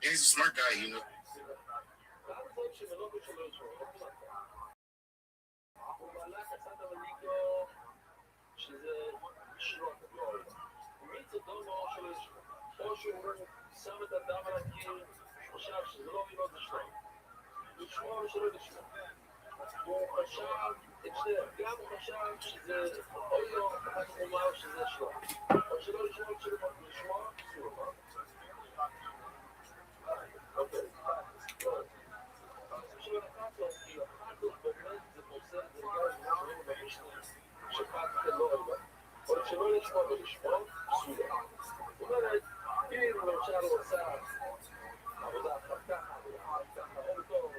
He's a smart guy, you know. הוא חשב את שניהם, גם הוא חשב שזה אוי לא, אחת אומר שזה שלו. או שלא לשמוע כשלמות לשמוע, אסור לו. אוקיי, חשוב לקחת לו, כי אחת לו באמת זה פוסק, זה נגע לזה במשנה, שפעת כלא אלו. או שלא לשמוע ולשמוע, אסור לו. זאת אומרת, אם למשל הוא עושה עבודה אחר ככה, או טוב,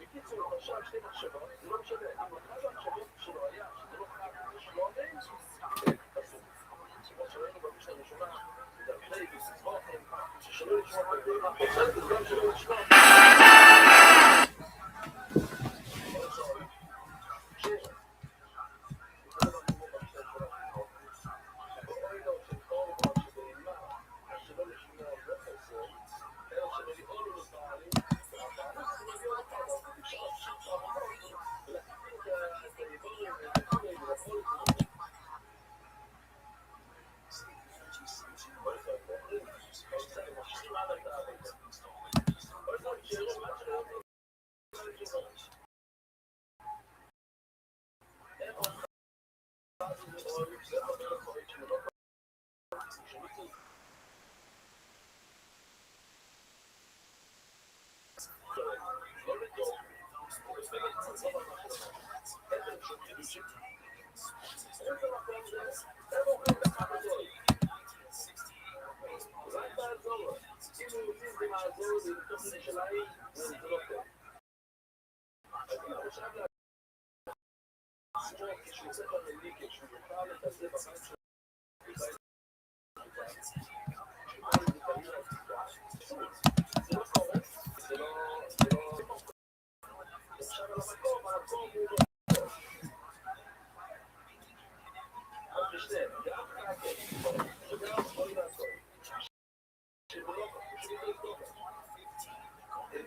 בקיצור, הוא חשב שתי מחשבות, זה לא משנה, אם אחת המחשבות שלו היה, שזה לא חד, זה שלא עדיין, זה אסור. כמו שראינו במשנה הראשונה, זה אחרי בסביבוכם, ששלא לשמוע בגלל הפוסק, זה גם שלא לשמוע.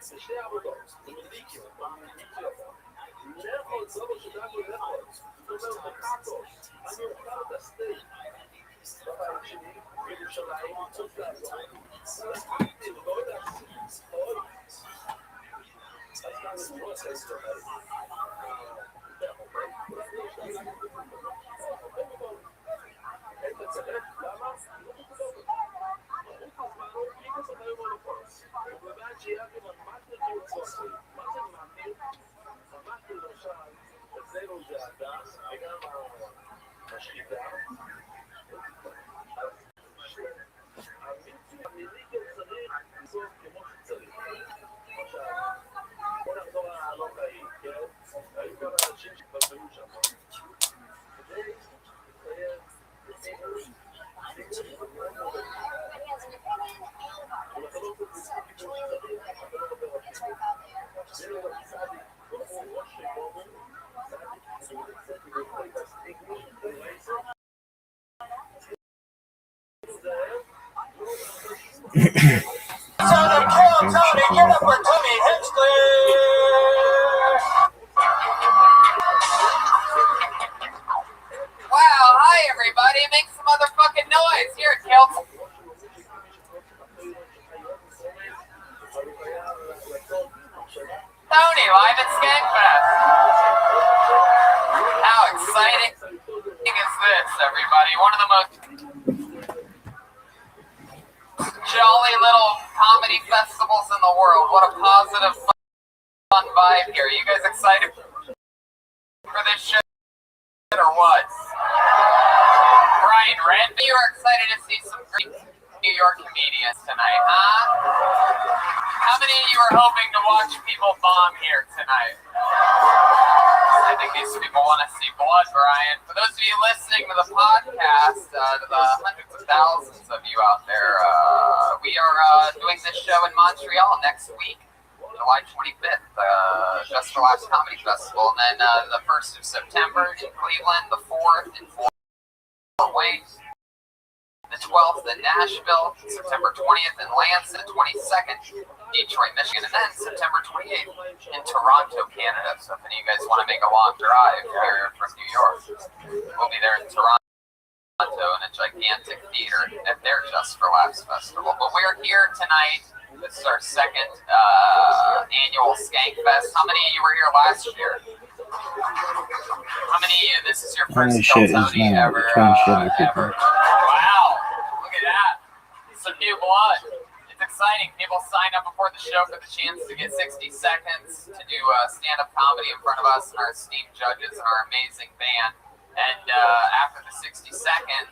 זה שתי עבודות, זה מליקי, לאכול, זה לא שדאגו לאכול, זאת אומרת, בקאטו, אני אוכל את הסטייק, בבית שלי, בירושלים, צוף לעזור, ולקחתי, ולא יודע, עוד, אז כאן זה לא עושה את זה, next week, July 25th, just for Last Comedy Festival, and then the 1st of September in Cleveland, the 4th in Wayne. The 12th in Nashville, September 20th in Lansing, 22nd, Detroit, Michigan, and then September 28th in Toronto, Canada. So if any of you guys want to make a long drive here from New York, we'll be there in Toronto in a gigantic theater at their Just for Laughs Festival. But we're here tonight. This is our second annual Skank Fest. How many of you were here last year? How many of you, this is your first Tony ever? Wow, look at that. Some new blood. It's exciting. People sign up before the show for the chance to get 60 seconds to do stand-up comedy in front of us and our esteemed judges and our amazing band. And after the 60 second,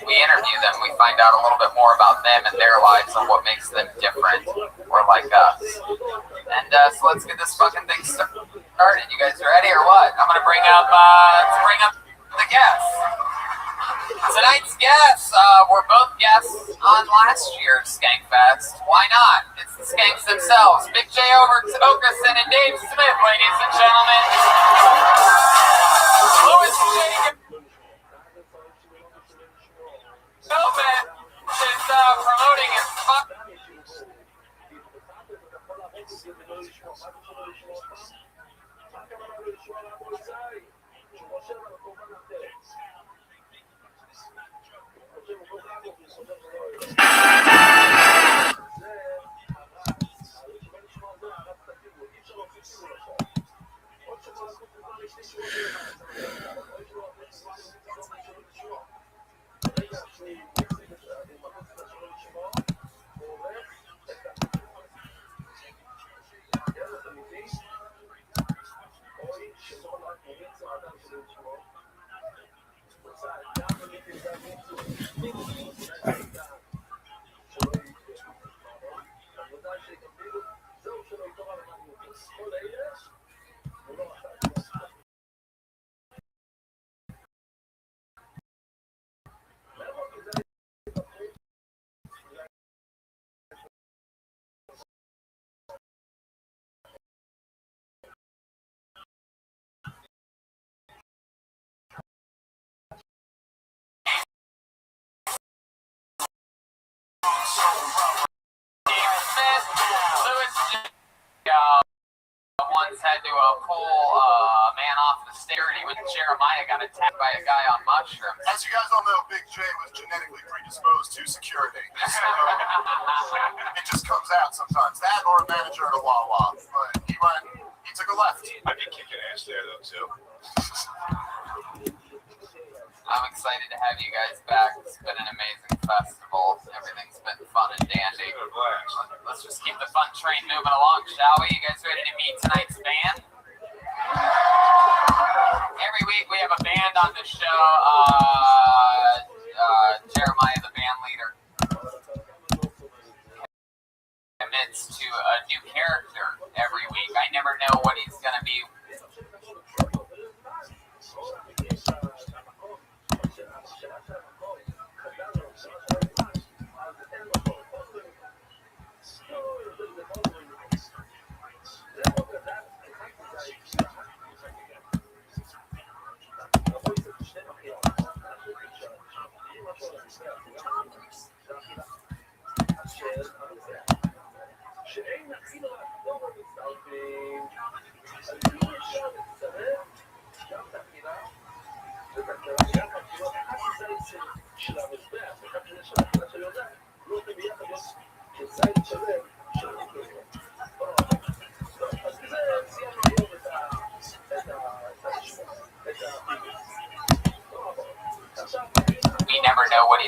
we interview them, we find out a little bit more about them and their lives and what makes them different or like us. And so let's get this fucking thing started. You guys ready or what? I'm gonna bring up the guests. Tonight's guests were both guests on last year's Skank Fest. Why not? It's the Skanks themselves. Big J Okerson and Dave Smith, ladies and gentlemen. Louis Jacob is promoting his once had to pull a man off the stairway when Jeremiah got attacked by a guy on mushrooms. As you guys all know, Big J was genetically predisposed to security. So it just comes out sometimes. That or a manager at a Wawa. But he took a left. I'd be kicking ass there, though, too. I'm excited to have you guys back. It's been an amazing festival. Everything's been fun and dandy. Let's just keep the fun train moving along, shall we? You guys ready to meet tonight's band? Every week we have a band on the show. Jeremiah, the band leader, commits to a new character every week. I never know what he's going to be.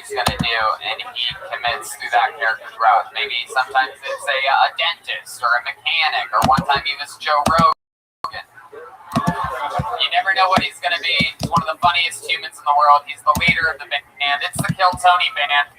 he's going to do, and he commits through that character's route. Maybe sometimes it's a dentist or a mechanic, or one time he was Joe Rogan. You never know what he's going to be. He's one of the funniest humans in the world. He's the leader of the big band. It's the Kill Tony band.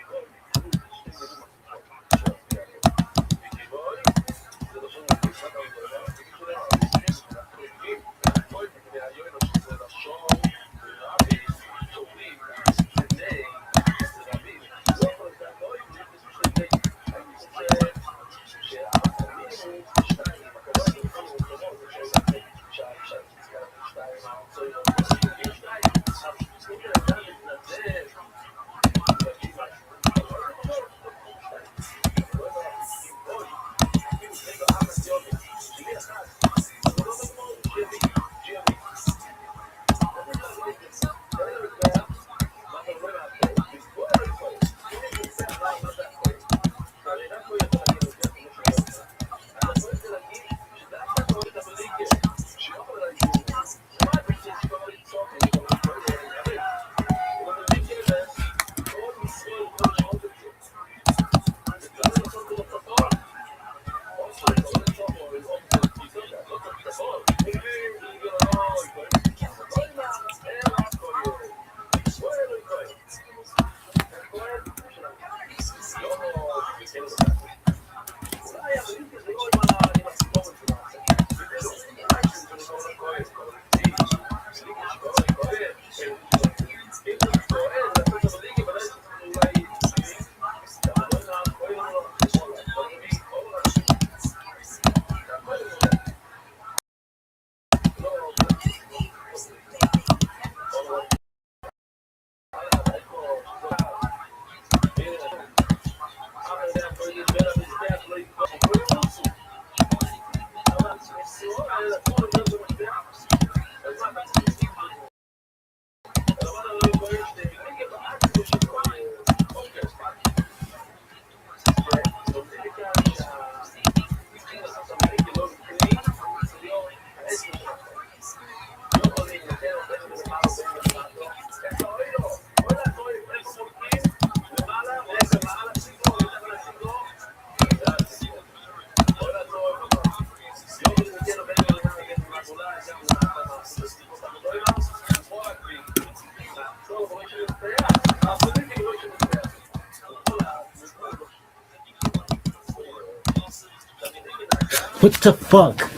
What the fuck?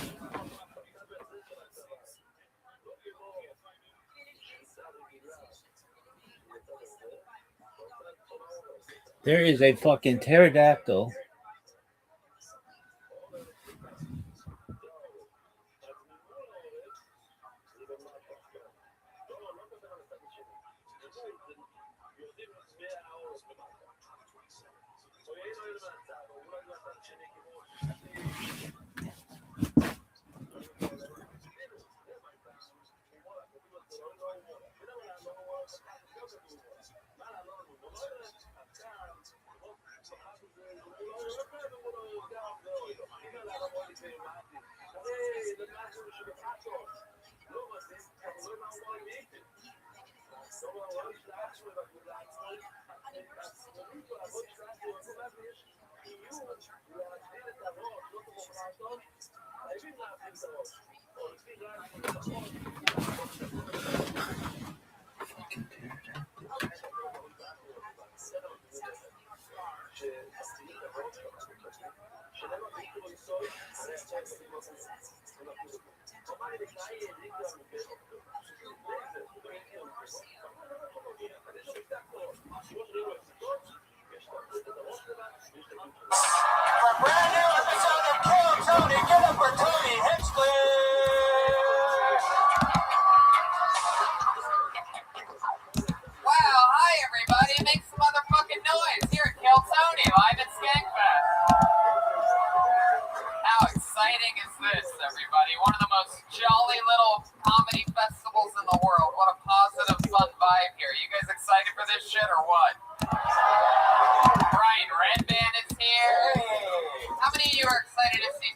There is a fucking pterodactyl. Brand new episode of Kill Tony. Get up for Tony Hinchcliffe. Wow, hi everybody. Make some motherfucking noise here at Kill Tony, live at Skankfest. How exciting is this, everybody? One of the most jolly little comedy festivals in the world. What a positive, fun vibe here. You guys excited for this shit or what? Brian Redband is here. How many of you are excited to see?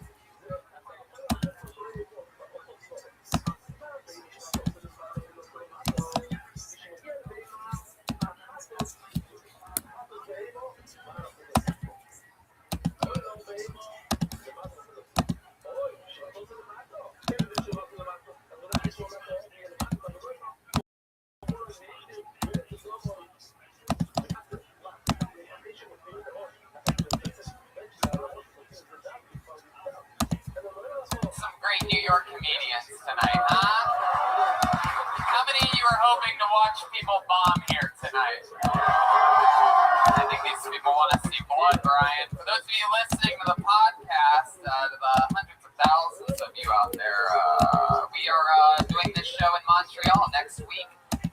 we are doing this show in Montreal next week,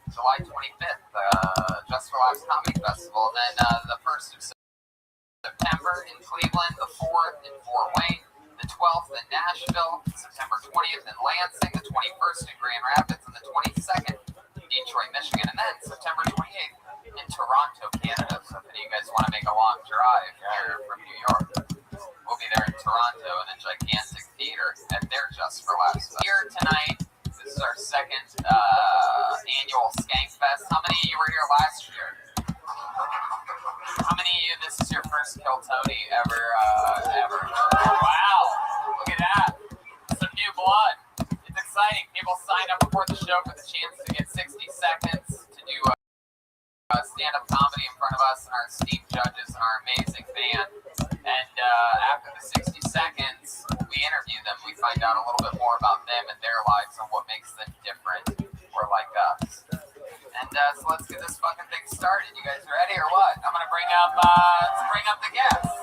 July 25th, Just for Laughs Comedy Festival. And then the 1st of September in Cleveland, the 4th in Fort Wayne, the 12th in Nashville, September 20th in Lansing, the 21st in Grand Rapids, and the 22nd in Detroit, Michigan, and then September 28th in Toronto, Canada. So if any of you guys want to make a long drive here from New York, we'll be there in Toronto in a gigantic theater at their Just for Laughs. Here tonight, this is our second annual Skankfest. How many of you were here last year? How many of you, this is your first Kill Tony ever? Wow, look at that. Some new blood. It's exciting. People sign up before the show for the chance to get 60 seconds to do stand-up comedy in front of us and our esteemed judges and our amazing band. And after the 60 seconds, we interview them. We find out a little bit more about them and their lives and what makes them different or like us. And so let's get this fucking thing started. You guys ready or what? I'm gonna bring up the guests.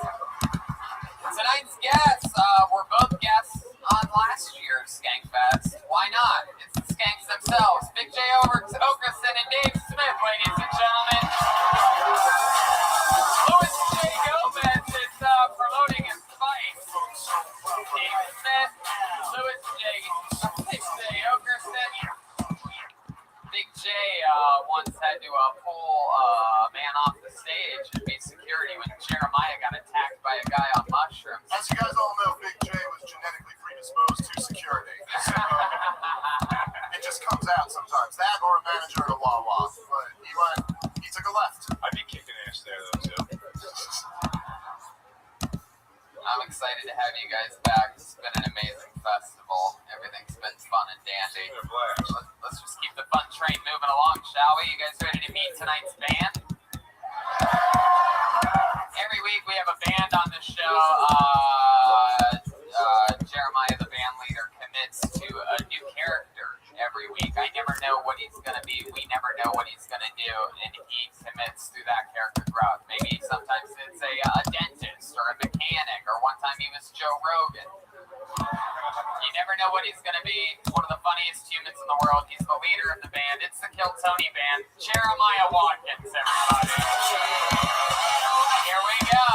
Tonight's guests were both guests on last year's Skankfest. Why not? It's the Skanks themselves, Big J Okerson and Dave Smith, ladies and gentlemen. Louis J. Gomez is promoting his fight. Dave Smith, Louis J. Okerson. Big J once had to pull a man off the stage and be security when Jeremiah got attacked by a guy on mushrooms. As you guys all know, Big J was genetically predisposed to security. So it just comes out sometimes. That or a manager at a Wawa. But he took a left. I'd be kicking ass there, though, too. I'm excited to have you guys back. It's been an amazing festival. Everything's been fun and dandy. Let's just keep the fun train moving along, shall we? You guys ready to meet tonight's band? Every week we have a band on the show. Jeremiah, the band leader, commits to a new character every week. I never know what he's going to be. We never know what he's going to do. And he commits to that character throughout. Maybe sometimes it's a dentist or a mechanic, or one time he was Joe Rogan. You never know what he's going to be. One of the funniest humans in the world. He's the leader of the band. It's the Kill Tony band. Jeremiah Watkins, everybody. Here we go.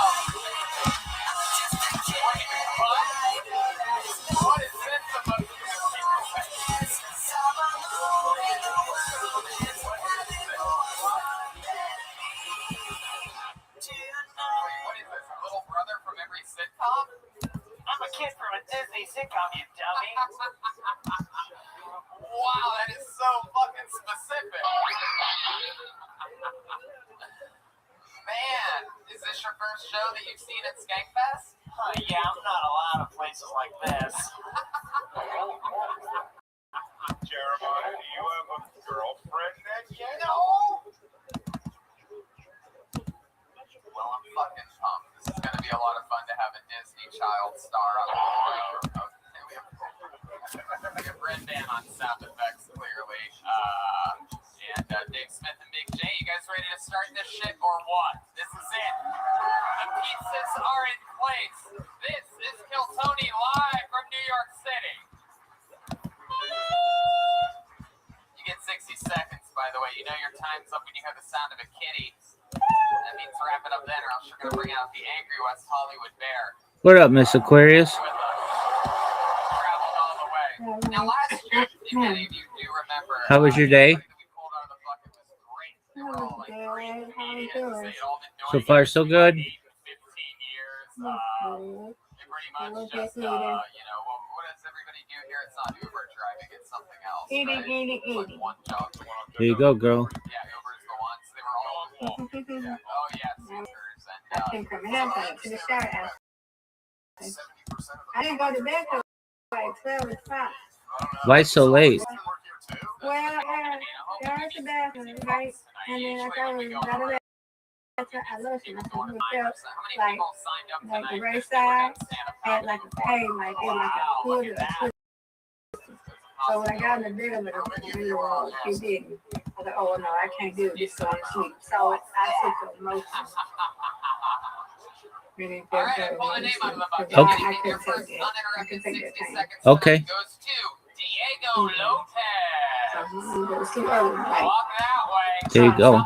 What is this supposed to be? What is this, a little brother from every sitcom? I'm a kid from a Disney sitcom, you dummy. Wow, that is so fucking specific. Man, is this your first show that you've seen at Skankfest? Yeah, I'm not allowed at places like this. Jeremiah, do you have a girlfriend yet? No. Well, I'm fucking pumped. This is going to be a lot of fun to have a Disney child star on the show. Okay, we have Red Band on sound effects, clearly. And Dave Smith and Big J, you guys ready to start this shit or what? This is it. The pieces are in place. This is Kill Tony live from New York City. You get 60 seconds, by the way. You know your time's up when you hear the sound of a kitty. That means wrap it up then, or else you're going to bring out the angry West Hollywood bear. What up, Miss Aquarius? Traveled all the way. Now, last year, if any of you do remember, How was your day? that we pulled out of the bucket was great. They were all like great comedians. They had all been doing So far, so good. 8 to 15 years. They pretty much just, you know, what does everybody do here? It's not Uber driving, it's something else. Right? Like one job. Here you go, girl. Yeah, Uber's the ones. They were all yeah. Oh, yeah, Caesars. I came from Manhattan to the shower house. I didn't go to bed till like 12 o'clock. Why so late? Well, I got to the bathroom, right? And then I thought it was better than I lotioned. I felt like the right side had like a pain, like it like a pull or a twist. So when I got in the bed of it, she didn't. I was like, oh no, I can't do this, so I'm asleep. So I took the motion. Really All right, pull the name out of the bucket. Okay. Anything your first uninterrupted 60 seconds Okay. goes to Diego There you go.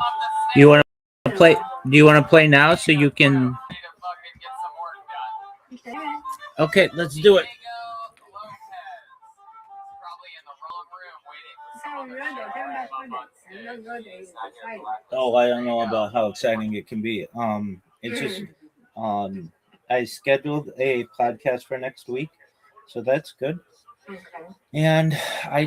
You want to play? Do you want to play now so you can? Okay, let's do it. Oh, I don't know about how exciting it can be. It's just I scheduled a podcast for next week, so that's good. And I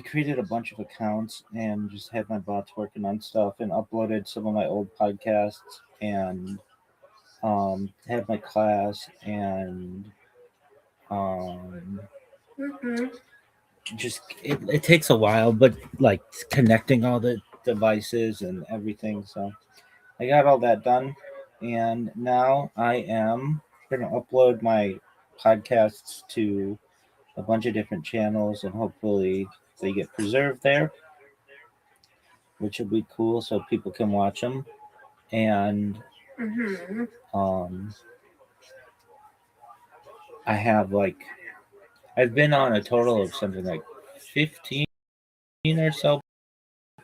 created a bunch of accounts and just had my bots working on stuff and uploaded some of my old podcasts and had my class and just it takes a while, but like connecting all the devices and everything. So I got all that done, and now I am gonna upload my podcasts to a bunch of different channels, and hopefully they get preserved there, which will be cool, so people can watch them. And I have I've been on a total of something like 15 or so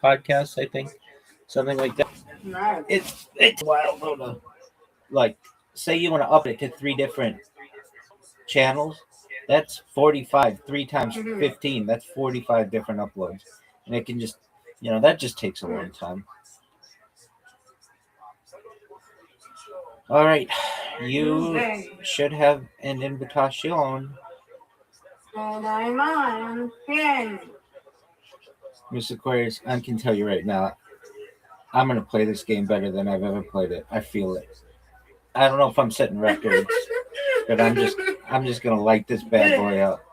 podcasts, I think, something like that. It's a while though to say you want to up it to 3 different channels. That's 45. 3 times 15. That's 45 different uploads, and it can just that just takes a long time. All right, you should have an invitation. And I'm on. Miss Aquarius, I can tell you right now, I'm gonna play this game better than I've ever played it. I feel it. I don't know if I'm setting records, but I'm just gonna light this bad boy up.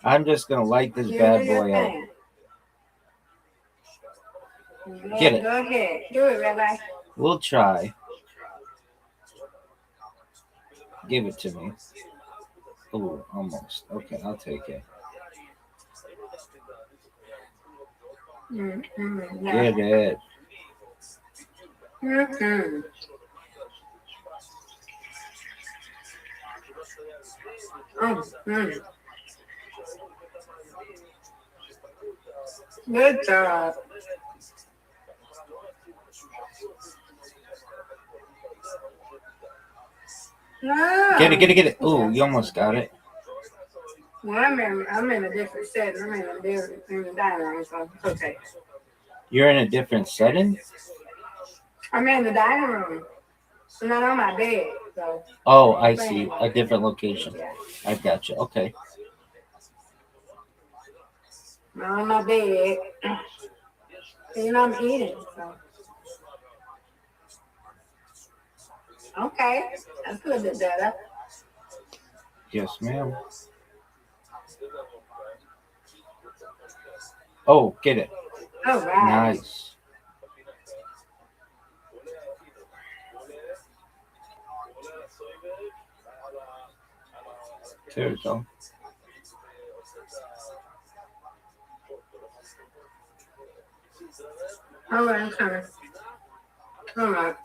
I'm just gonna light this bad boy up. Get it. Go ahead. Do it, Rabbi. We'll try. Give it to me. Oh, almost. Okay, I'll take it. Get it. Good job. Get it. Oh, you almost got it. Well, I'm in a different setting. I'm in the dining room, so it's okay. You're in a different setting? I'm in the dining room. I'm not on my bed. So oh, I see. A different location. Yeah. I got you. Okay. I'm on my bed. I'm eating. So. Okay. That's a little bit better. Yes, ma'am. Oh, get it. All right. Nice. There we go. All right, okay. All right.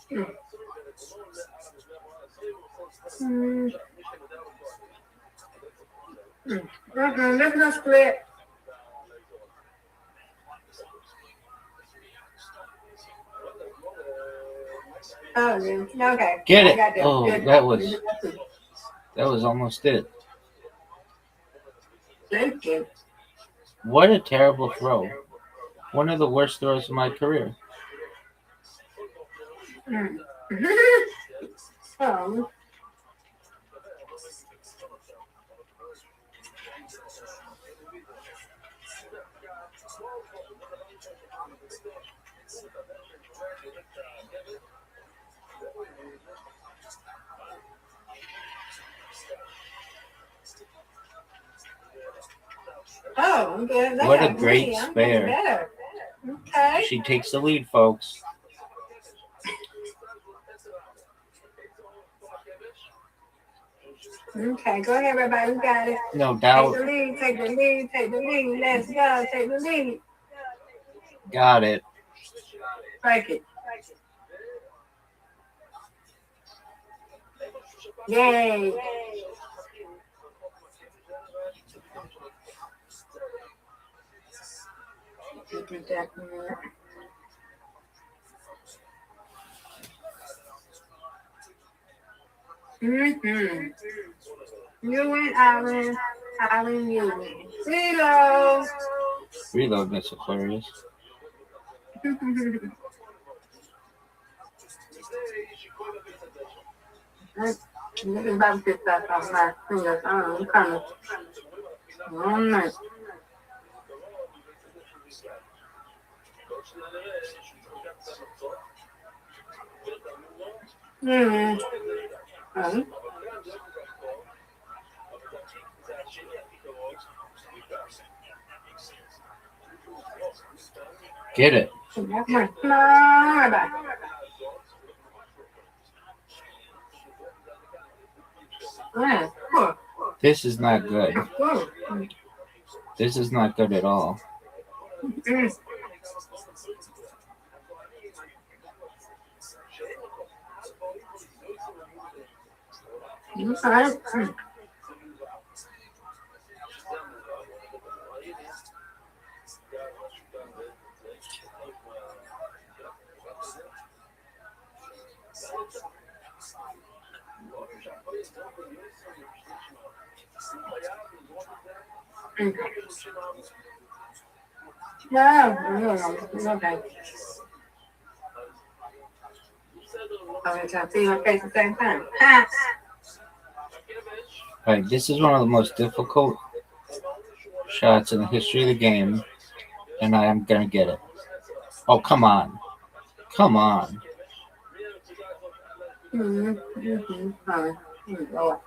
Let's not split. Oh, yeah. Okay. Get it. Got that. Oh, that was almost it. Thank you. What a terrible throw. One of the worst throws of my career. Oh. Oh, okay. What a great spare. Okay. She takes the lead, folks. Okay, go ahead, everybody. We got it. No doubt. Take the lead. Let's go. Take the lead. Got it. Break it. Yay. Mm-hmm. You win, Island. Island, you win. Reload. Reload, Miss Aquarius. Niggas about to get stuff off my fingers. I'm coming. All night. Mm-hmm. Get it. Come on, Rabbi. Yeah, cool. This is not good. Cool. This is not good at all. Mm. Okay. No, okay. Okay, so I see your face at the same time. Ha! Right, this is one of the most difficult shots in the history of the game, and I am gonna get it. Oh, come on. Come on. Mm-hmm. Alright. Lord.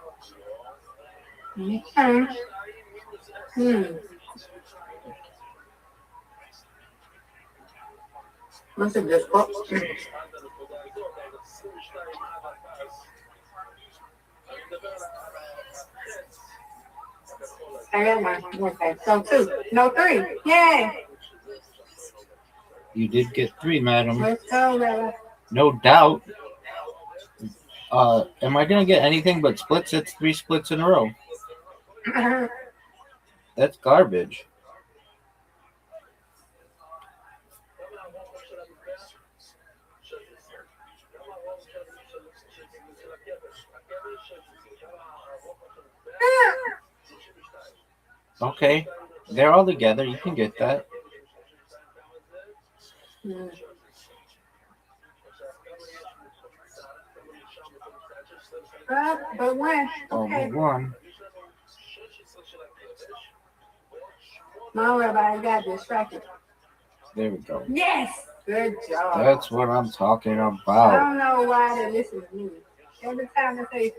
Okay. What's it just for? I got one. Okay. So 2. No 3. Yay! You did get 3, madam. Let's go, Rabbi. No doubt. Am I gonna get anything but splits? It's 3 splits in a row. That's garbage. Okay, they're all together. You can get that. But when? Only Okay. one. No, Rabbi, I got distracted. There we go. Yes! Good job. That's what I'm talking I about. don't know why they listen to me. Every time they say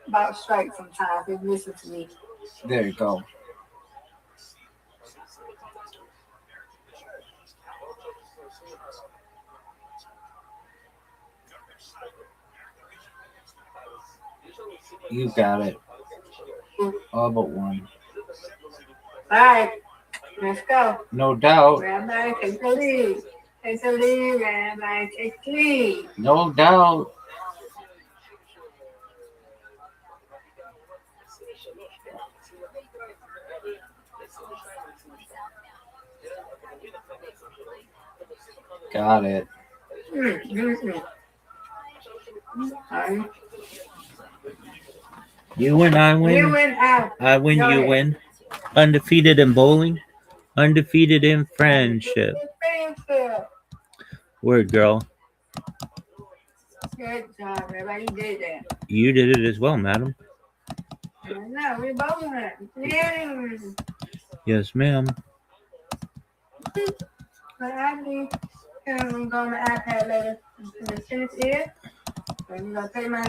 about strike, sometimes they listen to me. There you go. You got it. All but one. All right, let's go. No doubt. Rabbi, take the lead. Take the lead, Rabbi, take the lead. No doubt. Got it. Sorry. You win, I win. You win out. I win, Go you ahead. win. Undefeated in bowling, undefeated in friendship. Friendship. Word, girl. Good job, Rabbi. You did that. You did it as well, madam. No, we both went. Yeah. Yes, ma'am. But I think I'm going to iPad later. I'm finish it. I'm going to take my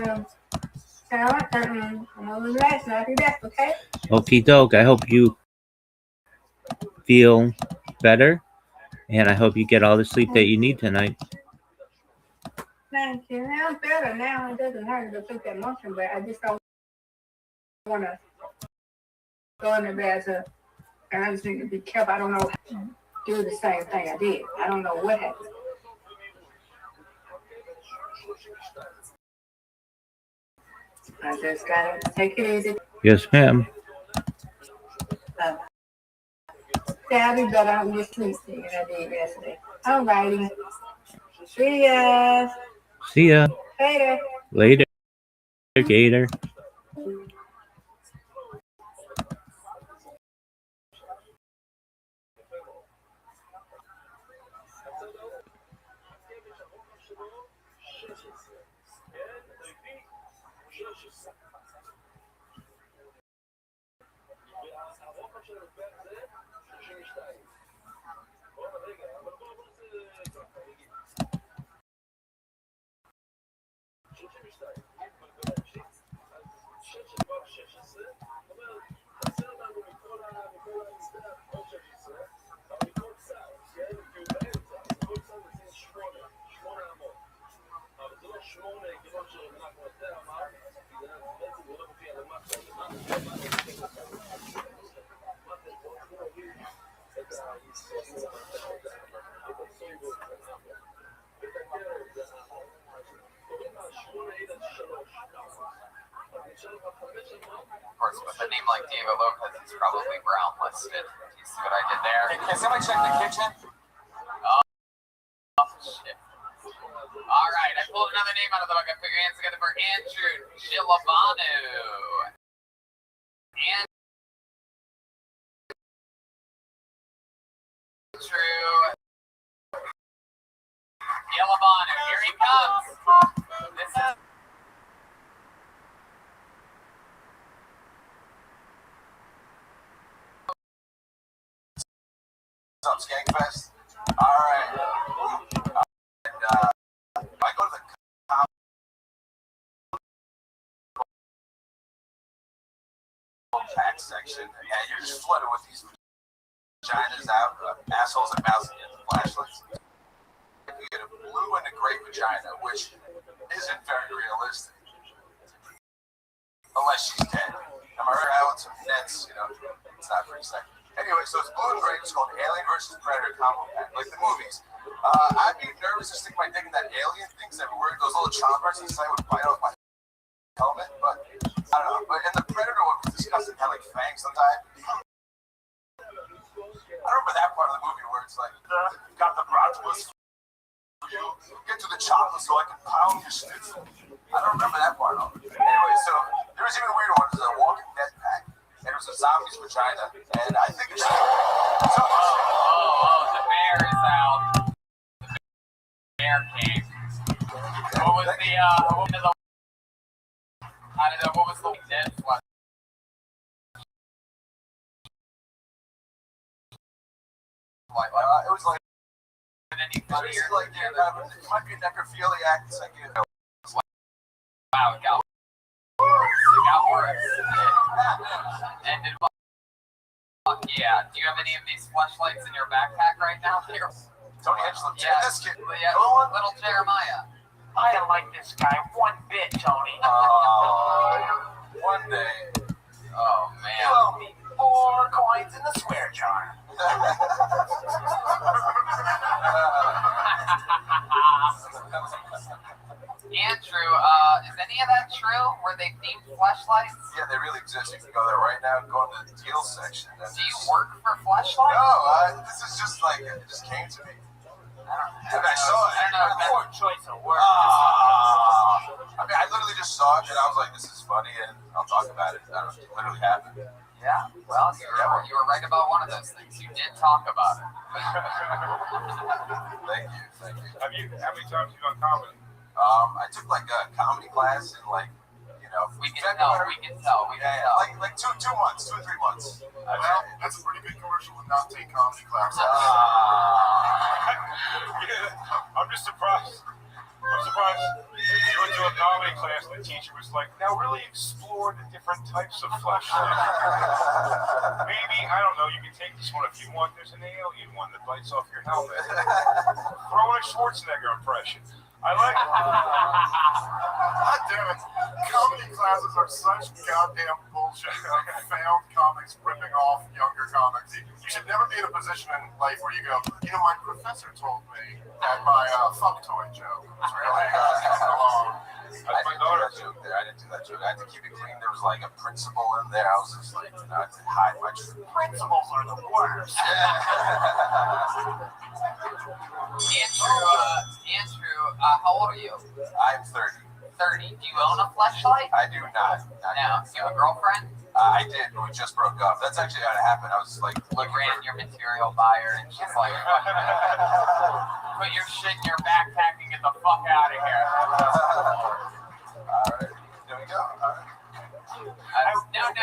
talent and I'm going to relax and I'll be back, okay? Okie doke. I hope you feel better, and I hope you get all the sleep that you need tonight. Thank you. Now I'm better. Now it doesn't hurt to take that motion, but I just don't want to go in the bathroom. And I just need to be careful. I don't know how to do the same thing I did. I don't know what happened. I just got to take it easy. Yes, ma'am. Yeah, I'll be better. I'm just sleep than I did yesterday. Alrighty. See ya. See ya. Later. Later, Gator. Of course, with a name like Diego Lopez, he's probably brown listed. You see what I did there? Hey, can somebody check the kitchen? Oh, shit. All right, I pulled another name out of the book. I put your hands together for Andrew Gilovanu. Andrew Gilovanu. Here he comes. This is What's up, Skankfest? All right. And I go to the tax section, and you're just flooded with these vaginas out, assholes and mouths and flashlights. You get a blue and a gray vagina, which isn't very realistic. Unless she's dead. Am I right out with some nets, it's not pretty sexy. Anyway, so it's blue and gray. It's called Alien vs. Predator combo pack, like the movies. I'd be nervous to stick my dick in that alien thing because those little chompers inside would bite off my helmet, but I don't know. But in the Predator one was disgusting, had like fangs on that. I remember that part of the movie where it's like, got the bratwurst for you. Get to the chopper so I can pound your schnitzel. I don't remember that part of it. Anyway, so there was even a weirder one. It was a Walking Dead pack. And it was a zombie's vagina. And I think it's... the bear is out. The bear came. What was the dead flesh? It was like... Any funnier? Like, it might be a necrophiliac. It's like, Wow, it got worse. Ended. Yeah. Do you have any of these fleshlights in your backpack right now? Tony Edgeland. Yeah. This kid. Yeah. Little Jeremiah. I don't like this guy one bit, Tony. One day. Oh You man. owe me 4 coins in the swear jar. Andrew, is any of that true? Were they themed fleshlights? Yeah, they really exist. You can go there right now and go into the deal section. Do you work for fleshlights? No, this is just like, it just came to me. I saw it. I don't know. Poor choice of words. I mean, I literally just saw it and I was like, this is funny and I'll talk about it. I don't know, it literally happened. Yeah, well, you were right about one of those things. You did talk about it. Thank you. How many times have you done comedy? I took like a comedy class in like, We can tell. like 2 months, 2 or 3 months. Well, that's a pretty big commercial to not take comedy classes. Yeah, I'm just surprised. I'm surprised you went to a comedy class and the teacher was like, now really explore the different types of flesh. Maybe, I don't know, you can take this one if you want. There's an alien one that bites off your helmet. Throw in a Schwarzenegger impression. I like it. God damn it. Comedy classes are such goddamn bullshit. Failed comics ripping off younger comics. You should never be in a position in life where you go, my professor told me that my fuck toy joke was really along. That's my daughter. Joke there. I didn't do that joke. I had to keep it clean. There was like a principal in there. I was just like, I had to hide my truth. Principals are the worst. Andrew, how old are you? I'm 30. 30. Do you own a fleshlight? I do not. No. Do you have a girlfriend? I did, but we just broke up. That's actually how it happened. I was like, You ran your material by her, and she's like, put your shit in your backpack and get the fuck out of here. Alright, there we go. Alright.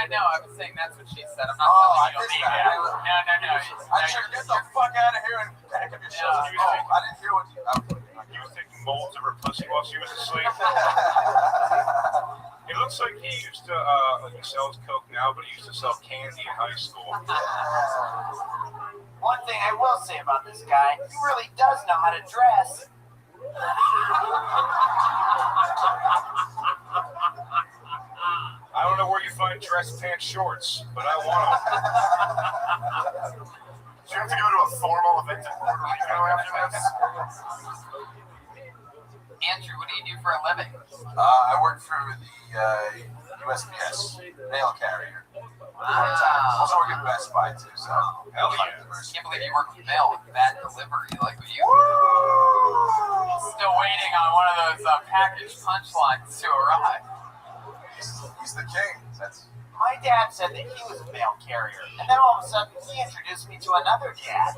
No. I was saying that's what she said. I'm not I telling missed you. that. No. I should get the fuck out of here and pack up your shit. I didn't hear what you. He was taking molds of her pussy while she was asleep. It looks like he used to, he sells coke now, but he used to sell candy in high school. One thing I will say about this guy, he really does know how to dress. I don't know where you find dress pants shorts, but I want them. Do you have to go to a formal event in Puerto Rico after this? Andrew, what do you do for a living? I work for the USPS mail carrier. Wow. Also work at Best Buy too. So Hell yeah. I can't believe you work with mail with bad delivery. Like you. Still waiting on one of those package punchlines to arrive. He's the king. That's. My dad said that he was a mail carrier, and then all of a sudden he introduced me to another dad.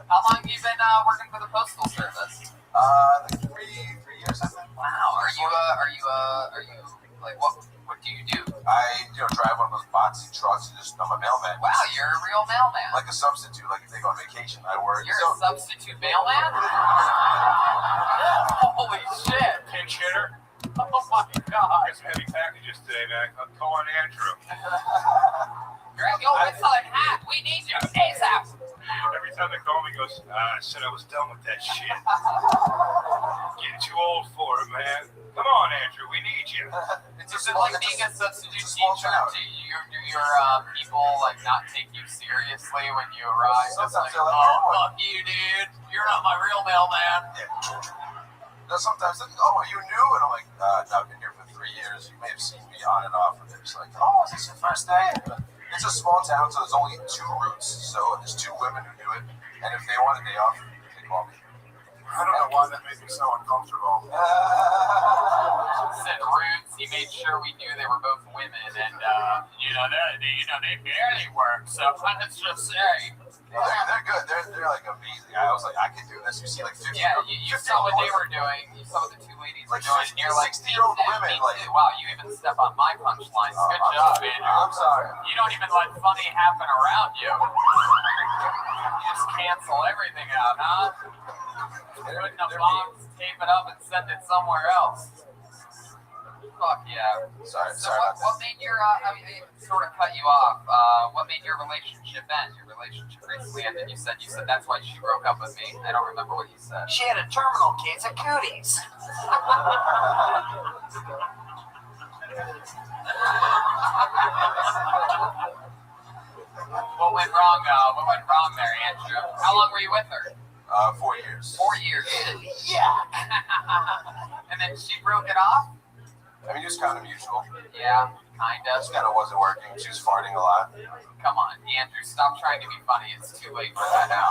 How long have you been working for the postal service? Like three years I think. Wow. Are you like what do you do? I drive one of those boxy trucks and just I'm a mailman. Wow, you're a real mailman. Like a substitute. Like if they go on vacation, I work. You're a substitute mailman? Holy shit. Pinch hitter. Oh my god. Got some heavy packages today, man. I'm calling Andrew. You're like, yo, it's a hat. We need you ASAP. Every time they call me, he goes, I said I was done with that shit. Getting too old for it, man. Come on, Andrew, we need you. Is it like being a substitute teacher? Do your people like not take you seriously when you arrive? It's like, oh, fuck you, dude. You're not my real mailman. No, sometimes they go, oh, are you new? And I'm like, no, I've been here for 3 years. You may have seen me on and off. And they're just like, oh, is this your first day? It's a small town, so there's only 2 routes. So there's 2 women who do it. And if they want a day off, they call me. I don't know why that made me so uncomfortable. Said roots. He made sure we knew they were both women, and they barely work. So let's just say. They're good. They're like amazing. I was like, I can do this. You see, like 50. Yeah, you saw what they were doing. You saw what the 2 ladies were Like doing. And you're like 60-year-old women. Like, wow, you even step on my punchlines. Good job, Andrew. I'm sorry. You don't even let funny happen around you. You just cancel everything out, huh? Put in a box, tape it up, and send it somewhere else. Fuck yeah. Sorry So about what made your, it sort of cut you off. What made your relationship end? Your relationship recently ended. You said that's why she broke up with me. I don't remember what you said. She had a terminal case of cooties. What went wrong? What went wrong there, Andrew? How long were you with her? 4 years. 4 years. Yeah. And then she broke it off? I mean, it was kind of mutual. Yeah, kind of. Just kind of wasn't working. She was farting a lot. Come on, Andrew, stop trying to be funny. It's too late for that now.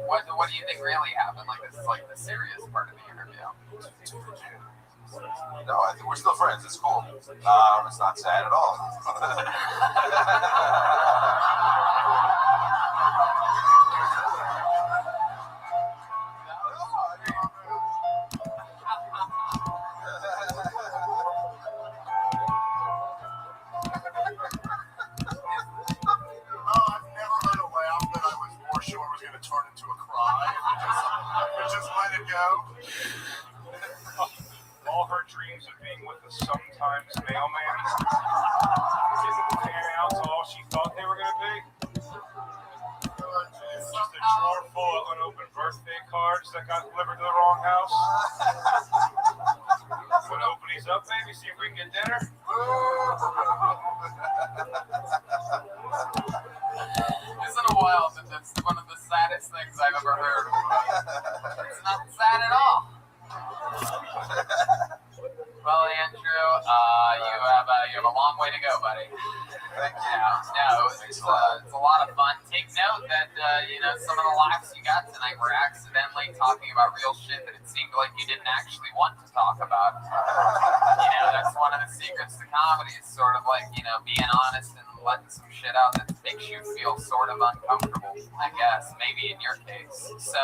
What do you think really happened? Like, this is like the serious part of the interview. No, I think we're still friends. It's cool. It's not sad at all. I've never heard a laugh that I was more sure was going to turn into a cry. If just let it go. All her dreams of being with a sometimes mailman didn't pan out to all she thought they were going to be. It's just a drawer full of unopened birthday cards that got delivered to the wrong house. Want to open these up, baby? See if we can get dinner? Isn't it wild that that's one of the saddest things I've ever heard? everybody. No, it's a lot of fun. Take note that, some of the laughs you got tonight were accidentally talking about real shit that it seemed like you didn't actually want to talk about. That's one of the secrets to comedy is sort of like, being honest and letting some shit out that makes you feel sort of uncomfortable, I guess, maybe in your case. So,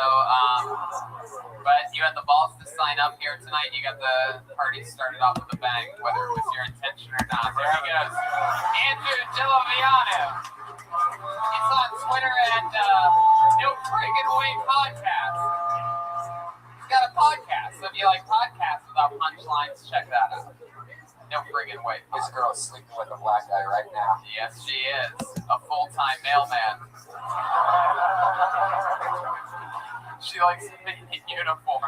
but you had the balls to sign up here tonight. You got the party started off with a bang, whether it was your intention or not. There he goes. Andrew Gillaviano. He's on Twitter at No Friggin' Way Podcast. He's got a podcast. So if you like podcasts without punchlines, check that out. No friggin' way. This girl is sleeping with a black guy right now. Yes, she is. A full-time mailman. She likes to be in uniform.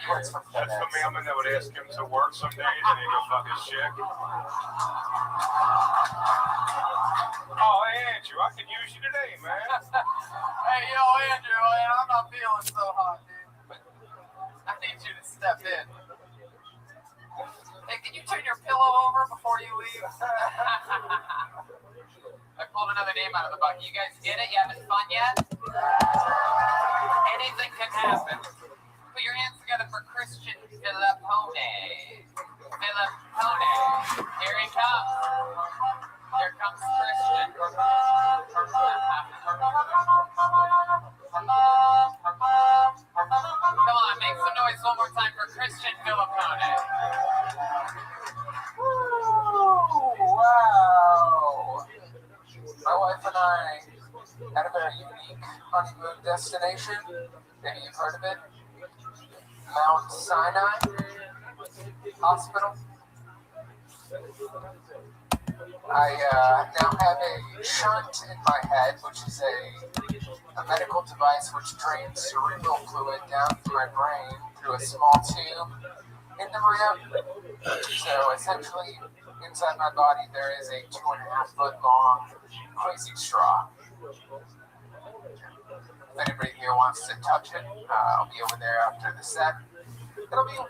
Works for That's the FedEx. mailman that would ask him to work some days and he'd go fuck his chick. Oh, hey, Andrew, I could use you today, man. Hey, yo, Andrew, I'm not feeling so hot, dude. But I need you to step in. Hey, can you turn your pillow over before you leave? I pulled another name out of the bucket. You guys get it? You having fun yet? Anything can happen. Put your hands together for Christian Filippone. Filippone. Here he comes. Here comes Christian. Come on, make some noise one more time for Christian Filippone. Wow. My wife and I had a very unique honeymoon destination. Maybe you've heard of it. Mount Sinai Hospital. I now have a shunt in my head, which is a medical device which drains cerebral fluid down through my brain through a small tube into my abdomen. So essentially, inside my body, there is a 2.5 foot long crazy straw. If anybody here wants to touch it, I'll be over there after the set. It'll be $1.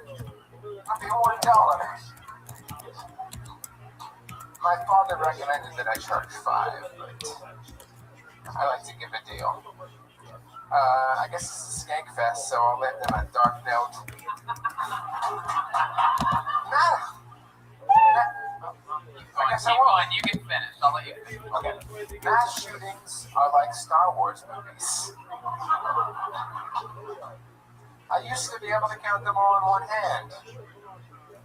My father recommended that I charge $5, but I like to give a deal. I guess it's a skank fest, so I'll let them a dark note. I guess I won't. You can finish. I'll let you finish. Okay. Mass shootings are like Star Wars movies. I used to be able to count them all in one hand,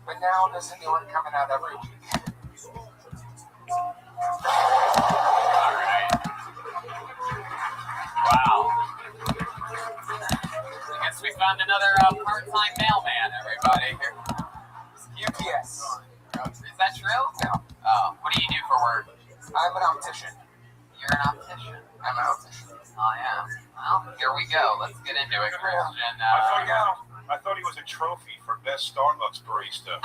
but now there's a new one coming out every week. Alright. Wow. I guess we found another part-time mailman, everybody. UPS. Is that true? No, What do you do for work? I'm an optician. You're an optician. I'm an optician. Oh, yeah. Well, here we go. Let's get into it, Christian. I thought he was a trophy for best Starbucks barista.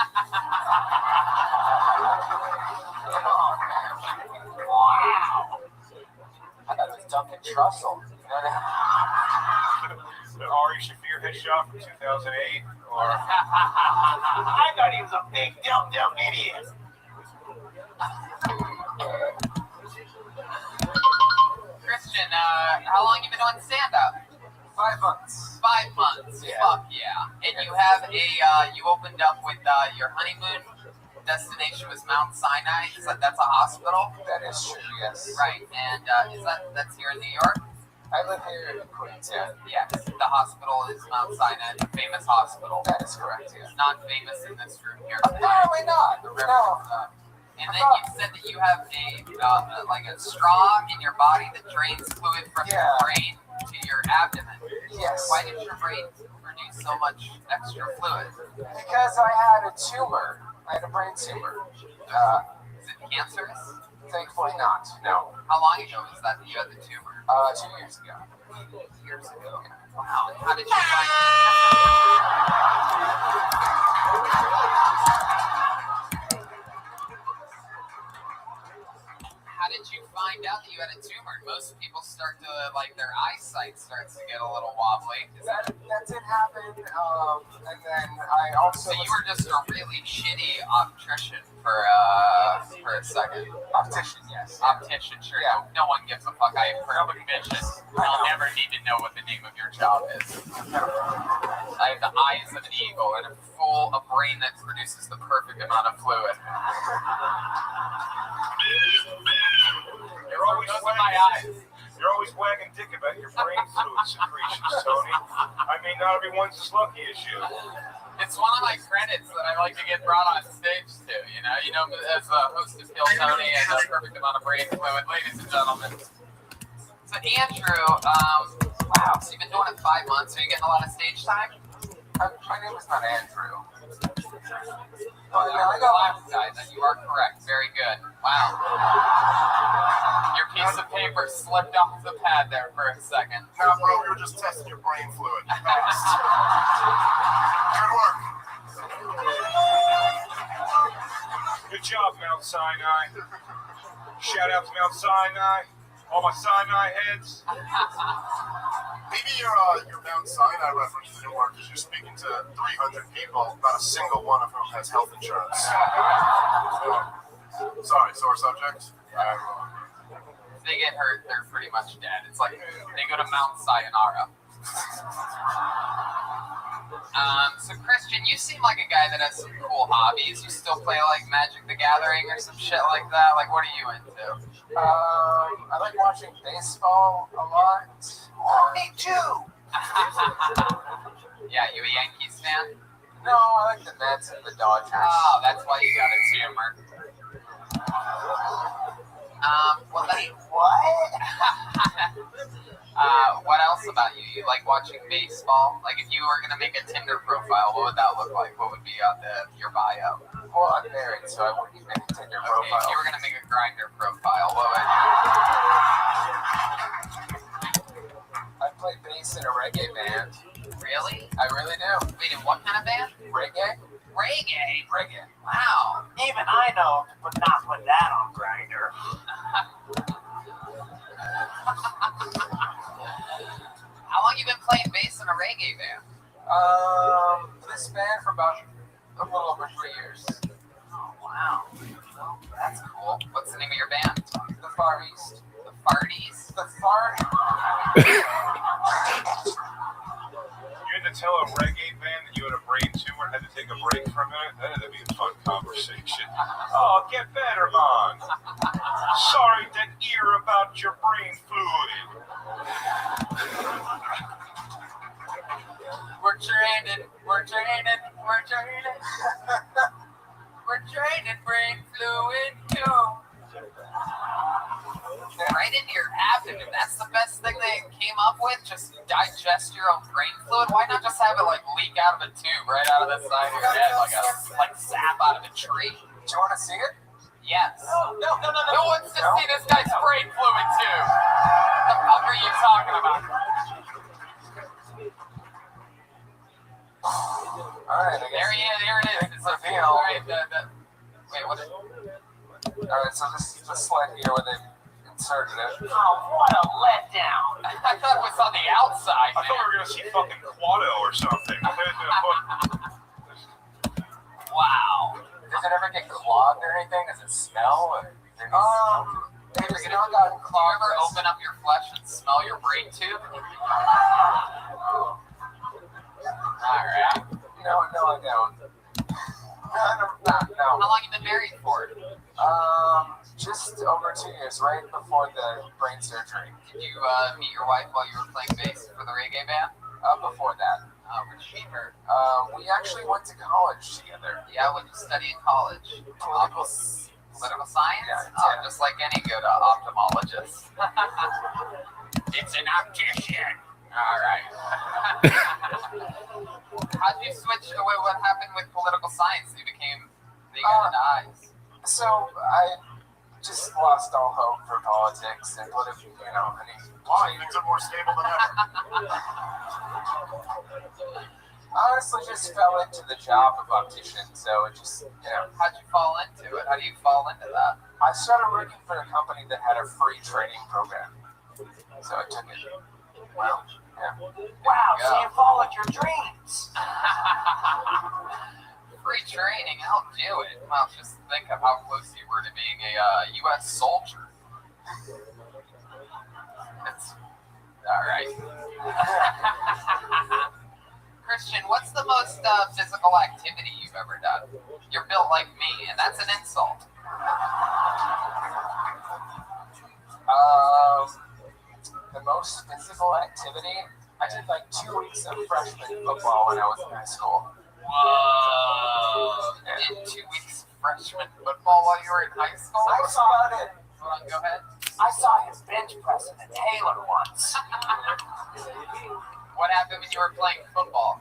Wow. I thought it was Duncan Trussell. The Ari Shaffir headshot from 2008, or I thought he was a big dumb idiot. Christian, how long you been doing stand-up? 5 months. 5 months. Yeah. Fuck yeah. And you have you opened up with your honeymoon destination was Mount Sinai. That's a hospital? That is true, yes. Right. And that's here in New York? I live here in Queens, yeah. Yes. The hospital is Mount Sinai, the famous hospital. That is correct, yeah. Not famous in this room here. Apparently not. No. And then you said that you have a straw in your body that drains fluid from your brain to your abdomen. Yes. Why did your brain produce so much extra fluid? Because I had a tumor. I had a brain tumor. Is it cancerous? Thankfully not. No. How long ago was that you had the tumor? 2 years ago. Years ago. Wow. And how did you find How did you find out that you had a tumor? Most people start to, their eyesight starts to get a little wobbly. That did happen. And then I also... So you were just a really shitty optician for a second. Optician, yes. Optician, sure. Yeah. No one gives a fuck. I have perfect vision. I'll never need to know what the name of your job is. I have the eyes of an eagle and a brain that produces the perfect amount of fluid. You're always Those are my eyes. You're always wagging dick about your brain fluid secretions, Tony. I mean, not everyone's as lucky as you. It's one of my credits that I like to get brought on stage to. You know, as a host of Kill Tony and a perfect amount of brain fluid, ladies and gentlemen. So Andrew, wow, so you've been doing it 5 months. Are you getting a lot of stage time? My name is not Andrew. Oh, you're on the left side, then you are correct. Very good. Wow. Your piece of paper slipped off the pad there for a second. Nah, bro, we were just testing your brain fluid. Good work. Good job, Mount Sinai. Shout out to Mount Sinai. All my Sinai heads. Maybe your Mount Sinai reference didn't work because you're speaking to 300 people, not a single one of whom has health insurance. Sorry, sore subject. If they get hurt, they're pretty much dead. It's like they go to Mount Sayonara. So Christian, you seem like a guy that has some cool hobbies. You still play like Magic the Gathering or some shit like that? Like, what are you into? I like watching baseball a lot. Me too. Yeah, you a Yankees fan? No, I like the Mets and the Dodgers. Oh, that's why you got a tumor. Well, then, what else about you? You like watching baseball? Like, if you were gonna make a Tinder profile, what would that look like? What would be on your bio? Well, I'm married, so I wouldn't make a Tinder Okay, profile. if you were gonna make a Grindr profile, what would I play bass in a reggae band. you? Really? I really do. Wait, in what kind of band? Reggae? Reggae. Reggae. Wow. Even I know to not put that on Grindr. How long you been playing bass in a reggae band? This band for about a little over 3 years. Oh, wow. Well, that's cool. What's the name of your band? The Far East. The Farties? The Far... You had to tell a reggae band that you had a brain tumor and had to take a break for a minute? That had to be a fun conversation. Oh, get better, man. Sorry to hear about your brain fluid. We're training. We're training brain fluid too. Right into your abdomen. That's the best thing they came up with. Just digest your own brain fluid. Why not just have it like leak out of a tube right out of the side of your head, like sap out of a tree? Do you want to see it? Yes. No. Who wants to see this guy's brain fluid tube? What the fuck are you talking about? Alright, I guess. There he is. There it is. It's a Reveal. all right. Wait, what is it? Alright, so this is the slit here where they inserted it. Oh, what a letdown. I thought it was on the outside. I thought we were going to see fucking Quado or something. Wow. Does it ever get clogged or anything? Does it smell? Or Have you ever open up your flesh and smell your brain tube? Alright. No, I don't. No. How long you been married for? Just over 2 years, right before the brain surgery. Did you meet your wife while you were playing bass for the reggae band? Before that. Where'd you meet her? We actually went to college together. Yeah, what did you study in college? Political science? Yeah. Oh, just like any good ophthalmologist. It's an optician. Alright. How'd you switch away? What happened with political science? You became big into eyes. So I just lost all hope for politics and political, Things are more stable than ever. honestly just fell into the job of optician, so it just, How'd you fall into it? How do you fall into that? I started working for a company that had a free training program, so I took it. Wow. Wow, so you followed your dreams. free training, I'll do it. Well, just think of how close you were to being a U.S. soldier. It's all right. Christian, what's the most physical activity you've ever done? You're built like me, and that's an insult. The most physical activity, I did like 2 weeks of freshman football when I was in high school. Whoa! You did 2 weeks freshman football while you were in high school? I saw it. Hold on, go ahead. I saw him bench pressing a Taylor once. What happened when you were playing football?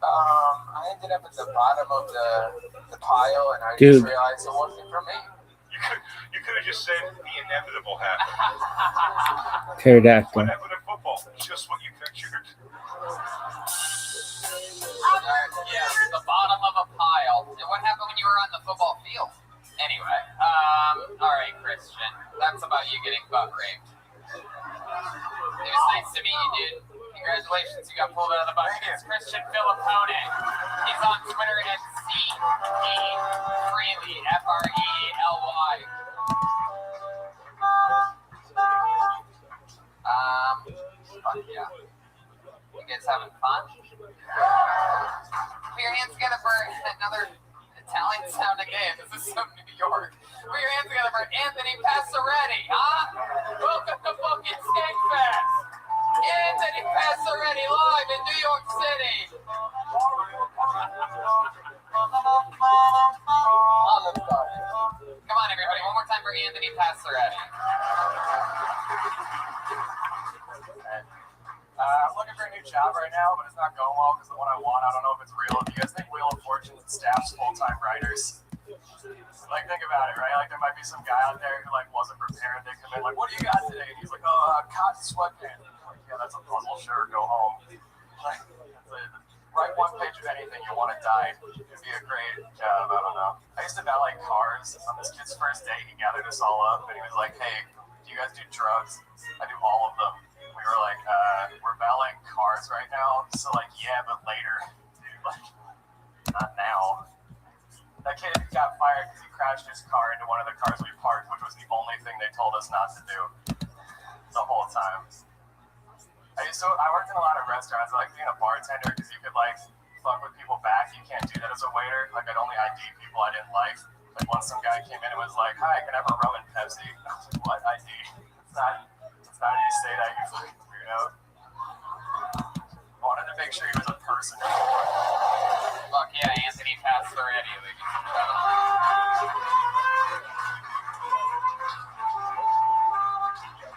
I ended up at the bottom of the pile, and I Dude. just realized it wasn't for me. You could have just said the inevitable happened. Pterodactyl. What happened in football? Just what you pictured. Yeah, the bottom of a pile. And what happened when you were on the football field? Anyway, all right, Christian. That's about you getting butt raped. It was nice to meet you, dude. Congratulations, you got pulled out of the bucket. It's Christian Filippone. He's on Twitter at C-E-Freely, F-R-E-L-Y. Fuck yeah. You guys having fun? Put your hands together for another Italian sounding game. This is from New York. Put your hands together for Anthony Passaretti, huh? Welcome to fucking Skankfest. Anthony Passaretti live in New York City. Come on, everybody. One more time for Anthony Passaretti. I'm looking for a new job right now, but it's not going well because the one I want, I don't know if it's real. Do you guys think Wheel of Fortune staffs full-time writers? Like, think about it, right? Like, there might be some guy out there who, like, wasn't prepared. They come in, like, what do you got today? And he's like, cotton sweatpants. Like, yeah, that's a puzzle. Sure, go home. Like, write one page of anything you want to die. It'd be a great job. I don't know. I used to valet cars. On this kid's first day, he gathered us all up, and he was like, hey, do you guys do drugs? I do all of them. We were like, we're valeting cars right now, so like, yeah, but later, dude, like, not now. That kid got fired because he crashed his car into one of the cars we parked, which was the only thing they told us not to do the whole time. I worked in a lot of restaurants. I like being a bartender because you could like fuck with people back. You can't do that as a waiter. Like, I'd only ID people I didn't like. Like, once some guy came in and was like, hi, can I have a rum and Pepsi? I was like, what ID? It's not how you say that, you fucking weirdo. Wanted to make sure he was a person. Fuck yeah, Anthony Passaretti, ladies and gentlemen.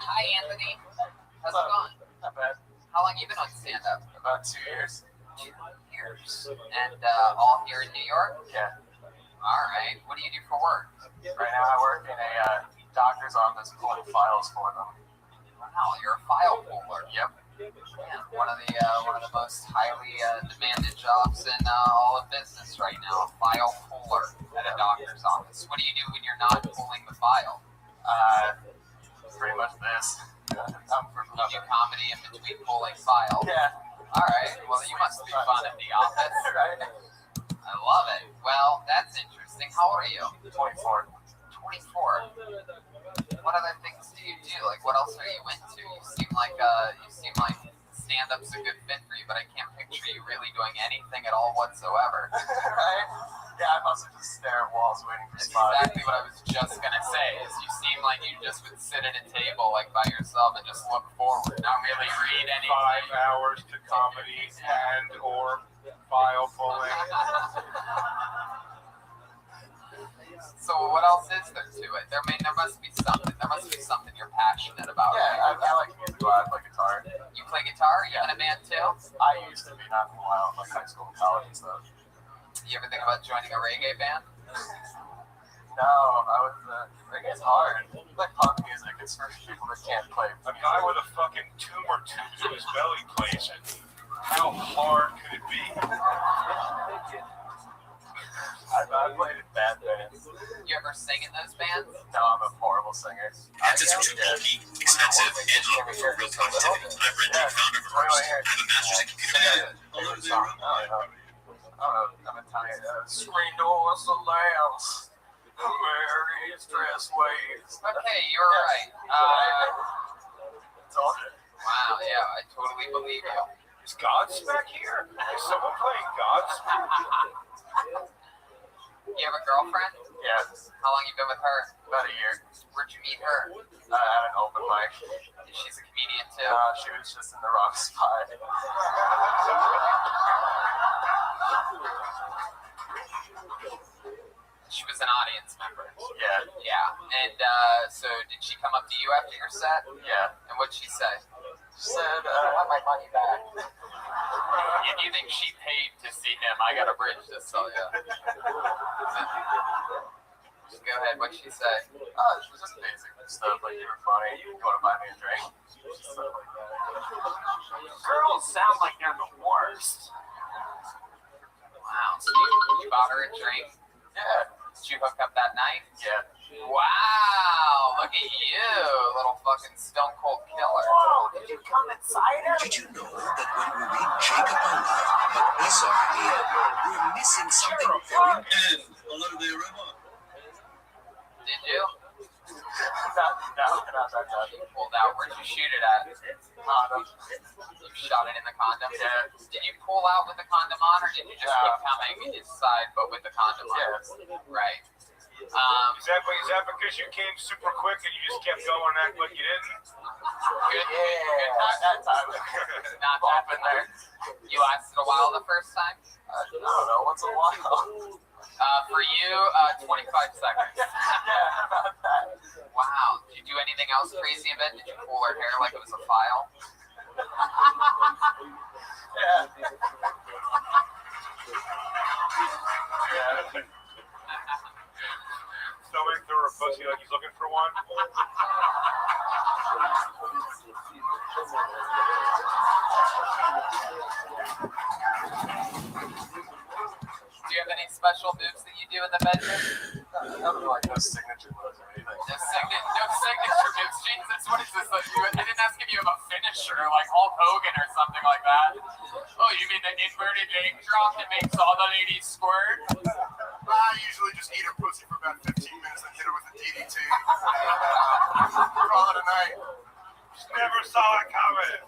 Hi, Anthony. How's it going? Not bad. How long you been on stand-up? About 2 years. 2 years. And all here in New York? Yeah. All right. What do you do for work? Right now I work in a doctor's office pulling files for them. Wow, you're a file puller. Yep. Yeah, one of the most highly demanded jobs in all of business right now. A file puller at a doctor's office. What do you do when you're not pulling the file? Pretty much this. You do comedy in between pulling files. Yeah. All right. Well, you must be fun at the office. Right. I love it. Well, that's interesting. How old are you? 24. 24. What other things do you do? Like, what else are you into? You seem like stand-up's a good fit for you, but I can't picture you really doing anything at all whatsoever. Right? Yeah, I must have just stare at walls waiting for That's spots. exactly what I was just gonna say. Is you seem like you just would sit at a table like by yourself and just look forward, not really read anything. 5 hours to comedy and or file pulling. So what else is there to it? There must be something. There must be something you're passionate about. Yeah, Right? I like music. I play guitar. You play guitar? You in a band too? I used to be, not in a while, like high school and college and stuff. You ever think about joining a reggae band? No, reggae's hard. Like punk music, it's for people that can't play. A guy with a fucking tumor tubes in his belly plays it. How hard could it be? I played in bad bands. You ever sing in those bands? No, I'm a horrible singer. Handsets are too bulky, expensive, and hungry for real productivity. I'm Red Duke, founder of Verizon. I have a master's in computer vision. I'm Italian. Screen door slams. Mary's dress waves. Okay, you're right. It's all good. Wow, yeah, I totally believe you. Is Gods back here? Is someone playing Gods? You have a girlfriend? Yeah, How long you been with her? about a year. Where'd you meet her? At an open mic. She's a comedian too. She was just in the wrong spot. She was an audience member. Yeah, Yeah. And so did she come up to you after your set? yeah. And what'd she say? She said, I want my money back. If you think she paid to see him, I got a bridge to sell you. Just go ahead. What'd she say? Oh, she was just basic stuff, like, you were funny, you want to buy me a drink. Stuff like that. Girls sound like they're the worst. Wow. So you bought her a drink? Yeah, Did you hook up that night? yeah. Wow. Look at you, little fucking stone cold killer. Whoa, did you come inside her? Did you know that when we read Jacob alive, but Esau here, we're missing something very important? Hello there, Rabbi. Did you? Not that time. You pulled out. Where'd you shoot it at? Condom. You shot it in the condom? Yeah. Did you pull out with the condom on, or did you just keep coming inside but with the condom on? Yeah. Right. Is that because you came super quick and you just kept going and acting like you didn't? Good. Yeah, not that time. Not that in there. You lasted a while the first time? I don't know, once in a while. For you, 25 seconds. Yeah, about that. Wow. Did you do anything else crazy in bed? Did you pull her hair like it was a file? Yeah. Yeah. Stomach through her pussy like he's looking for one? Do you have any special moves that you do in the bedroom? Nothing like no signature moves or anything. No signature moves. Jesus, what is this? Like, I didn't ask if you have a finisher, like Hulk Hogan or something like that. Oh, you mean the inverted leg drop that makes all the ladies squirt? I usually just eat her pussy for about 15 minutes and hit her with a DDT. Call it a night. Never saw it coming.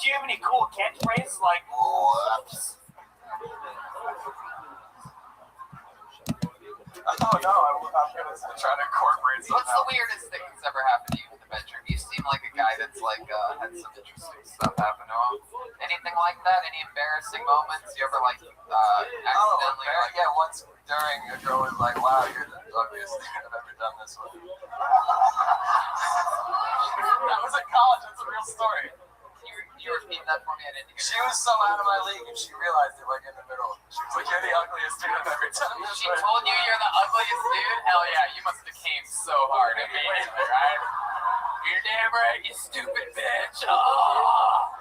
Do you have any cool catchphrases like whoops? Oh no, I'm gonna try to incorporate What's the something. weirdest thing that's ever happened to you in the bedroom? You seem like a guy that's like had some interesting stuff happen to him. Anything like that? Any embarrassing moments? You ever like accidentally? Like, Yeah, once during a girl was like, wow, you're the ugliest thing I've ever done this with. That was in college, it's a real story. you repeat that for me? I didn't hear. She was so out of my league and she realized it like in the middle. She was like, you're the ugliest dude I've ever done this She with. told you you're the ugliest dude? Hell yeah, you must have came so hard immediately, right? You're damn right, you stupid bitch. Oh,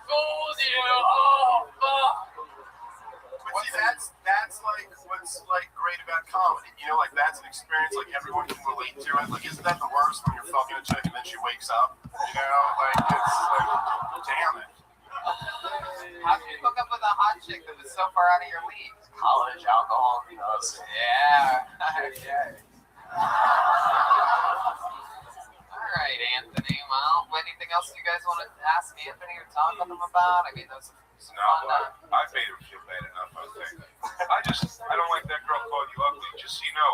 fooled you. Oh, fuck. But see, that's like what's like great about comedy. You know, like that's an experience like everyone can relate to it. Like, isn't that the worst when you're fucking a chick and then she wakes up? You know, like it's like, damn it. How did you hook up with a hot chick that was so far out of your league? College, alcohol, who knows? Yeah. Okay. All right, Anthony. Well, anything else you guys want to ask Anthony or talk with him about? I mean, those some fun. I made her feel bad enough, I think. I don't like that girl calling you ugly. Just so you know,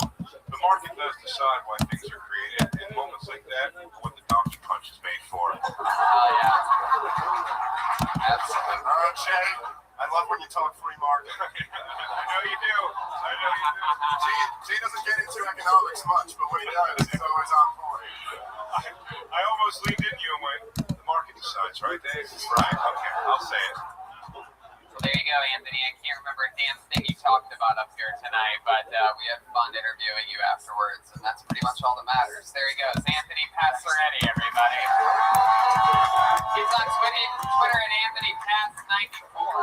the market does decide why things are created, and moments like that are what the donkey punch is made for. Oh, yeah. Absolutely. All right, Shay. I love when you talk free market. I know you do. I know you do. Jay doesn't get into economics much, but when he does, he's always on point. I almost leaned into you and went, the market decides, right, Dave? Right, okay, I'll say it. Well, there you go, Anthony. I can't remember a damn thing you talked about up here tonight, but we had fun interviewing you afterwards, and that's pretty much all that matters. There he goes, Anthony Passeretti, everybody. He's on Twitter at Anthony Pass94.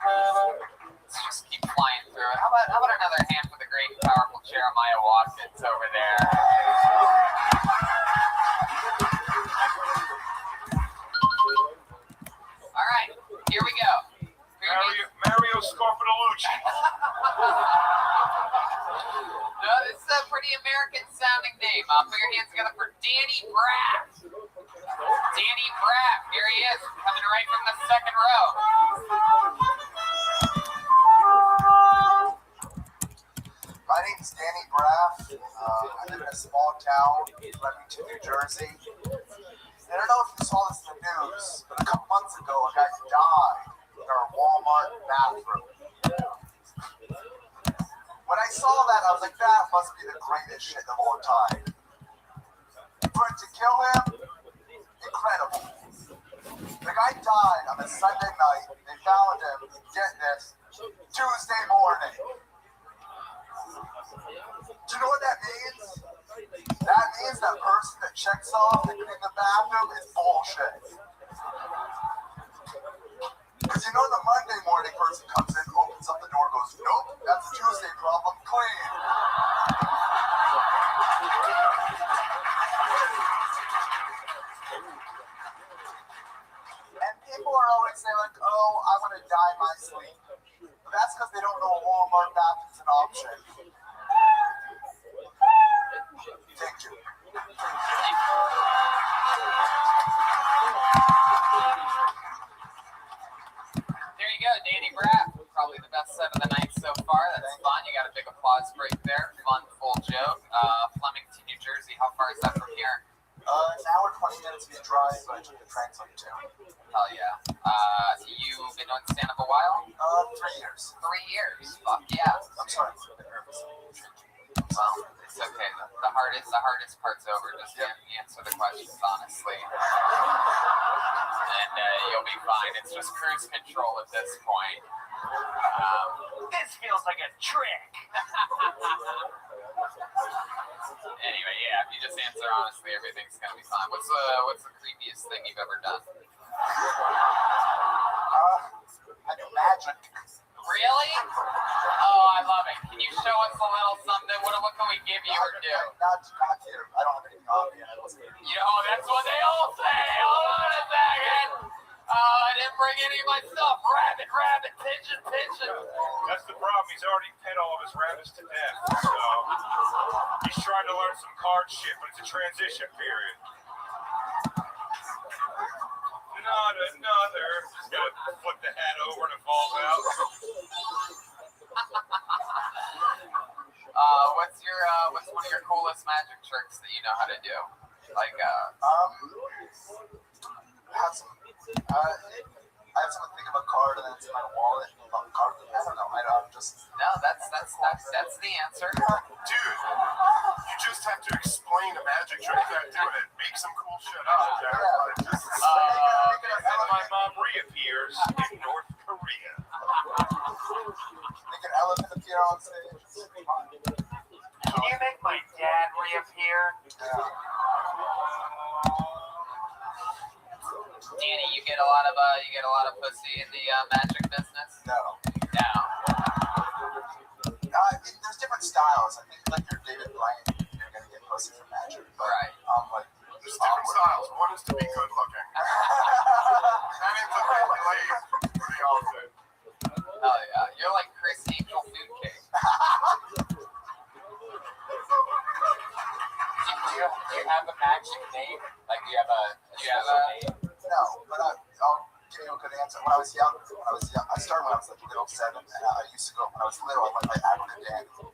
Let's just keep flying through it. How about another hand for the great and powerful Jeremiah Watkins over there? Scarpinalucci. No, this is a pretty American sounding name. Put your hands together for Danny Braff. Danny Braff, here he is, coming right from the second row. My name's Danny Braff. I live in a small town in Remington, New Jersey. I don't know if you saw this in the news, but a couple months ago, a guy died in our Walmart bathroom. When I saw that, I was like, that must be the greatest shit of all time. For it to kill him, incredible. The guy died on a Sunday night. They found him, get this, Tuesday morning. Do you know what that means? That means that person that checks off and in the bathroom is bullshit. Because you know the Monday morning person comes in, opens up the door, goes, nope, that's a Tuesday problem, clean. And people are always saying like, oh, I want to die in my sleep. But that's because they don't know a Walmart bathroom's an option. Thank you. There you go, Danny Braff. Probably the best set of the night so far. That's fun. You got a big applause break there. Fun, full joke. Flemington, New Jersey. How far is that from here? It's an hour, 20 minutes to drive, but I took the train like 2. Hell yeah. So you've been doing stand-up a while? 3 years. 3 years. Fuck yeah. I'm sorry, I'm a bit nervous. Well, it's okay. The hardest part's over. Just answer the questions honestly, and you'll be fine. It's just cruise control at this point. This feels like a trick. Anyway, yeah. If you just answer honestly, everything's gonna be fine. What's the creepiest thing you've ever done? I do magic. Really? Oh, I love it. Can you show us a little something? What can we give you or do? Not here. I don't have anything on me. That's what they all say. Hold on a second. I didn't bring any of my stuff. Rabbit, pigeon. That's the problem. He's already pet all of his rabbits to death. So he's trying to learn some card shit, but it's a transition period. Not another. He's got to flip the hat over and it falls out. What's one of your coolest magic tricks that you know how to do? Like I had someone think of a card and then it's in my wallet. I don't know. No, that's the answer. Dude, you just have to explain a magic trick without doing it. Make some cool shit up. And my mom reappears in North Korea. Make an elephant appear on stage. Can you make my dad reappear? Danny, you get a lot of pussy in the magic business? No. There's different styles. I think like you're David Blaine, you're gonna get pussy from magic. But, right. There's different styles. One is to be good looking. That is to make you late for the outfit. Hell yeah. You're like Chris Angel Food Cake. Do you have a magic name? Like do you have a name? No, but I'll give you a good answer. When I was young, I started when I was like little 7, and I used to go when I was little. I went by Abracadabra.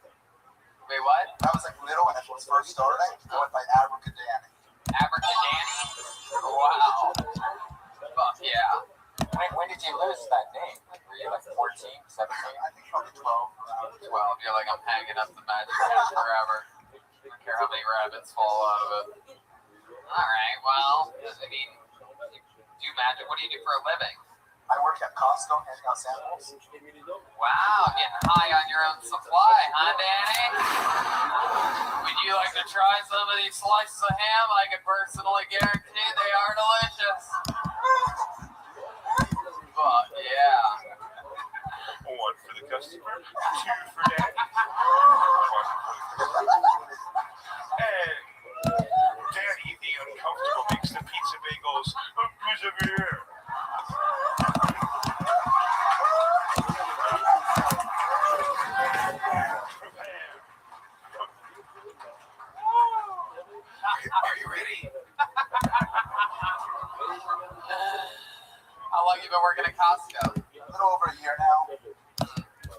Wait, what? When I was like little and I was first starting, I went by Abracadabra. Abracadabra? Wow. Fuck yeah. When did you lose that name? Were you like 14, 17? I think probably 12. 12. You're like, I'm hanging up the magic hat forever. I don't care how many rabbits fall out of it. Alright, well, I mean, you do magic. What do you do for a living? I work at Costco handing out samples. Wow, getting high on your own supply, huh, Danny? Would you like to try some of these slices of ham? I can personally guarantee they are delicious. Fuck yeah. 1 for the customer, 2 for daddy. And Daddy, the uncomfortable, makes the pizza bagels. Who's over here? working at Costco? A little over a year now.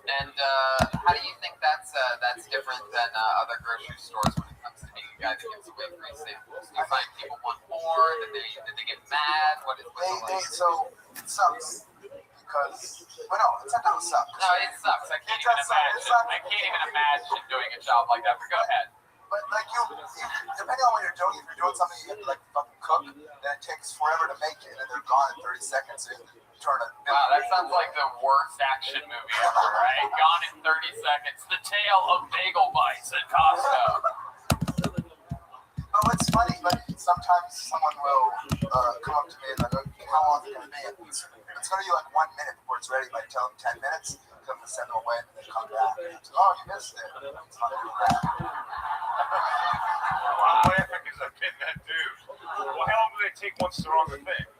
And how do you think that's different than other grocery stores when it comes to being a guy that gives away free samples? Do you find people want more? Did they get mad? What is So it sucks because no, it's not gonna suck. No, it sucks. I can't even imagine doing a job like that. But go ahead. But like depending on what you're doing, if you're doing something you have to like fucking cook, then it takes forever to make it, and then they're gone in 30 seconds. So you turn it. Wow, that sounds like the worst action movie ever, right? Gone in 30 seconds. The tale of bagel bites at Costco. But what's funny, but sometimes someone will come up to me and like, okay, how long is it gonna be? It's gonna be like 1 minute before it's ready. Like tell them 10 minutes, I'm gonna send them away and then come back. Oh, you missed it. It's not gonna be that. I'm laughing because I've been that dude. Well, how long do they take once they're on the thing?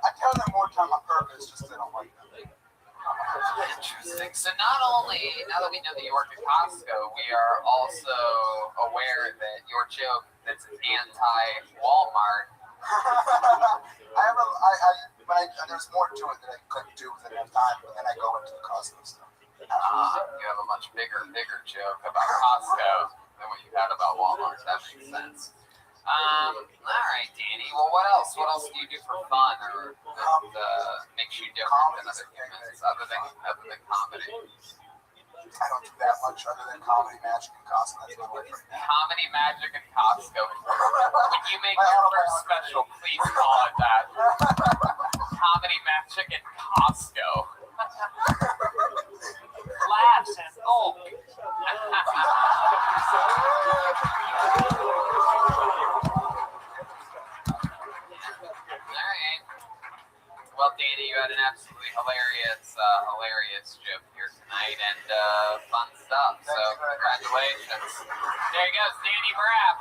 I tell them more time on purpose just so they don't like them. Interesting. So not only, now that we know that you work at Costco, we are also aware that your joke that's anti-Walmart. There's more to it that I couldn't do because I didn't have time, but then I go into the Costco stuff. You have a much bigger joke about Costco than what you had about Walmart. That makes sense. All right, Danny. Well, what else? What else do you do for fun or that makes you different than other humans, other than comedy? I don't do that much other than comedy, magic, and Costco. That's my life right now. Comedy, magic, and Costco. When you make your first special, please call it that. Comedy, magic, and Costco. Laughs and oh. Alright. Well, Danny, you had an absolutely hilarious joke here tonight and fun stuff. So, congratulations. There he goes, Danny Braff.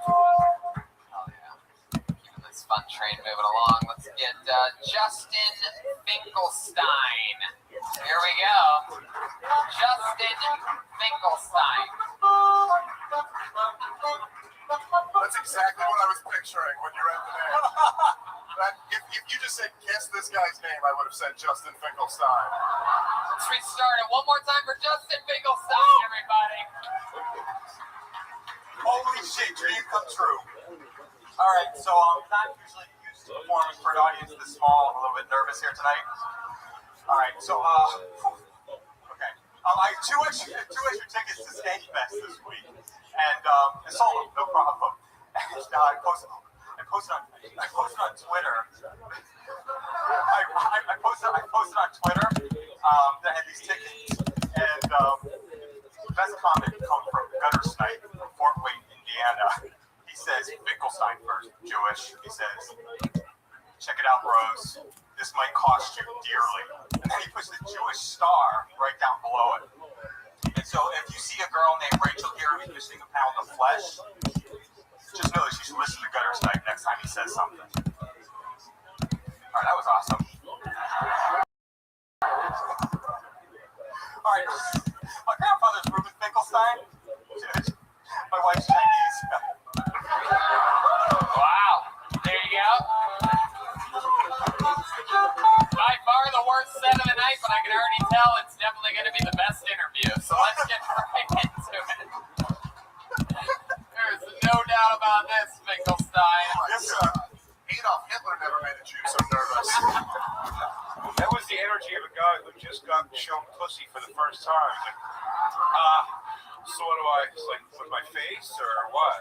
Oh, yeah. Keeping this fun train moving along. Let's get Justin Finkelstein. Here we go. Justin Finkelstein. That's exactly what I was picturing when you read the name. If you just said, guess this guy's name, I would have said Justin Finkelstein. Let's restart it one more time for Justin Finkelstein, everybody. Holy shit, dream come true. All right, so I'm not usually used to performing for an audience this small. I'm a little bit nervous here tonight. All right, so okay. I had two extra tickets to Skate Fest this week, and I sold them, no problem. And I posted on Twitter. I posted on Twitter that I had these tickets, and the best comment come from Gutter Snipe from Fort Wayne, Indiana. He says, Finkelstein first, Jewish. He says, check it out, bros. This might cost you dearly. And then he puts the Jewish star right down below it. And so if you see a girl named Rachel Gary missing a pound of flesh, just know that she should listen to Gutter Snipe next time he says something. All right, that was awesome. All right, my grandfather's Reuben Finkelstein. My wife's Chinese. Wow. There you go. By far the worst set of the night, but I can already tell it's definitely going to be the best interview. So let's get right into it. There's no doubt about this, Finkelstein. Adolf Hitler never made a Jew so nervous. That was the energy of a guy who just got shown pussy for the first time. Like, so what do I, like, with my face or what?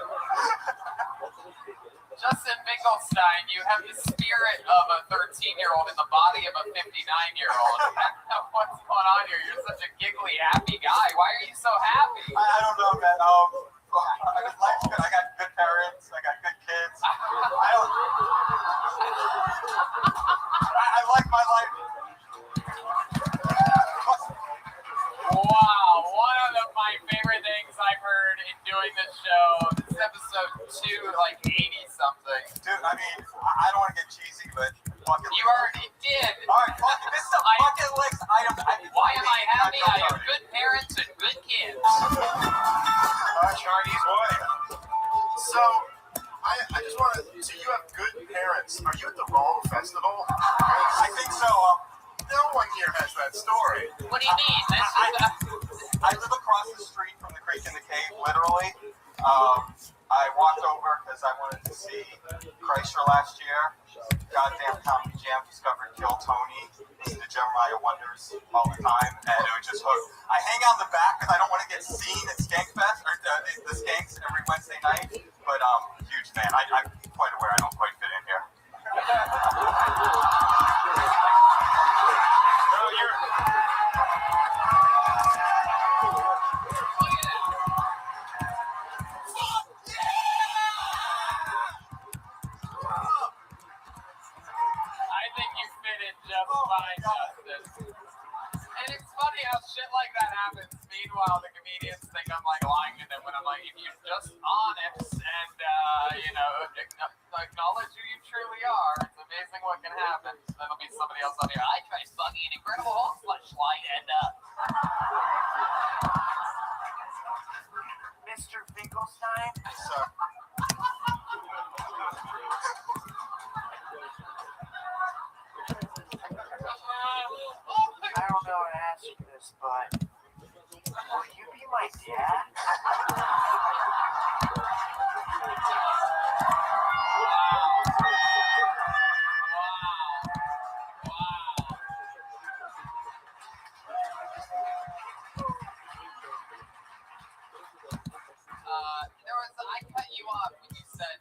Justin Finkelstein, you have the spirit of a 13-year-old in the body of a 59-year-old. What's going on here? You're such a giggly, happy guy. Why are you so happy? I don't know, man. Life's good. I got good parents. I got good kids. I like my life. Wow, one of my favorite things I've heard in doing this show. This is episode 2, like 80-something. Dude, I mean, I don't want to get cheesy, but you already did. All right, this is a bucket list item. Why am I happy? I have good parents and good kids. Chinese wife. just want to. So you have good parents. Are you at the wrong festival? I think so. No one here has that story. What do you mean? I live across the street from the creek and the cave, literally. I walked over because I wanted to see Chrysler last year. Goddamn Comedy Jam discovered Kill Tony. Listen to Jeremiah Wonders all the time, and it was just hooked. I hang out in the back because I don't want to get seen at Skankfest or the Skanks every Wednesday night. But huge fan. I'm quite aware I don't quite fit in here. No, you're. I think you fit in just fine, Justin. And it's funny how shit like that happens. Meanwhile, the comedians think I'm like lying to them when I'm like, if you're just honest and, acknowledge who you truly are, it's amazing what can happen. There'll be somebody else on here. I tried fucking an Incredible Hulk fleshlight and, Mr. Finkelstein? Sir. I don't know how to ask you this, but will you be my dad? I cut you off when you said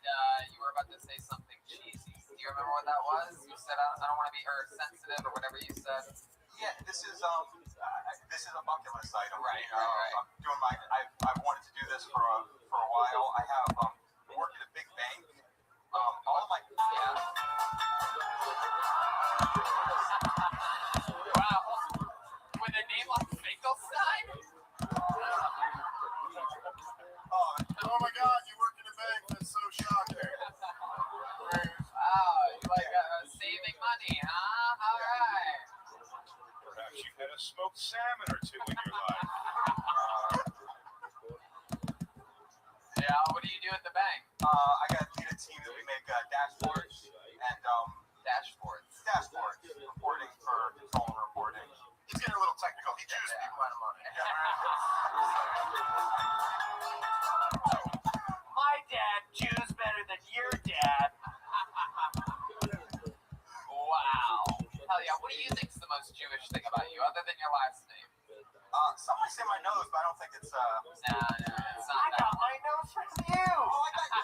you were about to say something cheesy. Do you remember what that was? You said I don't want to be sensitive or whatever you said. Yeah, this is a bucket list item. Right. I'm doing my. I've wanted to do this for a while. I have worked at a big bank. All of my. Yeah. Wow. With a name like Finkelstein? Oh my God, you work in a bank. That's so shocking. Wow, you like saving money, huh? All right. Perhaps you've had a smoked salmon or two in your life. Yeah, what do you do at the bank? I got to lead a team that we make dashboards and Dashboards. reporting for control and reporting. He's getting a little technical. He chews people out of money. My dad chews better than your dad. Wow. Hell yeah. What do you think's the most Jewish thing about you, other than your last name? Some might say my nose, but I don't think it's. No, it's not I that. got my nose from you. Oh, I got you.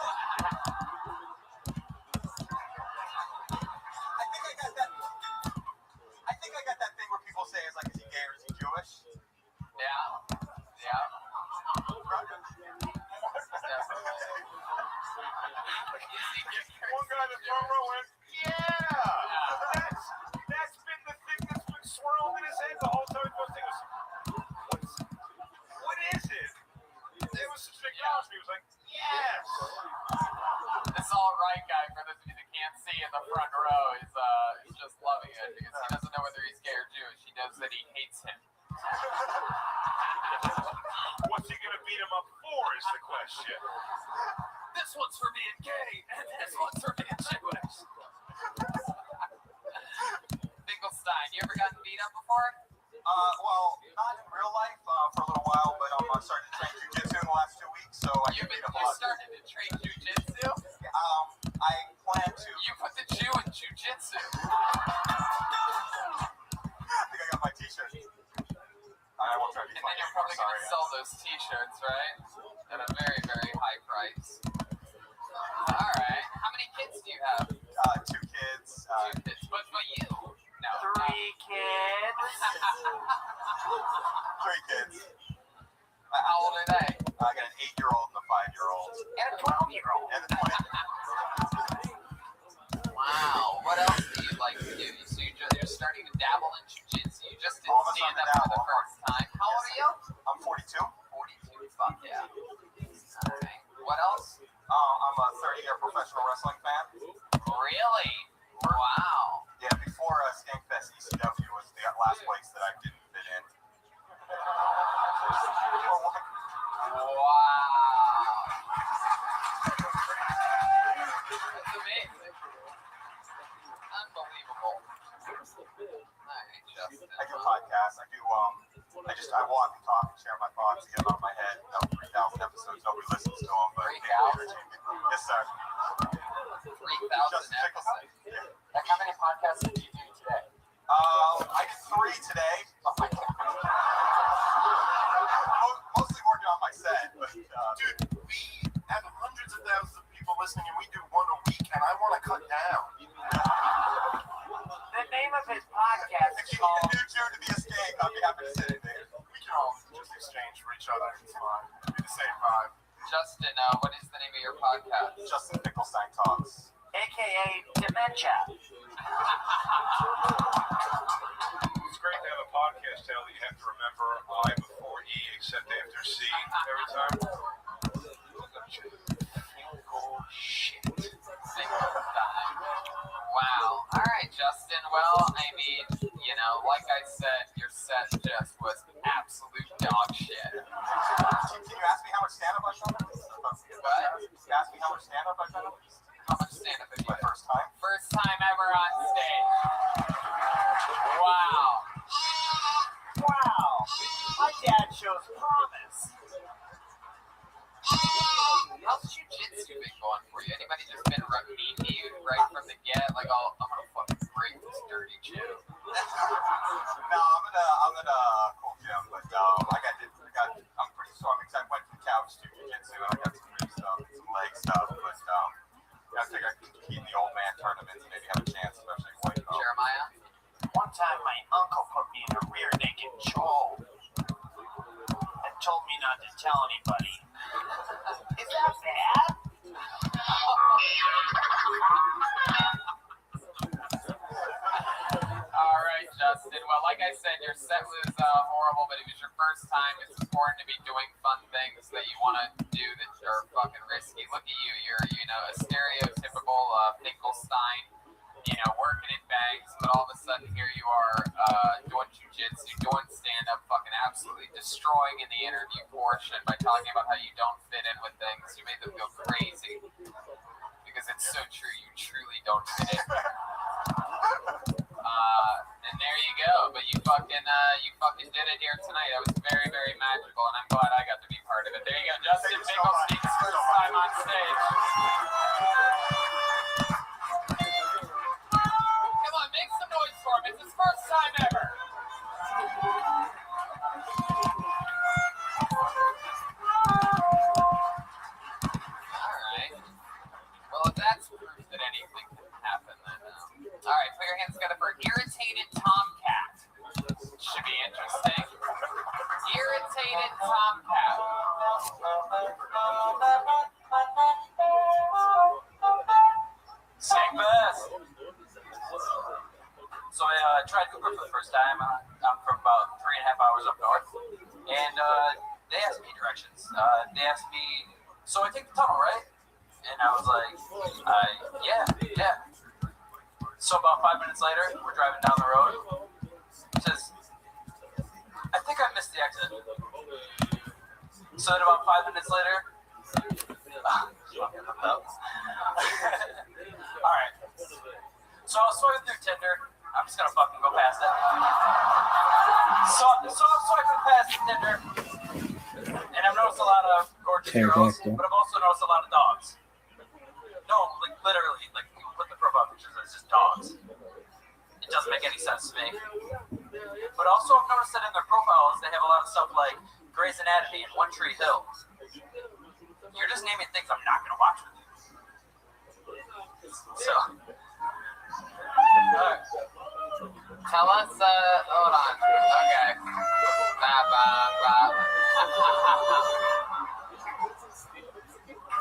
I think I got that thing where people say, "Is like, is he gay or is he Jewish?" Yeah. One guy in the front row went, "Yeah, that's been the thing that's been swirled in his head the whole time." What is it? It was such a Cosby. He was like, "Yes." This all right guy, for those of you that can't see in the front row, is just loving it because he doesn't know whether he's gay or Jewish. He knows that he hates him. What's he gonna beat him up for? Is the question. This one's for being gay, and this one's for being Jewish. Finkelstein, you ever gotten beat up before? Well, not in real life for a little while, but I started to train jujitsu in the last 2 weeks, so I can beat up a You lot. started to train jujitsu? I plan to. You put the Jew in jujitsu. I think I got my T-shirt. I won't try to be And then funny. you're probably going Sorry. to sell those T-shirts, right? At a very, very high price. All right. How many kids do you have? 2 kids. 2 kids. But you? No. 3 kids. 3 kids. How old are they? I got an 8-year-old and a 5-year-old. And a 12-year-old. And a 20. Wow. What else do you like to do? So you're starting to dabble in jiu-jitsu. You just did Almost stand starting to up for the dabble. first time. How old are you? I'm 42. 42. Fuck yeah. All right. What else? I'm a 30-year professional wrestling fan. Really? Wow. Yeah, before Skankfest, ECW was the last place that I didn't fit in. Wow. It's amazing. Unbelievable. Alright, Justin. I do podcasts. I walk and talk and share my thoughts and get them out of my head. 3,000 episodes. Nobody listens to them, but 3,000? Yes, sir. 3,000 episodes. Like, how many podcasts did you do today? I did 3 today. Oh my God. Mostly working on my set, but Dude, we have hundreds of thousands of people listening, and we do 1 a week, and I want to cut down. The name of his podcast if is you called need a new tune to be a skank, I'll be happy to sit in there. We can all just exchange for each other. It's fine. It'll be the same vibe. Justin, what is the name of your podcast? Justin Finkelstein Talks. AKA Dementia. It's great to have a podcast tell that you have to remember I before E except after C every time. Single time. Wow. Alright, Justin. Well, I mean, you know, like I said, your set just was absolute dog shit. Can you ask me how much stand-up I've done? What? Can you ask me how much stand-up I've done? How much stand-up have you My done? first time. First time ever on stage. Wow. Wow. My dad shows promise. How's jiu-jitsu been going for you? Anybody just been mean to you right from the get? Like, I'm gonna fucking break this dirty Jew. No, I'm in a cool gym, but I'm pretty strong. I went from couch to jiu-jitsu, and I got some rib stuff, some leg stuff, but I think I can keep the old man tournaments and maybe have a chance, especially in white belt. Jeremiah? One time my uncle put me in a rear naked choke and told me not to tell anybody. Is that bad? All right, Justin. Well, like I said, your set was horrible, but it was your first time. It's important to be doing fun things that you want to do that are fucking risky. Look at you. You're, a stereotypical Finkelstein, working in banks, but all of a sudden here you are doing jiu-jitsu, doing stand-up, fucking absolutely destroying in the interview portion by talking about how you don't fit in with things. You made them go crazy because it's so true. You truly don't fit in. And there you go. But you fucking did it here tonight. That was very, very magical, and I'm glad I got to be part of it. There you go, Justin Finkelstein's first time on stage. Come on, make some noise for him. It's his first time ever. All right. Well, if that's proof that anything can happen, then all right. Put your hands together for irritated tomcat. Should be interesting. Irritated tomcat. Same best. So I tried Uber for the first time. I'm from about 3.5 hours up north, and they asked me directions. They asked me, so I take the tunnel, right? And I was like, yeah. So about 5 minutes later, we're driving down the road. He says, I think I missed the exit. So then about 5 minutes later, all right. So I was swiping through Tinder. I'm just gonna fucking go past it. So I'm swiping past Tinder, and I've noticed a lot of gorgeous girls, but I've also noticed a lot of dogs. No, like literally, like people put the profile pictures as just dogs. It doesn't make any sense to me. But also I've noticed that in their profiles they have a lot of stuff like Grey's Anatomy and One Tree Hill. You're just naming things I'm not gonna watch with you. So Tell us, hold on. Okay.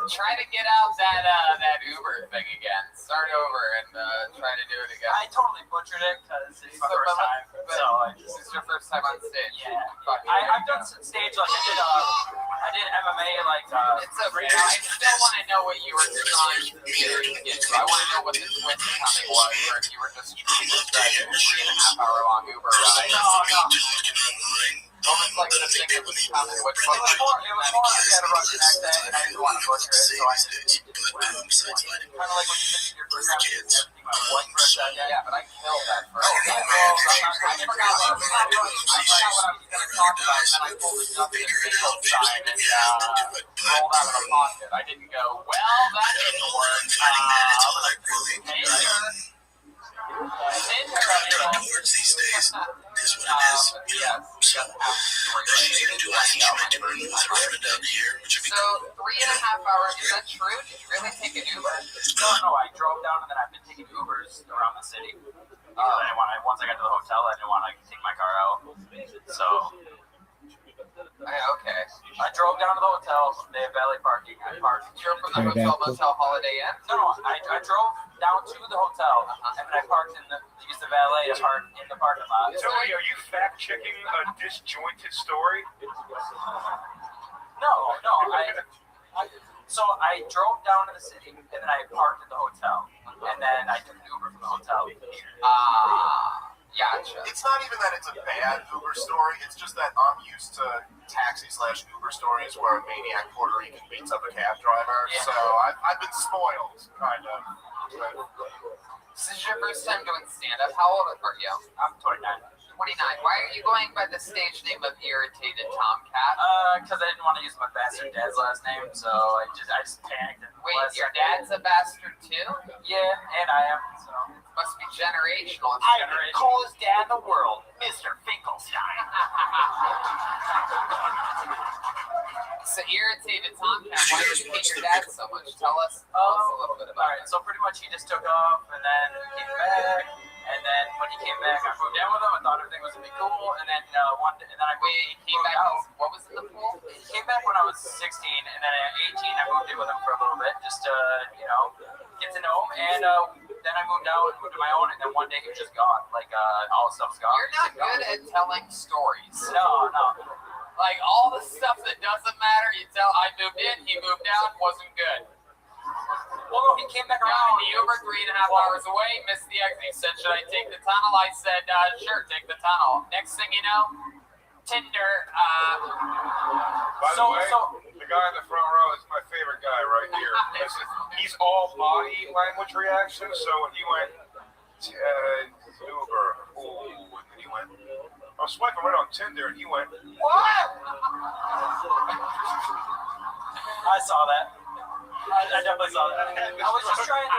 Try to get out that Uber thing again. Start over and try to do it again. I totally butchered it because it's my first time. So this is your first time on stage. Yeah. I've done some stage, like I did MMA, like it's okay. I still want to know what you were trying to get to. I want to know what the twist coming was, or if you were just describing a 3.5 hour long Uber ride. No. Almost like the thing that was coming. Which it was more I had a run the next day, and I didn't want to butcher it, so I just besides lighting. Kind of like when you sit in your first house, Kids. everything went white for a second. Yeah, but I killed that first. Oh, time. man. I forgot what I was going to talk about, and then I pulled this up in a single sign and rolled out of the pocket. I didn't go, well, that didn't work. Towards these days is what it is. So, she's gonna do, I think she might do it with her friend out here, which would be So, 3.5 hours, is that true? Did you really take an Uber? No, I drove down and then I've been taking Ubers around the city. Once I got to the hotel, I didn't want to take my car out. So, Okay. I drove down to the hotel. They have valet parking. I parked. You're from the Motel Holiday Inn? No, I drove down to the hotel and then I parked used the valet to park in the parking lot. Tony, are you fact checking a disjointed story? No. So I drove down to the city and then I parked at the hotel and then I took an Uber from the hotel. Gotcha. It's not even that it's a bad Uber story. It's just that I'm used to taxi/Uber stories where a maniac Puerto Rican beats up a cab driver. Yeah. So I've been spoiled, kind of. This is your first time doing stand-up. How old are you? I'm 29. 29. Why are you going by the stage name of Irritated Tomcat? Because I didn't want to use my bastard dad's last name, so I just panicked. And Wait, your dad's a bastard too? Yeah, and I am. So Must be generational. I'm the coolest dad in the world, Mr. Finkelstein. So Irritated Tomcat, why did you hate your dad so much? Tell us a little bit about Alright, so pretty much he just took off and then came back. And then when he came back, I moved in with him. I thought everything was gonna be cool. And then Wait, he came back. What was in the pool? He came back when I was 16, and then at 18, I moved in with him for a little bit, just to get to know him. And then I moved out and moved to my own. And then one day he was just gone. Like all the stuff's gone. You're not good at telling stories. No. Like all the stuff that doesn't matter, you tell. I moved in, he moved out, wasn't good. Well, no, he came back Got around. in the Uber 3.5 hours away, missed the exit. He said, should I take the tunnel? I said, sure, take the tunnel. Next thing you know, Tinder. By the way, the guy in the front row is my favorite guy right here. He's all body language reaction. So when he went, Uber, ooh, and then he went, I was swiping right on Tinder, and he went, what? I saw that. I definitely saw that. I was just trying to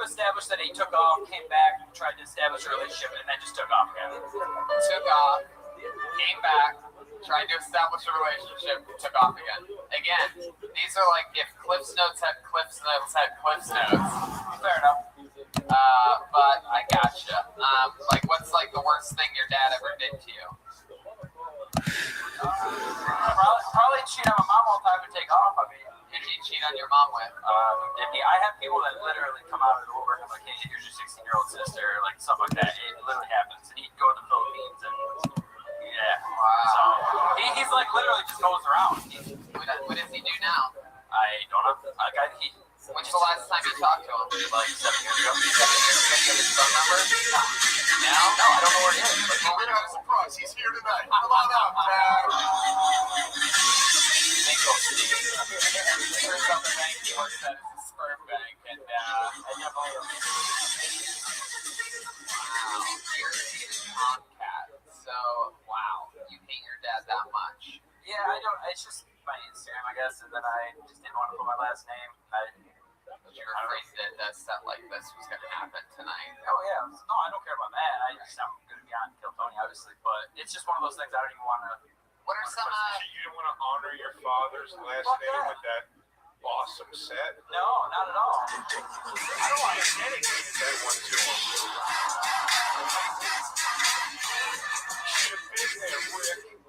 establish that he took off, came back, tried to establish a relationship, and then just took off again. Took off, came back, tried to establish a relationship, took off again. Again, these are like if Cliff's Notes had Cliff's Notes had Cliff's Notes. Fair enough. But I gotcha. Like, what's like the worst thing your dad ever did to you? Probably cheat on my mom all the time and take off. I mean, Who did he cheat on your mom with? I have people that literally come out of the woodwork and like, hey, here's your 16-year-old sister, like stuff like that. It literally happens. And he'd go to the Philippines and So he's like literally just goes around. What does he do now? I don't know. When's the last time you talked to him? Like 7 years ago. 7 years ago. Do you have his phone number? No, I don't know where he is. But we're gonna have a surprise. He's here tonight. Come on up, Dad. Turns out the bank he works at is a sperm bank, and Irritated Tomcat. So, wow, you hate your dad that much. Yeah, I don't. It's just my Instagram, I guess, and then I just didn't want to put my last name. You're afraid that stuff like this was going to happen tonight. Oh yeah, no, I don't care about that. I'm going to be on Kill Tony, obviously, but it's just one of those things I don't even want to. What are some? You don't want to honor your father's last name with that awesome set? No, not at all. I don't want to dedicate that one to him. Should have been there, Rick.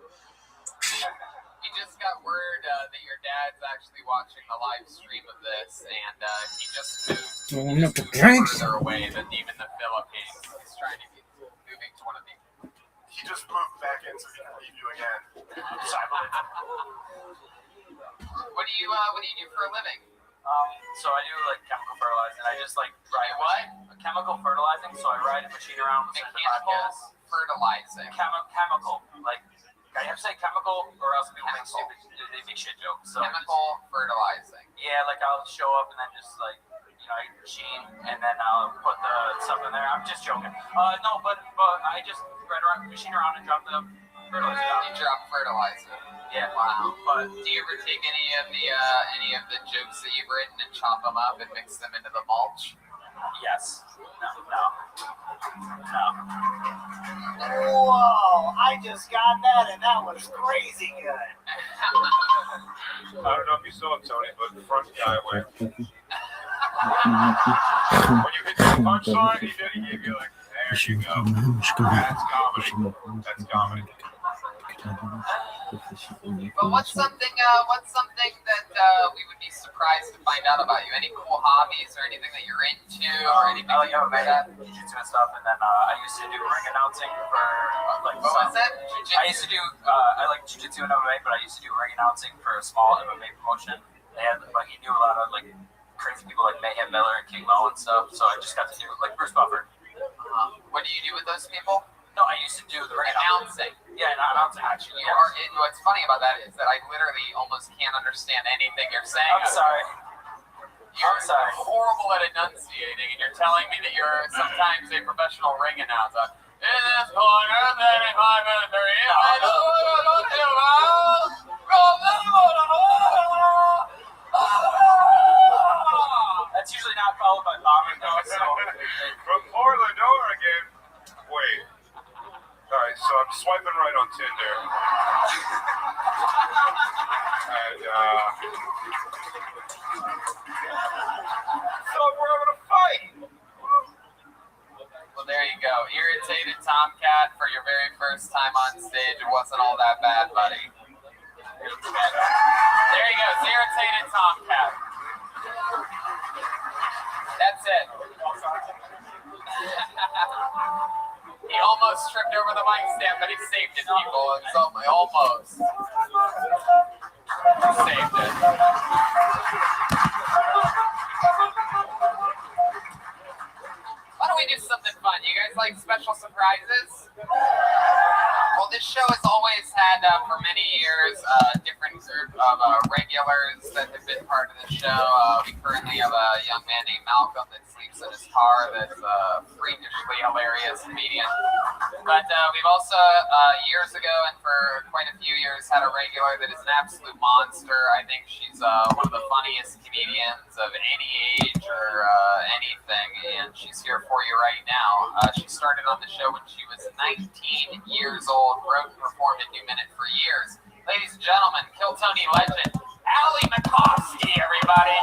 We just got word that your dad's actually watching the live stream of this, and he just moved further away than even the Philippines. He's trying to get moving to one of the. He just moved back in so he can leave you again. What do you do for a living? So I do like chemical fertilizing. I just like ride chemical fertilizing. So I ride a machine around with the podcast. Fertilizing. Chemical, like I have to say chemical, or else people make stupid, they make shit jokes. So Chemical fertilizing. yeah, like I'll show up and then just like, you know, I machine and then I'll put the stuff in there. I'm just joking. No, but I just machine around and drop the fertilizer down. You drop fertilizer. Yeah. Wow. But do you ever take any of the jokes that you've written and chop them up and mix them into the mulch? Yes. No. Whoa, I just got that and that was crazy good. I don't know if you saw it, Tony, but the front guy went. When you hit the punchline, he gave you like, there you go. That's comedy. But what's something that we would be surprised to find out about you? Any cool hobbies or anything that you're into or anything I like like MMA, that? jiu-jitsu and stuff, and then I used to do ring announcing for like. What was that? I used to do. I like jiu-jitsu and MMA, but I used to do ring announcing for a small MMA promotion. They had like he knew a lot of like crazy people like Mayhem Miller and King Mo and stuff. So I just got to do like Bruce Buffer. What do you do with those people? No, I used to do the ring announcing. Yeah, announcing actually. You are. What's funny about that is that I literally almost can't understand anything you're saying. I'm sorry. You're horrible at enunciating, and you're telling me that you're sometimes a professional ring announcer. In this corner, 35 and 3. That's usually not followed by bombing though. So. From Portland, Oregon. Wait. Alright, so I'm swiping right on Tinder. And thought we're having a fight. Well, there you go. Irritated Tomcat for your very first time on stage. It wasn't all that bad, buddy. There you go. It's Irritated Tomcat. That's it. He almost tripped over the mic stand, but he saved it, people. It's almost. He saved it. Why don't we do something fun? You guys like special surprises? Well, this show has always had, for many years, a different group of regulars that have been part of the show. We currently have a young man named Malcolm that sleeps in his car that's a freakishly hilarious comedian. But we've also, years ago and for quite a few years, had a regular that is an absolute monster. I think she's one of the funniest comedians of any age or anything, and she's here for you right now. She started on the show when she was 19 years old, wrote and performed a New Minute for years. Ladies and gentlemen, Kill Tony legend, Allie McCoskey, everybody.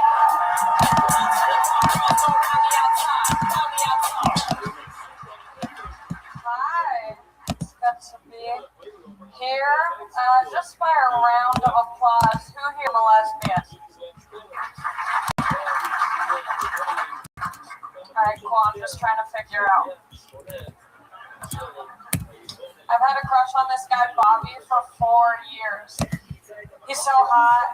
Hi, it's good to be here. Just by a round of applause, who here is a lesbian? Alright, cool, I'm just trying to figure out. I've had a crush on this guy, Bobby, for 4 years. He's so hot,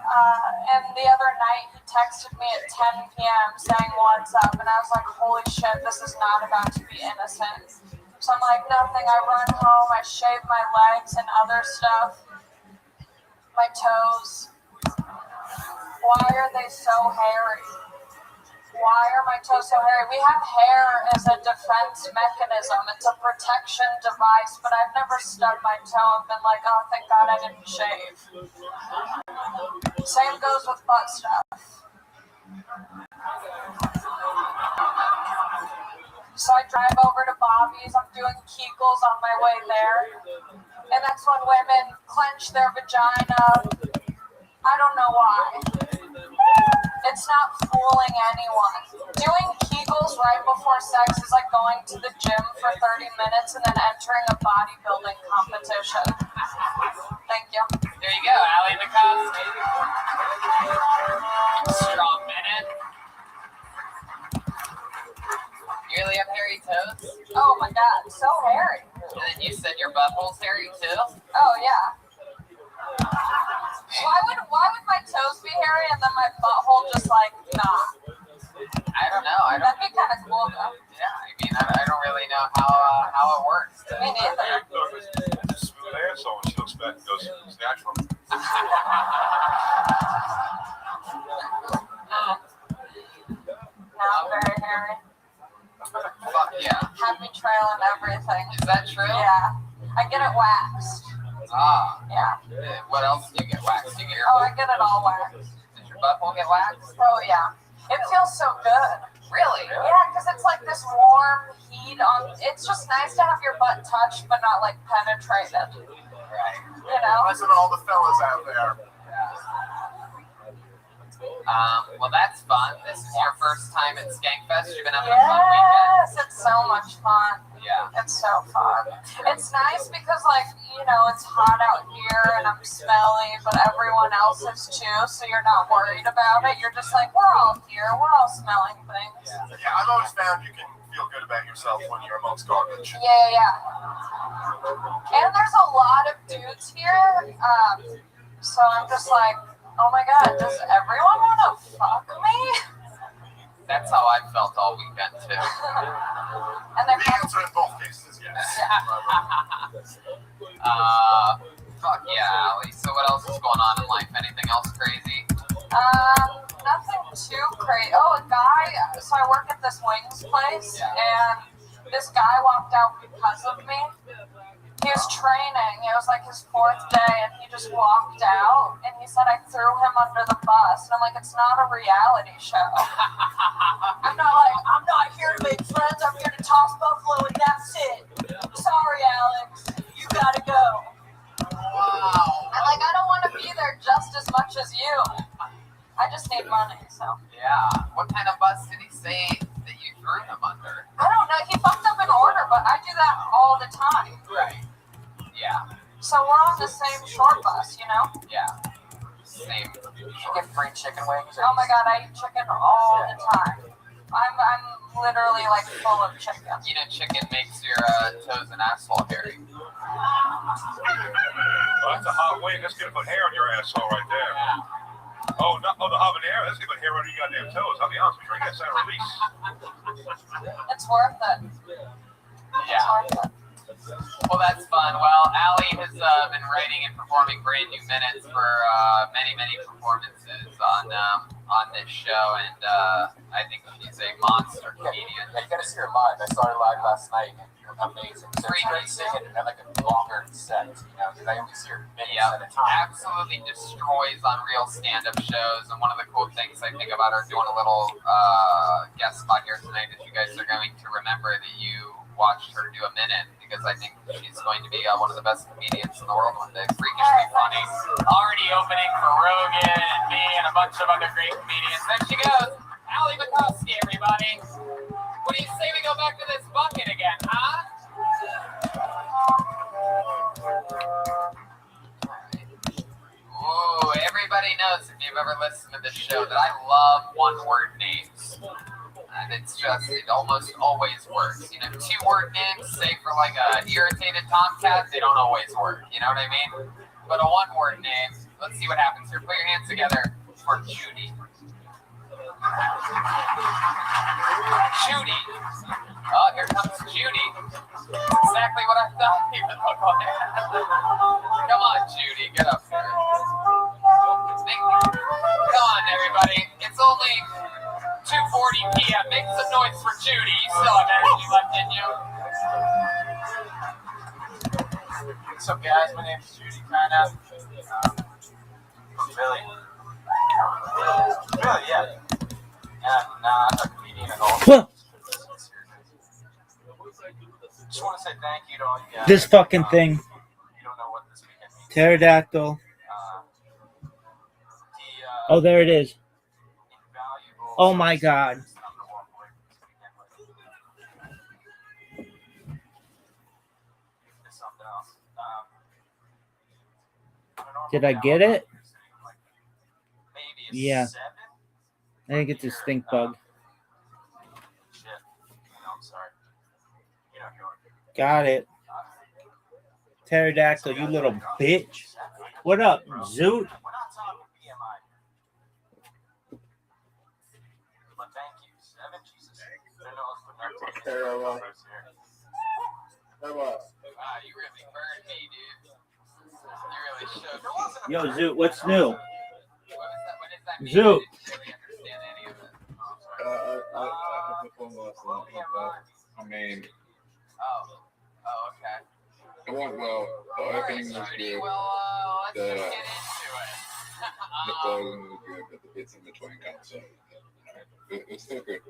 and the other night he texted me at 10 p.m. saying what's up, and I was like, holy shit, this is not about to be innocent. So I'm like, nothing, I run home, I shave my legs and other stuff, my toes. Why are they so hairy? Why are my toes so hairy? We have hair as a defense mechanism. It's a protection device, but I've never stubbed my toe and been like, oh, thank God I didn't shave. Same goes with butt stuff. So I drive over to Bobby's. I'm doing Kegels on my way there. And that's when women clench their vagina. I don't know why. It's not fooling anyone. Doing Kegels right before sex is like going to the gym for 30 minutes and then entering a bodybuilding competition. Thank you. There you go, Allie McCoskey. Strong minute. You really have hairy toes? Oh my God, so hairy. And then you said your butthole's hairy too? Oh yeah. Why would my toes be hairy and then my butthole just like not? I don't know. That'd be kind of cool though. Yeah, I mean, I don't really know how it works. Me neither. Smooth asshole. She looks back and goes, Now I'm very hairy. Fuck yeah. Had me trailing everything. Is that true? Yeah. I get it waxed. Ah. Yeah. What else do you get waxed? Do you get your Oh, I get it all waxed. Does your butthole get waxed? Oh, yeah. It feels so good. Really? Yeah, because it's like this warm heat on. It's just nice to have your butt touched, but not like penetrated. Right. You know? Listen to all the fellas out there. Well, that's fun. This is your first time at Skankfest. You've been having a fun weekend. Yes, it's so much fun. Yeah. It's so fun. It's nice because, like, you know, it's hot out here and I'm smelly, but everyone else is too, so you're not worried about it. You're just like, we're all here. We're all smelling things. Yeah, I've always found you can feel good about yourself when you're amongst garbage. Yeah. And there's a lot of dudes here, so I'm just like, oh my god, does everyone want to fuck me? That's how I felt all weekend, too. And then The answer in both cases is yes. Fuck yeah, Ali. So what else is going on in life? Anything else crazy? Nothing too crazy. Oh, a guy, so I work at this wings place, and this guy walked out because of me. He was training. It was like his 4th day, and he just walked out, and he said I threw him under the bus. And I'm like, it's not a reality show. I'm not here to make friends. I'm here to toss Buffalo, and that's it. Sorry, Alex. You gotta go. Wow. And like, I don't want to be there just as much as you. I just need money, so. Yeah. What kind of bus did he say that you threw him under? I don't know. He fucked up an order, but I do that all the time. Right. Yeah. So we're on the same short bus, you know? Yeah. Same. You get free chicken wings. Oh my god, I eat chicken all the time. I'm literally like full of chicken. You know, chicken makes your toes and asshole hairy. Oh, that's a hot wing. That's gonna put hair on your asshole right there. Oh, no, the habanero. That's gonna put hair on your goddamn toes. I'll be honest with you. I guess that release. It's worth it. Yeah. It's worth it. Well, that's fun. Well, Ali has been writing and performing brand new minutes for many performances on this show, and I think she's a monster comedian. Yeah, you gotta see her live. I saw her live last night. Amazing. So Great. it's great singing and like a longer set, you know, because I only see her minutes Yeah, at a time. absolutely destroys on real stand-up shows, and one of the cool things I think about her doing a little guest spot here tonight is you guys are going to remember that you watched her do a minute, because I think she's going to be one of the best comedians in the world one day. Freakishly funny. Already opening for Rogan and me and a bunch of other great comedians. There she goes. Ali Bukowski, everybody. What do you say we go back to this bucket again, huh? Ooh, everybody knows, if you've ever listened to this show, that I love one-word names. And it's just, it almost always works. You know, 2-word names, say for like a irritated tomcat, they don't always work. You know what I mean? But a one-word name, let's see what happens here. Put your hands together for Judy. Judy. Oh, here comes Judy. That's exactly what I thought he would look like. Come on, Judy, get up here. Come on, everybody. It's only 2:40 p.m. Make some noise for Judy. You still have energy left in you. What's up, guys? My name's Judy, kind of. Really, yeah. Nah, I'm not a comedian at all. Just want to say thank you to all you guys. This fucking thing. You don't know what this weekend means. Pterodactyl. Oh, there it is. Oh my god. Did I get it? Yeah. I think it's a stink bug. Got it. Pterodactyl, you little bitch. What up, Zoot? You really burned me, dude. You really showed me. Yo, Zoot, what's new? What is that mean? Zoot. I didn't really understand any of it. I performed last night. I mean, Oh, okay. it went well. The opening was good. Well, let's The- just get into it. The closing was good, but the bits in between kind of sucked. It's still good.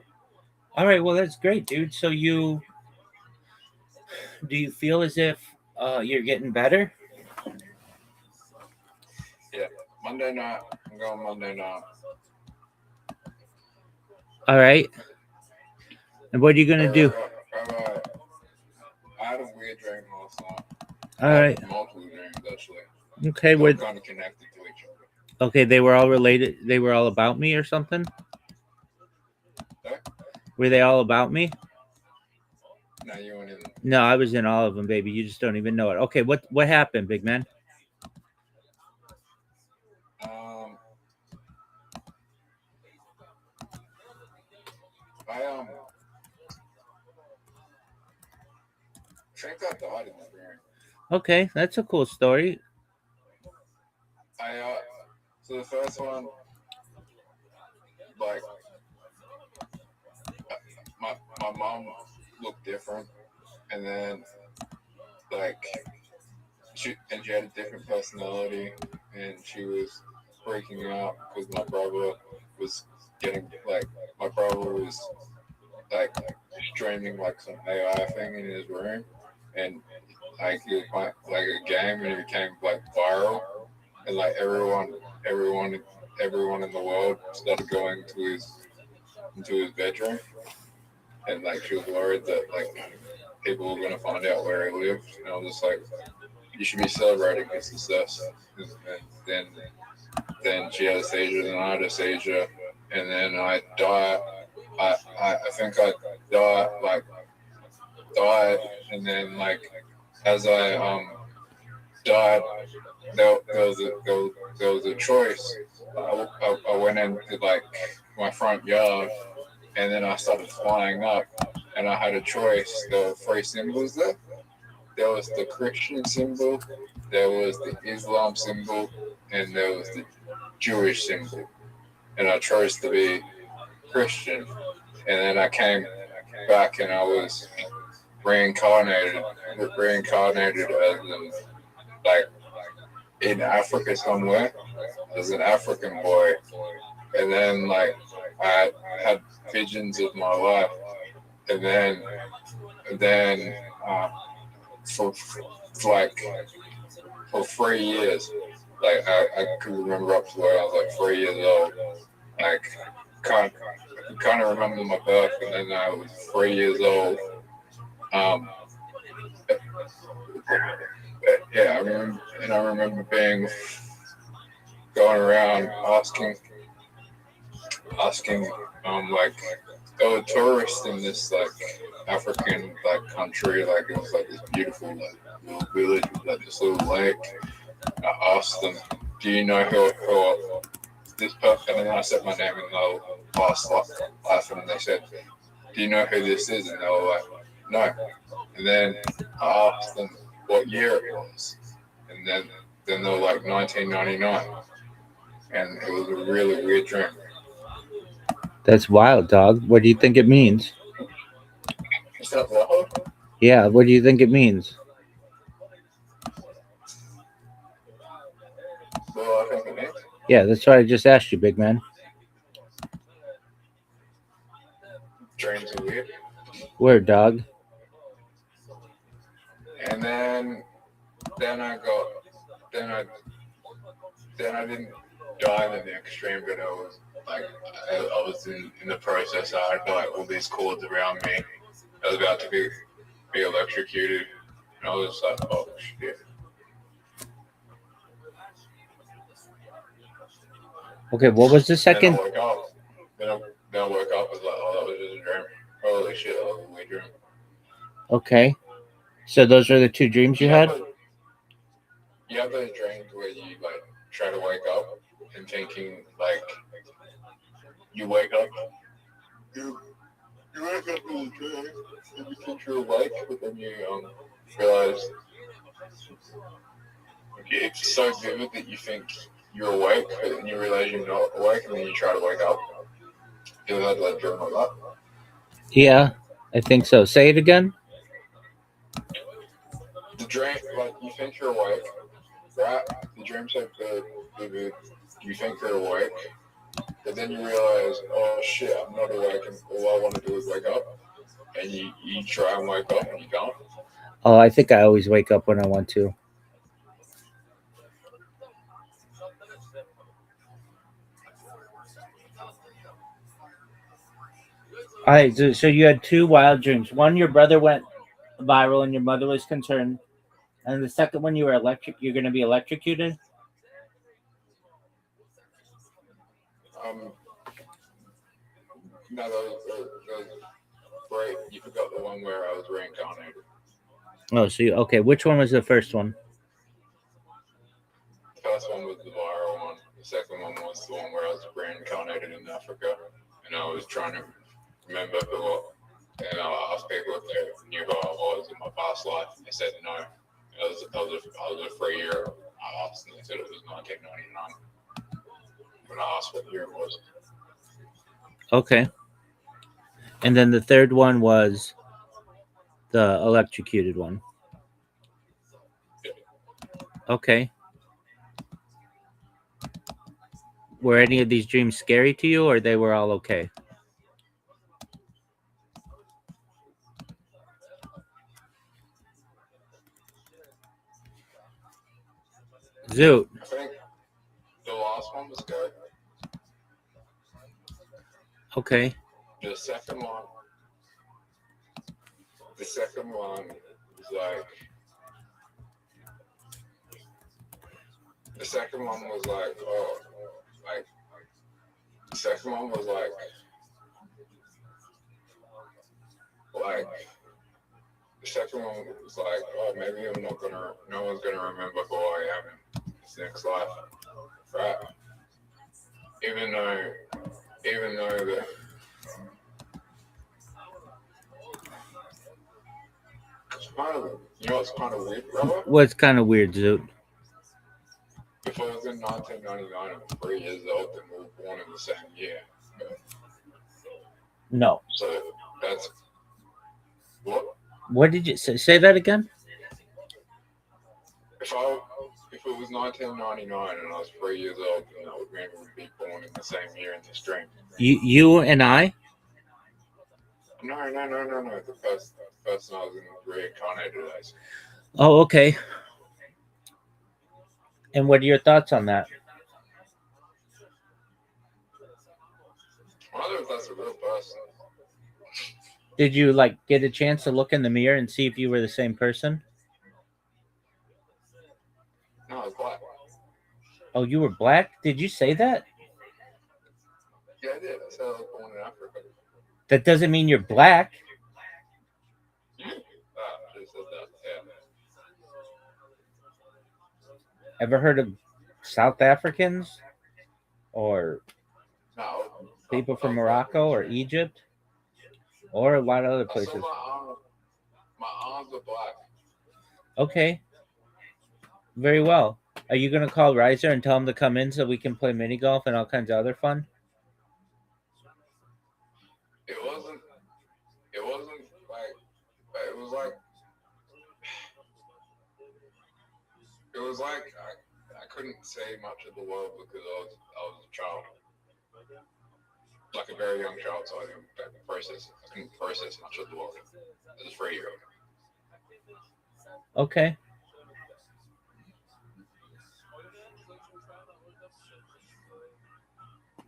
All right, well that's great, dude. So do you feel as if you're getting better? Yeah. Monday night. I'm going Monday night. All right. And what are you gonna do? I had a weird dream last night. All right. Multiple dreams actually. Okay. They're kind of connected to each other. Okay, they were all related. They were all about me or something. Sorry? Were they all about me? No, you weren't in. No, I was in all of them, baby. You just don't even know it. Okay, what happened, big man? Frank got died in the dream. Okay, that's a cool story. So the first one, like, my mom looked different, and then like she had a different personality, and she was freaking out because my brother was streaming like some AI thing in his room, and like he was playing like a game, and it became like viral, and like everyone in the world started going into his bedroom, and like she was worried that like people were gonna find out where he lived, and I was just like, you should be celebrating his success. And then she had a seizure, then I had a seizure, and then I died. I think I died, and then like as I died, there was a choice. I went into like my front yard, and then I started flying up, and I had a choice. There were three symbols there. There was the Christian symbol, there was the Islam symbol, and there was the Jewish symbol. And I chose to be Christian. And then I came back and I was reincarnated as like in Africa somewhere as an African boy. And then like I had visions of my life. And then for 3 years, like I could remember up to where I was like 3 years old. Like kind of remember my birth, and then I was 3 years old. Yeah, I remember going around asking like there were tourists in this like African like country, like it was like this beautiful like little village with like this little lake. I asked them, do you know who this person? And then I said my name in the past life, and they said, do you know who this is? And they were like, no. And then I asked them what year it was, and then they were like 1999, and it was a really weird dream. That's wild, dog. What do you think it means? Is that wild? Yeah, what do you think it means? Well, I think it means. Yeah, that's what I just asked you, big man. Dreams are weird. Word, dog. And then I didn't die in the extreme, but I was in the process. I had like all these cords around me. I was about to be electrocuted, and I was like, oh shit. Okay, what was the second? Then I woke up. Then I woke up. I was like, oh, that was just a dream. Holy shit, that was a weird dream. Okay, so those are the two dreams you had? You have those dreams where you like try to wake up and thinking like you wake up, you wake up in the dream and you think you're awake, but then you realize it's so vivid that you think you're awake, but then you realize you're not awake, and then you try to wake up. You had that dream a lot. Yeah, I think so. Say it again. The dream, like you think you're awake, right? The dream's like the you think you're awake, but then you realize, oh shit, I'm not awake, and all I want to do is wake up. And you try and wake up and you don't. Oh, I think I always wake up when I want to. All right, so you had two wild dreams. One, your brother went viral and your mother was concerned, and the second one, you're going to be electrocuted. No, those great. You forgot the one where I was reincarnated. Oh, so okay. Which one was the first one? The first one was the viral one. The second one was the one where I was reincarnated in Africa, and I was trying to remember and I asked people if they knew who I was in my past life, and they said no. I was a 3-year. I asked, and they said it was 1999. When I asked what year it was. Okay. And then the third one was the electrocuted one. Okay. Were any of these dreams scary to you, or they were all okay? Zoot. I think the last one was good. Okay. The second one was like. The second one was like, oh, like. The second one was like. The second one was like, oh, maybe no one's gonna remember who I am in this next life, right? Even though the it's kind of, you know, it's kind of weird, brother. What's kind of weird, Zoot? If I was in 1999, I'm 3 years old, and we were born in the same year. No. So that's what. What did you say? Say that again. If it was 1999 and I was 3 years old, then I would be born in the same year in this dream. You and I? No. The person I was reincarnated as. Oh, okay. And what are your thoughts on that? I wonder if that's a real person. Did you get a chance to look in the mirror and see if you were the same person? No, I was black. Oh, you were black? Did you say that? Yeah, I did. I said I was born in Africa. That doesn't mean you're black. I just said that. Yeah. Ever heard of South Africans? Or No. people from Morocco or Egypt? Or a lot of other places. My arms are black. Okay. Very well. Are you going to call Riser and tell him to come in so we can play mini golf and all kinds of other fun? It wasn't like, it was like I couldn't say much of the world because I was a child. Like a very young child, so I couldn't process much of the world as a 3-year-old. Okay.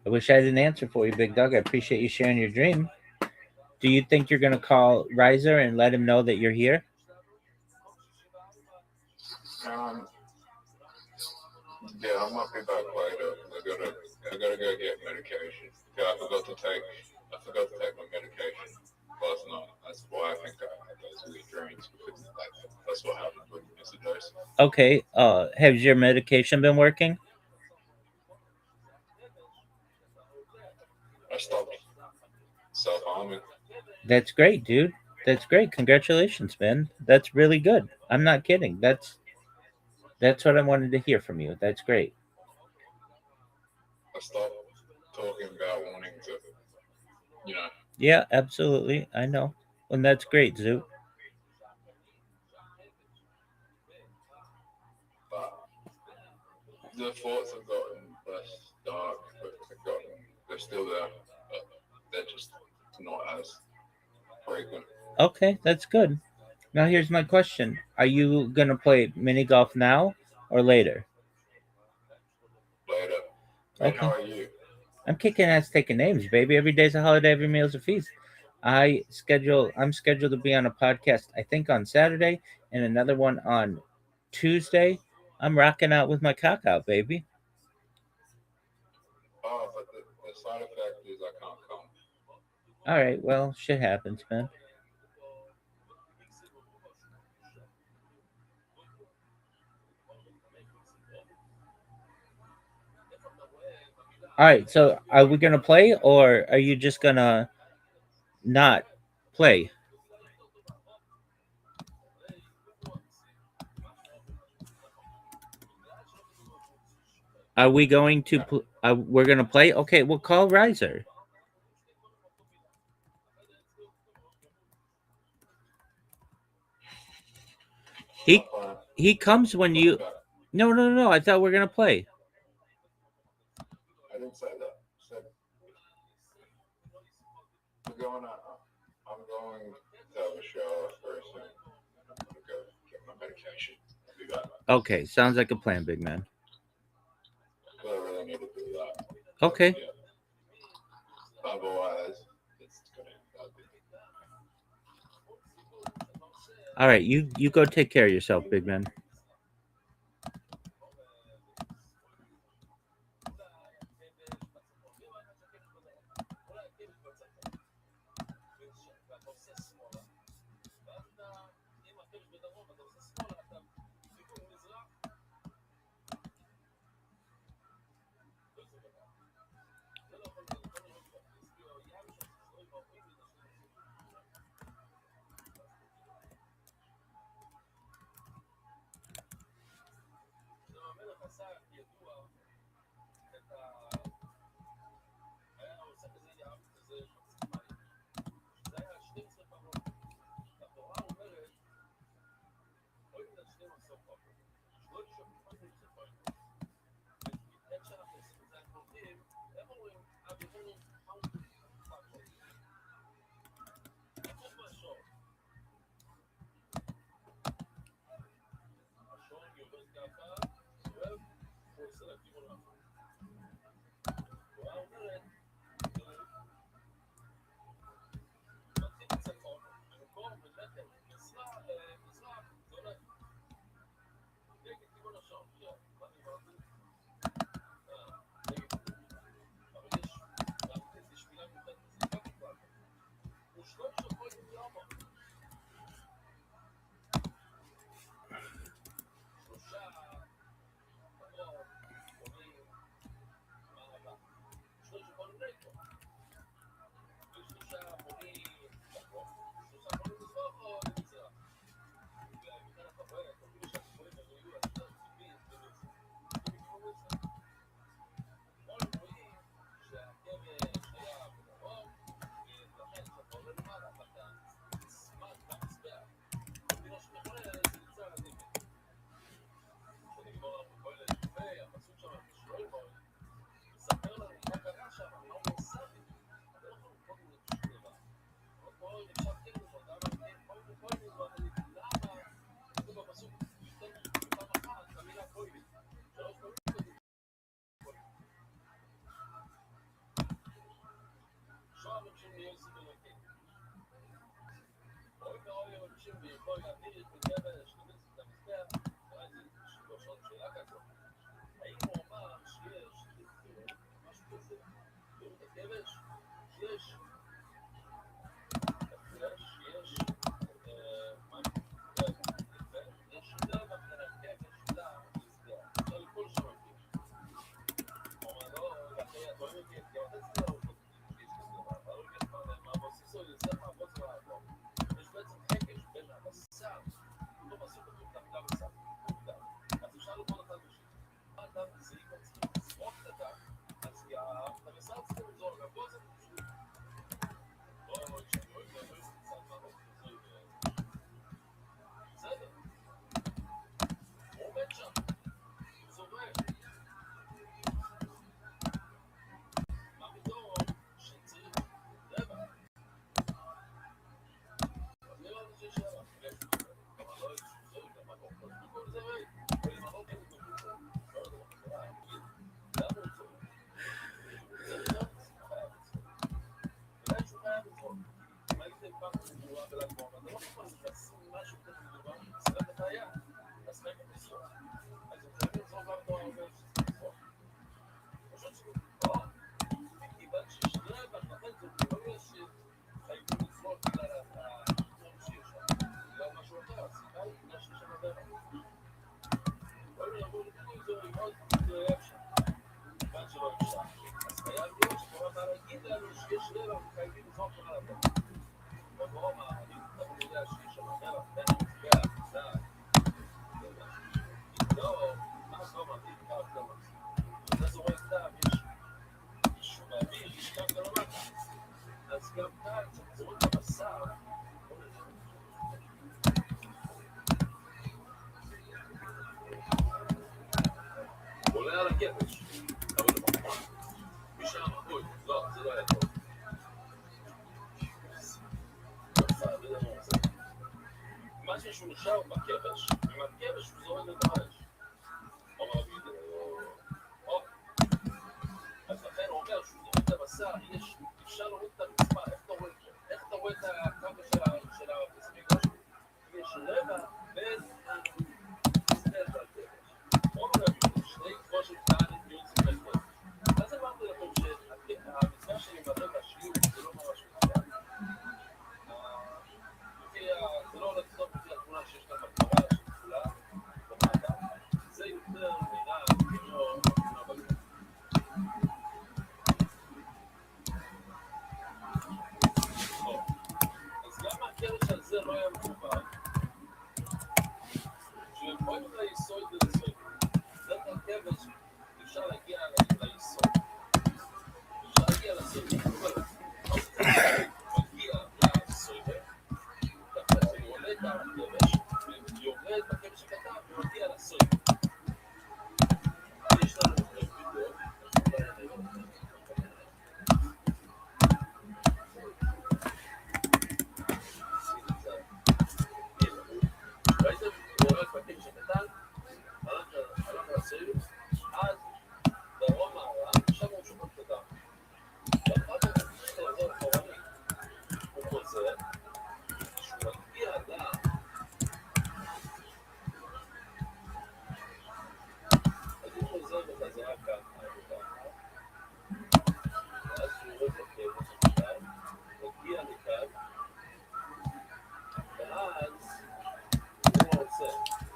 I wish I had an answer for you, Big Doug. I appreciate you sharing your dream. Do you think you're going to call Riser and let him know that you're here? Yeah, I might be back later. I gotta go get medication. Yeah, I forgot to take my medication last night. That's why I think I had those weird dreams, because that's what happens when you miss a dose. Okay. Has your medication been working? I stopped self-harming. That's great, dude. That's great. Congratulations, man. That's really good. I'm not kidding. That's what I wanted to hear from you. That's great. I stopped talking about wanting to you know. Yeah, absolutely. I know. And that's great, Zoo. But the thoughts have gotten less dark, but they're still there. But they're just not as frequent. Okay, that's good. Now here's my question. Are you gonna play mini golf now or later? Later. And Okay. how are you? I'm kicking ass taking names, baby. Every day's a holiday, every meal's a feast. I'm scheduled to be on a podcast, I think on Saturday, and another one on Tuesday. I'm rocking out with my cock out, baby. Oh, but the side effect is I can't come. All right, well, shit happens, man. All right, so are we gonna play, or are you just gonna not play? Are we going to? We're gonna play. Okay, we'll call Riser. He he comes when you. No. I thought we are gonna play. I didn't say that. I said we're going out. I'm going to have a shower very soon. I'm gonna go get my medication. I'll be back. Okay, sounds like a plan, big man. But I really need to do that. Okay. Yeah. Otherwise, it's gonna end up. All right, you go take care of yourself, big man. פעם תמורה בל"ג בעומר, אתה לא יכול לשים משהו כזה מדובר, סרט את היד, אז חייבים לסרוק. אז הם חייבים לזרוק גם תואר אומר שזה לסרוק. פשוט שלא, מכיוון ששני בחלק זה לא יהיה שחייבים לסרוק בגלל התחום שיש שם, בגלל משהו אחר, הסיבה היא בגלל שיש שם הדרך. כל מיני אמרו לי, זה מאוד מדויק שם, כיוון שלא אפשר. אז חייב להיות שכבר אתה להגיד לנו שיש רבע וחייבים לזרוק על הדרך. בדרום הערבית, אתה יודע שיש שם הדרך, בין המזבח, צעד, לא, מה לא מעביר קרקע מצב? אתה זורק סתם, יש באוויר, יש קרקע לא מטה. אז גם כאן, כשאתה זורק בבשר, עולה על הכבש, אבל זה מוכן. משם, אוי, לא, זה לא היה טוב. משהו שהוא נשאר בכבש, ומהכבש הוא זורק את האש. אומר רבי, אז לכן הוא אומר שהוא זורק את הבשר, אפשר להוריד את המצפה, איך אתה רואה את הקרקע של המקדש? יש רבע בין המזבח והכבש. אומר רבי, שני כמו של טען נתביעות זה לכבש. אז אמרתי לכם שהמצווה שלי ברבע שיעור זה לא ממש מצווה. זה לא הולך טוב לפי התמונה שיש כאן בקרה של כולה במטה. זה יותר נראה כמו תמונה בגלל. אז למה הכרש על זה לא היה מחובר? כשבואי את היסוד וליסוד. דרך הכבש אפשר להגיע ליסוד. אפשר להגיע לסוד. מגיע לסוד. עולה את הכבש, ויורד בכבש הקטן ומגיע לסוד. יש לנו וידאו, ראיתם? הוא יורד בכבש הקטן, הלך לסוד, עד דרום מערב, שם הוא שופט קטן. ואחר כך הוא חוזר אחורנית, הוא חוזר, שהוא מגיע לה, אז הוא חוזר בחזרה ככה, ואז הוא יורד לכבש הקטן, מגיע לכאן, ואז הוא רוצה,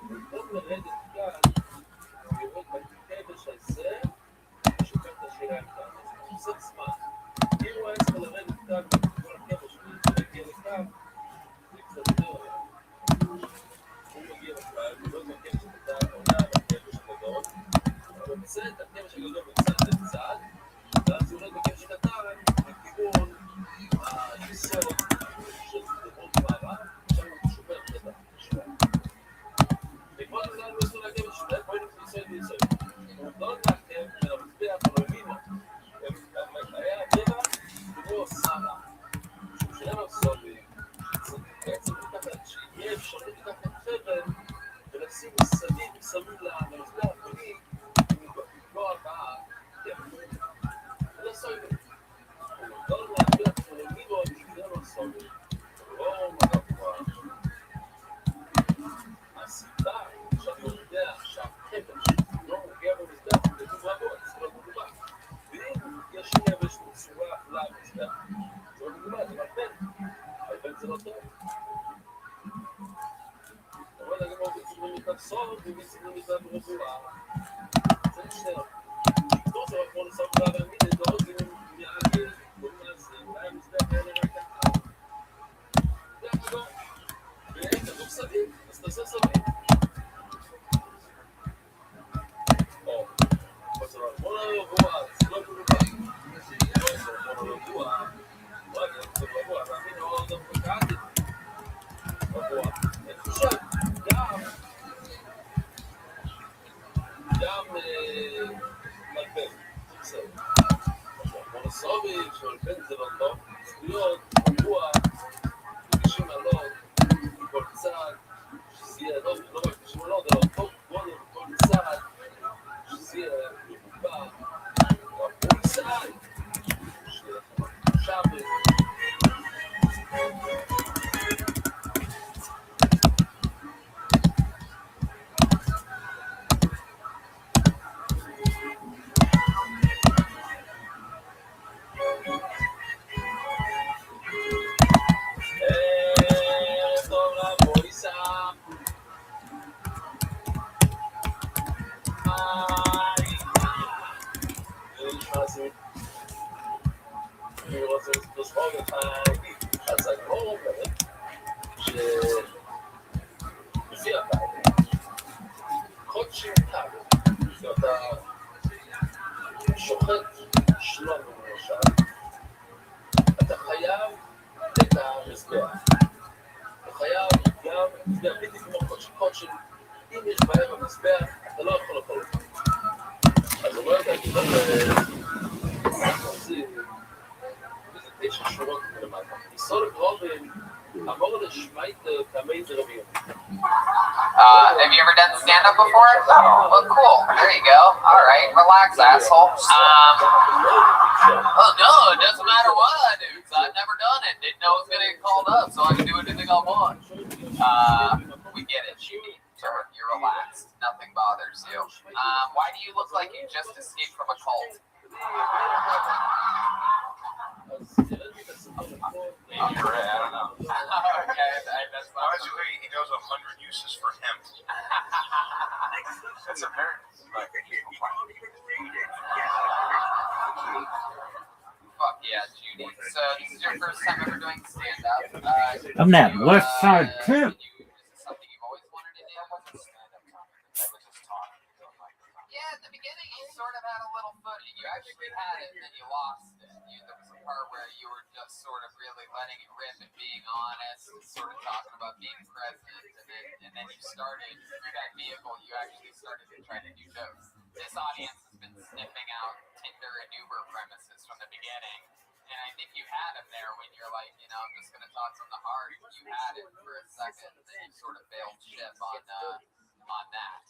במקום לרדת כאן, הוא יורד בכבש הזה, ושופט את השיניים כאן, אז הוא עושה זמן. אם הוא היה צריך לרדת כאן, כל הכבש ולהגיע לכאן, זה קצת יותר עליו. הוא מגיע לכאן, הוא לא מכבש הקטן, עולה על הכבש הגדול, הוא רוצה את הכבש הגדול בצד לצד, ואז הוא יורד בכבש הקטן לכיוון היסוד של דרום מערב, שם הוא שופט את השיניים. וכבר נזל לא עשו להכבש שלהם, בואי נפליסו את היסוד. הוא לא להכב ולמזבח ולמימו. היה רבע כמו סרה. שהוא שלם על סובי, זה בעצם לקחת, שיהיה אפשרות לקחת חבל ולשים מסביב למזבח הפנימי, לפגוע זה לא סובי. הוא לא להכבש ולמימו, שלם על סובי. לא מגע כבר. הסיבה שאני יודע שהכבש לא מגיע במזבח, זה דובר בו, זה לא דובר. ואם יש כבש בצורה אפלה במזבח, זה לא דובר, זה מלבן זה לא טוב. אבל אני מאוד בצבורים איתם סוף, ובצבורים איתם רבועה. זה נשאר. טוב, זה רק כמו לסוף רב המיד, זה לא עוד מעגל, כל מעשה, אולי המזבח האלה רק ככה. זה הכדור. וכדור סביב, אז תעשה סביב. או, אז בוא נרבוע, זה לא דובר. בוא נרבוע, זה רבוע, ואני לא גם פקעתי. רבוע. אני חושב, גם מלבן, זה בסדר. עכשיו, בוא נסובי, שמלבן זה לא טוב, זכויות, רבוע, תגישים עלות, כל צעד, שזה יהיה לא רק תגישים עלות, אלא טוב גודל, כל צעד, שזה יהיה מבוקר, רבוע צעד, שבת, המזבח. אתה חייב גם, זה בדיוק כמו חושקות של אם יש בעיה במזבח, אתה לא יכול לאכול אותה. אז הוא אומר לך, אני וזה 9 שורות למטה. יסוד רובין, עבור לשמית טעמי דרבים. Have you ever done stand-up before? No. Well, cool. There you go. All right. Relax, asshole. Oh, no, it doesn't matter what I do, because I've never done it. Didn't know it was going to get called up, so I can do anything I want. We get it, Judy. Sure, you're relaxed. Nothing bothers you. Why do you look like you just escaped from a cult? Maybe you're right, I don't know. Okay, that's not Allegedly, he knows 100 uses for hemp. That's a very Fuck yeah, Judy. So this is your first time ever doing stand-up. I'm that West Side Pimp. Is this something you've always wanted to do? Yeah, at the beginning you sort of had a little footing. You actually had it, and then you lost it. There was a part where you were just sort of really letting it rip and being honest, and sort of talking about being present, and then you started, through that vehicle, you actually started to try to do jokes. This audience has been sniffing out Tinder and Uber premises from the beginning, and I think you had them there when you're like, you know, I'm just going to talk from the heart. You had it for a second, and then you sort of failed ship on that.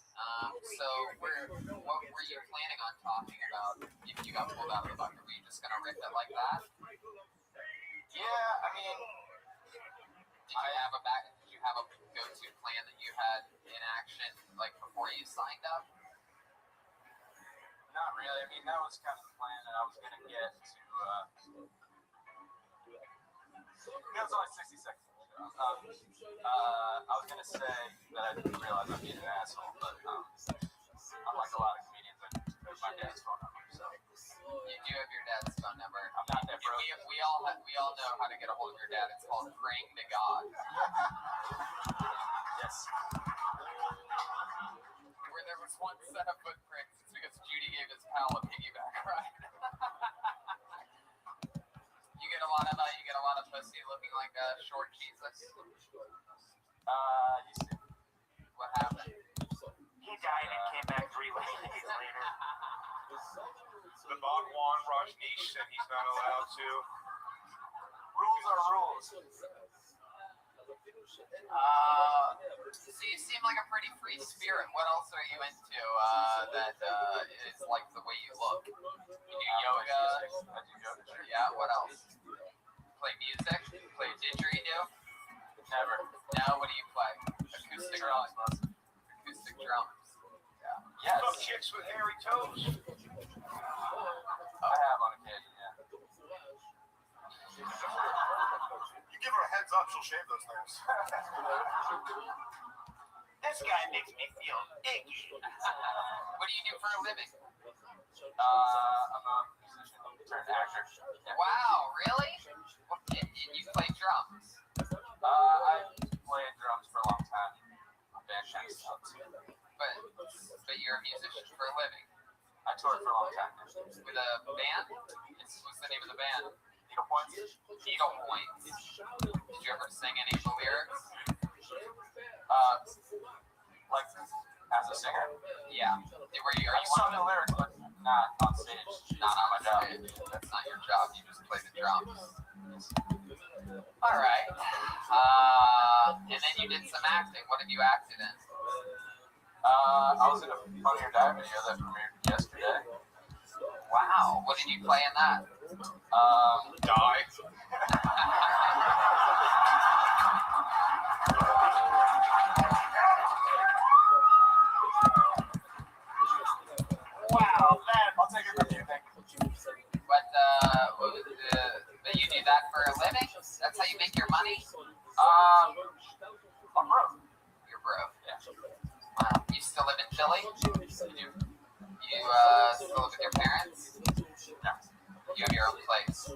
So what were you planning on talking about if you got pulled out of the bucket? Were you just going to rip it like that? Yeah, I mean, Did you have a go-to plan that you had in action, like, before you signed up? not really. I mean, that was kind of the plan that I was going to get to. It was only 60 seconds. I was going to say that I didn't realize I'm being an asshole, but unlike a lot of comedians, I have my dad's phone number, so. You do have your dad's phone number. I'm not that broke. We all know how to get a hold of your dad. It's called praying to God. Yes. Where there was one set of footprints, it's because Judy gave his pal a piggyback ride. You get a lot of pussy looking like a short Jesus. Used to. What happened? He died and came back 3 days later. The Bhagwan Rajneesh said he's not allowed to. Rules are rules. So you seem like a pretty free spirit. What else are you into that is like the way you look? You do yoga? I do yoga. Yeah, what else? Play music? Play didgeridoo? Never. No, what do you play? Acoustic drums. Acoustic drums. Yes. Fuck chicks with hairy toes. I have on occasion, yeah. You give her a heads up, she'll shave those things. This guy makes me feel icky. What do you do for a living? I'm a musician turned actor. Wow, really? And you play drums? I played drums for a long time. Band kind of stuff too. But you're a musician for a living? I toured for a long time. With a band? What's the name of the band? Needle Points? Needle Points. Did you ever sing any of the lyrics? Like, as a singer? Yeah. Are you sung the lyrics, but not on stage. Not on my job. That's not your job. You just play the drums. All right. And then you did some acting. What have you acted in? I was in a Funny or Die video that premiered yesterday. Wow. What did you play in that? Die. Wow, man. I'll take it from you, thank you. But you do that for a living? That's how you make your money? I'm broke. You're broke. Yeah. Wow. You still live in Philly? You still live with your parents? No. You have your own place?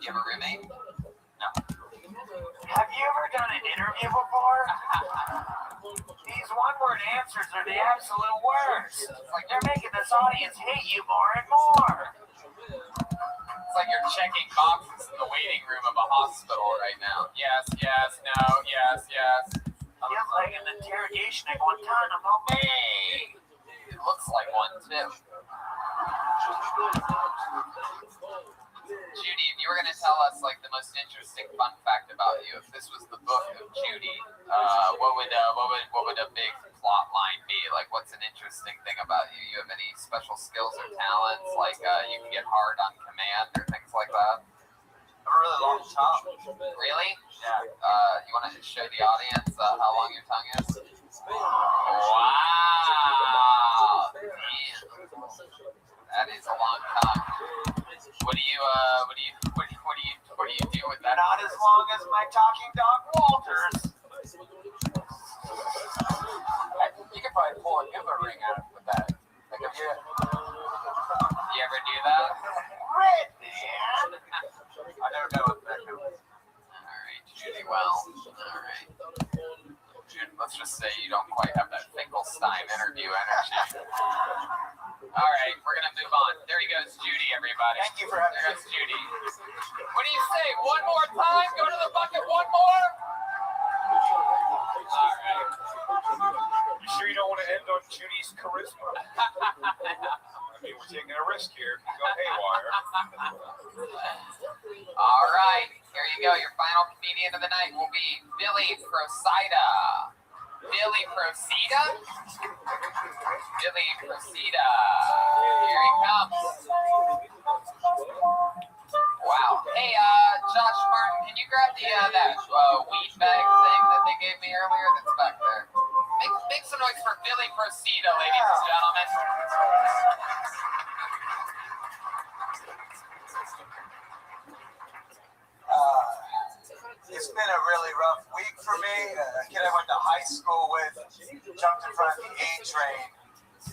You have a roommate? No. Have you ever done an interview before? These one-word answers are the absolute worst. Like they're making this audience hate you more and more. It's like you're checking boxes in the waiting room of a hospital right now. Yes, yes, no, yes, yes. Feels like an interrogation at Guantanamo Bay. It looks like one too. Judy, if you were going to tell us like the most interesting fun fact about you, if this was the book of Judy, what would a big plot line be? Like, what's an interesting thing about you? You have any special skills or talents? Like, you can get hard on command or things like that? I have a really long tongue. Really? Yeah. You want to show the audience how long your tongue is? Wow. Man. That is a long tongue. What do you do with that? Not as long as my talking dog Walter's. You could probably pull a giver ring out of with that. Like if you ever do that? Red man. I never know what that is. Alright, Judy Wells. Alright. Let's just say you don't quite have that Finkelstein interview energy. Alright, we're gonna move on. There he goes, Judy, everybody. Thank you for having me. There goes Judy. What do you say? One more time? Go to the bucket one more? Alright. You sure you don't want to end on Judy's charisma? I mean, we're taking a risk here. If you go haywire. All right, here you go. Your final comedian of the night will be Billy Procida. Billy Procida? Billy Procida. Here he comes. Wow. Hey, Josh Martin, can you grab the that weed bag thing that they gave me earlier that's back there? Make some noise for Billy Procida, ladies and gentlemen. It's been a really rough week for me. A kid I went to high school with jumped in front of the A train,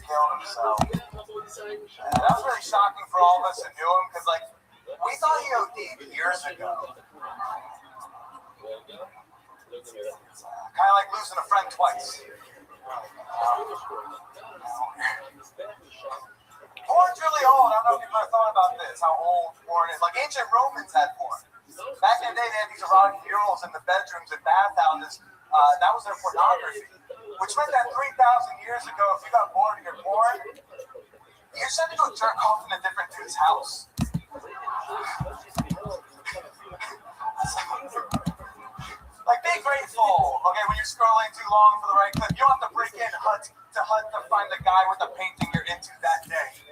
killed himself. That was really shocking for all of us that knew him because, like, we thought he OD'd years ago. Kind of like losing a friend twice. Porn's really old. I don't know if you've ever thought about this, how old porn is. Like, ancient Romans had porn. Back in the day, they had these erotic murals in the bedrooms and bathhouses. That was their pornography. Which meant that 3,000 years ago, if you got bored of your porn, you just had to go jerk off in a different dude's house. Like, be grateful, okay, when you're scrolling too long for the right clip. You don't have to break in hut to find the guy with the painting you're into that day.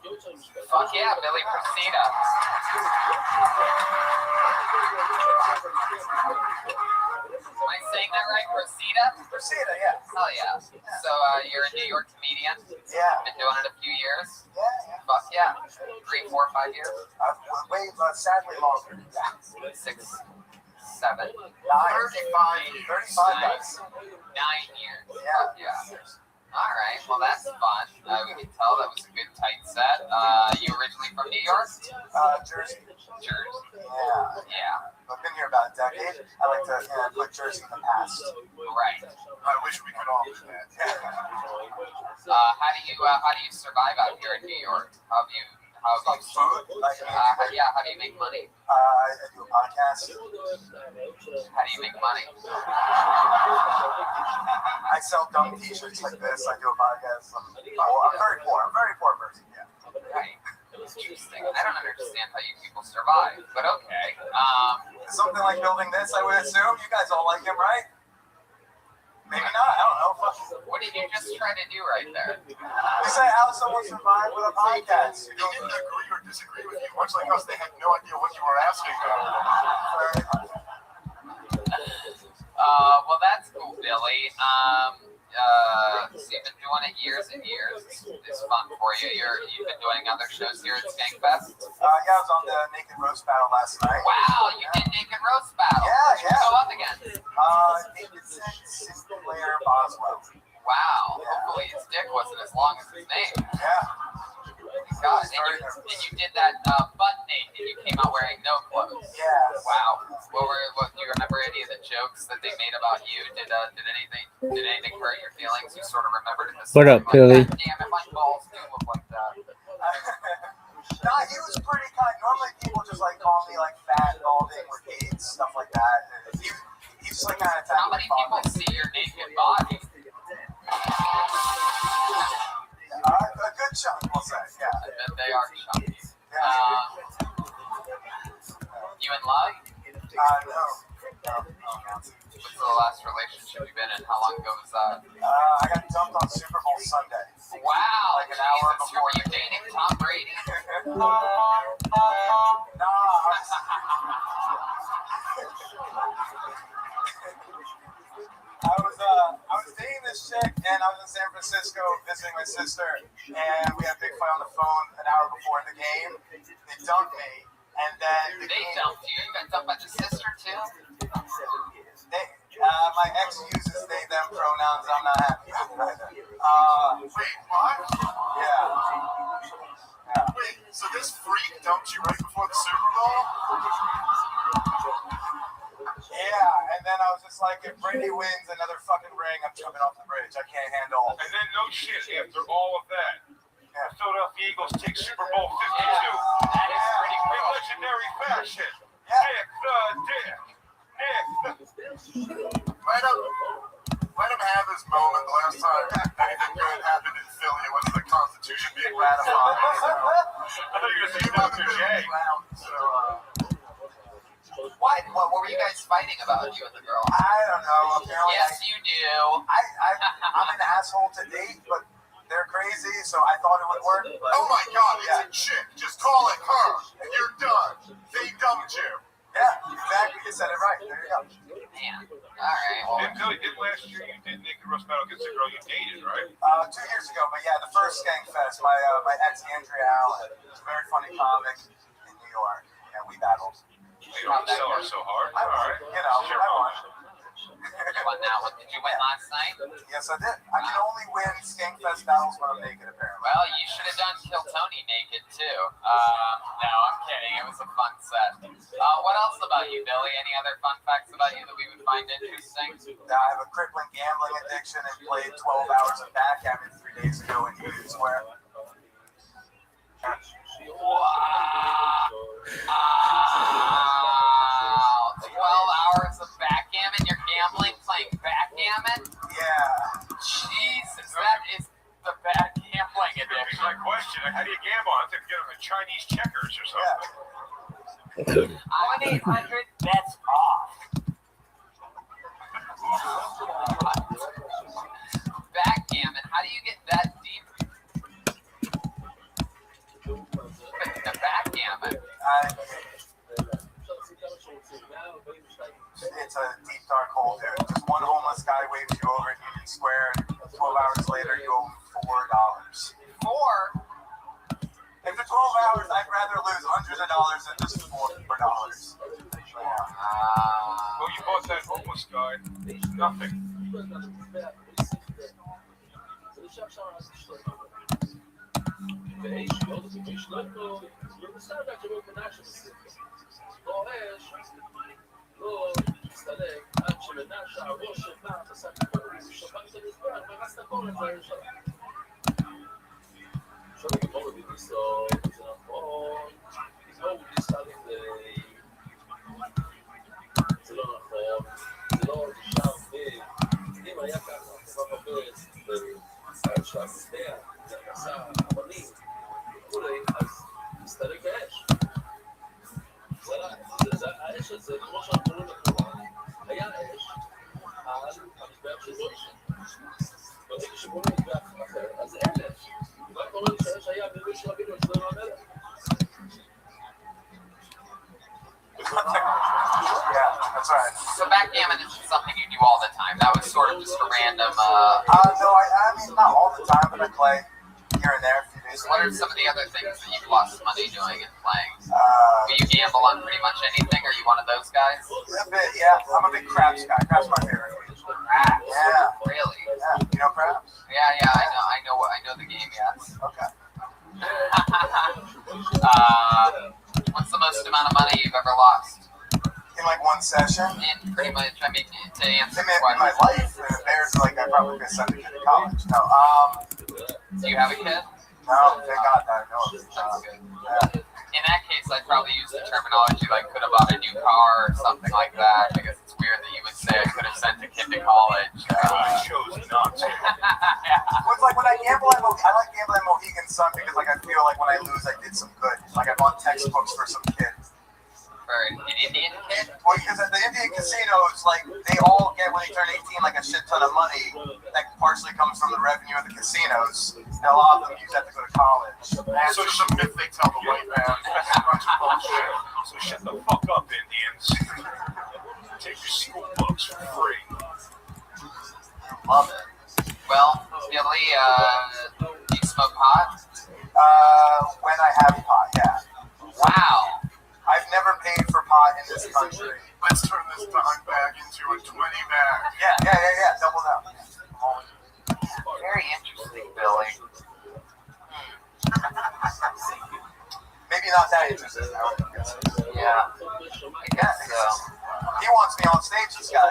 Fuck yeah, Billy Procida. Am I saying that right? Procida? Procida, yeah. Hell yeah. So, you're a New York comedian? Yeah. Been doing it a few years? Yeah. Fuck yeah. 3, 4, 5 years? Sadly longer. 6, 7, 35 nice. 9 years. Yeah. All right. Well, that's fun. We can tell that was a good tight set. You originally from New York? Jersey. Yeah. I've been here about a decade. I like to put Jersey in the past. Right. I wish we could all do that. How do you survive out here in New York? How do you food? how do you make money? I do a podcast. How do you make money? I sell dumb t-shirts like this. I do a podcast. I'm very poor. I'm a very poor person, yeah. Right. Interesting. I don't understand how you people survive, but okay. Something like building this, I would assume. You guys all like him, right? Maybe not. I don't know. What did you just try to do right there? You say how someone survived with a podcast. They didn't agree or disagree with you. Much like us, they had no idea what you were asking them. Well, that's cool, Billy. So you've been doing it years and years. It's fun for you. You've been doing other shows here at Skankfest? Yeah, I was on the Naked Roast Battle last night. Wow, you did Naked Roast Battle. Yeah. Go up again. Davidson Sinclair Boswell. Wow. Hopefully his dick wasn't as long as his name. Yeah. God, and you did that butt naked. You came out wearing no clothes. Yeah. Wow. What do you remember any of the jokes that they made about you? Did anything hurt your feelings? You sort of remembered it. What up, Billy? Damn it, my balls do look like that. Nah, he was pretty kind. Normally people just like call me like fat, balding, with AIDS, stuff like that. And he's just like kind of How many people see your naked body? A good chunk, we'll say. Yeah. I bet they are chunky. Yeah. You in love? No. What's the last relationship you've been in? How long ago was that? I got dumped on Super Bowl Sunday. Wow, Like an hour Jesus, before. were you dating Tom Brady? I was dating this chick, and I was in San Francisco visiting my sister, and we had a big fight on the phone an hour before the game. They dumped me, and then They dumped you. You got dumped by the sister too? my ex uses they them pronouns. I'm not happy about that. Wait, what? Yeah. Wait, so this freak dumped you right before the Super Bowl? Yeah, and then I was just like, if Brady wins another fucking ring, I'm jumping off the bridge. I can't handle. And then no shit, after all of that, Yeah. the Philadelphia Eagles take Super Bowl 52. That is pretty In cool. legendary fashion. Yeah. Nick the Dick. Let him have his moment. The last time anything good happened in Philly was the Constitution being ratified. I thought you were going to say Dr. J. What were you guys fighting about, you and the girl? I don't know. Apparently, Yes, you do. I'm an asshole to date, but they're crazy, so I thought it would work. But Oh my God, it's a chick. Just call it her, and you're done. They dumped you. yeah, exactly. You said it right. There you go. Man. Alright, well, Didn't last year you did Naked Roast Battle against the girl you dated, right? 2 years ago, but yeah, the first Skank Fest, my ex Andrea Allen, was a very funny comic in New York, and we battled. You don't sell her so hard. I All won, right. you know, Sure. I won. you won that one. Did you win last night? Yes, I did. I can only win Skank Fest battles when I'm naked, apparently. Well, you should have done Kill Tony naked too. No, I'm kidding. It was a fun set. What else about you, Billy? Any other fun facts about you that we would find interesting? I have a crippling gambling addiction and played 12 hours of backgammon 3 days ago in Union Square. Wow. 12 hours of backgammon? You're gambling, playing backgammon? Yeah. Jesus, that is the bad gambling It's addiction. my question. How do you gamble? I think you get on the Chinese checkers or something. 1-800-BETS OFF. Backgammon, how do you get that deep? The backgammon. It's a deep dark hole there. Just one homeless guy waves you over at Union Square, and 12 hours later you owe him $4. If it's 12 hours, I'd rather lose hundreds of dollars than just $4. Well, you bought that homeless guy. Nothing. Yeah, that's right. So backgammon is something you do all the time. That was sort of just a random. No, I mean, not all the time, but I play here and there a few days. What are some of the other things that you've lost money doing and playing? Uh, Do you gamble on pretty much anything? Are you one of those guys? A bit, yeah. I'm a big craps guy. Craps my favorite. Craps? Yeah. Really? Yeah. You know craps? Yeah, I know the game, yes. Okay. What's the most amount of money you've ever lost? In like one session? In pretty much, I mean, to answer In the my question. life, there's like I probably could send a kid to college. No. Do you have a kid? No, they got that. No, That's good. In that case, I'd probably use the terminology like could have bought a new car or something like that, because it's weird that you would say I could have sent a kid to college. I chose not to. Well, it's like when I gamble, I like gambling Mohegan Sun because like I feel like when I lose, I did some good. Like I bought textbooks for some kid. For an Indian kid? Well, because at the Indian casinos, like they all get when they turn 18, like a shit ton of money that partially comes from the revenue of the casinos. And a lot of them use that to go to college. That's just a myth they tell the white man. That's a bunch of bullshit. So shut the fuck up, Indians. Take your school books for free. Love it. Well, Billy, do you smoke pot? When I have pot, yeah. Wow. I've never paid for pot in this country. Let's turn this dime bag into a 20 bag. Yeah. Double down. Very interesting, Billy. Maybe not that interesting. Yeah, I guess so. He wants me on stage, this guy.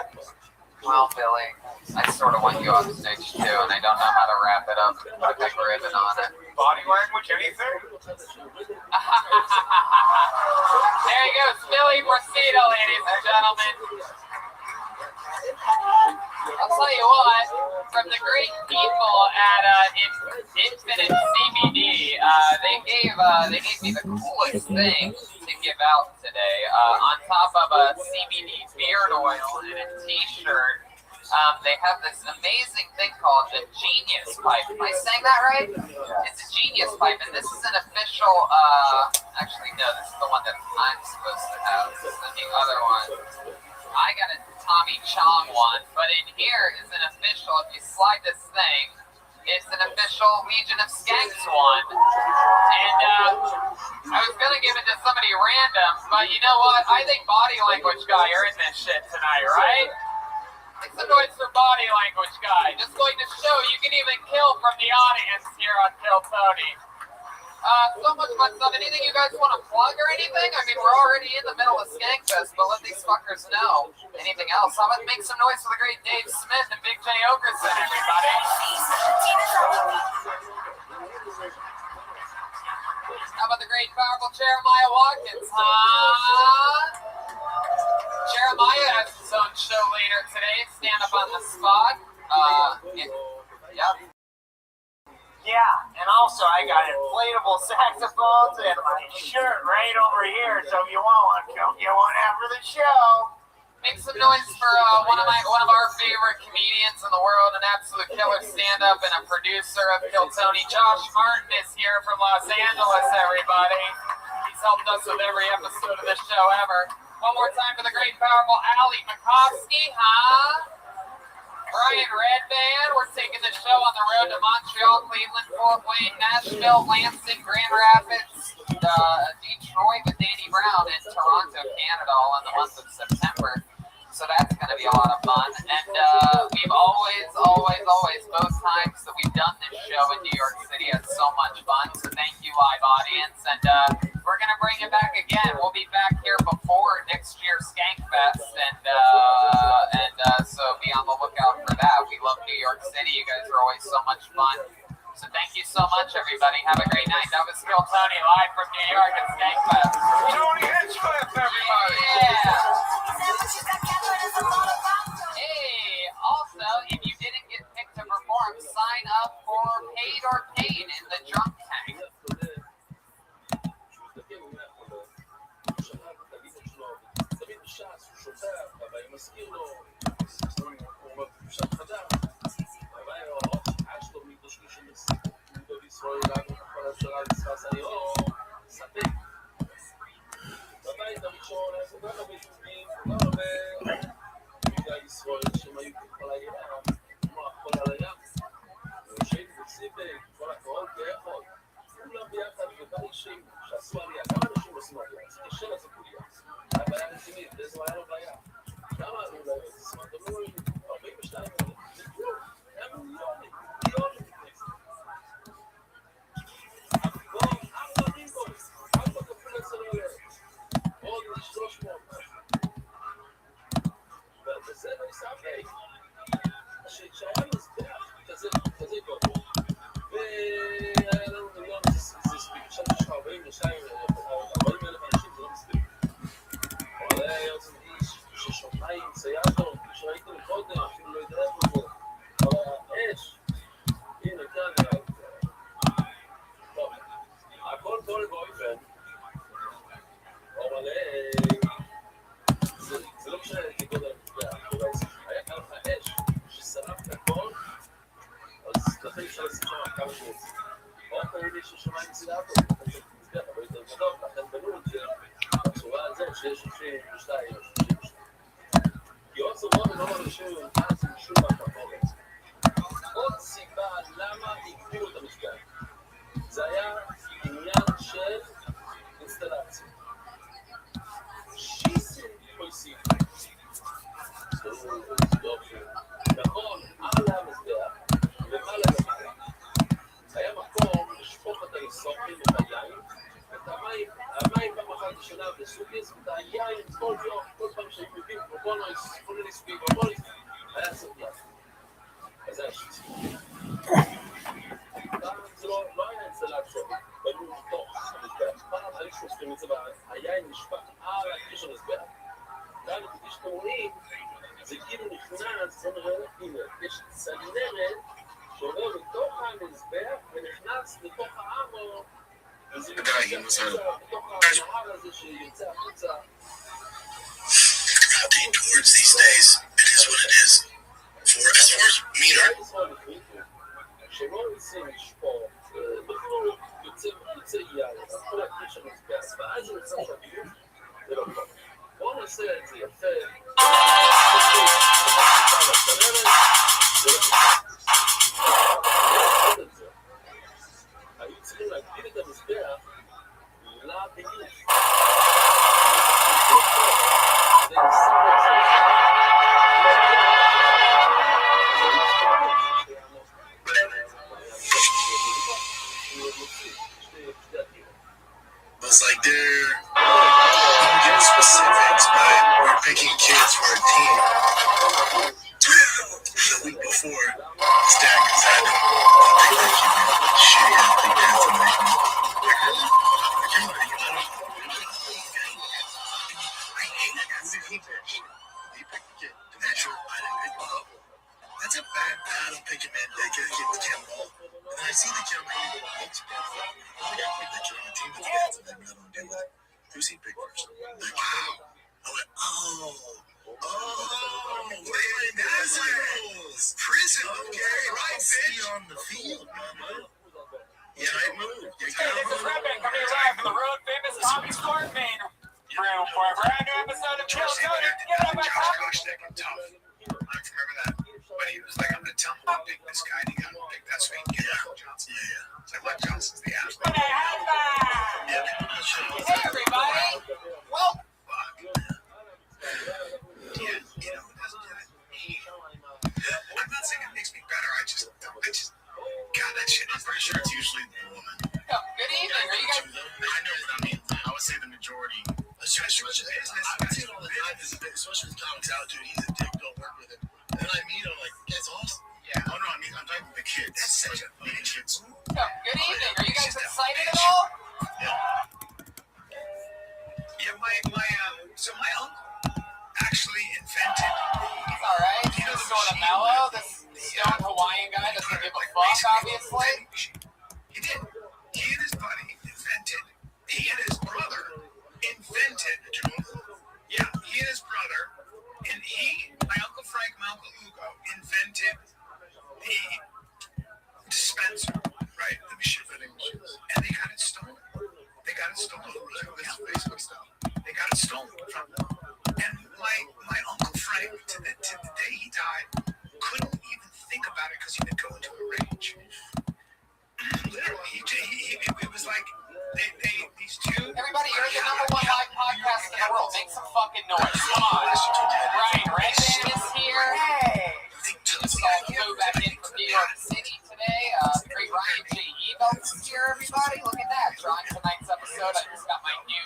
Well, Billy, I sort of want you on stage too, and I don't know how to wrap it up and put a big ribbon on it. Body language, anything? There he goes, Billy Bracito, ladies and gentlemen. I'll tell you what, from the great people at Infinite CBD, they gave me the coolest thing to give out today. On top of a CBD beard oil and a T-shirt, they have this amazing thing called the Genius Pipe. Am I saying that right? It's a Genius Pipe, and this is an official. Actually, no, this is the one that I'm supposed to have. This is the other one. I got a Tommy Chong one, but in here is an official. If you slide this thing, it's an official Legion of Skanks one. And I was gonna give it to somebody random, but you know what? I think Body Language Guy earned this shit tonight, right? Make some noise for Body Language Guy. Just going to show you can even kill from the audience here on Kill Tony. So much fun stuff. Anything you guys want to plug or anything? I mean, we're already in the middle of Skankfest, but let these fuckers know. Anything else? How about make some noise for the great Dave Smith and Big J Okerson, everybody? How about the great powerful Jeremiah Watkins, huh? Jeremiah has his own show later today. Stand up on the spot. Yep. Yeah, and also I got inflatable saxophones and my shirt right over here, so if you want one, come get one after the show. Make some noise for one of our favorite comedians in the world, an absolute killer stand-up and a producer of Kill Tony. Josh Martin is here from Los Angeles, everybody. He's helped us with every episode of this show ever. One more time for the great, powerful Ali Makovsky, huh? Brian Redband, we're taking the show on the road to Montreal, Cleveland, Fort Wayne, Nashville, Lansing, Grand Rapids, Detroit with Danny Brown, and Toronto, Canada, all in the month of September. So that's going to be a lot of fun. And we've always, both times that we've done this show in New York City, had so much fun. So thank you, live audience. And we're going to bring it back again. We'll be back here before next year's Skankfest. So be on the lookout for that. We love New York City. You guys are always so much fun. So thank you so much, everybody. Have a great night. That was Kill Tony live from New York at Skankfest. Tony Hinchcliffe, everybody. Yeah. Hey, also, if you didn't get picked to perform, sign up for Paid Arcade in the Drunk Tank. חשבתי שיש לך 40,000 אנשים, זה לא מספיק. אבל היה יוצא איש ששומעים, ציידנו, שראיתי מקודם, אפילו לא יודע איפה זה. אבל האש, הנה, כאן, טוב, הכל טוב באופן, אבל זה לא משנה את גודל המפגע, היה כאן לך אש, ששרף את הכל, אז לכן אפשר לשים שם כמה שרוצים. רק היו ששומע עם צילאטו, זה מזגח, אבל יותר גדול, לכן בנו את זה בצורה הזאת שיש 32 או 32. כי עוד סבבה לא מרשים למתנס עם שום מהפרפורת. עוד סיבה למה הגדילו את המשגח. זה היה עניין של אינסטלציה. שיסים פויסים. נכון, על המזגח ומעלה למעלה. היה מקום לשפוך את היסורים ואת היין, את המים פעם אחת בשנה בסוגיס, ואת היין כל יום, כל פעם שהיו מביאים פרופונויס, פרופונויס פרופונויס, היה סוגיה. אז זה היה שיצי. פעם זה לא היה אינסטלציה, בנו לתוך המזבח. פעם היו שופכים את זה, והיין נשפך על הקריש המזבח. כאן כפי שאתם רואים, זה כאילו נכנס, בוא נראה, הנה, יש צנרת, שעובר בתוך המזבח ונכנס לתוך העמו, וזה נכנס לתוך הנהר הזה שיוצא החוצה. Towards these days, it is what it is. As far as meter. שלא יוצאים לשפור, בכלול יוצא יין, הכל הקריש המזבח, ואז זה יוצא שביוב, זה לא טוב. בואו נעשה את זה יפה, היו צריכים להגדיל את המזבח לביוב. It's like they're, you can give specifics, but we're picking kids for a team. The week before, his dad goes at him. They think you shitty athlete dads and he picked the kid. Natural, I didn't pick him up. That's a bad battle picking man. They get the kid ball. And I see the kid on the looks good. I picked the kid on the team with dads and then nothing to do with it. Who's he picked first? Like, wow. I went, wait, that's prison. Okay, right, bitch. On the field, mama. Yeah, I moved. Hey, this is Rabbi coming live from the world famous comedy store in Maine. Room for a brand new episode of Chill Cody. Get on my top. I remember that. But he was like, I'm going to tell him how big this guy, and he got big. That's what he can get out. Johnson. Yeah. It's like, Lev Johnson's the ass. Hey, everybody. Well, yeah, you know, it doesn't get it. I'm not saying it makes me better. I just, God, that shit. I'm pretty sure it's usually the woman. good evening. Are you guys? I know, but I mean, I would say the majority. Especially with business. I've seen all the time, especially with comics out, dude. He's a dick. Don't work with him. And then I meet him, like, that's awesome. Yeah. Oh, no, I mean, I'm talking about the kids. That's such a big kids. Good evening. Are you guys excited at all? Yeah, so my uncle actually invented. All right. He's just going to mellow. This stoned Hawaiian guy doesn't give a fuck, obviously. He did. He and his buddy invented. He and his brother invented. Yeah, he and his brother, and my Uncle Frank, my Uncle Hugo, invented the dispenser, right? The machine vending machines. And they got it stolen. They got it stolen. This is Facebook stuff. They got it stolen from them. And my Uncle Frank, to the day he died, couldn't even think about it because he would go into a rage. Literally, it was like these two. Everybody, you're the #1 live podcast in the world. Make some fucking noise. Come on. Right, Ray Van is here. Hey. Just go back in from New York City today. The great Ryan J. Evel's is here, everybody. Look at that. Drawing tonight's episode. I just got my new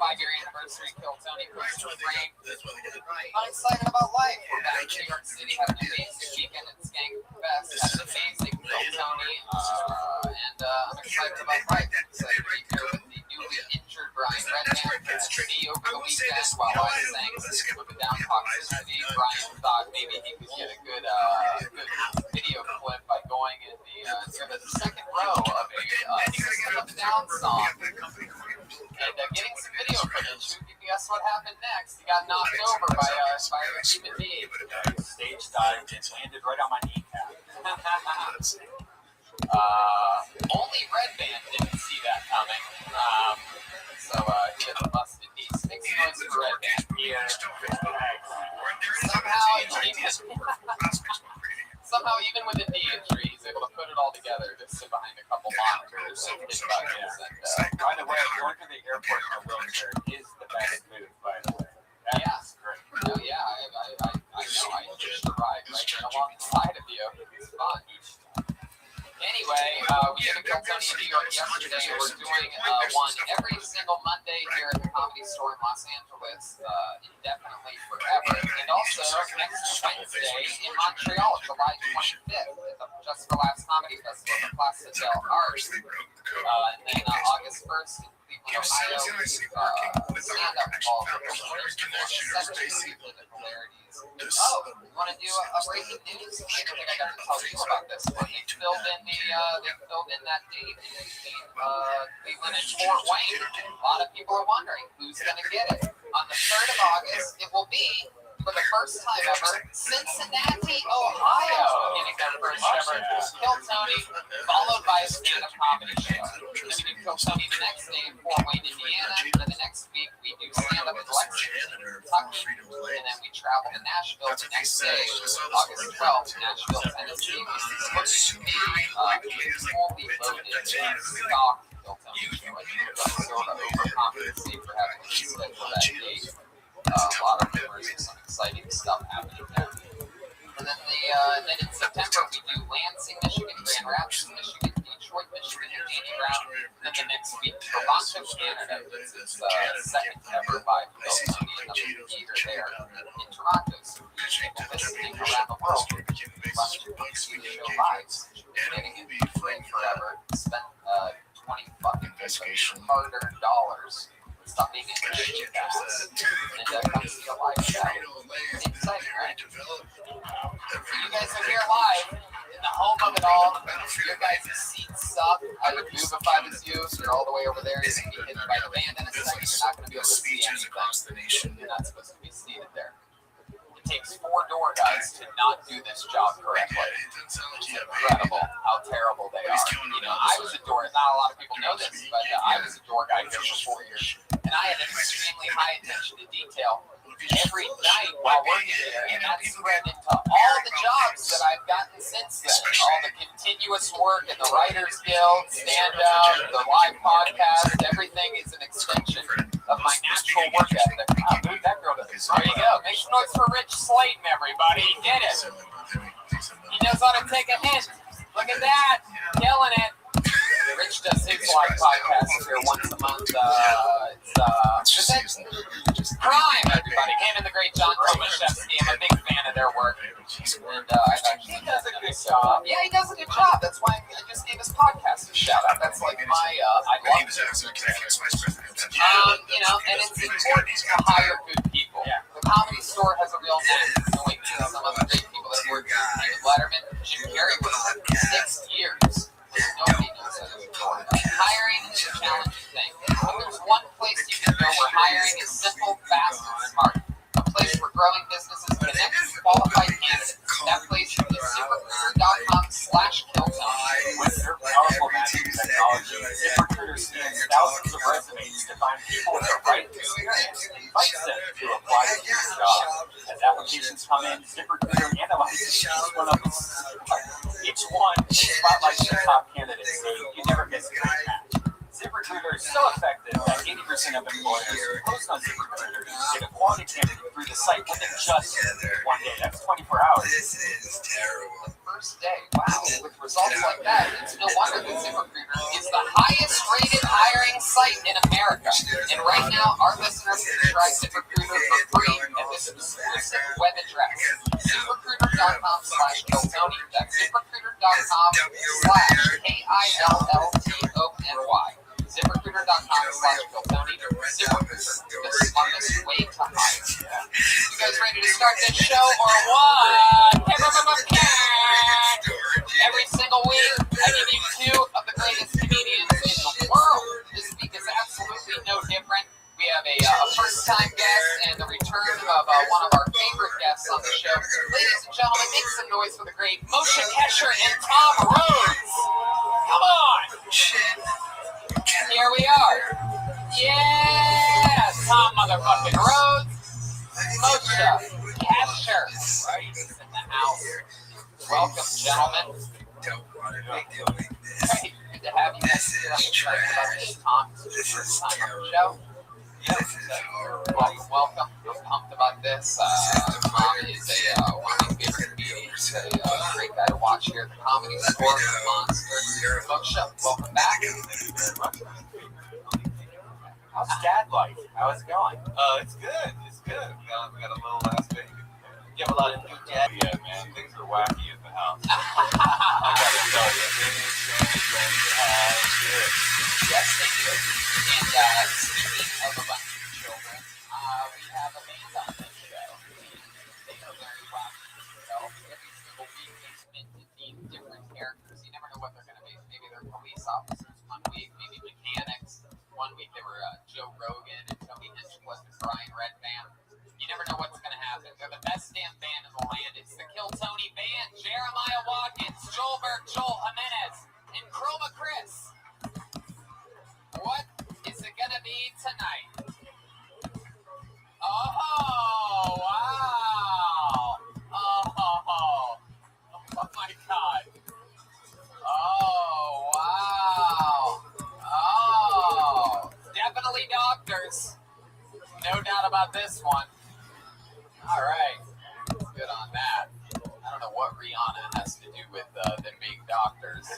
5-year anniversary Kill Tony poster frame. I'm excited about life. We're back in New York City, having an amazing weekend at Skank Fest. Had an amazing Kill Tony. And I'm excited about life. Excited to be here. all I was saying is with the down toxicity, Brian thought maybe he could get a good video clip by going in the second row of a System of a Down song and getting some video footage. Who can guess what happened next? He got knocked over by a human being. Stage dived and landed right on my kneecap. Only Red Band didn't see that coming. So he had a busted knee. 6 months for Red Band. Somehow, even with a knee injury, he's able to put it all together to sit behind a couple monitors and hit buttons. And, by the way, going to the airport in a wheelchair is the best move, by the way. That's great. Oh, yeah, I know. I just arrived right there alongside of you. It's fun. Anyway, we did a Kill Tony in New York yesterday. We're doing one every single Monday here at the Comedy Store in Los Angeles, indefinitely forever. And also next Wednesday in Montreal, July 25th, at the Just for Laughs Comedy Festival at the Place del Arts. And then August 1st in Cleveland, Ohio, stand-up call for the hilarities. Oh, you want to do a breaking news? I don't think I got to tell you about this one. They filled in that date between Cleveland and Fort Wayne. A lot of people are wondering who's going to get it. On the 3rd of August, it will be, for the first time ever, Cincinnati, Ohio, getting their first ever Kill Tony, followed by a stand-up comedy show. Then we do Kill Tony the next day in Fort Wayne, Indiana, and then the next week we do stand-up in Lexington, Kentucky, and then we travel to Nashville the next day, August 12th, Nashville, Tennessee. This is looking to be fully loaded stock Kill Tony show. I think we're sort of overcompensating for having to schedule that date. A lot of rumors and some exciting stuff happening there. And then in September we do Lansing, Michigan, Grand Rapids, Michigan, Detroit, Michigan, and Danny Brown. And then the next week, Toronto, Canada. It's its second ever by Kill Tony, another theater there in Toronto. So people visiting around the world, less than 2 weeks we show live. Getting it free forever. Spent 20 fucking hard-earned dollars. Stop being a shit ass and come see a live show. It's exciting, right? So you guys are here live in the home of it all. Your guys' seats suck. I would move if I was you. You're all the way over there. You're going to be hit by the band in a second. You're not going to be able to see anything. You're not supposed to be seated there. It takes 4 door guys to not do this job correctly. It's incredible how terrible they are. You know, I was a door, not a lot of people know this, but I was a door guy here for 4 years. And I had an extremely high attention to detail every night while working there, and that spread into all the jobs that I've gotten since then. All the continuous work in the Writers Guild, stand-up, the live podcast, everything is an extension of my natural work ethic. Move that girl to the side. There you go. Make some noise for Rich Slayton, everybody. He did it. He knows how to take a hint. Look at that. Killing it. Rich does his live podcast here once a month. It's Prime, everybody. Him and the great John Tomaszewski. I'm a big fan of their work. And he does a good job. Yeah, he does a good job. That's why I just gave his podcast a shout out. That's like my, I love it. You know, and it's important to hire good people. The Comedy Store has a real name. Going to some of the great people that work with David Letterman. Jim Carrey was 6 years. Nobody knows that before. Hiring is a challenging thing. If there's one place you can go where hiring is simple, fast, and smart, a place where growing businesses connect with qualified candidates, that place is ZipRecruiter.com/KillTony. With their powerful matching technology, ZipRecruiter scans thousands of resumes to find people with the right experience and invites them to apply to your job. As applications come in, ZipRecruiter analyzes each one of them. Each one spotlights the top candidates, so you never miss a great match. ZipRecruiter is so effective that 80% of employers who post on ZipRecruiter get a quality candidate through the site within just 1 day. That's 24 hours. This is terrible. First day, wow, with results like that, it's no wonder that ZipRecruiter is the highest rated hiring site in America. And right now, our listeners can try ZipRecruiter for free at this exclusive web address, ZipRecruiter.com/KillTony. That's ZipRecruiter.com/KILLTONY. ZipRecruiter Twitter.com/KillTony. The smartest way to hide. You guys ready to start this show or what? Every single week, I give you two of the greatest comedians in the world. This week is absolutely no different. We have a first-time guest and the return of one of our favorite guests on the show. Ladies and gentlemen, make some noise for the great Moshe Kesher and Tom Rhodes. Come on! Here we are. Yeah! Tom motherfucking Rhodes. Moshe Kesher. Right in the house. Welcome, gentlemen. Great. Good to have you guys here. I'm excited about this, Tom. This is your first time on the show. Welcome. I'm pumped about this. Tom is one of my favorite comedians. A great guy to watch here at the Comedy Store. Monster. Moshe, welcome back. How's dad life? How's it going? It's good. It's good. We got a little last baby. You have a lot of new dad. Yeah, man. Things are wacky at the house. I gotta tell you, things shit. Yes, they do. And speaking of a bunch of children, we have a band on this show. They are very wacky themselves. Every single week they commit to being different characters. You never know what they're going to be. Maybe they're police officers one week, maybe mechanics. One week they were Joe Rogan and Tony Hinchcliffe and Brian Redband. You never know what's going to happen. They're the best damn band in the land. It's the Kill Tony Band. Jeremiah Watkins, Joelberg, Joel Jimenez, and Chroma Chris. What is it going to be tonight? Oh, wow. Oh my God. Oh, wow. Oh, definitely doctors. No doubt about this one. All right. Good on that. I don't know what Rihanna has to do with them being doctors.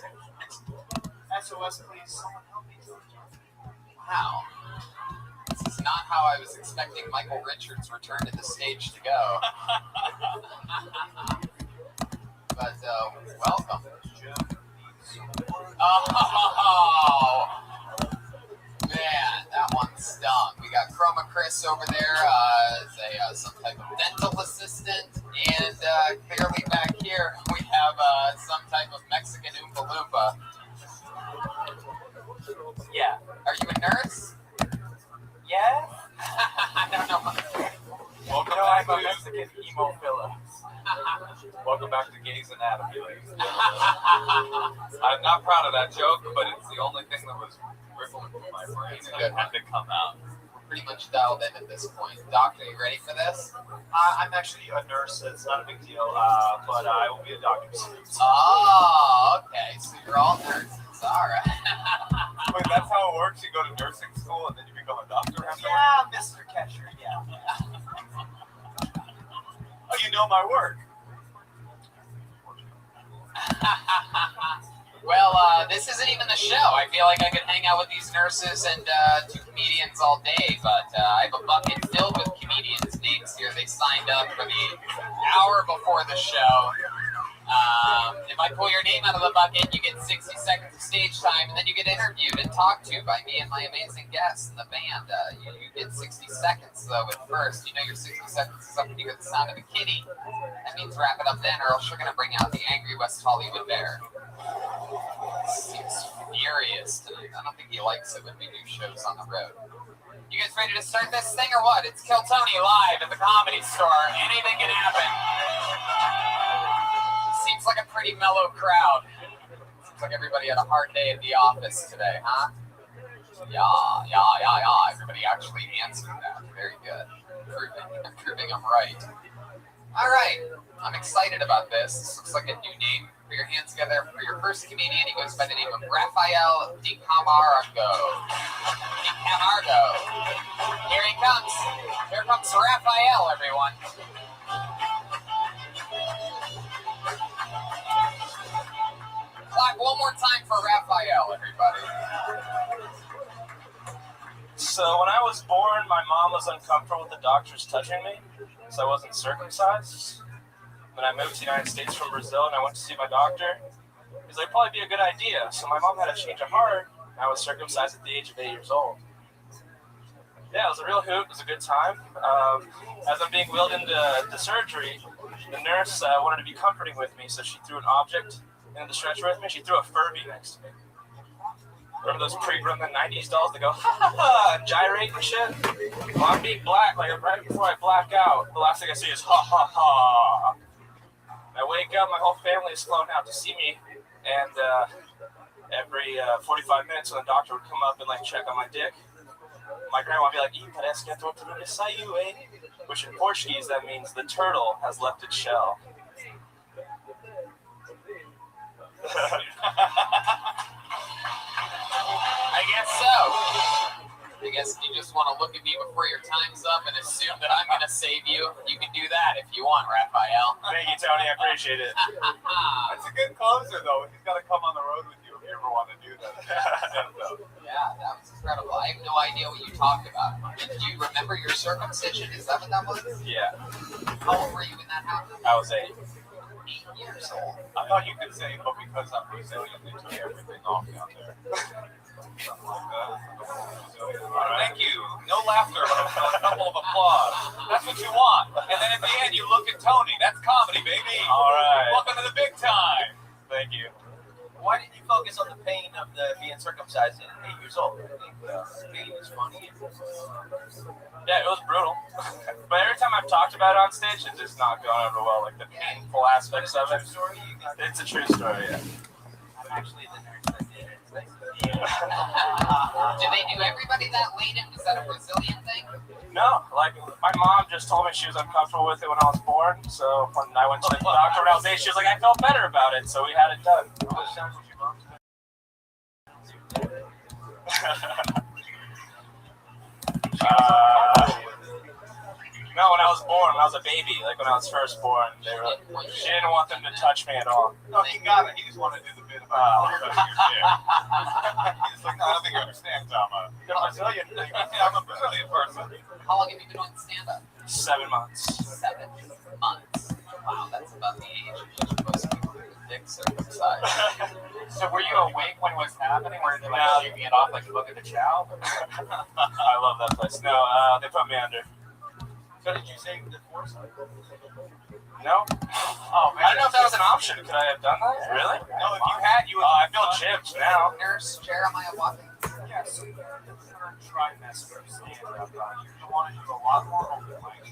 SOS, please. Someone help me. Wow. This is not how I was expecting Michael Richards' return to the stage to go. But, welcome. Oh, man, that one stung. We got Chroma Chris over there as some type of dental assistant, and clearly back here we have some type of Mexican Oompa Loompa. Yeah. Are you a nurse? Yes? I don't know. Welcome back to Mexican hemophila. Welcome back to Gays Anatomy, ladies and gentlemen. I'm not proud of that joke, but it's the only thing that was rippling through my brain and it had to come out. We're pretty much dialed in at this point. Doctor, you ready for this? I'm actually a nurse, so it's not a big deal, but I will be a doctor soon. Oh, okay. So you're all nurses. All right. Wait, that's how it works? You go to nursing school and then you become a doctor afterwards? Yeah, Mr. Kesher, yeah. Oh, you know my work. Well, this isn't even the show. I feel like I could hang out with these nurses and two comedians all day, but I have a bucket filled with comedians' names here. They signed up for the hour before the show. If I pull your name out of the bucket, you get 60 seconds of stage time, and then you get interviewed and talked to by me and my amazing guests in the band. You get 60 seconds, though, at first. You know your 60 seconds is up when you hear the sound of a kitty. That means wrap it up then, or else you're going to bring out the angry West Hollywood bear. Seems furious tonight. I don't think he likes it when we do shows on the road. You guys ready to start this thing, or what? It's Kill Tony live at the Comedy Store. Anything can happen. Seems like a pretty mellow crowd. Seems like everybody had a hard day at the office today, huh? Yeah. Everybody actually answered that. Very good. Proving I'm right. All right. I'm excited about this. This looks like a new name. Put your hands together for your first comedian. He goes by the name of Rafael de Camargo. Here he comes. Here comes Rafael, everyone. Clap one more time for Rafael, everybody. So when I was born, my mom was uncomfortable with the doctors touching me, so I wasn't circumcised. When I moved to the United States from Brazil and I went to see my doctor, he's like, probably be a good idea. So my mom had a change of heart, I was circumcised at the age of 8 years old. Yeah, it was a real hoot. It was a good time. As I'm being wheeled into the surgery, the nurse wanted to be comforting with me, so she threw an object into the stretcher with me. She threw a Furby next to me. Remember those pre-Gremlin 90s dolls that go, ha ha ha, and gyrate and shit? Well, I'm being black, like right before I black out, the last thing I see is ha ha ha. I wake up, my whole family is flown out to see me, and every 45 minutes when the doctor would come up and like check on my dick, my grandma would be like, parece que a tortuga saiu, eh? Which in Portuguese, that means the turtle has left its shell. I guess so. I guess you just want to look at me before your time's up and assume that I'm going to save you. You can do that if you want, Raphael. Thank you, Tony. I appreciate it. That's a good closer, though. He's got to come on the road with you if you ever want to do that. Yeah, that was incredible. I have no idea what you talked about. Do you remember your circumcision? Is that what that was? Yeah. How old were you when that happened? I was 8. 8 years old. I thought you could say, but because I'm Brazilian, they took everything off down there. Something like that. Thank you. No laughter, a couple of applause. That's what you want. And then at the end, you look at Tony. That's comedy, baby. All right. Welcome to the big time. Thank you. Why did you focus on the pain of being circumcised at 8 years old? I think pain is funny. Yeah, it was brutal. But every time I've talked about it on stage, it's just not going over well. Like the painful aspects of it. It's a true story, yeah. I'm actually the nurse that did it. It's nice to see you. Did they do everybody that laid in? Was that a Brazilian thing? No, like my mom just told me she was uncomfortable with it when I was born. So when I went to the doctor when I was 8, she was like, I felt better about it. So we had it done. No, when I was born, when I was a baby, like when I was first born, she didn't want them to touch me at all. No, he got it. He just wanted to do the bit about He's like, no, I don't think you understand, Tom. You're Brazilian. I'm a Brazilian person. How long have you been on stand-up? 7 months. 7 months. Wow, that's about the age you're supposed to be with your dick circumcised. So were you awake when it was happening? Or did they like shake it off like look at the chow? I love that place. No, they put me under. So did you say the force? No. Oh, man. I don't know if that was an option. Could I have done that? Really? No, if you had, you would. I feel chipped now. Nurse Jeremiah Watkins. Yes. Third trimester stand-up. You want to do a lot more open mic.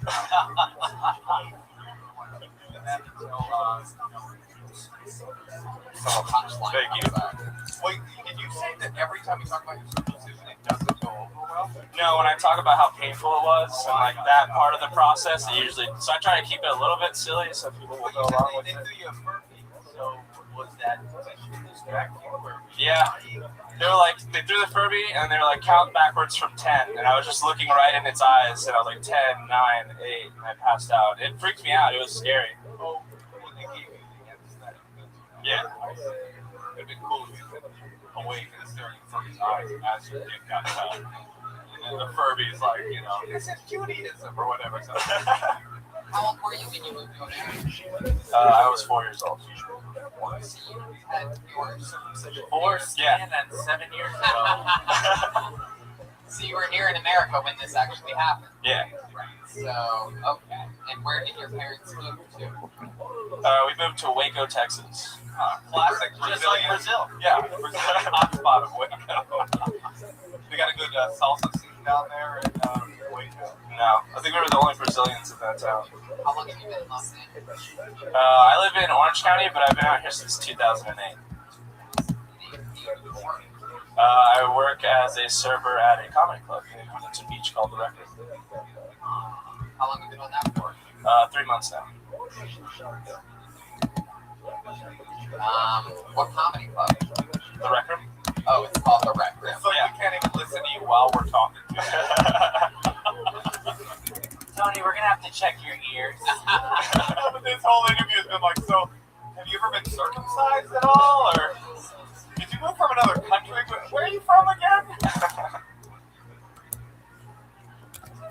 Thank you. Wait, did you say that every time you talk about your circumcision, it doesn't go over well? No, when I talk about how painful it was and like that part of the process, it usually. So I try to keep it a little bit silly so people will go along with They it. do you a Furby. So was that distract you? Or Yeah. They were like, they threw the Furby and they were like, count backwards from 10. And I was just looking right in its eyes and I was like, 10, 9, 8, and I passed out. It freaked me out. It was scary. Oh, when they gave you the anesthetic. Yeah. It'd been cool if you could awake and staring from his eyes as your dick got cut. And then the Furby's like, you know, this is Judaism or whatever. So, How old were you when you moved to America? I was 4 years old. So you had your circumcision. 4? Yeah. And then 7 years ago. So you were here in America when this actually happened. Yeah. So, okay. And where did your parents move to? We moved to Waco, Texas. classic Just like Brazilian. Brazil. Yeah. Brazilian hotspot of Waco. They got a good salsa scene down there in Waco. No, I think we were the only Brazilians in that town. How long have you been in Los Angeles? I live in Orange County, but I've been out here since 2008. I work as a server at a comedy club in Huntington Beach called The Record. How long have you been on that for? 3 months now. What comedy club? The Record? Oh, it's called The Record. It's like we can't even listen to you while we're talking to you. Tony, we're gonna have to check your ears. This whole interview has been like, so have you ever been circumcised at all? Or did you move from another country? Where are you from again?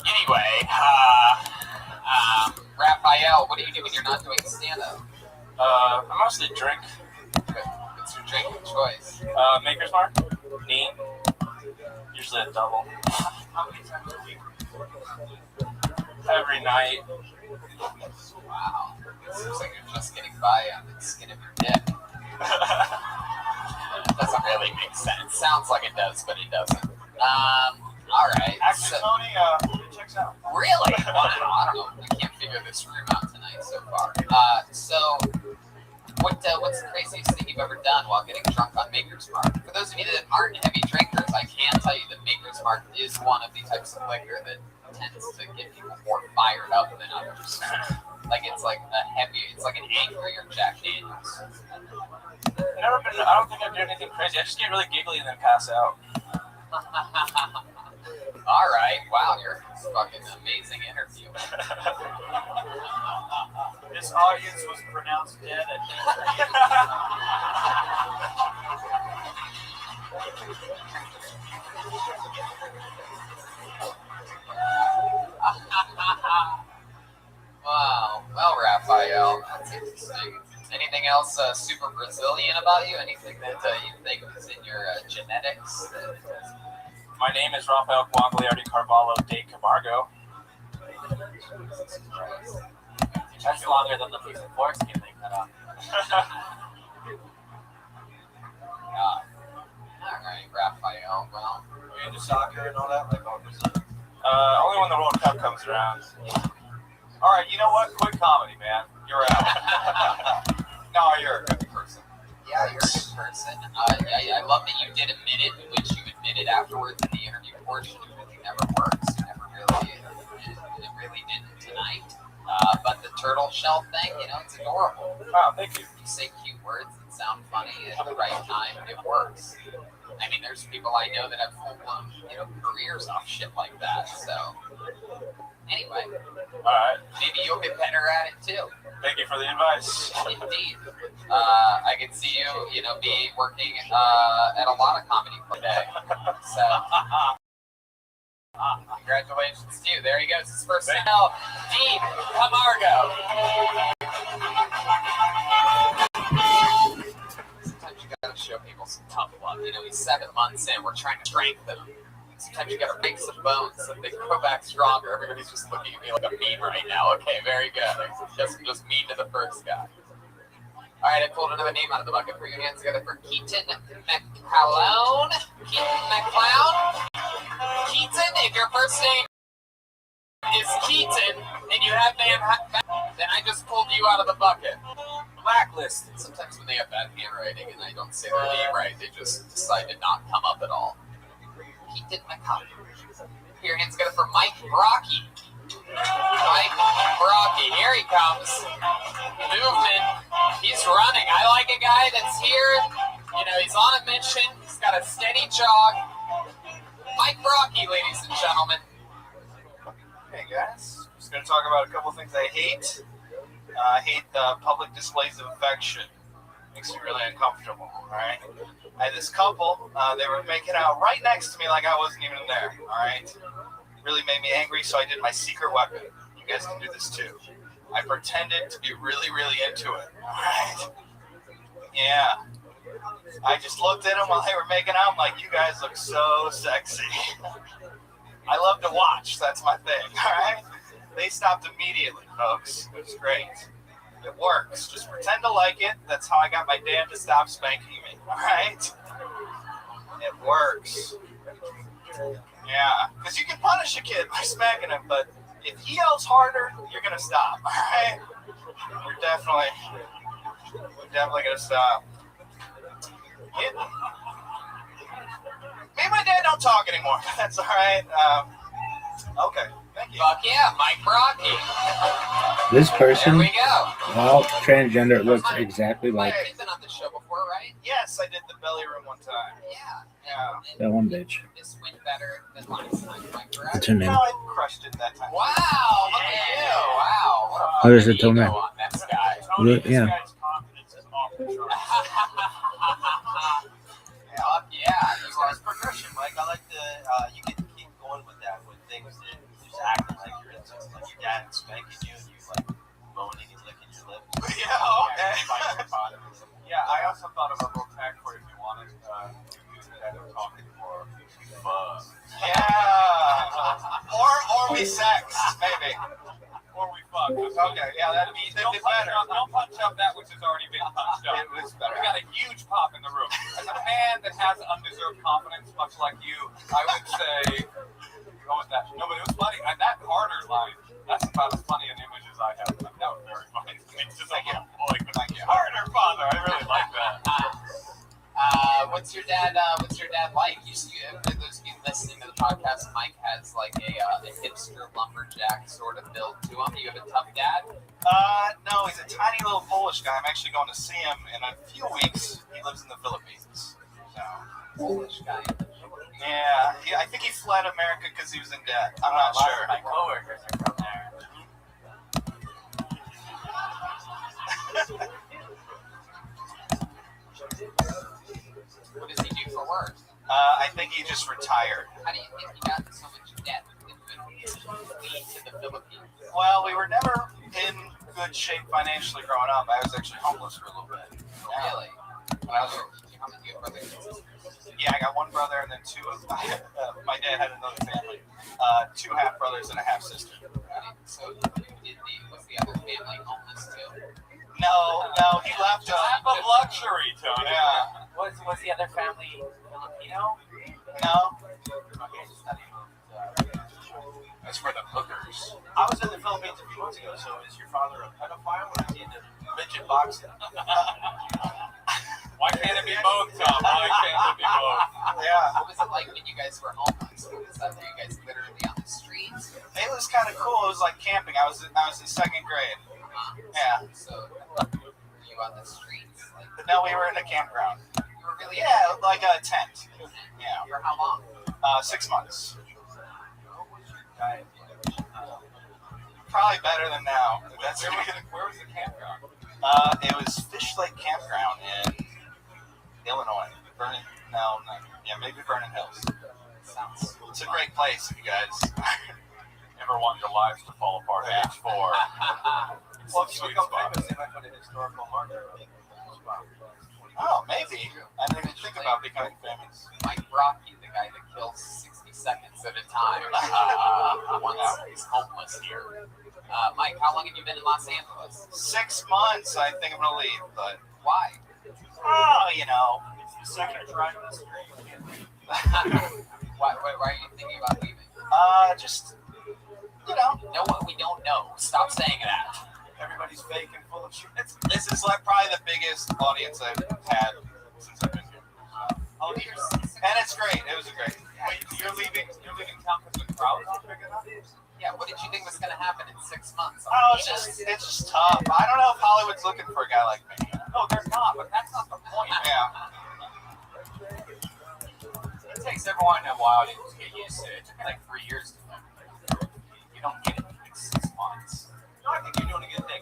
Anyway, Raphael, what do you do when you're not doing stand-up? I mostly drink. What's your drink of choice? Maker's Mark. Me? Usually a double. How many times a week? Every night. Wow. It seems like you're just getting by on the skin of your dick. Doesn't really make sense. Sounds like it does, but it doesn't. All right. Actually, So, Tony, it checks out. really? Wow. I don't know. I can't figure this room out tonight so far. So, what's the craziest thing you've ever done while getting drunk on Maker's Mark? For those of you that aren't heavy drinkers, I can tell you that Maker's Mark is one of the types of liquor that tends to get people more fired up than others. Like it's like an angrier Jack Daniels. I don't think I do anything crazy. I just get really giggly and then pass out. All right. Wow, you're a fucking amazing interview. This audience was pronounced dead at Wow. Well, Raphael, that's interesting. Anything else super Brazilian about you? Anything that you think is in your genetics? My name is Rafael Guagliardi Carvalho de Camargo. That's longer than the piece of foreskin they cut off. All right, Raphael. Well, you into soccer and all that, like all Brazil? Only when the World Cup comes around. All right, you know what? Quit comedy, man. You're out. no, you're a good person. Yeah, you're a good person. I love that you did admit it, which you admitted afterwards in the interview portion. It really never works. It really didn't tonight. But the turtle shell thing, it's adorable. Wow, thank you. You say cute words that sound funny at the right time, it works. I mean, there's people I know that have full-blown, careers off shit like that. So, anyway, all right. Maybe you'll get better at it too. Thank you for the advice. Indeed. I can see you, be working at a lot of comedy today. So, congratulations to you. There he goes. His first now, Dean Camargo. Sometimes you gotta show people some tough love. He's 7 months in. We're trying to strengthen him. Sometimes you gotta break some bones so they can go back stronger. Everybody's just looking at me like a meme right now. Okay, very good. I'm just mean to the first guy. All right, I pulled another name out of the bucket. Put your hands together for Keaton McClown. Keaton McClown. Keaton, if your first name is Keaton and you have then I just pulled you out of the bucket. Blacklisted. Sometimes when they have bad handwriting and I don't say their name right, they just decide to not come up at all. Keaton McClown. Put your hands together for Mike Brocky. Mike Brocky, here he comes. Movement. He's running. I like a guy that's here. He's on a mission. He's got a steady jog. Mike Brocky, ladies and gentlemen. Hey guys, just going to talk about a couple things I hate. I hate public displays of affection. Makes me really uncomfortable, alright? I had this couple, they were making out right next to me like I wasn't even there, alright? Really made me angry, so I did my secret weapon. You guys can do this too. I pretended to be really, really into it, alright? Yeah. I just looked at them while they were making out. I'm like, you guys look so sexy. I love to watch. That's my thing, alright? They stopped immediately, folks. It was great. It works. Just pretend to like it. That's how I got my dad to stop spanking me, alright? It works. Yeah, because you can punish a kid by smacking him, but if he yells harder, you're going to stop, alright? We're definitely going to stop. Me and my dad don't talk anymore. That's all right. Okay. Thank you. Fuck yeah, Mike Brocky. This person, There we go. well, transgender, looks exactly like You've been on the show before, right? Yes, I did the belly room one time. Yeah. Yeah. that one bitch. This went better than last time, am I correct? What's her name? No, I crushed it that time. Wow, look at you. Wow. What a What is it, fucking Tony? ego on this guy. Look, yeah. This guy's confidence is off the charts. Fuck yeah. As far as progression, Mike, I like you get to keep going with that, with things that just acting like you're into, like your dad spanking you and you like moaning and licking your lips. Yeah, okay. Yeah, I also thought of a little tag for if you wanted. That talk we sex, maybe. Or we fuck. Okay, yeah, that'd be Don't better. punch up that which has already been punched up. It was better. We got a huge pop in the room. As a man that has undeserved confidence, much like you, I would say, go with that. No, but it was funny. And that Carter line, that's about as funny an image as I have. That was very funny. It's just like, yeah, boy, but like, Carter, father. I really like that. What's your dad like? You see, for those of you listening to the podcast, Mike has like a hipster lumberjack sort of build to him. Do you have a tough dad? No, he's a tiny little Polish guy. I'm actually going to see him in a few weeks. He lives in the Philippines. So. Polish guy. Yeah, I think he fled America because he was in debt. I'm not sure. My coworkers are from there. What does he do for work? I think he just retired. How do you think he got so much debt and flee to the Philippines? Well, we were never in good shape financially growing up. I was actually homeless for a little bit. Yeah. Really? When I was, How many do you have brothers and sisters? yeah, I got one brother and then two of my dad had another family. 2 half brothers and a half sister. Right. So was the other family homeless too? No, he left. Lap of luxury, Tony. Yeah. Was the other family Filipino? No. That's for the hookers. I was in the Philippines a few months ago, so is your father a pedophile or is he into midget boxing? Why can't it be both, Tom? Why can't it be both? Yeah. What was it like when you guys were homeless? Was that you guys literally on the streets? It was kind of cool. It was like camping. I was in 2nd grade. Yeah. So were you on the streets? Like, No, we were in a campground. you were really Yeah, like a tent. Yeah. For how long? 6 months. Probably better than now. That's Where was the campground? It was Fish Lake Campground in Illinois. Maybe Vernon Hills. Sounds. It's a great place, you guys. Never want your lives to fall apart at age 4. Well, if you Sweet become spot. famous, they might put a historical marker. Oh, maybe. I didn't even think about becoming famous. Mike Rocky, the guy that kills 60 seconds at a time, once he's homeless here. Mike, how long have you been in Los Angeles? 6 months, I think I'm gonna leave, but Why? you know. Second try on the street. Why are you thinking about leaving? Just you know. Know what we don't know. Stop saying that. Everybody's fake and full of shit. This is like probably the biggest audience I've had since I've been here. Oh, you're And it's great. It was a great. Wait, you're leaving town because the crowd's not big enough? Yeah, what did you think was going to happen in 6 months? Oh, it's just tough. I don't know if Hollywood's looking for a guy like me. No, they're not, but that's not the point. Yeah. It takes everyone a while to get used to it. It took me like 3 years to learn. You don't get it in like 6 months. No, I think you're doing a good thing.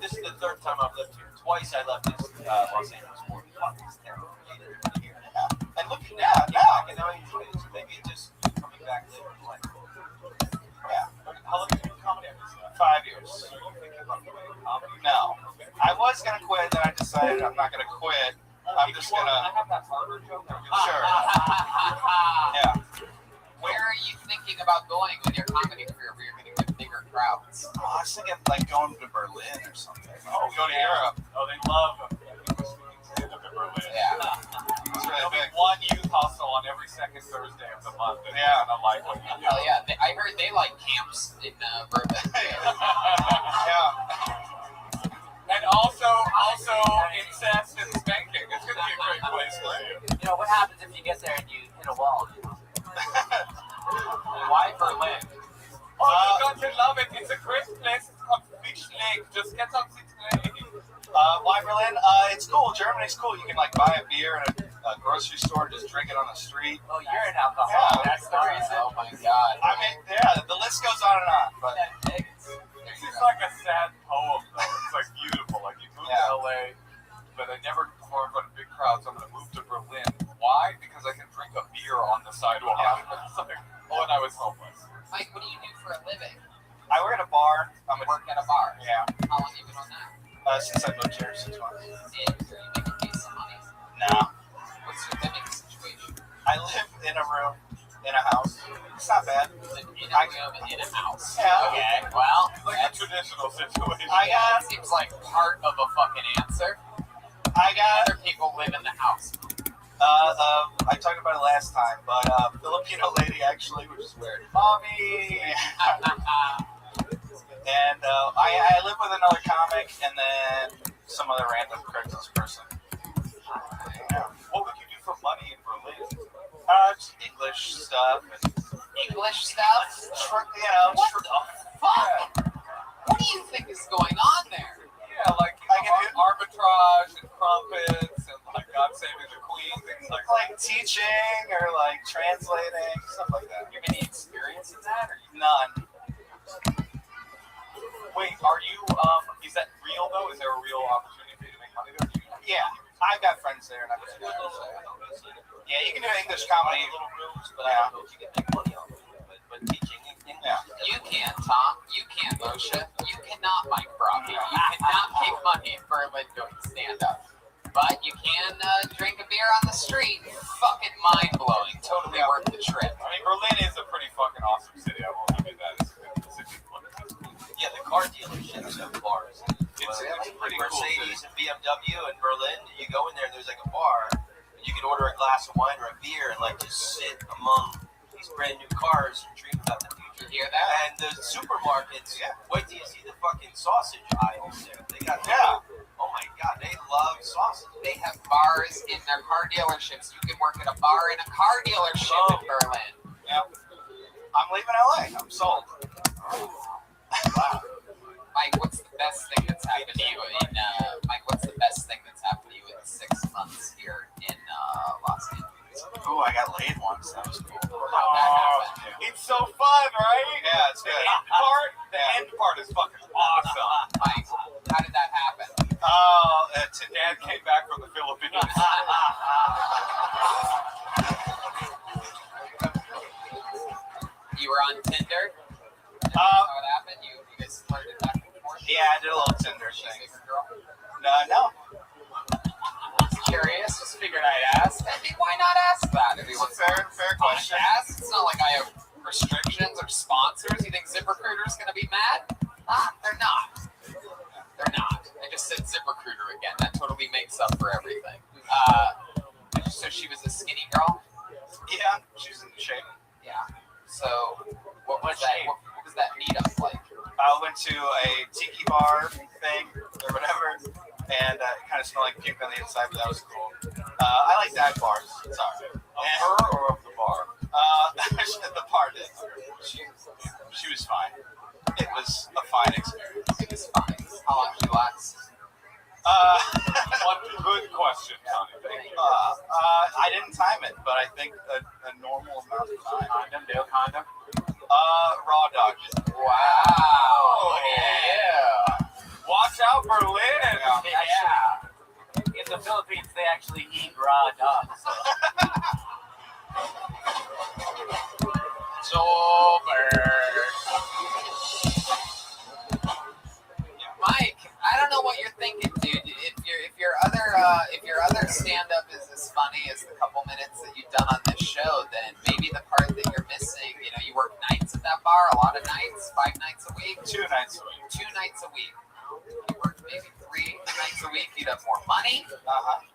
This is the 3rd time I've lived here. Twice I left this Los Angeles for it's terrible. And look at Now, now. I can now enjoy it. So maybe it just coming back to like, Yeah. how long have you been comedy? 5 years. So you're thinking about quitting comedy? No. I was gonna quit, then I decided I'm not gonna quit. I'm just Can I gonna. have that harder joke? Sure. Yeah. Where are you thinking about going with your comedy career where you're going to get bigger crowds? Oh, I was thinking like going to Berlin or something. Oh, Go to Europe. Oh, they love stand-up in Berlin. Yeah. It's really There'll be big. one youth hostel on every second Thursday of the month. And Yeah. I like what you do. Hell yeah. I heard they like camps in Berlin. Yeah. And also incest and spanking. It's going to be a great place for you. You know, what happens if you get there and you hit a wall? You know? Why Berlin? Oh, you're going to love it. It's a great place. It's called Fish Lake. Just get some Fish Lake. Why Berlin? It's cool. Germany's cool. You can like buy a beer at a grocery store, just drink it on the street. Oh, you're an alcoholic. Yeah. That's the reason. Oh my god. I mean, yeah, the list goes on and on. But It's like a sad poem, though. It's like beautiful. Like you moved Yeah. to LA, but I never performed in front of big crowds. So I'm going to move to Berlin. Why? Because I can drink a beer on the sidewalk. It's like, oh, and I was homeless. Mike, what do you do for a living? I work at a bar. You work at a bar. Yeah. How long have you been on that? Since I moved here 6 months. Are you making decent money? Nah. What's your living situation? I live in a room in a house. It's not bad. In a room in a house. Yeah. Okay. Well, Like a traditional situation. that seems like part of a fucking answer. I got. Other people live in the house. I talked about it last time, but Filipino lady actually, which is weird. Mommy. And I live with another comic, and then some other random Craigslist person. Yeah. What would you do for money in Berlin? Just English stuff. And, English stuff? what the fuck? What do you think is going on there? Yeah, like I can do arbitrage and crumpets and like God Saving the Queen, things like like teaching or like translating, stuff like that. You have any experience in that? Or None. Wait, are you, is that real though? Is there a real opportunity for you to make money there? Yeah, I've got friends there, and I've been there. So. Yeah, you can do English comedy. Little rooms, but I don't know if you can make money on it. But teaching English. Yeah. You can, Tom. You can, Moshe. You cannot, Mike Brocky. You cannot make money in Berlin doing stand-up. But you can drink a beer on the street. Fucking mind-blowing. Totally worth the trip. I mean, Berlin is a pretty fucking awesome city. I won't give you that. It's a city. Yeah, the car dealerships have bars. It's pretty cool. Mercedes and BMW in Berlin, you go in there, there's like a bar, and you can order a glass of wine or a beer and like just sit among these brand new cars and dream about the future. You hear that? And the supermarkets, wait till you see the fucking sausage aisles there. They got, oh my God, they love sausage. They have bars in their car dealerships. You can work at a bar in a car dealership in Berlin. Yeah. I'm leaving LA. I'm sold. Wow. Mike, what's the best thing that's happened to you in Mike, what's the best thing that's happened to you in 6 months here in Los Angeles? Oh, I got laid once. That was cool. How'd that happen? It's so fun, right? Yeah, it's good. The end part is fucking awesome. Mike, how did that happen? Oh, Dad came back from the Philippines. You were on Tinder? How it happened? You guys flirted back and forth? yeah, I did a little Tinder She's thing. a good girl? No. Just curious. Just figured I'd ask. I mean, why not ask that? Everyone's Fair question. podcast. It's not like I have restrictions or sponsors. You think ZipRecruiter's going to be mad? They're not. They're not. I just said ZipRecruiter again. That totally makes up for everything. So she was a skinny girl? Yeah, she's in shape. Yeah. So what was that? What was that meetup like? I went to a tiki bar thing or whatever, and it kind of smelled like puke on the inside, but that was cool. I like dive bars. It's all right. Of her or of the bar? The bar did. She was fine. It was a fine experience. It was fine. How long did you last? One good question, Tony. I didn't time it, but I think a normal amount of time. Condom? No condom? Raw dog. Wow. Oh, Yeah. Watch out, Berlin. Yeah. In the Philippines, they actually eat raw dogs. So. Mike, I don't know what you're thinking, dude. If your other stand-up is as funny as the couple minutes that you've done on this show, then maybe the part that you're missing, you work nights at that bar, a lot of nights, 5 nights a week? 2 nights a week. 2 nights a week. You work maybe 3 nights a week, you'd have more money.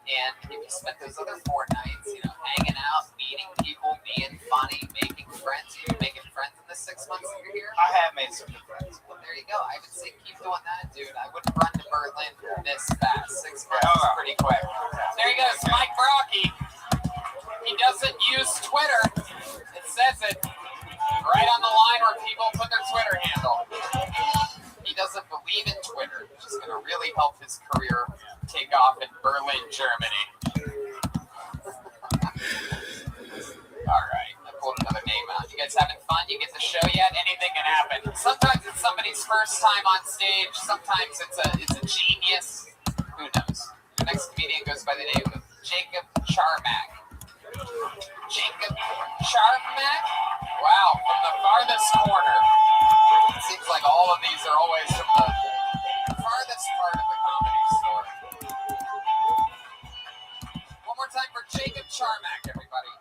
And if you spent those other 4 nights, hanging out, meeting people, being funny, making friends, you're making friends in the 6 months that you're here? I have made some good friends. Well, there you go. I would say keep doing that, dude. I wouldn't run to Berlin this fast. 6 months is pretty quick. There he goes, Mike Brocky. He doesn't use Twitter. It says it right on the line where people put their Twitter handle. He doesn't believe in Twitter, which is going to really help his career take off in Berlin, Germany. All right, I pulled another name out. You guys having fun? You get the show yet? Anything can happen. Sometimes it's somebody's first time on stage. Sometimes it's a genius. Who knows? The next comedian goes by the name of Jacob Charmack. Jacob Charmack? Wow, from the farthest corner. It seems like all of these are always from the farthest part of the comedy store. One more time for Jacob Charmack, everybody.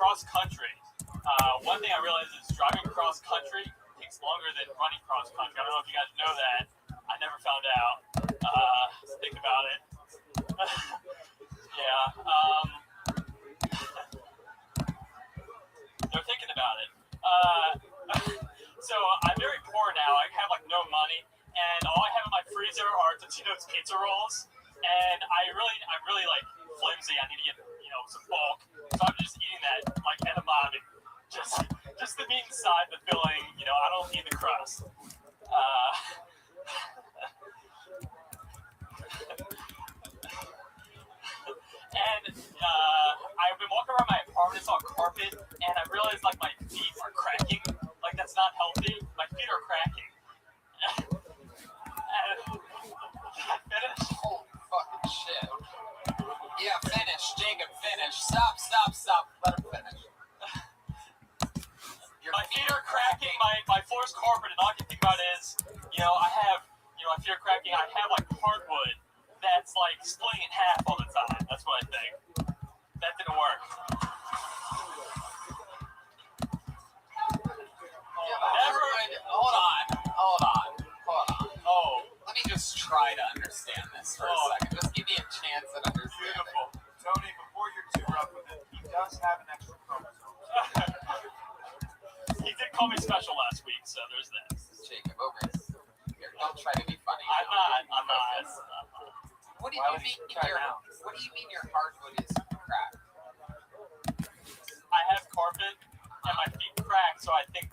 cross country. One thing I realized is driving cross country takes longer than running cross country. I don't know if you guys know that. I never found out. Think about it. Yeah. They're thinking about it. So I'm very poor now. I have like no money, and all I have in my freezer are Totino's pizza rolls. And I'm really like flimsy. I need to get some bulk. So I'm just eating that like edamame, just the meat inside, the filling. I don't need the crust. And I've been walking around my apartment. It's all carpet, and I realized like my feet are cracking. Like that's not healthy. My feet are cracking. And finish. Holy fucking shit. Yeah, finish, Jacob, finish. Stop. Let him finish. My feet are cracking. My floor's carpet, and all I can think about is, I have, my feet are cracking. I have like hardwood that's like splitting in half all the time. That's what I think. That didn't work. Hold on. Oh, let me just try to understand this for a second. Just give me a chance at understanding. Beautiful. Tony, before you're too rough with it, he does have an extra chromosome. He did call me special last week, so there's that. Jacob, over here. Don't try to be funny. I'm not. What do you mean your hardwood is cracked? I have carpet and my feet crack, so I think.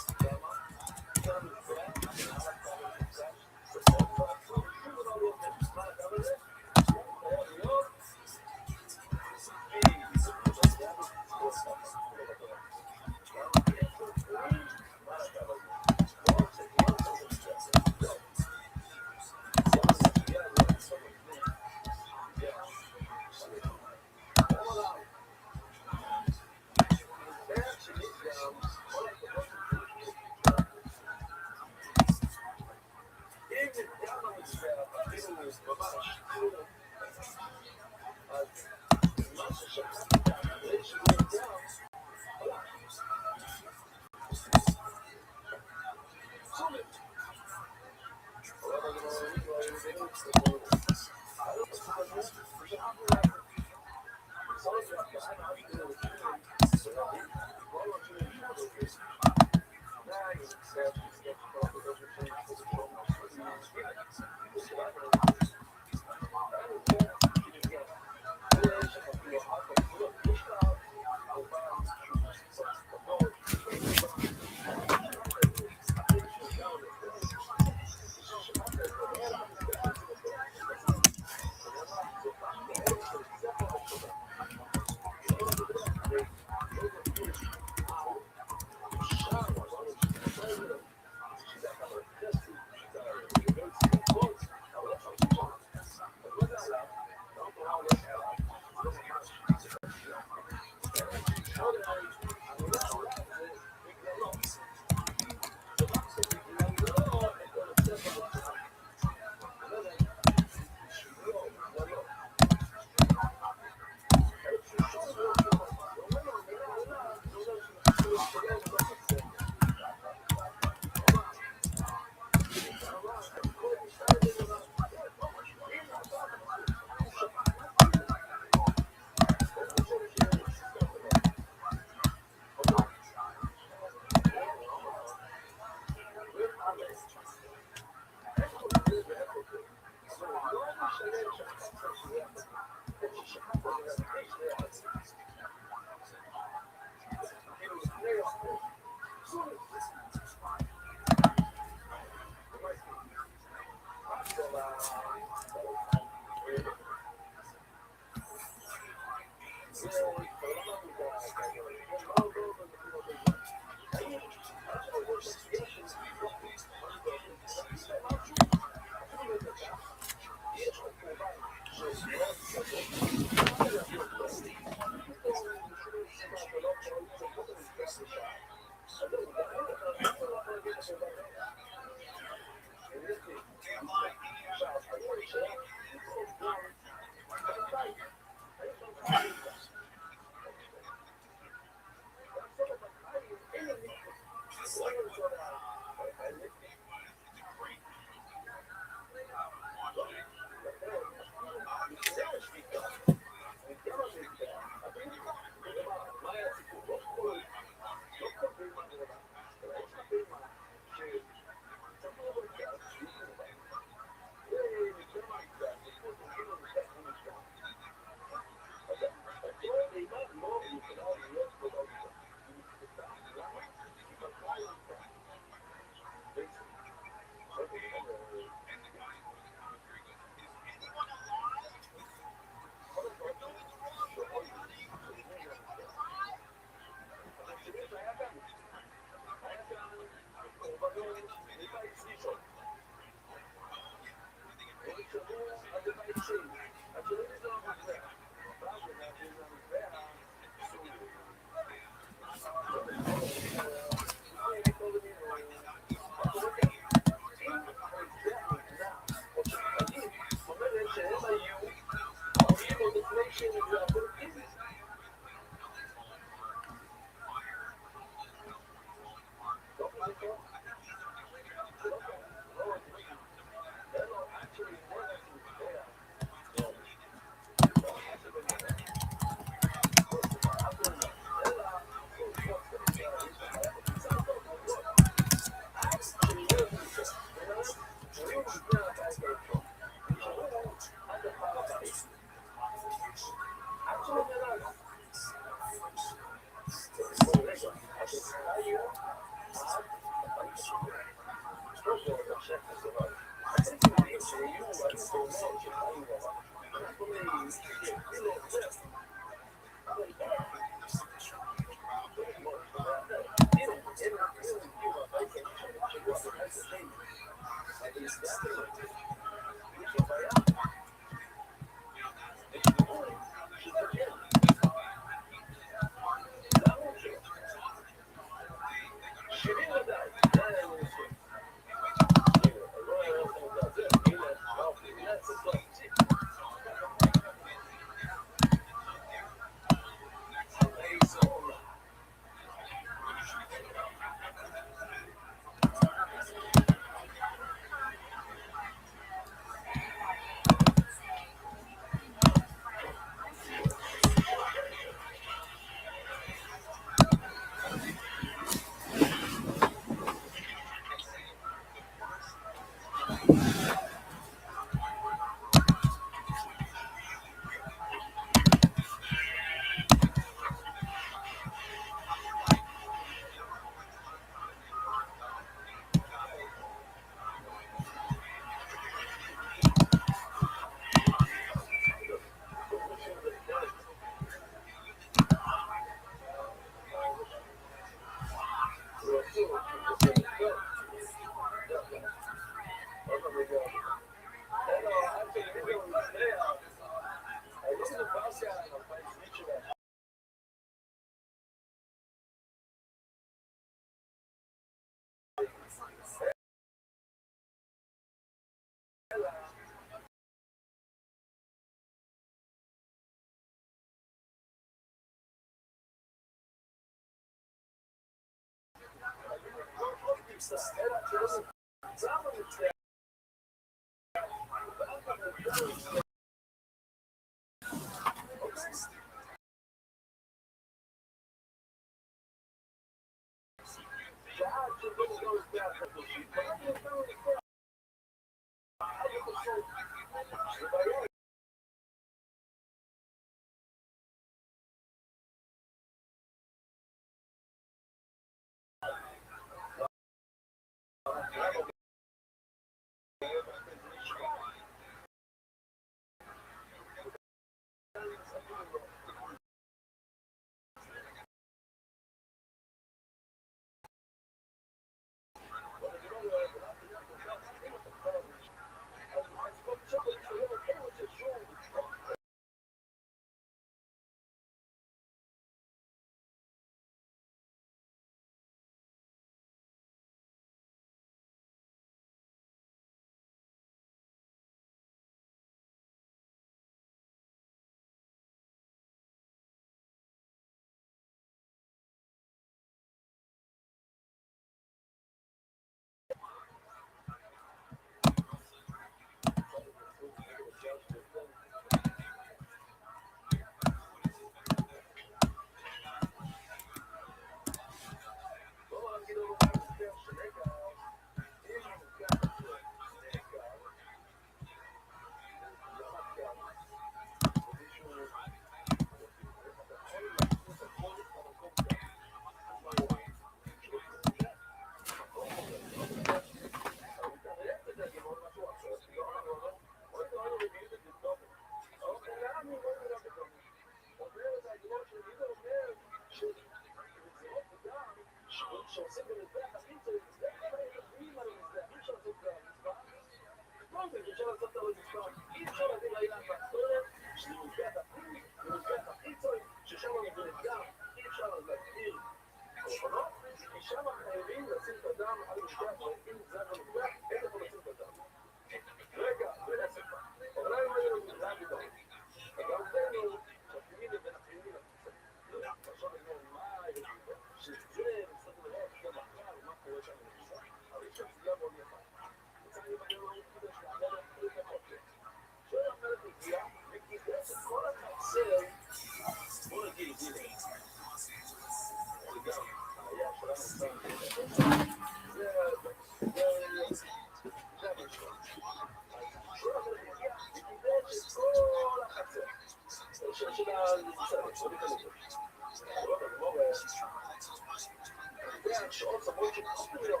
שעות רבות שפספויות.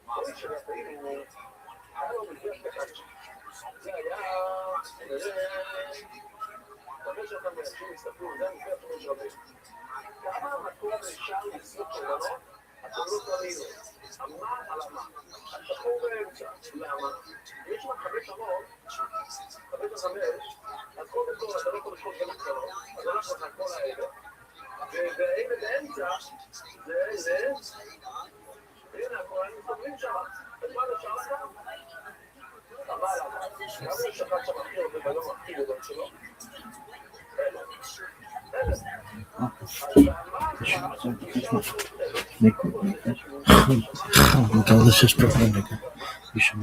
כל שרפאים היה לו מזרח אחד. זה היה... מקווה שאתם אנשים מסתכלו, זה המזרח של רבים. כמה המקום נשאר לסלוק שלנו, אתם לא תראינו. אמה על אמה. השחור באמצע. למה? יש לך 5 אמות, 5 אז קודם כל אתה לא יכול לשחוט גם קטנות, אז לא לך כל האלה. והאלה באמצע, זה... הנה, הכהנים מסתכלים שם. אז מה נשאר לך? אבל גם יש אחד שמכיר אותו ולא מכיר אותו שלו. Regardless, just pretend like you should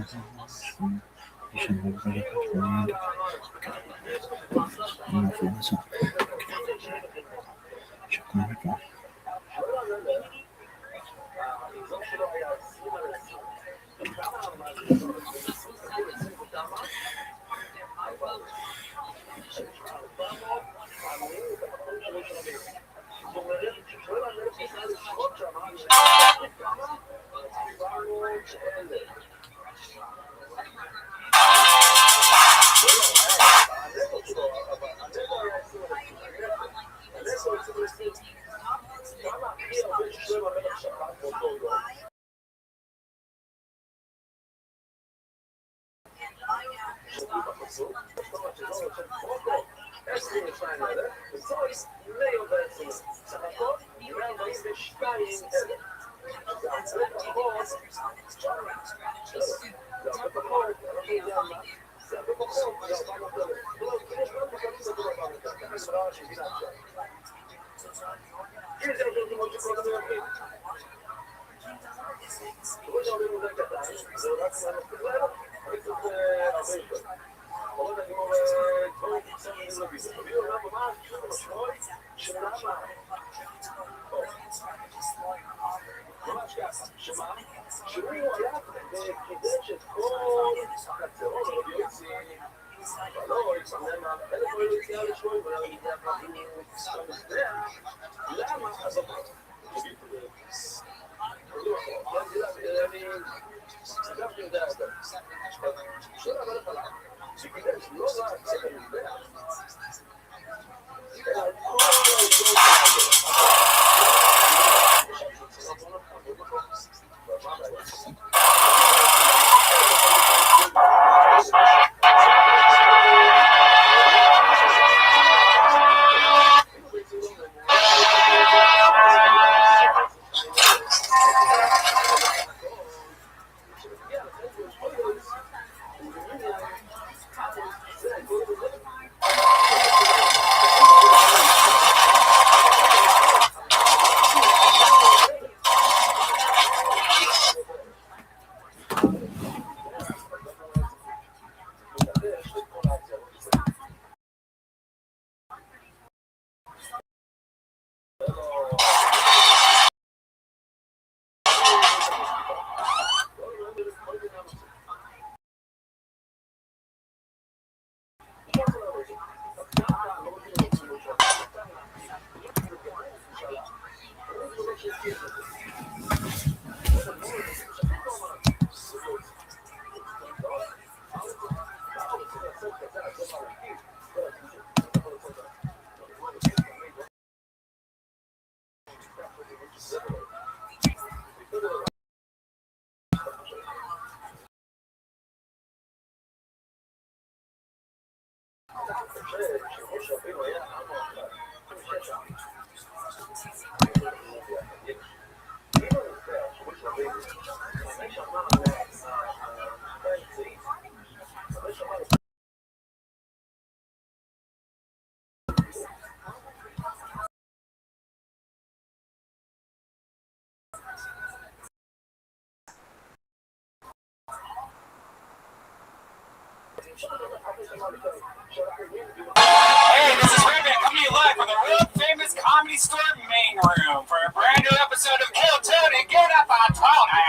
Hey, this is Rabbi coming to you live from the world famous Comedy Store main room for a brand new episode of Kill Tony. Get up on Tony.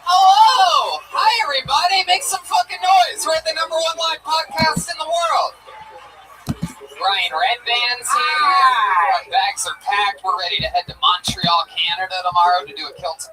Hello! Hi everybody, make some fucking noise. We're at the #1 live podcast in the world. bags are packed. We're ready to head to Montreal, Canada tomorrow to do a kilt.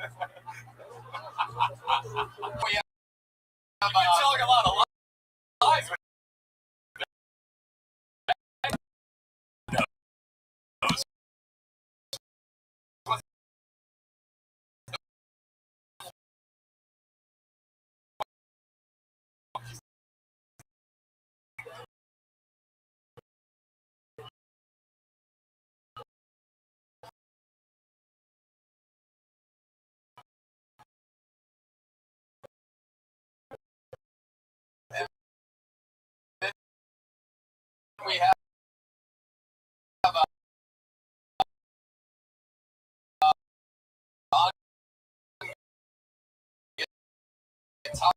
You've been telling a lot of lies. We have guitar.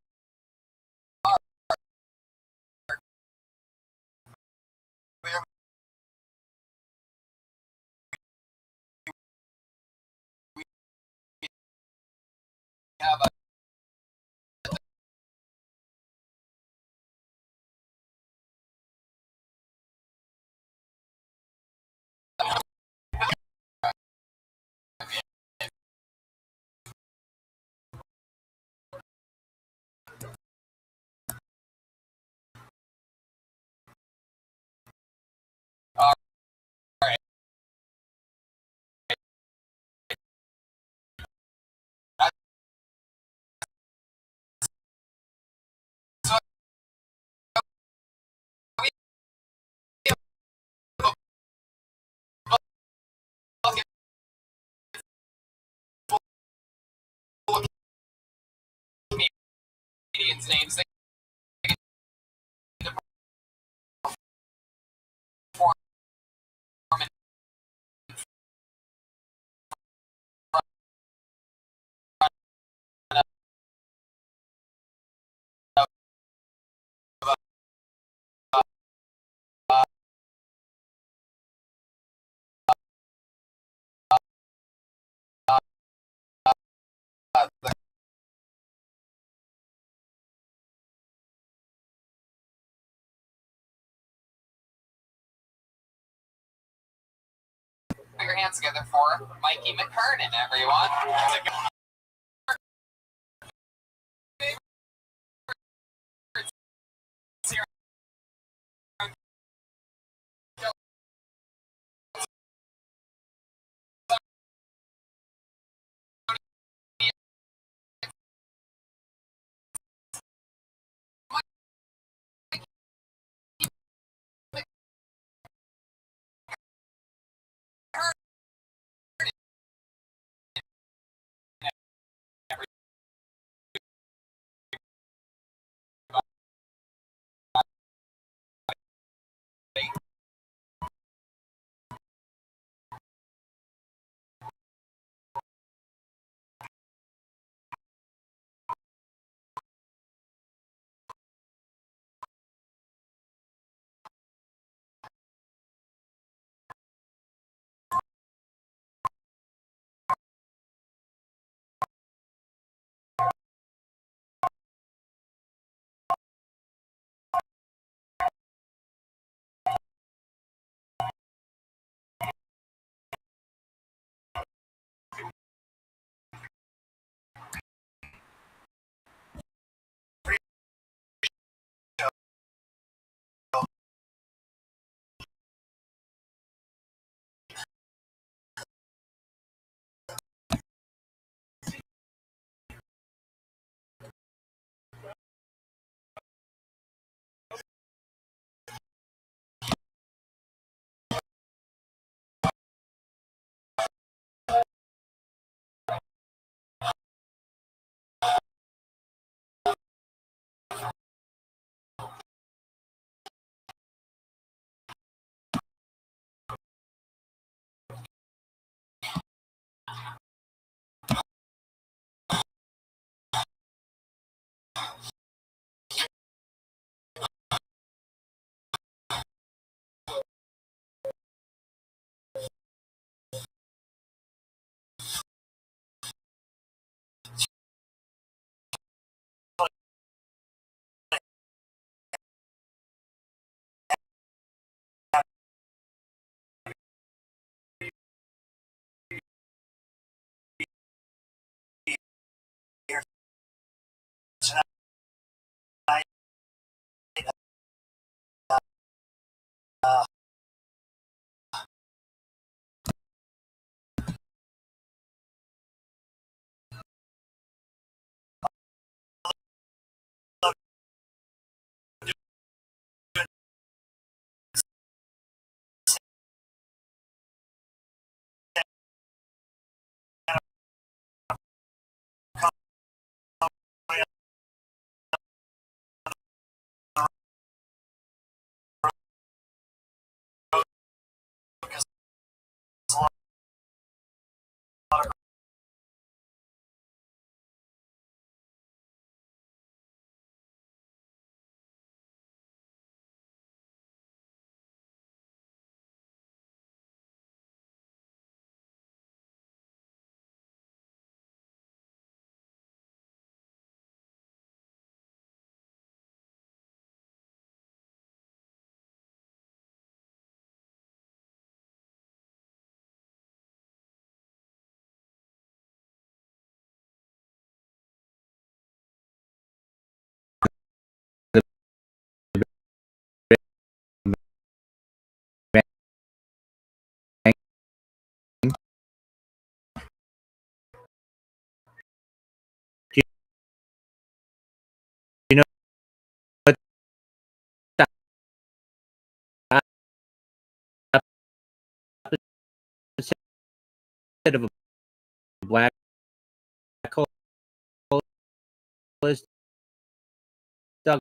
We have comedians' names. They perform Put your hands together for Mikey McKernan, everyone. You know what the opposite of a black hole is? Dug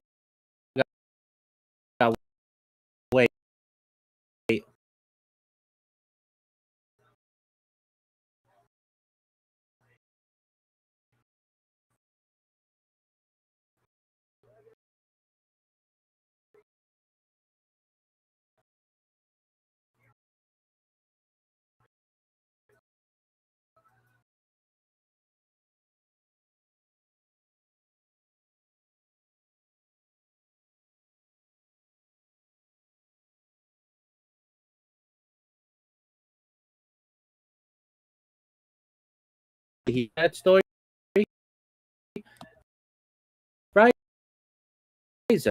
away. That story, Riser.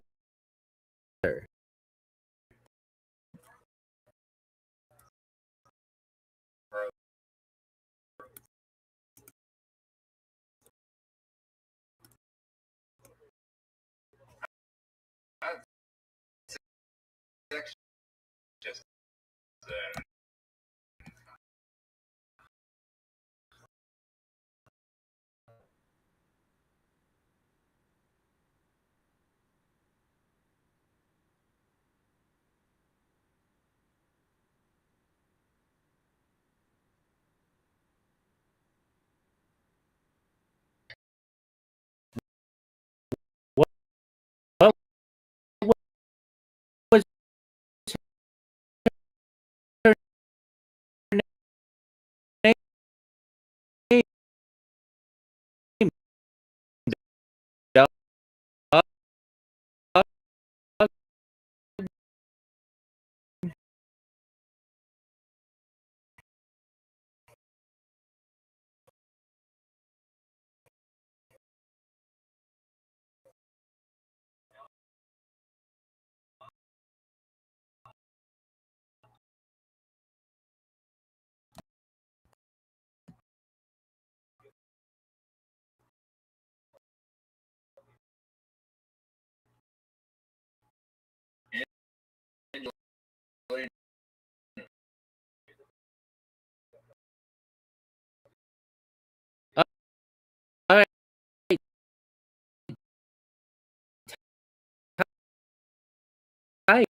Just What was her name? Doug? All right. Hi.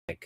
Yeah.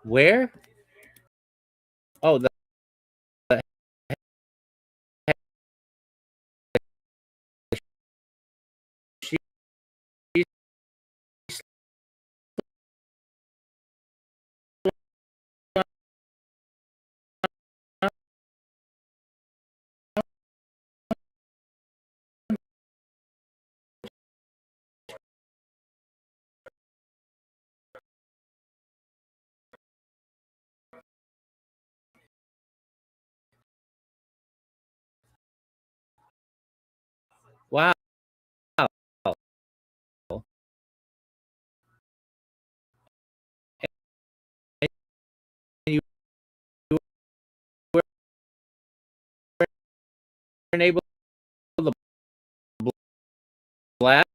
Where? Oh, the wow. And you weren't able to blast?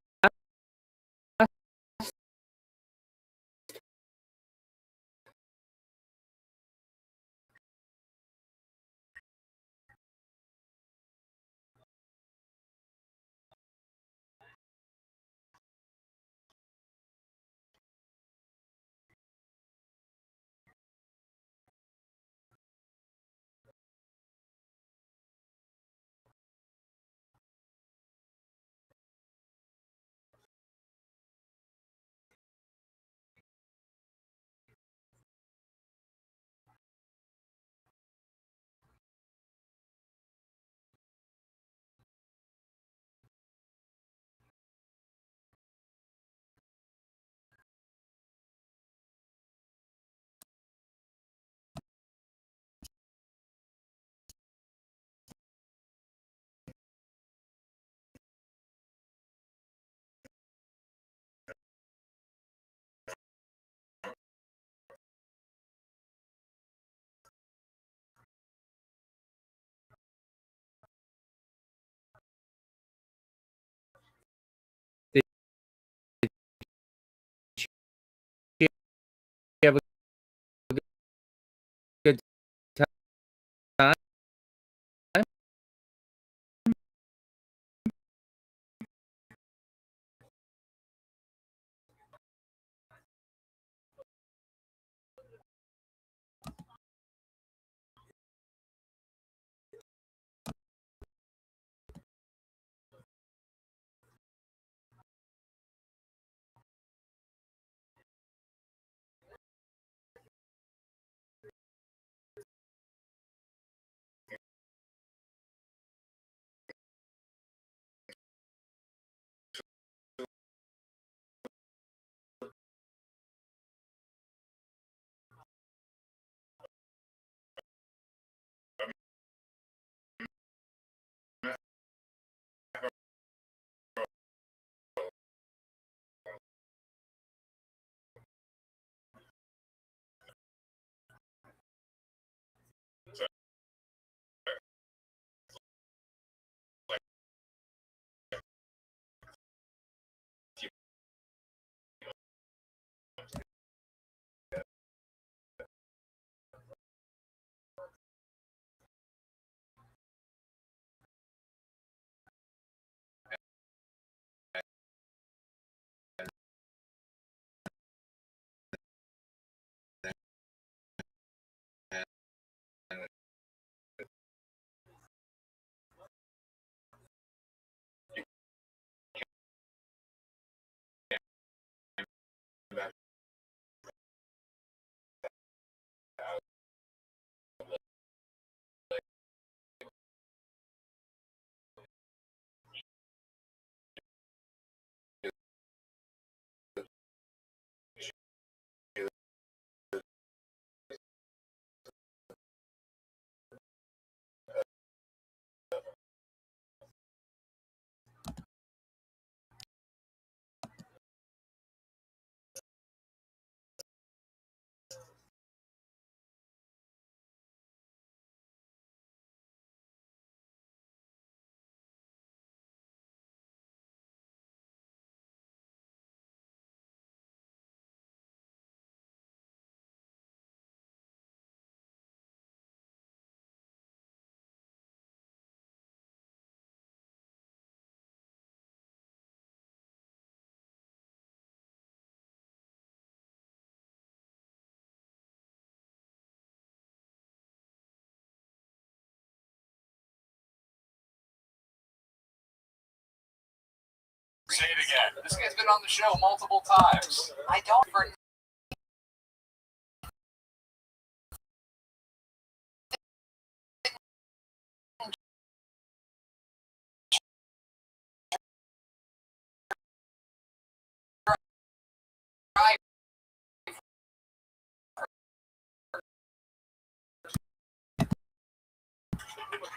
Say it again. This guy's been on the show multiple times. I don't for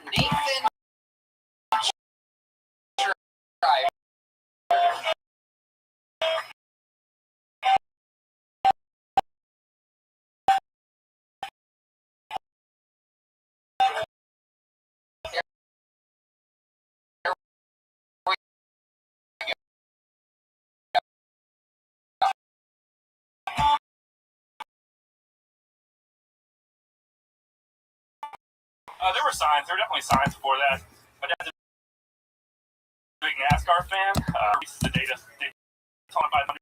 Nathan Drive. There were signs. There were definitely signs before that. My dad's a big NASCAR fan. Releases the Daytona 500.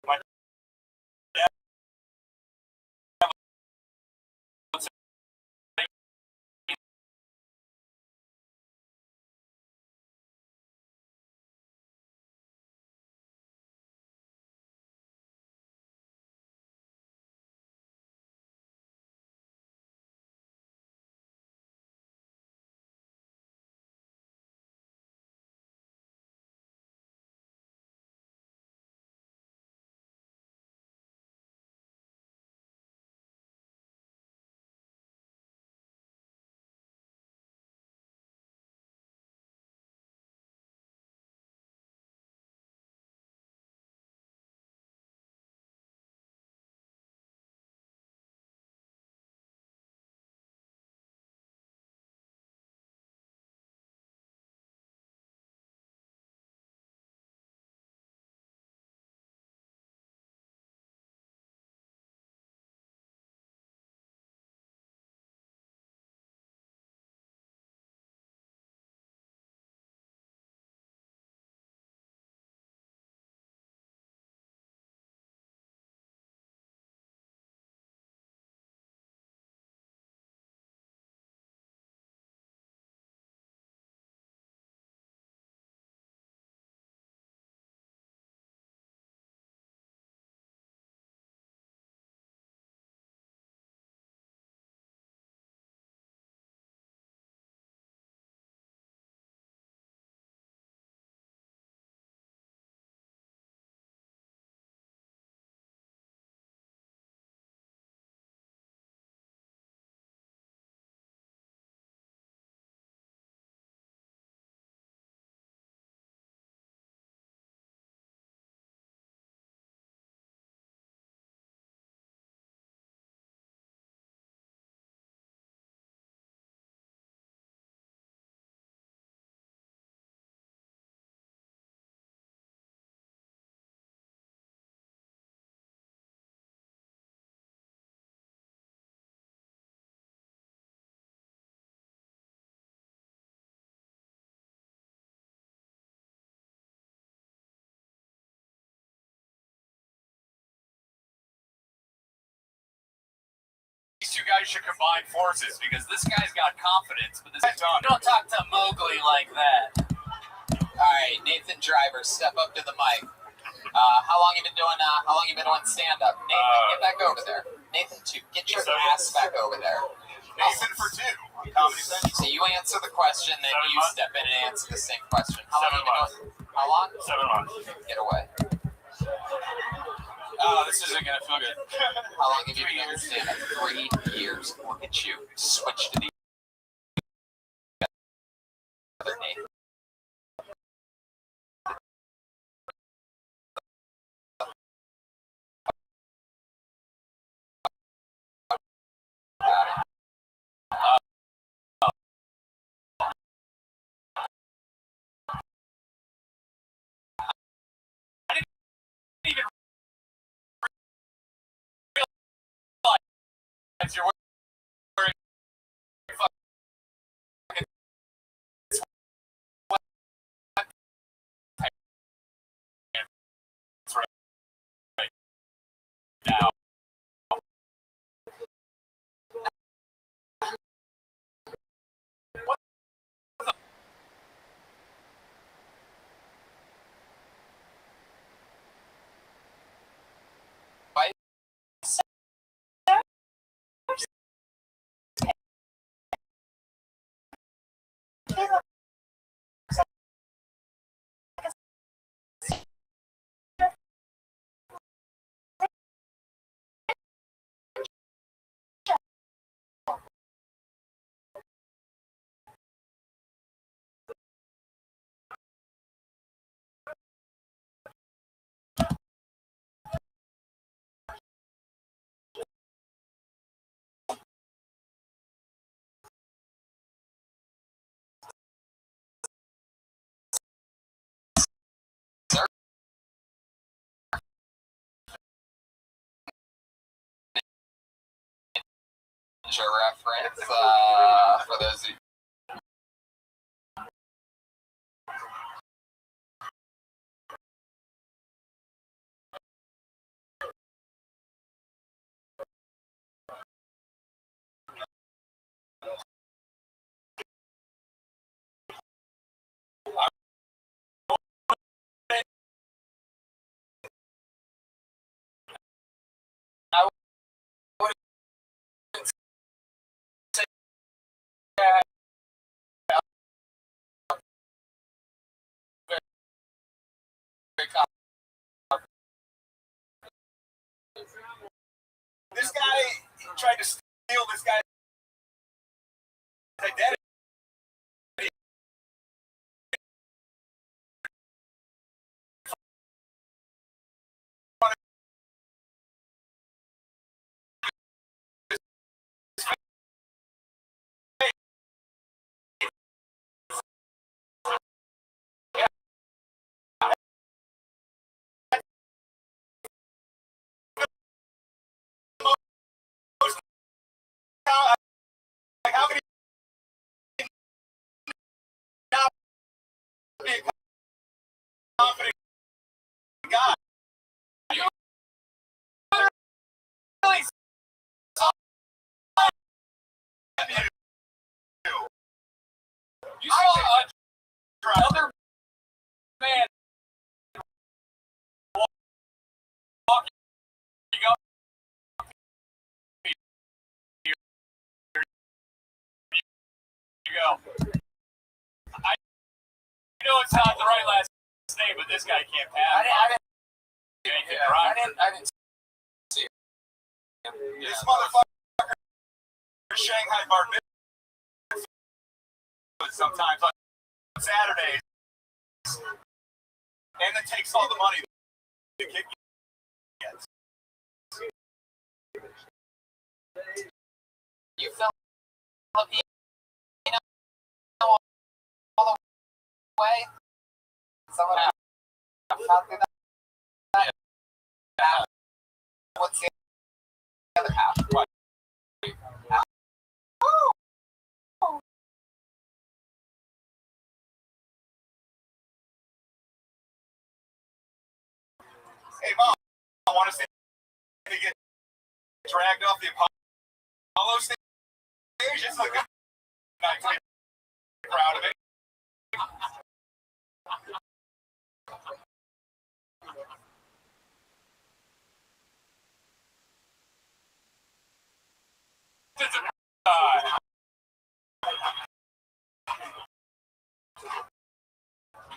My dad would say These two guys should combine forces because this guy's got confidence, but this guy's not. Don't talk to Mowgli like that. Alright, Nathan Driver, step up to the mic. How long you been doing stand-up? Nathan, get back over there. Nathan, get your ass back over there. Nathan for two on Comedy Central. So you answer the question, then you step in and answer the same question. How long 7 months. How long? 7 months. Get away. Oh, this isn't gonna feel good. How long have you been doing stand-up? 3 years. Look at you. Switch to the other Nathan. Besides, you're wearing fucking sweatpants right now. What the? Why? Reference for those who I wouldn't say that very This guy tried to steal this guy's identity. Like, how can he not be a confident guy? You really saw you saw another man walking up. You go. I know it's not the right last name, but this guy can't pass. I didn't see it. This motherfucker Shanghai bar mitzvah sometimes on Saturdays, and then takes all the money the kid gets. you Filipino all the way. Someone not through that. Yeah. What's the other half? What? Hey, Mom, I want to see me get dragged off the Apollo stage. It's like, I'm proud of it.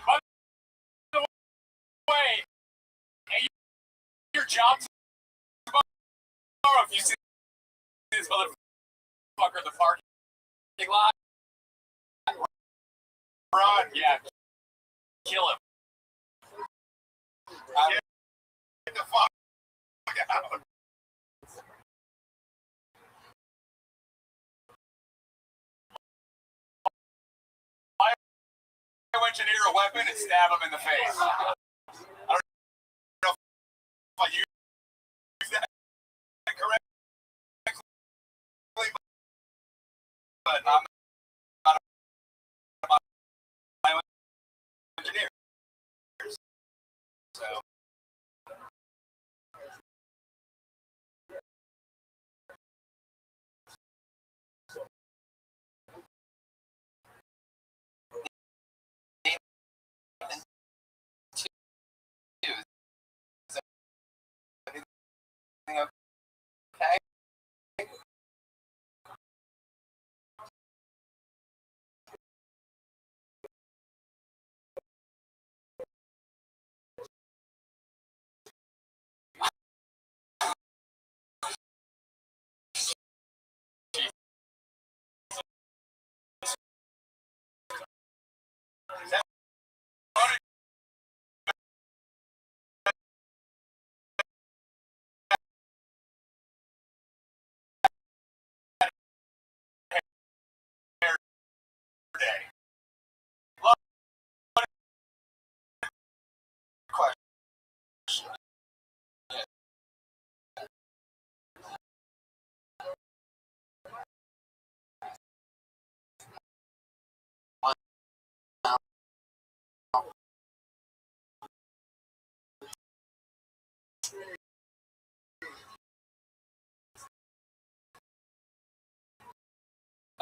By the way, your job tomorrow, if you see this motherfucker in the parking lot, run, yeah, kill him. Get the fuck out. Engineer a weapon and stab him in the face. I don't know if I use that correctly, but I'm not a engineer. So. Okay.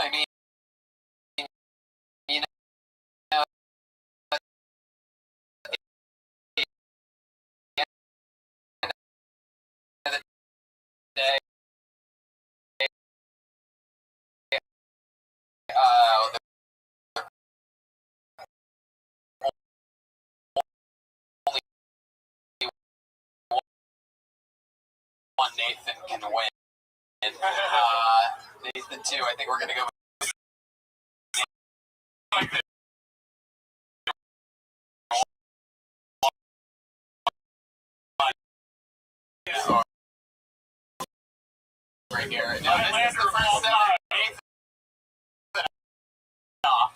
I mean, you know, the day, only one Nathan can win. Nathan 2, I think we're going to go with right here. Now, this is the first ever Nathan off.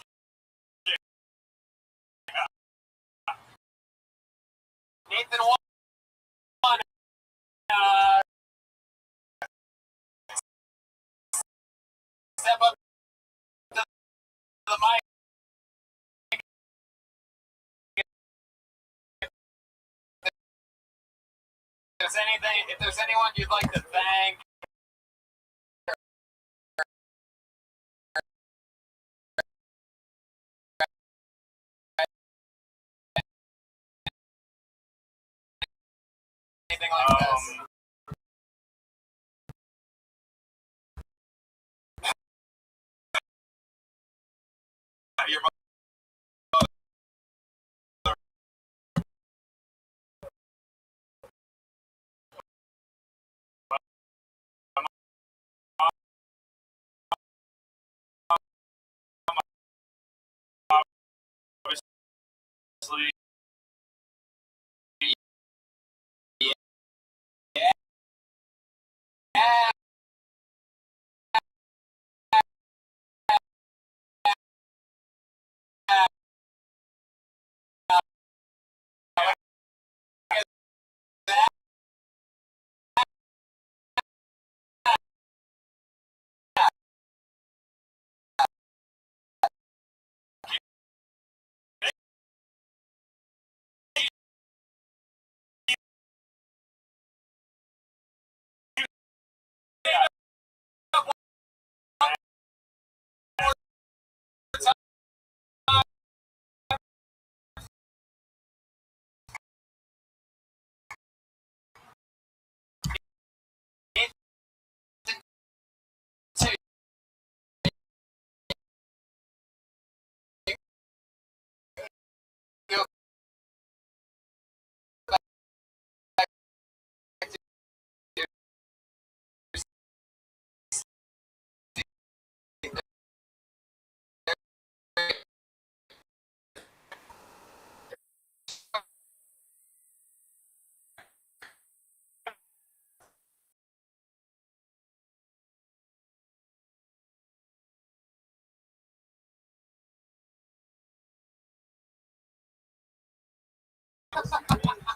Nathan 1. Step up to the mic. If there's anyone you'd like to thank, anything like this. Your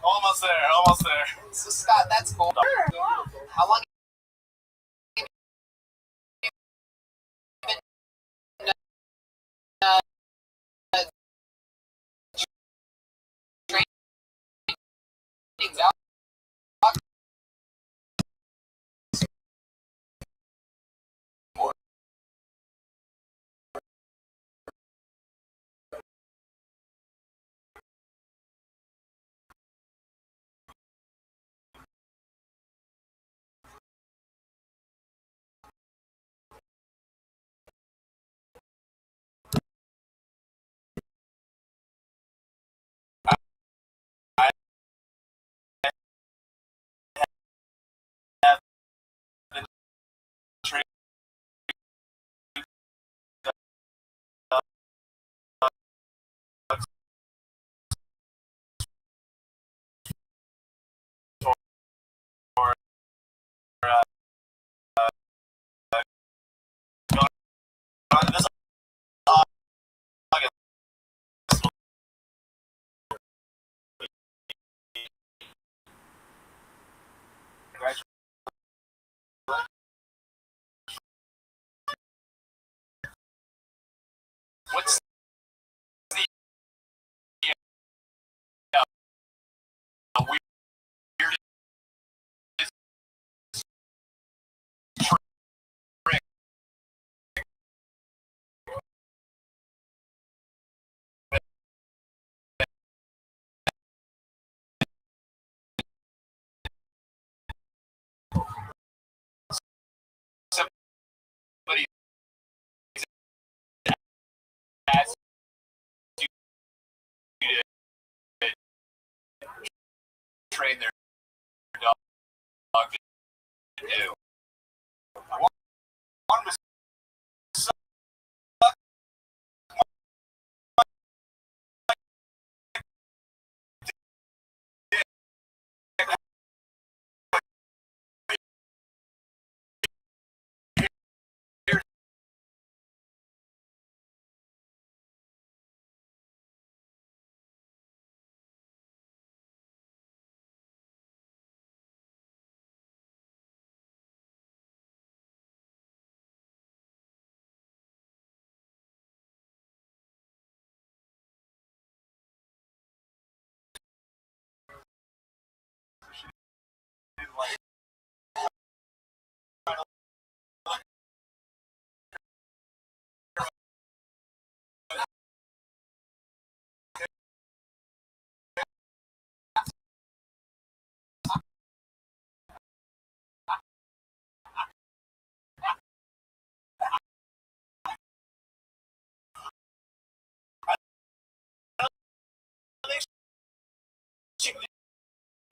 obviously, almost there. So Scott, that's cool. How long What's the weirdest trick? Somebody asked you to train their dog to do. One was suck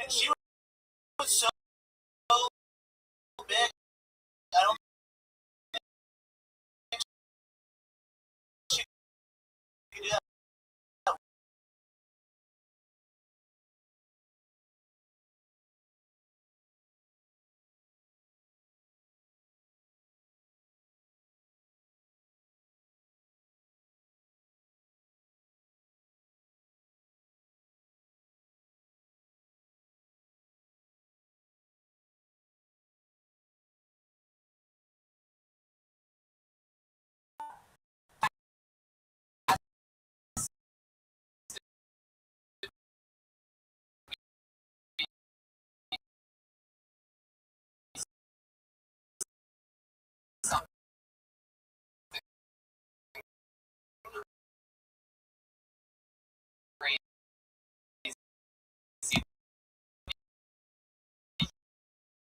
she was so big. I don't think she could do that.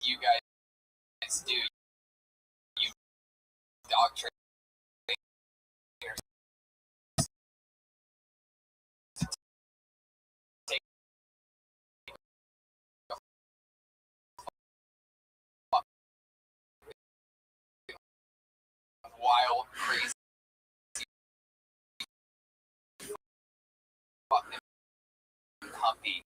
You guys do, you dog trainers, take wild, crazy, fucking puppy.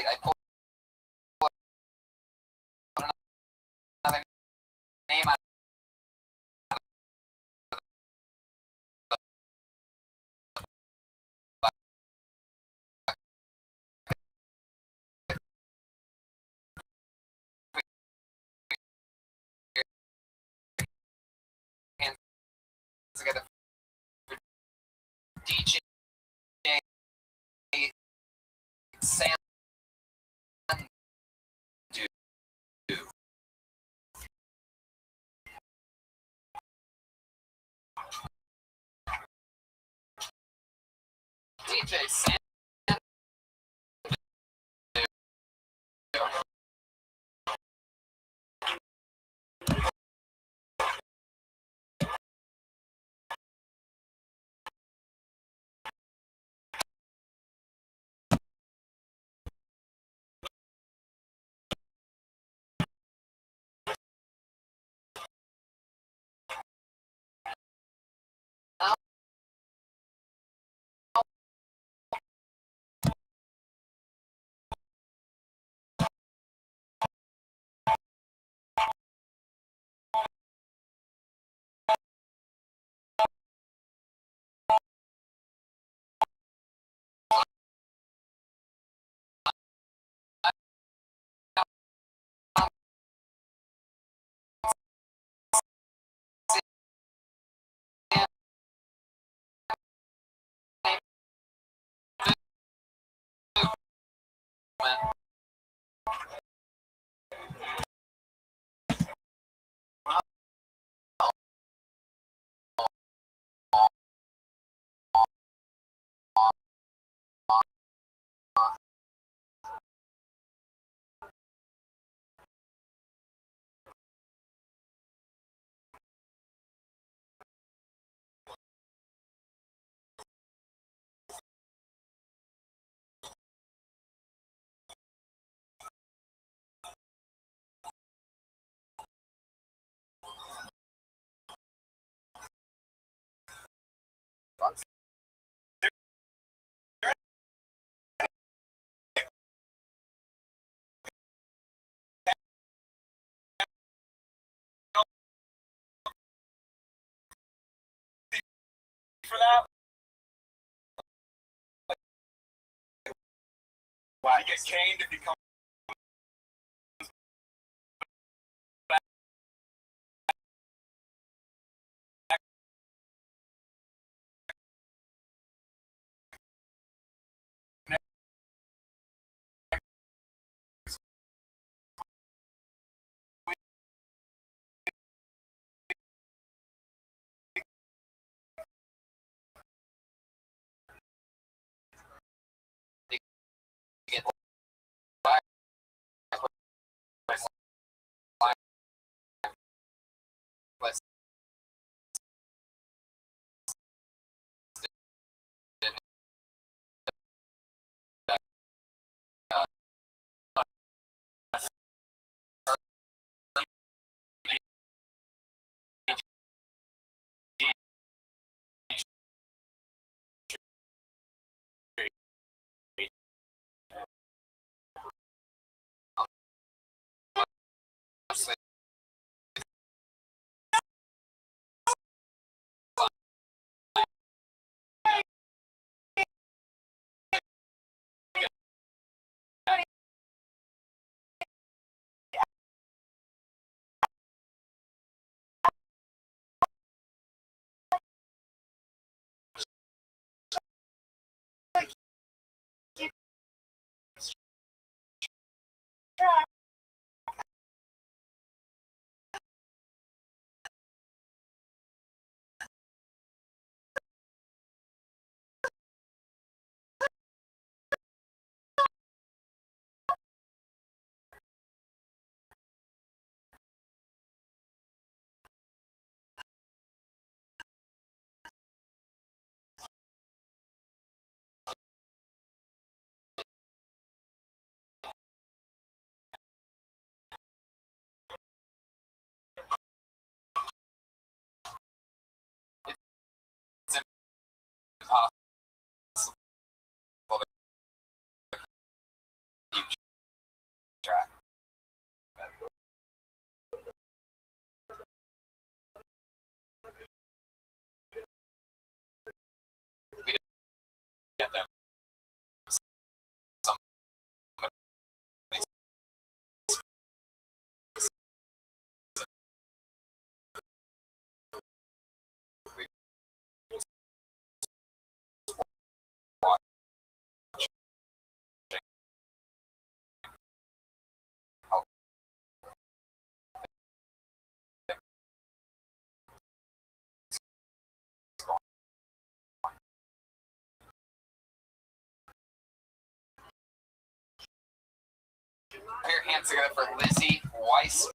I pulled another name out hands together for DJ Sam. DJ Sam. For that, why you get caned if you come back? It's impossible. hands together for Lizzie Weiss.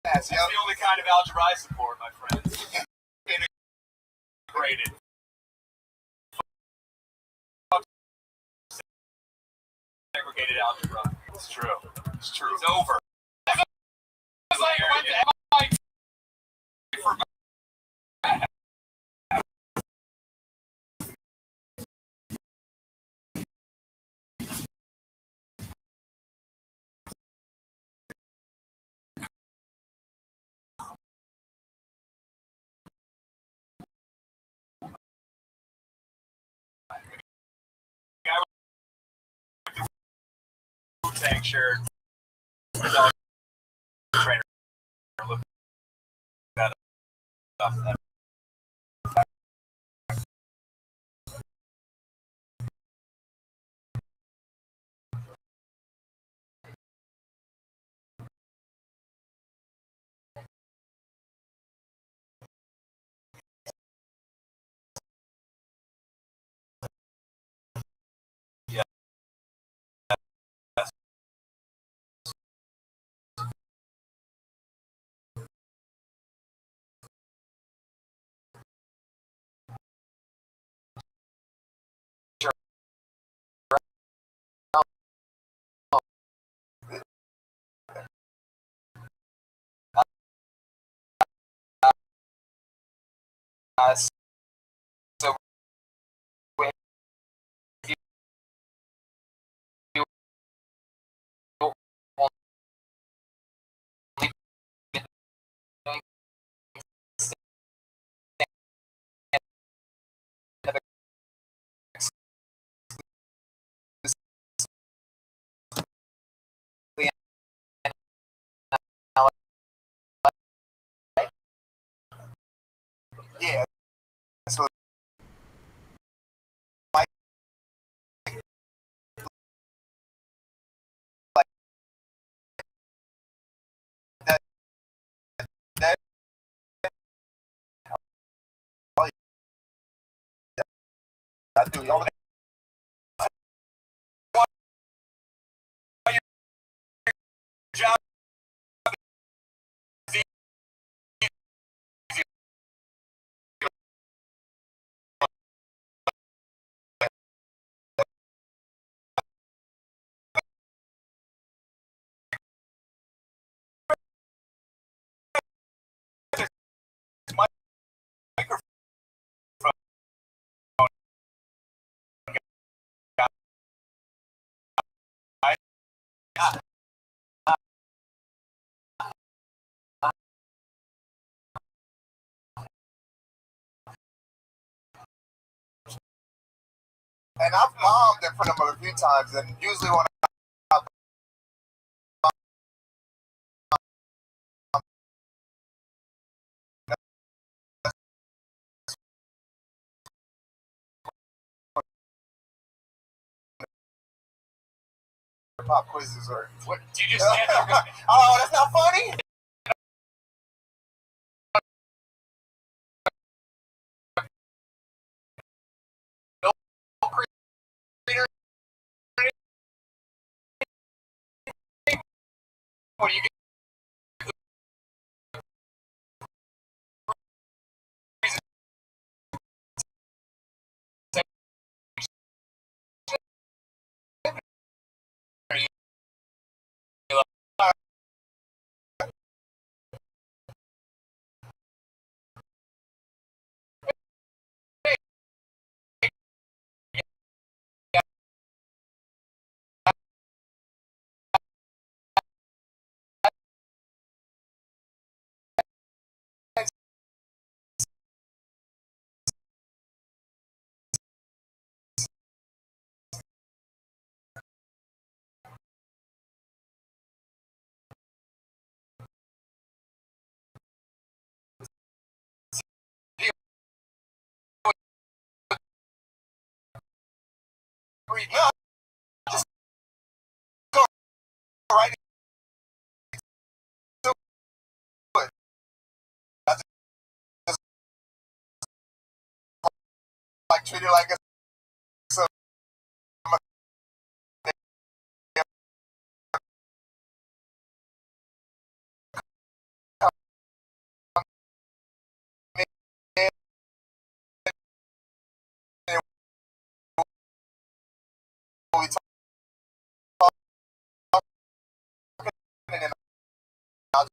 That's the only kind of algebra I support, my friends. Integrated. Segregated algebra. It's true. It's true. It's over. It's like went to MIT for tank shirt. Trainer. Look that up. Yeah. So when you yeah, so like that that oh, yeah, I do all that. What your job is microphone. And I've bombed in front of him a few times, and usually when pop quizzes or what? Do you just stand there? Oh, that's not funny. No creator. What do you get? No, just go right into it. I just like treat it like it's a we talk, and then I'll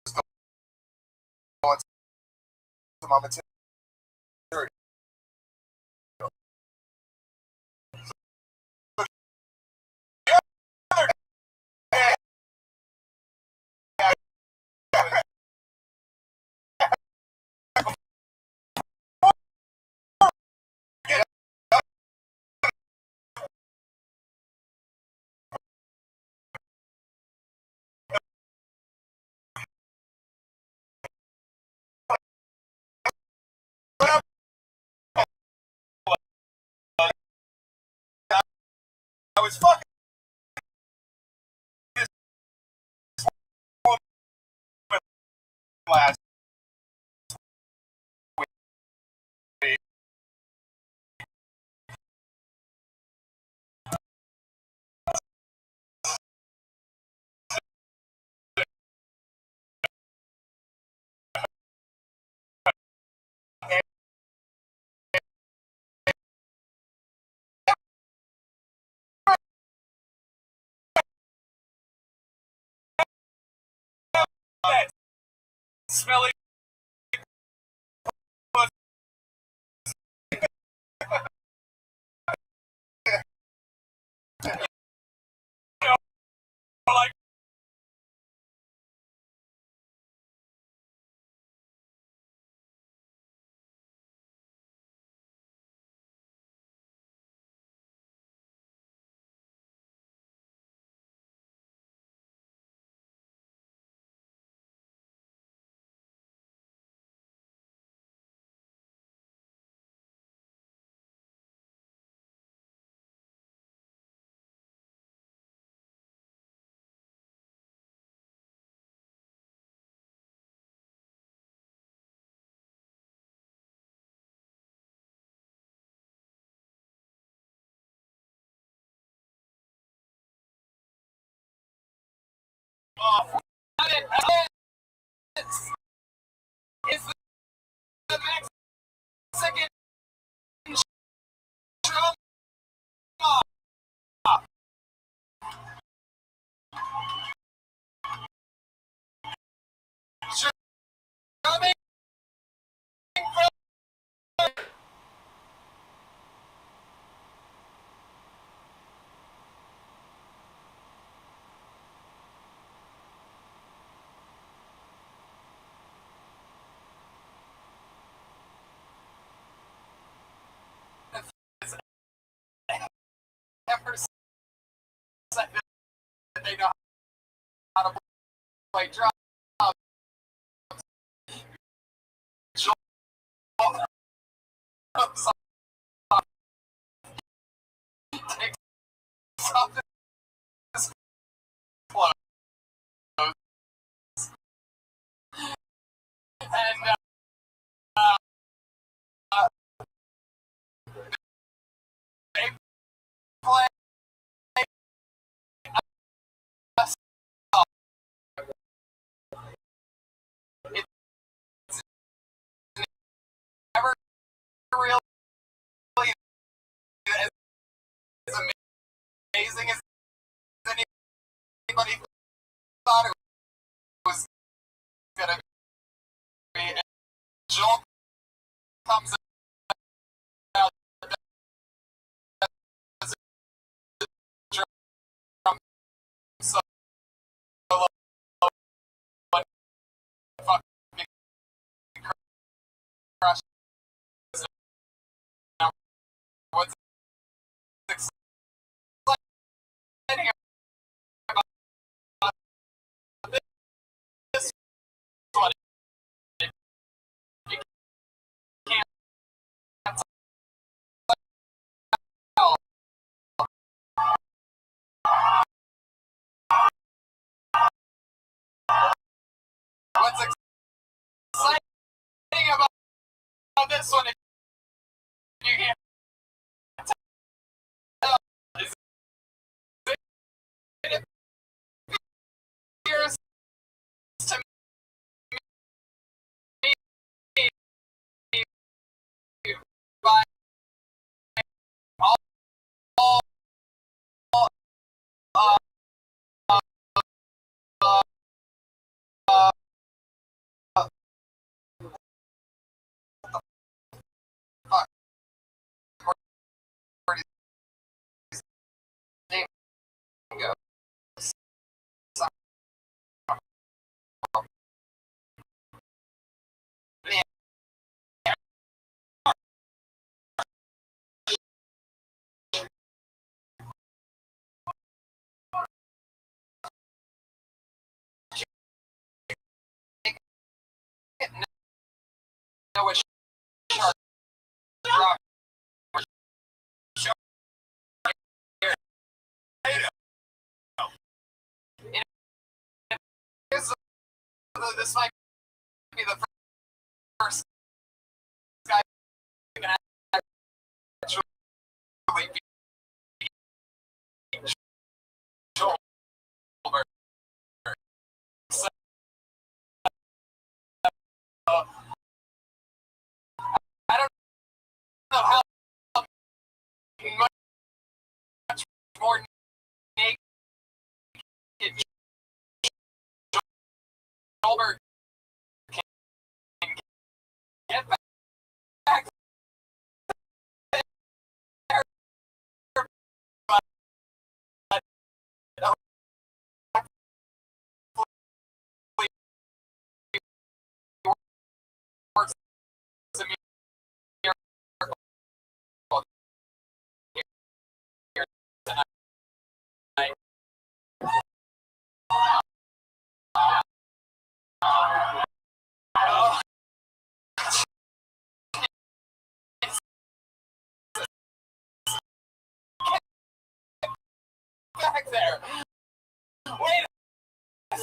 just go into my material. last that smelly like it's the Mexican trauma. Coming ever said that they know how to play drums. Take something close and they play a song. It's never really as amazing as anybody thought it was gonna be. And Joel comes out, does a drum solo, but fucking crushes it. Now, what's exciting about this one? You can't tell. What's exciting about this one? If you can't tell, is it appears to me by all uh, uh, uh, fuck, where did his name go? No, it's sharp rock. This might I don't know how much more naked Goldberg can get back there, but hopefully works a miracle here tonight. Oh, back there. Wait a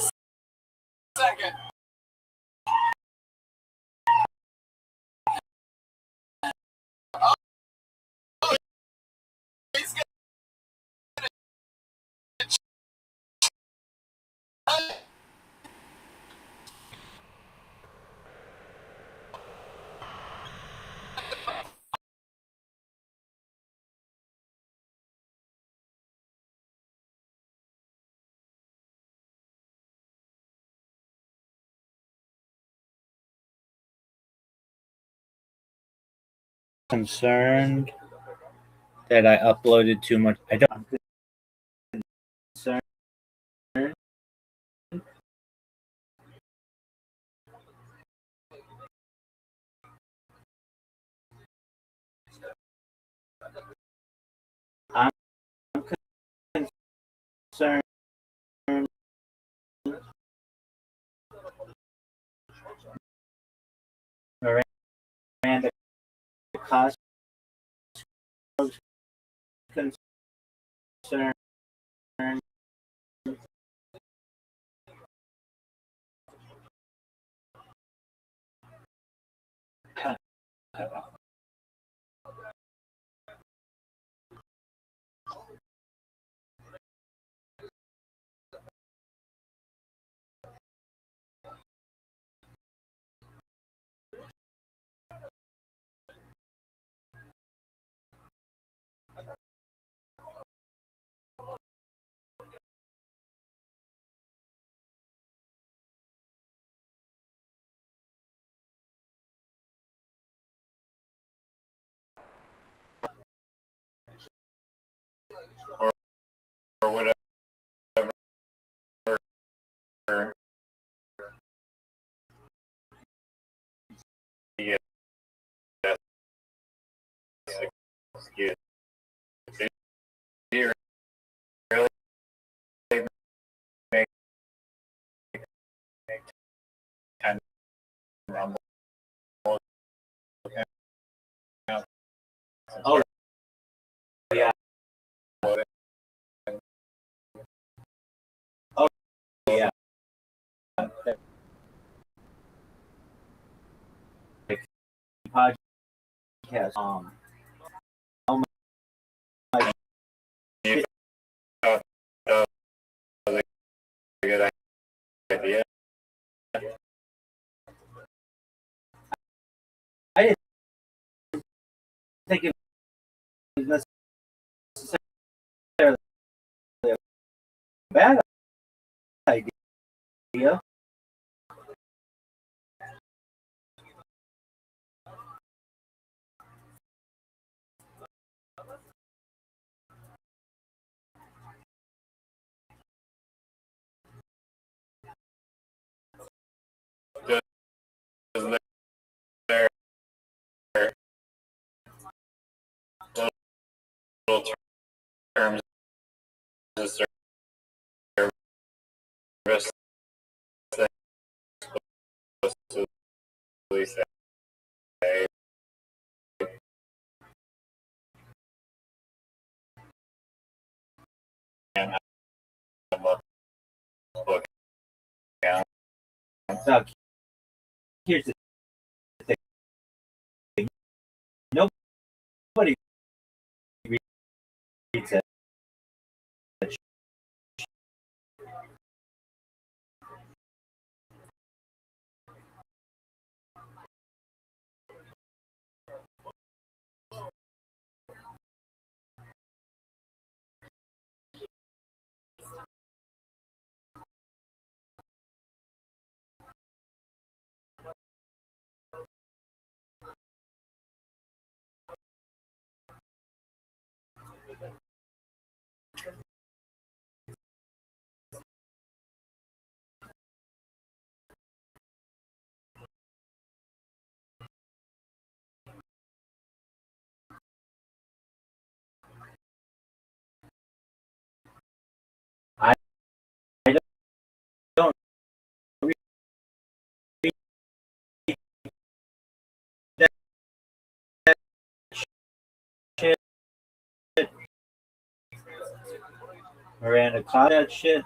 second. Oh, he's gonna concerned that I uploaded too much. I'm concerned I'm concerned Miranda Cosgrove's concerned or whatever. Yeah, excuse. Do you really make kind of rumble? Oh yeah. Oh yeah. Podcast. Oh my. You thought that was a good idea. I didn't think it was necessarily a bad idea. Just there, little terms of service that supposedly say and have a book account. So here's the thing. Nobody that. I don't read that shit. Miranda, caught that shit.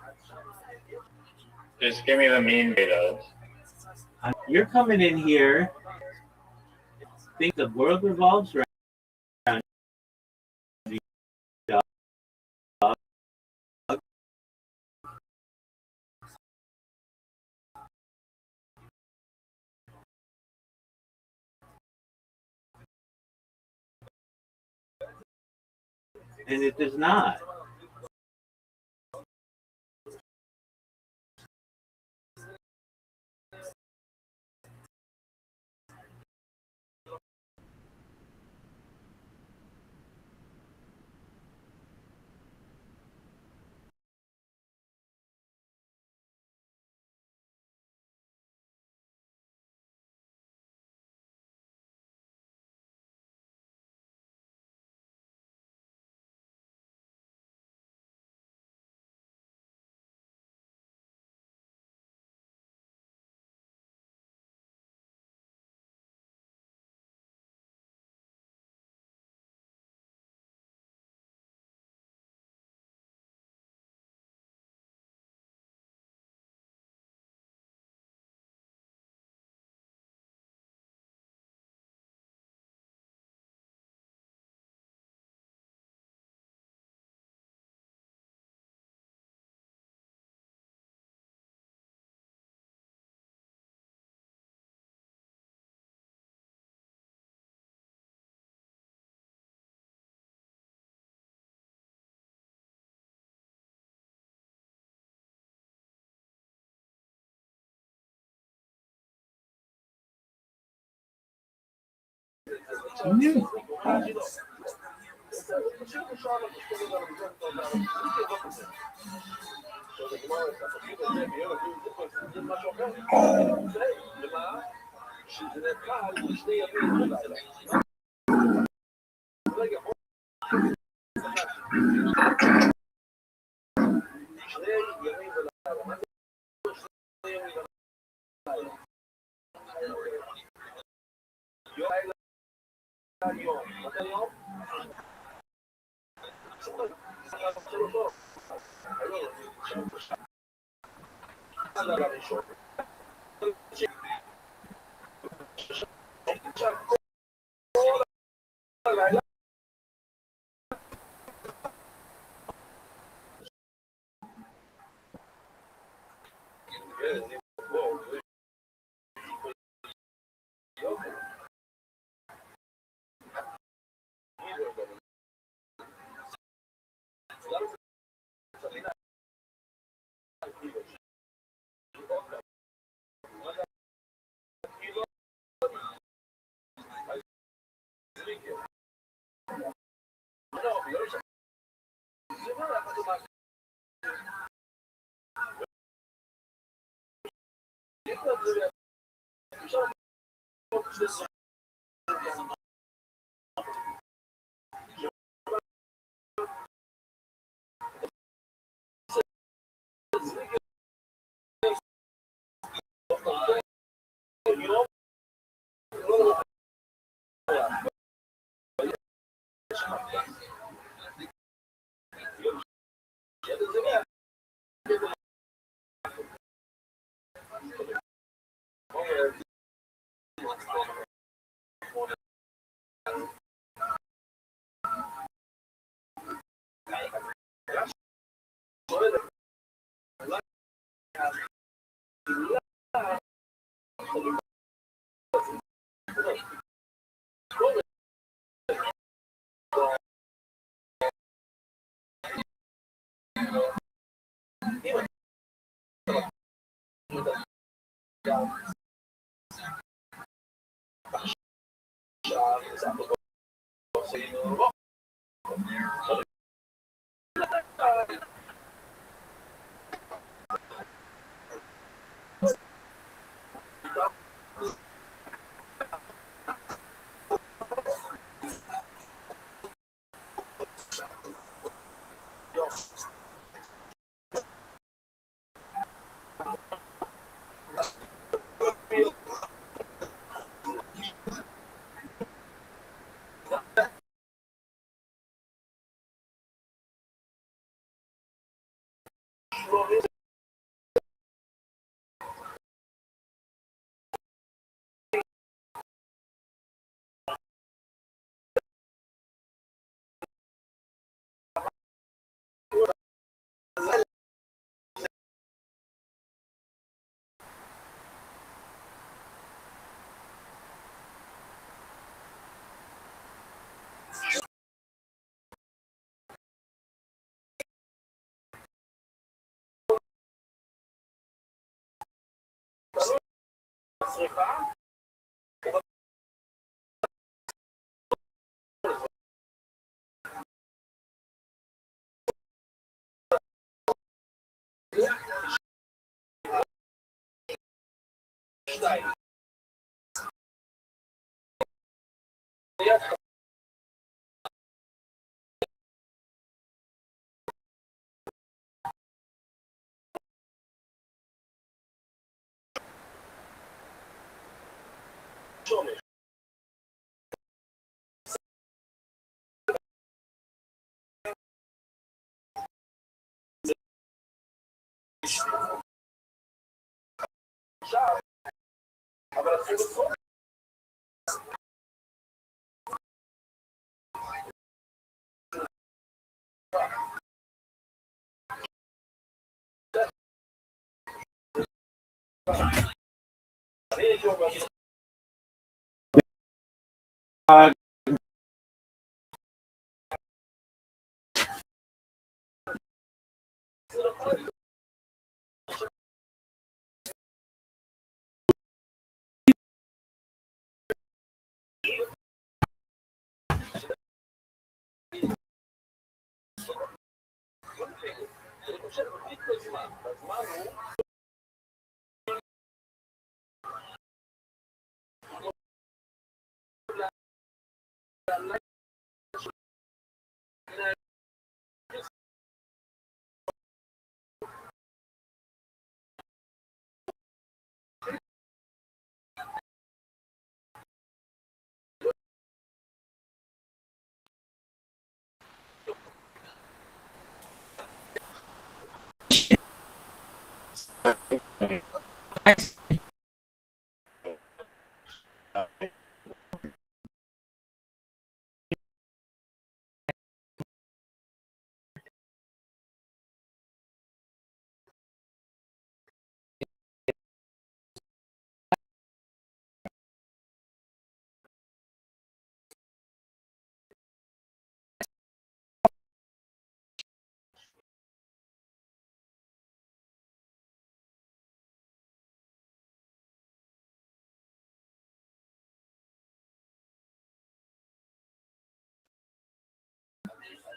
Just give me the mean data. You're coming in here. Think the world revolves around you, dog. And it does not.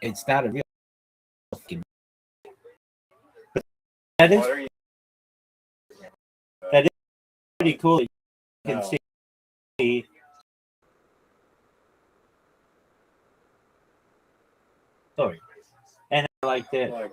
It's not a real fucking. That is pretty cool. You can see. Sorry, and I like that.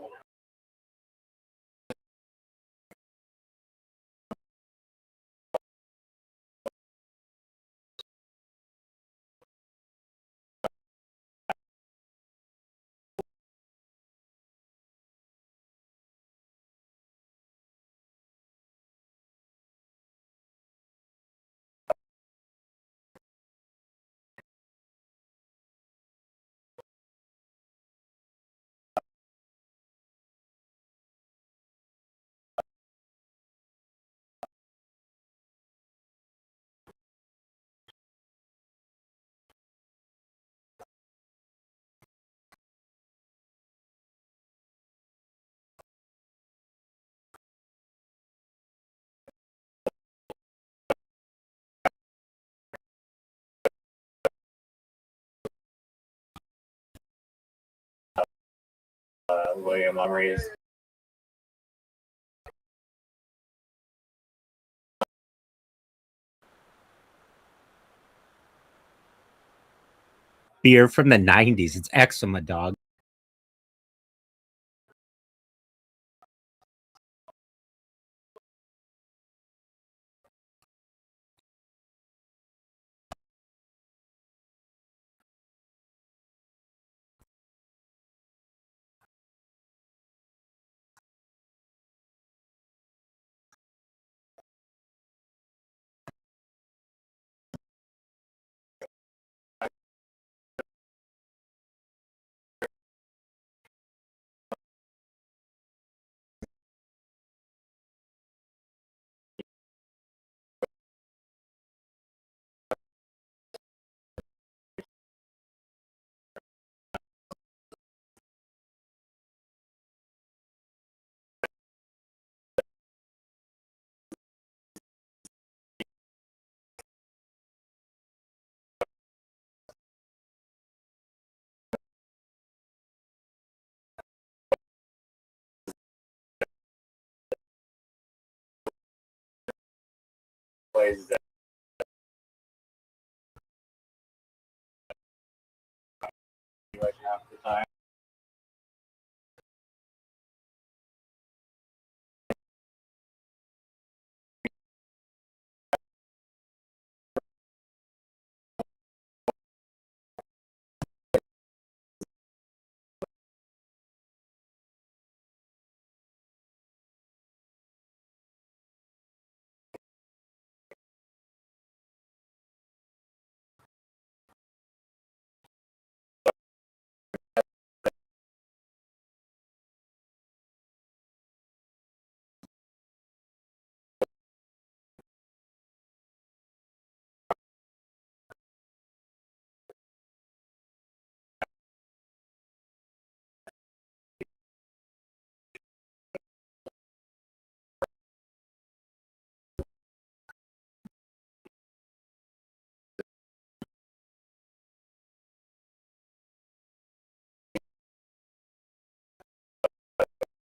William Montgomery is. Beer from the 90s. It's eczema, dog. Plays that like half the time.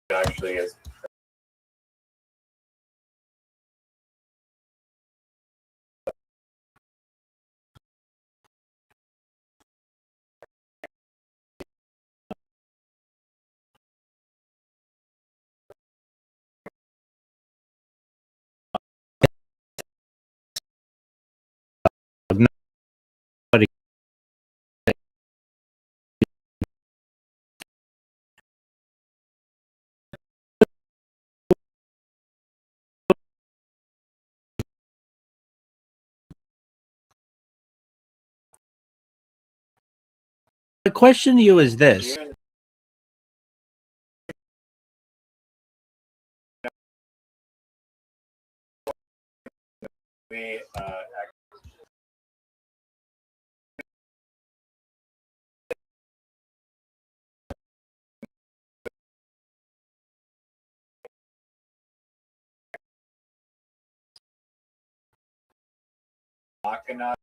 It actually is. The question to you is this. We Machina.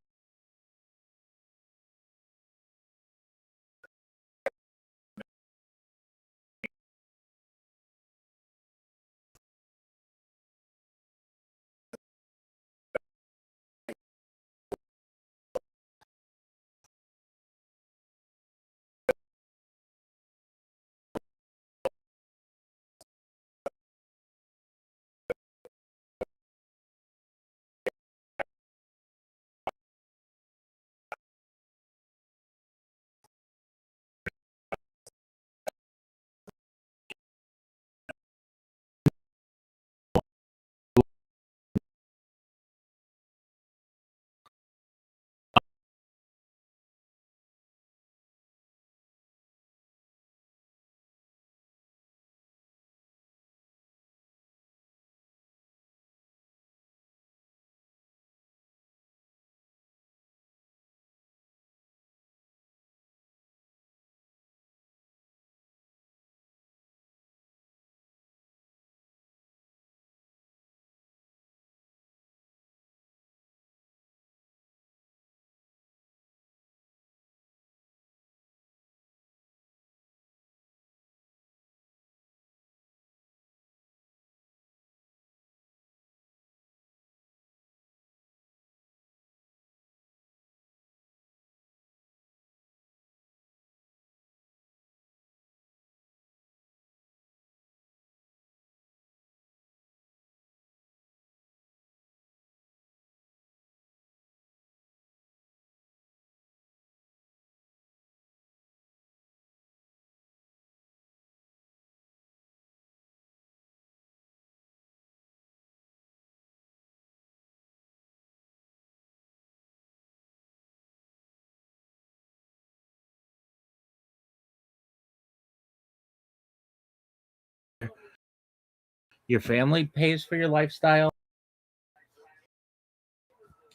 your family pays for your lifestyle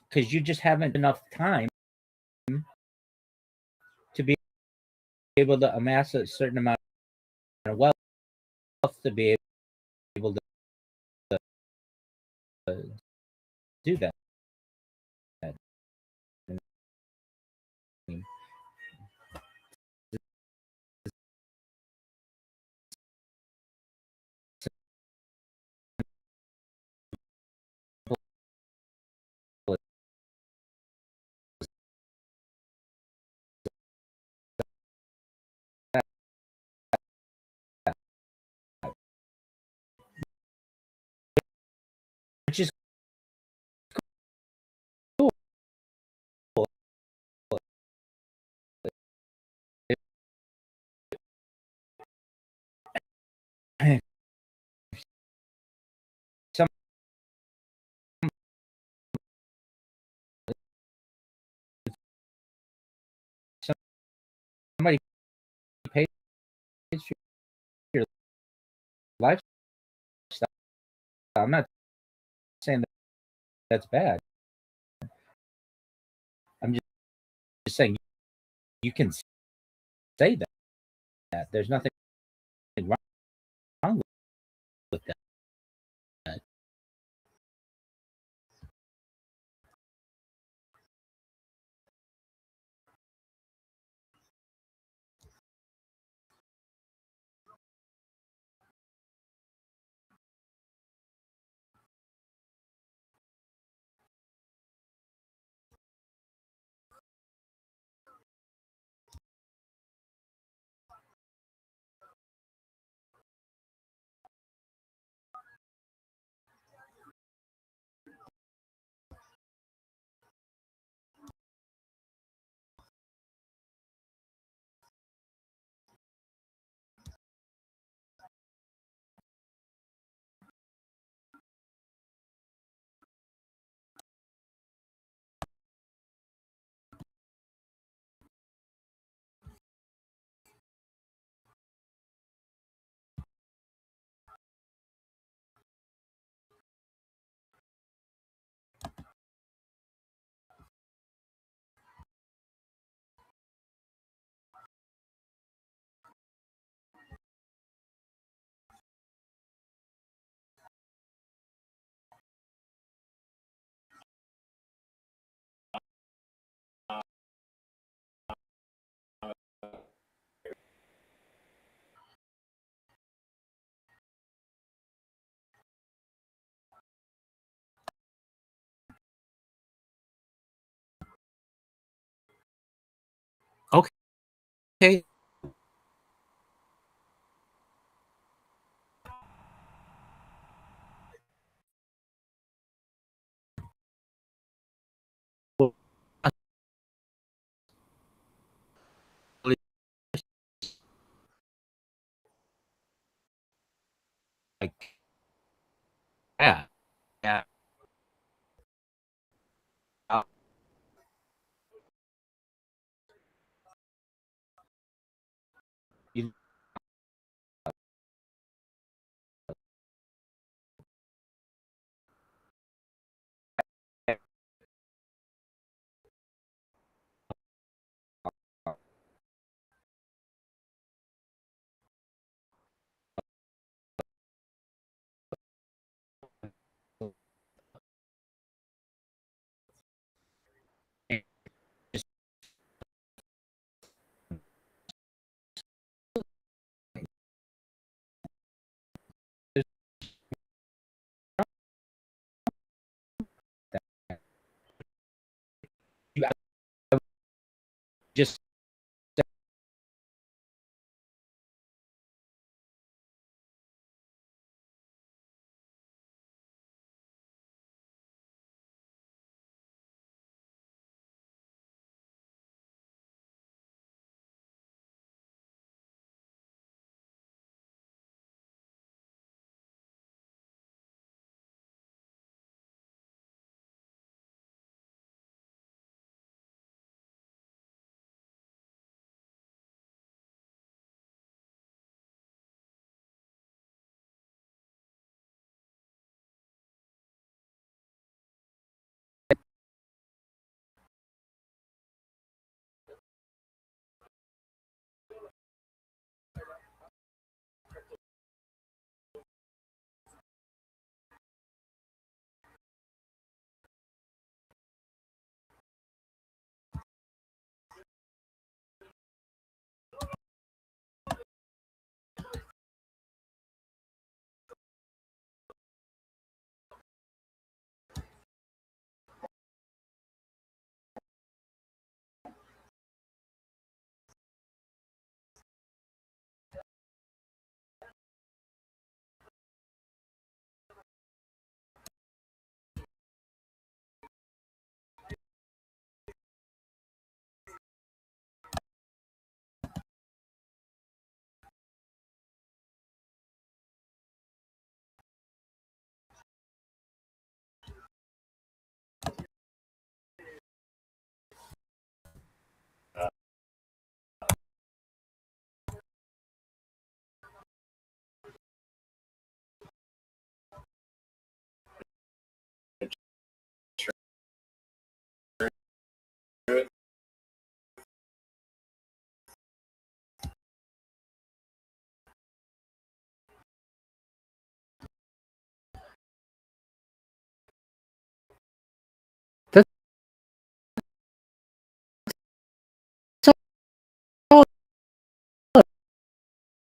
because you just haven't enough time to be able to amass a certain amount of wealth to be able to do that. Which is cool. Somebody pays for your lifestyle. I'm not saying that that's bad. I'm just saying you can say that. There's nothing wrong with that. Okay. Like, yeah. You, just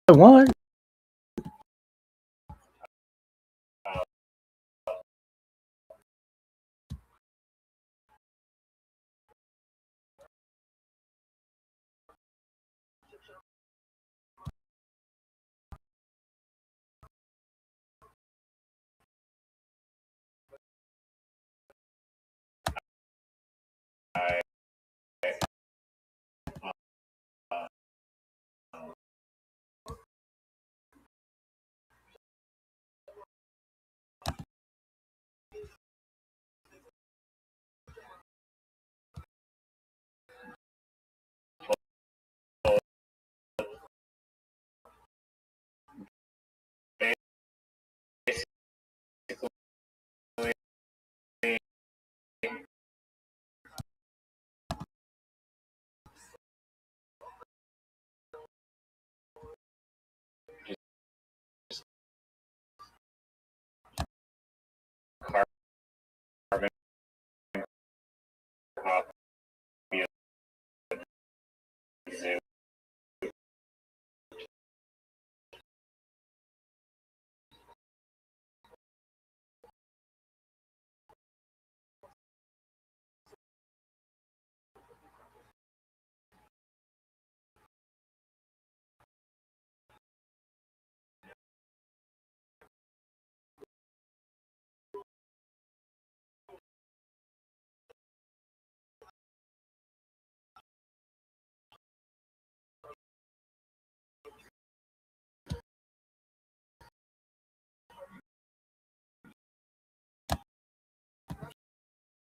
I want.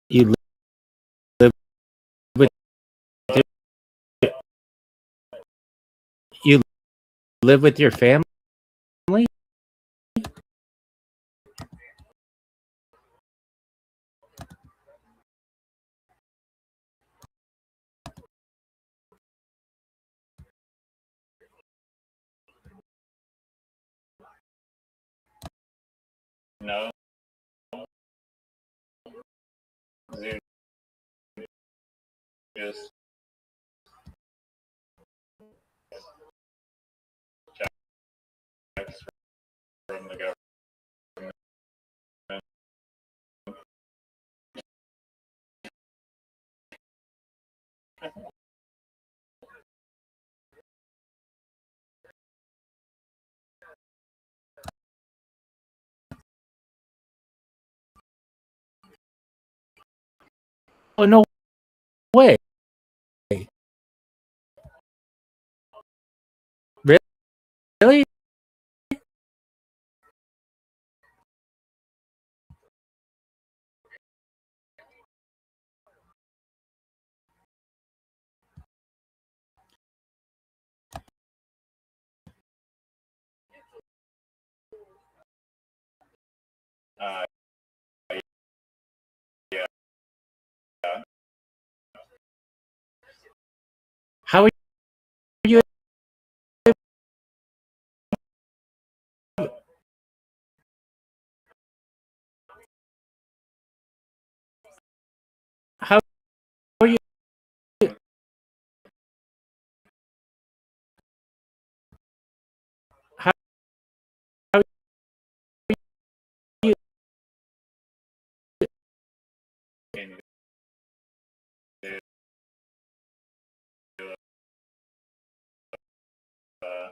You live with you live with your family? No. Just checks from the government. Oh, no way. Really? Yeah. How are you how are you how are you Uh,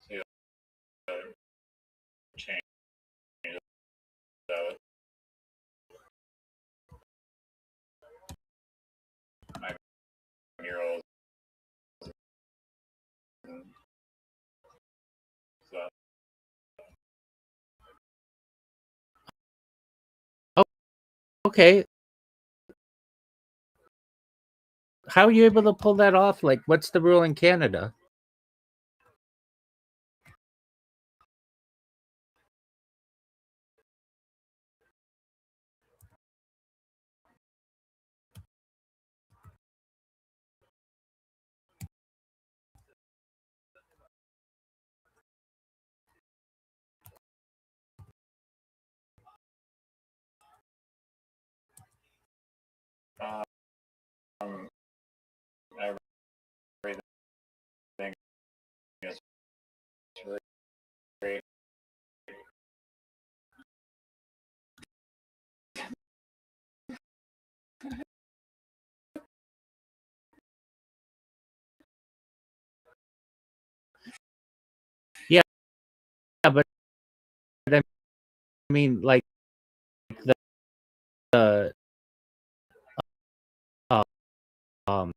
see, change that. My murals. So, okay? How are you able to pull that off? Like, what's the rule in Canada? Everything is free. Yeah, but I mean, like the uh, um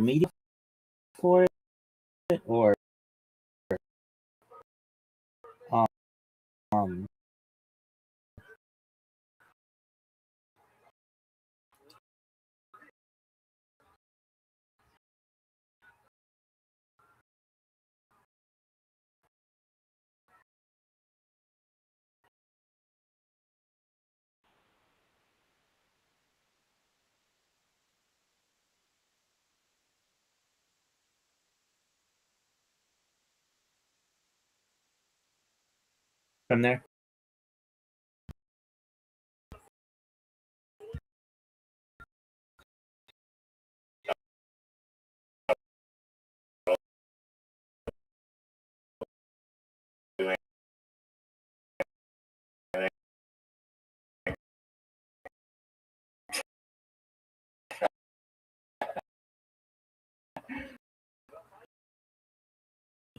media for it, or um, um from there.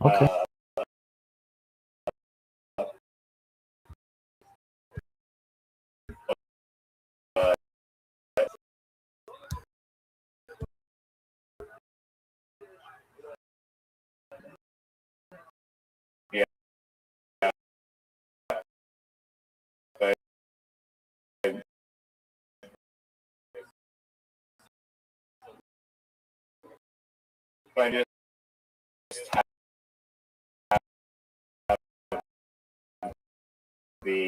Okay. I just have the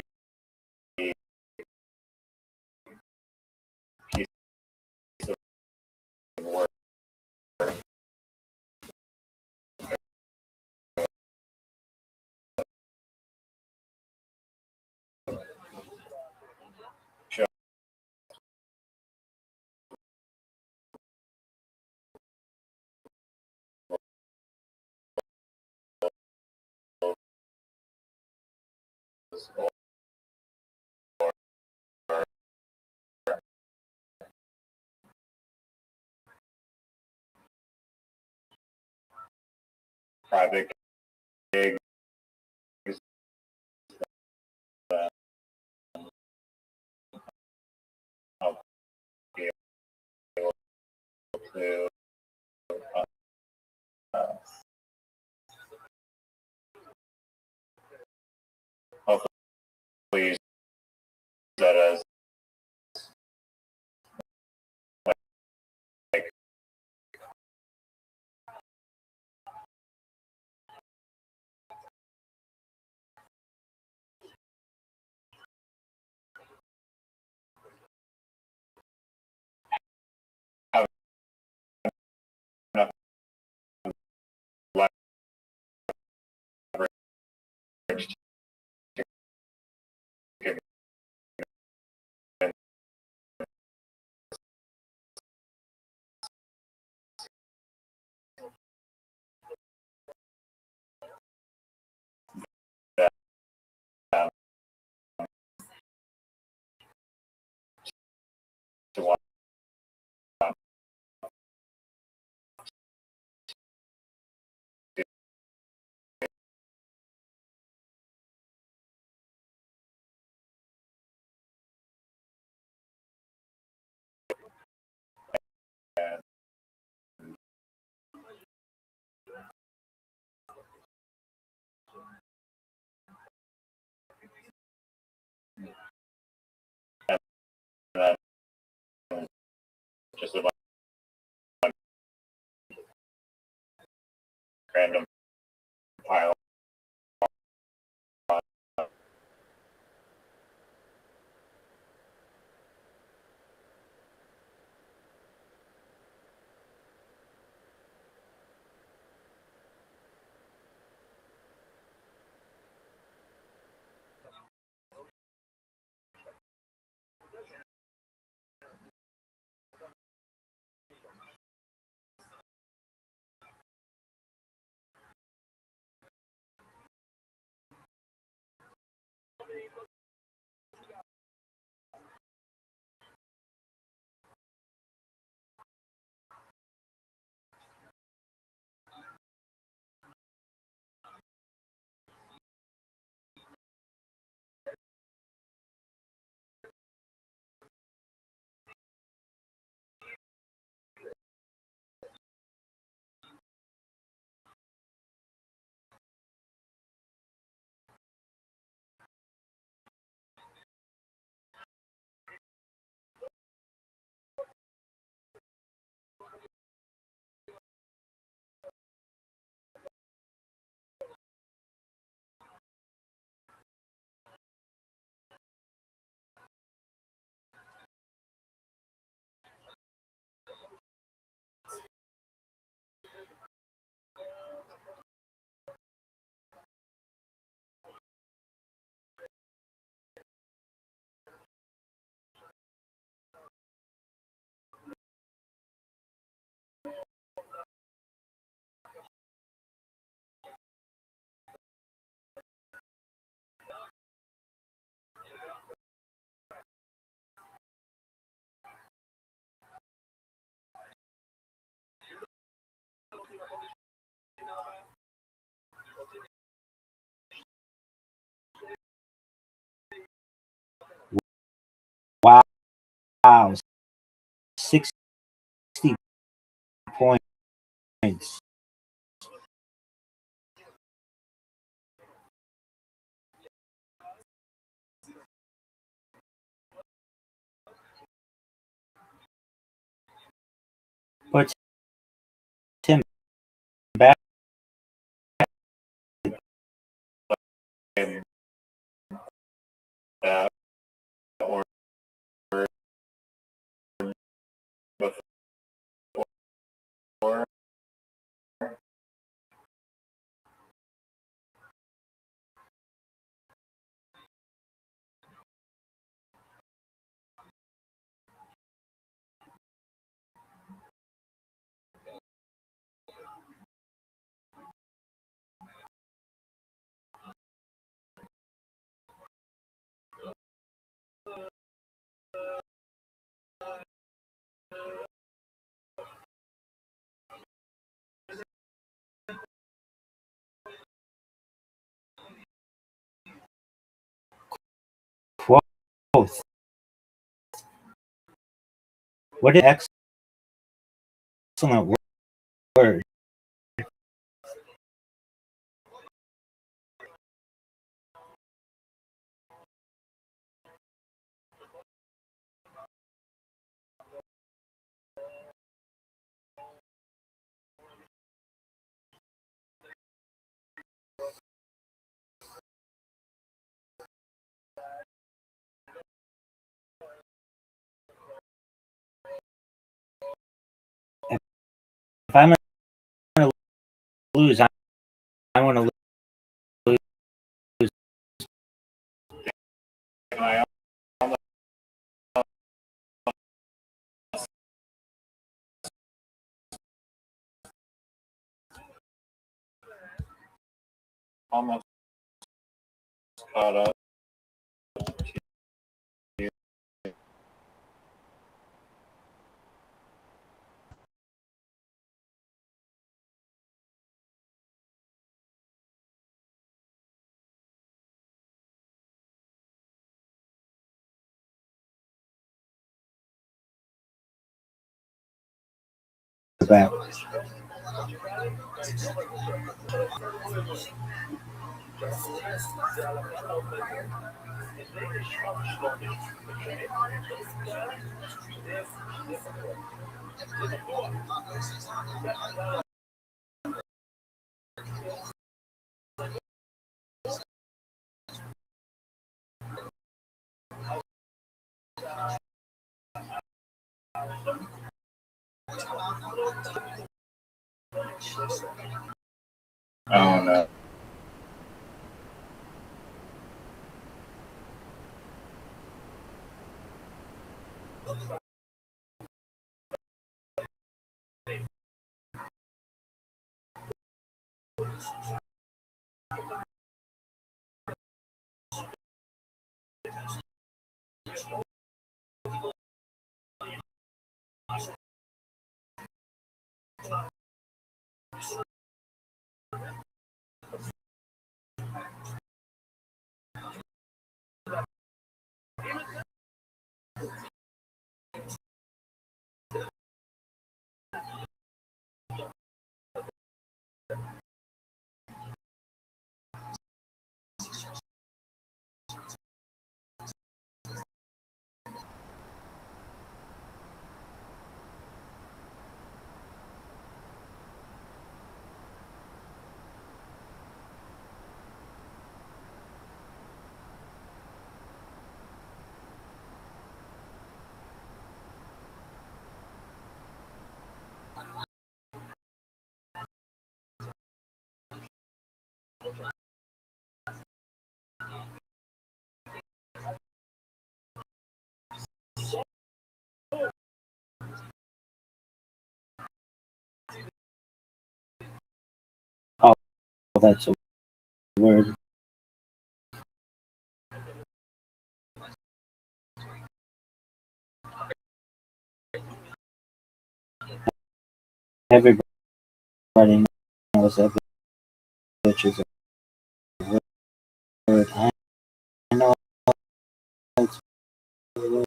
piece of work. Private gigs that I'll be able to hopefully use that as like have enough leverage to convince that to want and then just a bunch of random pile on. Wow, 60 points. Puts him back. Or before. Quoth. What an excellent word. If I'm going to lose, I want to lose. Almost caught up. That. Oh no. Oh, that's a word. Everybody knows that bitch is a word. I know it's a word.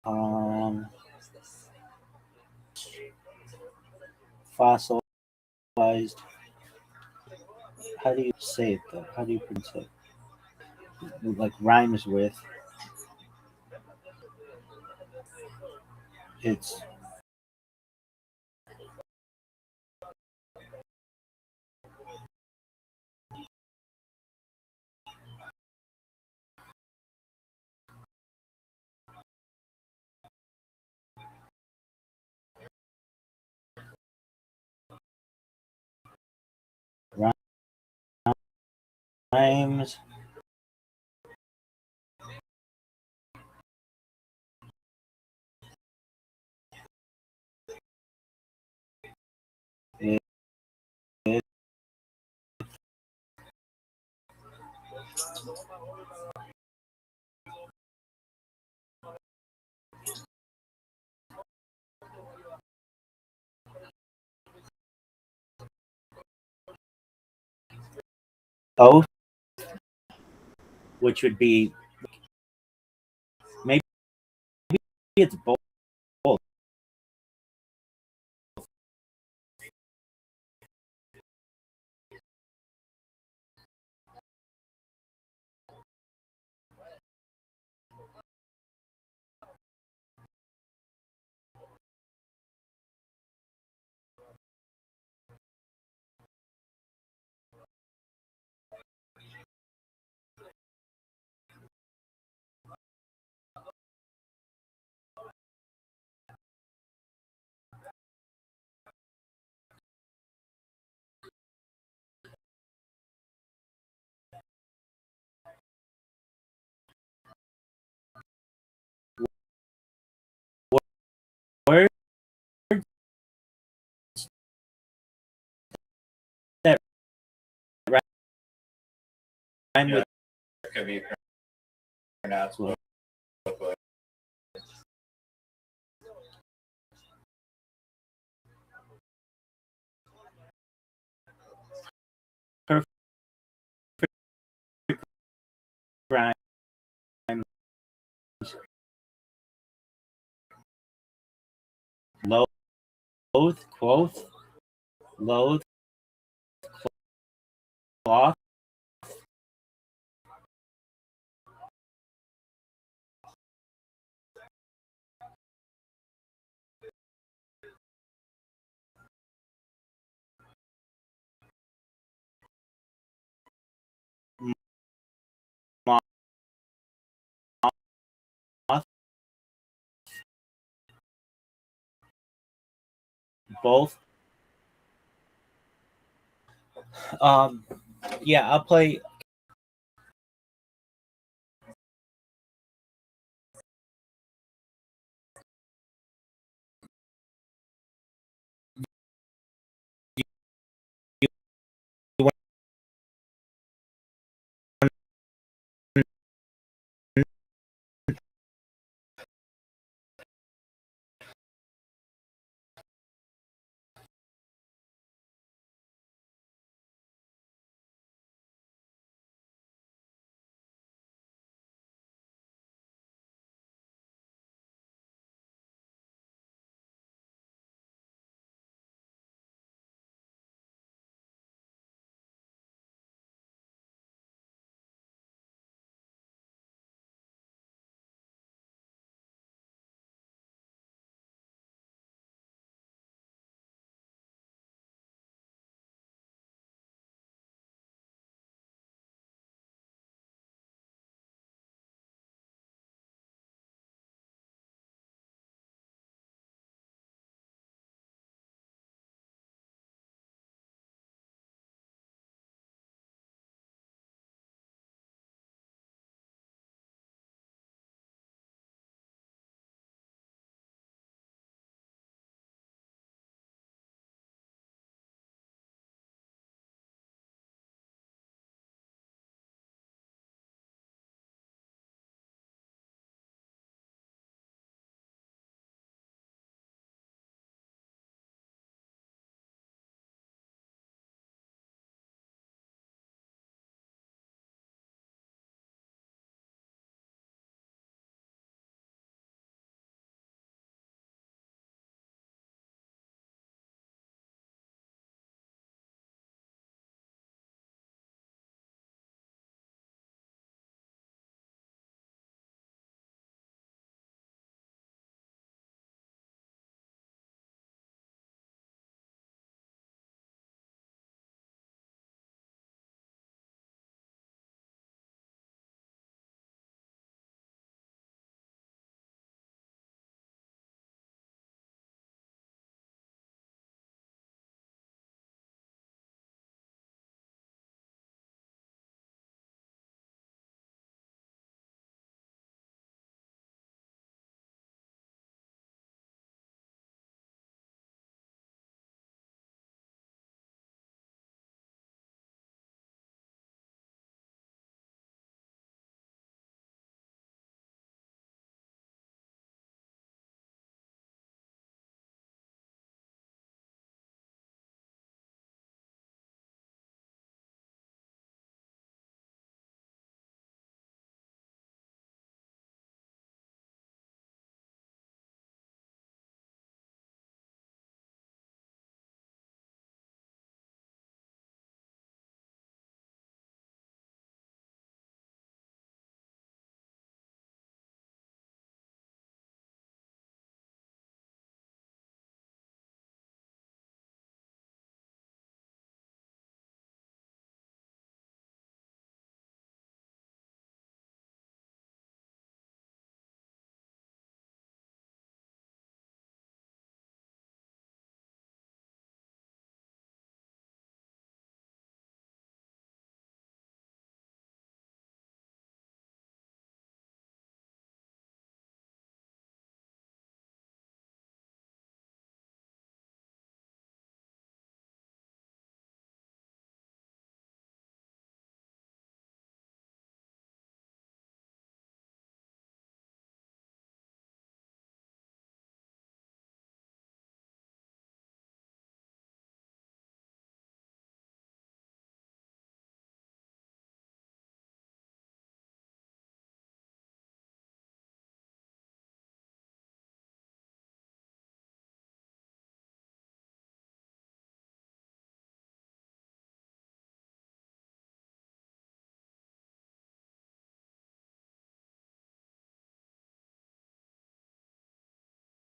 Um, fossilized. How do you say it though? How do you pronounce it? Like rhymes with. It's rhymes. With oath, which would be maybe it's both. Words that rhyme with Could be pronounced both ways. perfect rhymes. Loath, quoth, loath, cloth. Moth, both. Yeah, I'll play.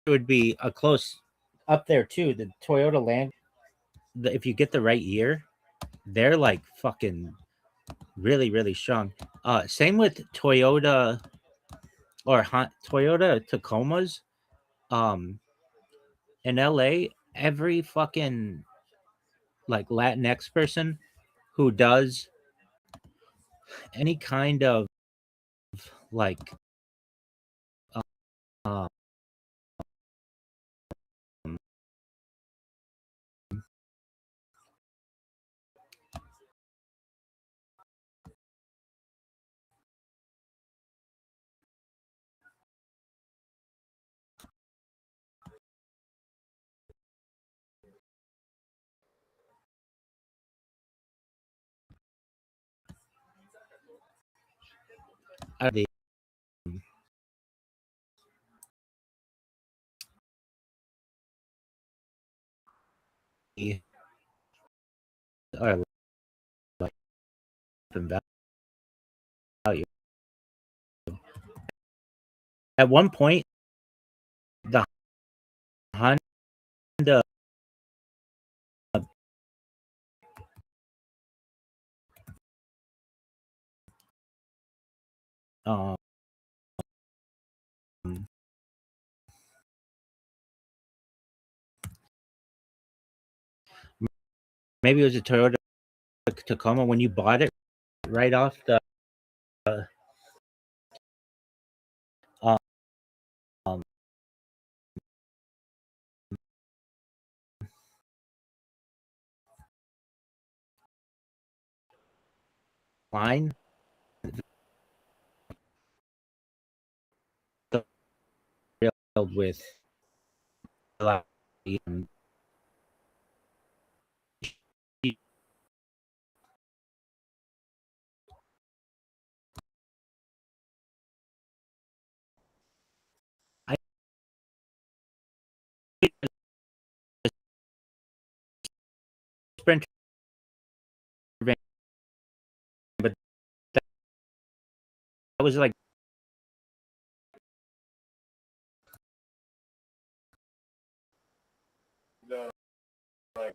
would be a close up there too. The Toyota Land, if you get the right year, they're like fucking really, really strong. Same with Toyota or Toyota Tacomas. In LA, every fucking like Latinx person who does any kind of like um, are the are like in value. At one point, the Honda um, maybe it was a Toyota Tacoma when you bought it right off the um, line with I Sprinter van, but that was like The like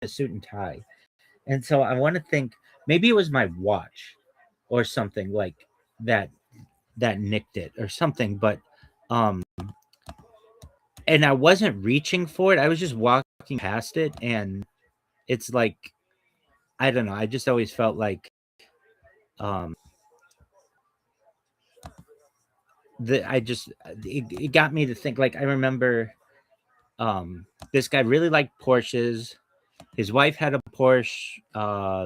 a suit and tie. And so I want to think maybe it was my watch or something like that that nicked it or something, but um and I wasn't reaching for it. I was just walking past it and it's like I don't know, I just always felt like um the I just it got me to think like I remember this guy really liked Porsches. His wife had a Porsche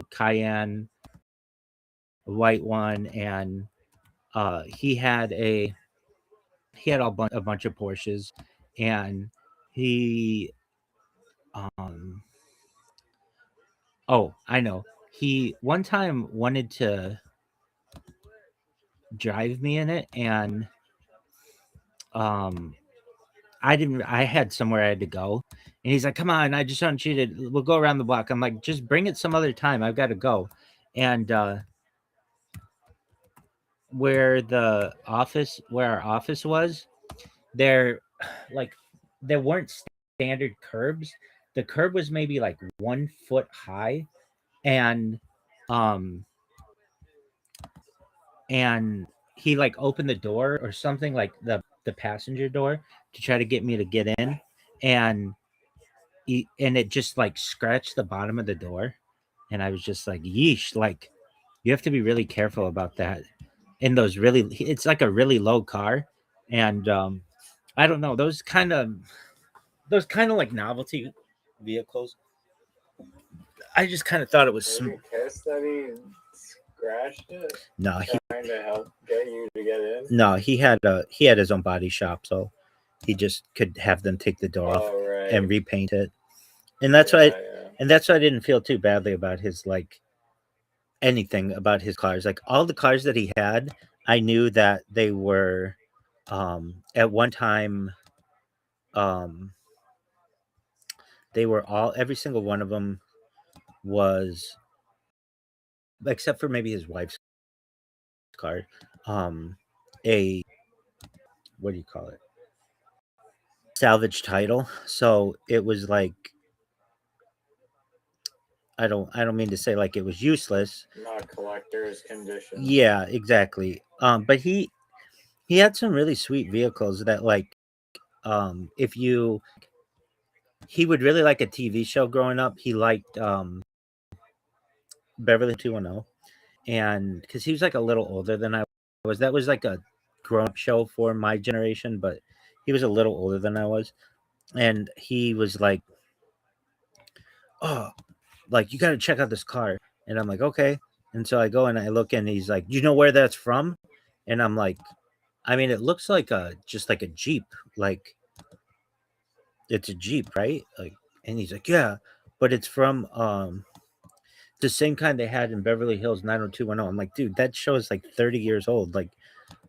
Cayenne, a white one, and he had a bunch of Porsches, and he oh, I know. He one time wanted to drive me in it, and I had somewhere I had to go, and he's like, "Come on, I just want you to. We'll go around the block." I'm like, "Just bring it some other time. I've got to go." And where our office was, there, like, there weren't standard curbs. The curb was maybe like 1 foot high, and and he like opened the door or something, like the passenger door, to try to get me to get in, and and it just like scratched the bottom of the door, and I was just like, yeesh, like you have to be really careful about that in those really, it's like a really low car, and I don't know, those kind of like novelty vehicles, I just kind of thought it was Kiss that he scratched it. No, trying to help get you to get in. no, he had his own body shop, so he just could have them take the door off Right. and repaint it, and that's why I didn't feel too badly about his like anything about his cars. Like all the cars that he had, I knew that they were at one time they were all, every single one of them was, except for maybe his wife's car, a, what do you call it, salvage title. So it was like, I don't mean to say like it was useless. Not collector's condition. Yeah, exactly. But he had some really sweet vehicles that like, if you, he would really like a TV show growing up. He liked Beverly 210, and because he was like a little older than I was, that was like a grown-up show for my generation, but he was a little older than I was, and he was like, "Oh, like you got to check out this car," and I'm like, "Okay," and so I go and I look, and he's like, "Do you know where that's from?" And I'm like, "I mean, it looks like just like a Jeep, like it's a Jeep, right?" Like, and he's like, "Yeah, but it's from the same kind they had in Beverly Hills 90210." I'm like, "Dude, that show is like 30 years old. Like,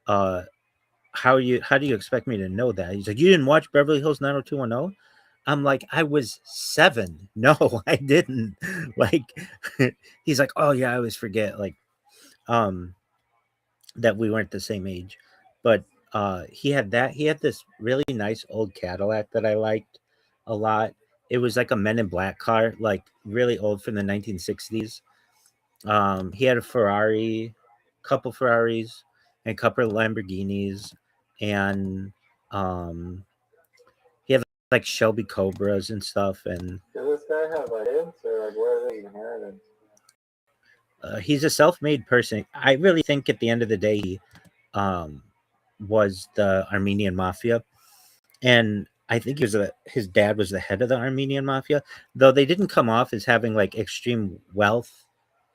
how do you expect me to know that?" He's like, "You didn't watch Beverly Hills 90210?" I'm like, "I was 7. No, I didn't." Like, he's like, "Oh yeah, I always forget." Like, that we weren't the same age, but he had this really nice old Cadillac that I liked a lot. It was like a Men in Black car, like really old, from the 1960s. He had a Ferrari, couple Ferraris, and a couple of Lamborghinis, and he had like Shelby Cobras and stuff. And Does this guy have like kids, or like where are they inherited? he's a self-made person. I really think at the end of the day, he was the Armenian mafia, and I think his dad was the head of the Armenian mafia, though they didn't come off as having like extreme wealth.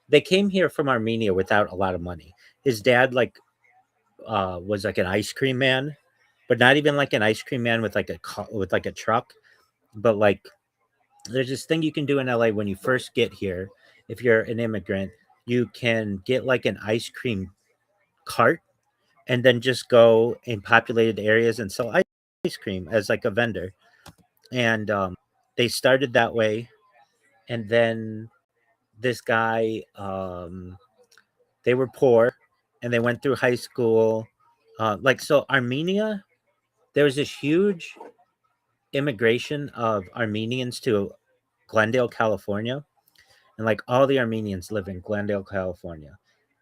They came here from Armenia without a lot of money. His dad like was like an ice cream man, but not even like an ice cream man with like a truck, but like there's this thing you can do in LA when you first get here. If you're an immigrant, you can get like an ice cream cart and then just go in populated areas and sell ice cream as like a vendor. And they started that way, and then this guy, they were poor, and they went through high school. Like, so Armenia, there was this huge immigration of Armenians to Glendale, California, and like all the Armenians live in Glendale, California.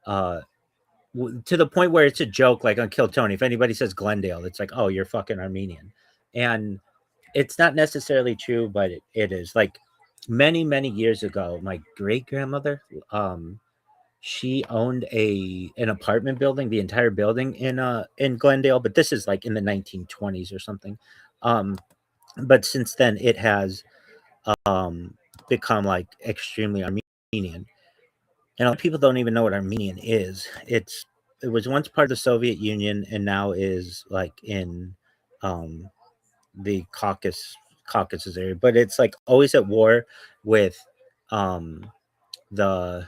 To the point where it's a joke, like on Kill Tony, if anybody says Glendale, it's like, "Oh, you're fucking Armenian," and it's not necessarily true, but it is. Like many years ago, my great grandmother, she owned an apartment building, the entire building in Glendale, but this is like in the 1920s or something. but since then it has become like extremely Armenian. And a lot of people don't even know what Armenian is. It was once part of the Soviet Union and now is like in um, the Caucasus area. But it's like always at war with the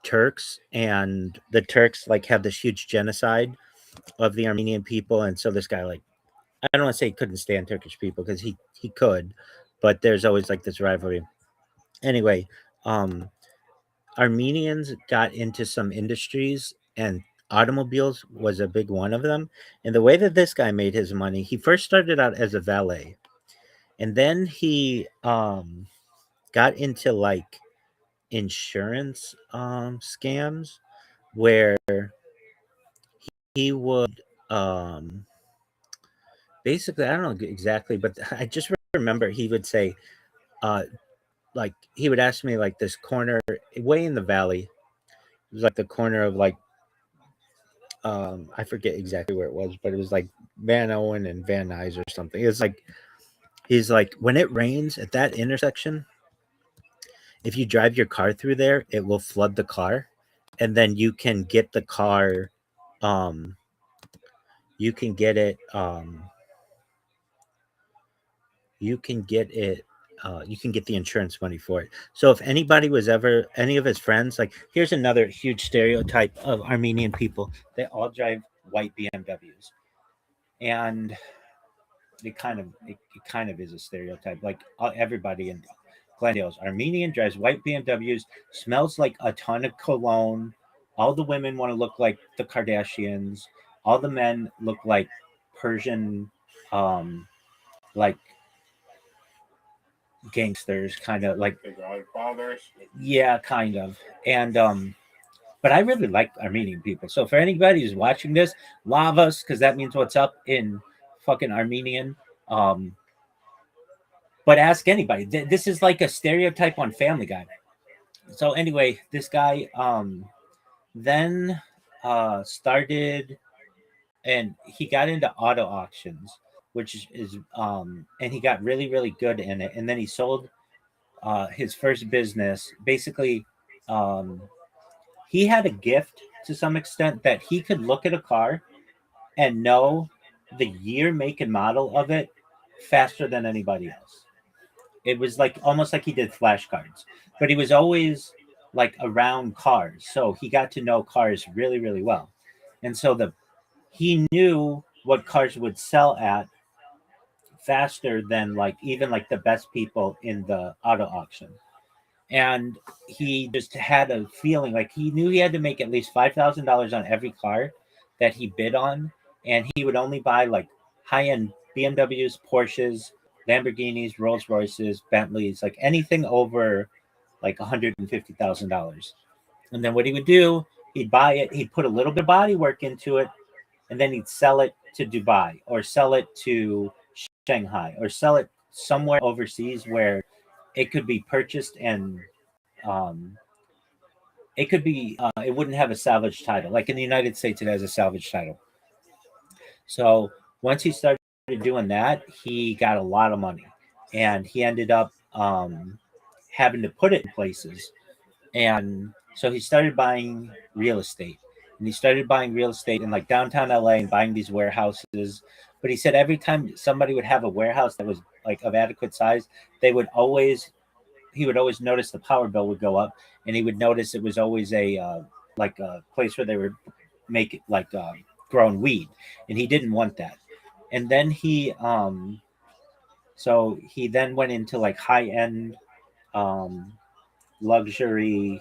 Turks, and the Turks like have this huge genocide of the Armenian people. And so this guy, like, I don't want to say he couldn't stand Turkish people because he could, but there's always like this rivalry. Anyway, um, Armenians got into some industries, and automobiles was a big one of them. And the way that this guy made his money, he first started out as a valet, and then he got into like insurance scams where he would basically, I don't know exactly, but I just remember he would say uh like he would ask me like this corner way in the valley. It was like the corner of like I forget exactly where it was, but it was like Van Owen and Van Nuys or something. It's like he's like, when it rains at that intersection, if you drive your car through there, it will flood the car, and then you can get the car, you can get it, you can get it. You can get the insurance money for it. So if anybody was ever any of his friends, like here's another huge stereotype of Armenian people: they all drive white BMWs, and it kind of is a stereotype. Like everybody in Glendale's Armenian drives white BMWs, smells like a ton of cologne. All the women want to look like the Kardashians. All the men look like Persian, like gangsters, kind of like The Godfathers. yeah, kind of. And but I really like Armenian people. So for anybody who's watching this, love us because that means what's up in fucking Armenian. Um, but ask anybody. This is like a stereotype on Family Guy. So anyway, this guy then started, and he got into auto auctions, which is and he got really good in it. And then he sold his first business. Basically, um, he had a gift to some extent that he could look at a car and know the year, make, and model of it faster than anybody else. It was like almost like he did flashcards, but he was always like around cars, so he got to know cars really well. And so he knew what cars would sell at faster than like even like the best people in the auto auction. And he just had a feeling like he knew he had to make at least $5,000 on every car that he bid on, and he would only buy like high-end BMWs, Porsches, Lamborghinis, Rolls Royces, Bentleys, like anything over like $150,000. And then what he would do, he'd buy it, he'd put a little bit of body work into it, and then he'd sell it to Dubai or sell it to Shanghai or sell it somewhere overseas where it could be purchased and um, it could be it wouldn't have a salvage title. Like in the United States, it has a salvage title. So once he started doing that, he got a lot of money, and he ended up having to put it in places. And so he started buying real estate, and he started buying real estate in like downtown LA and buying these warehouses. But he said every time somebody would have a warehouse that was like of adequate size, he would always notice the power bill would go up, and he would notice it was always a like a place where they were make like growing weed, and he didn't want that. And then he then went into like high end um, luxury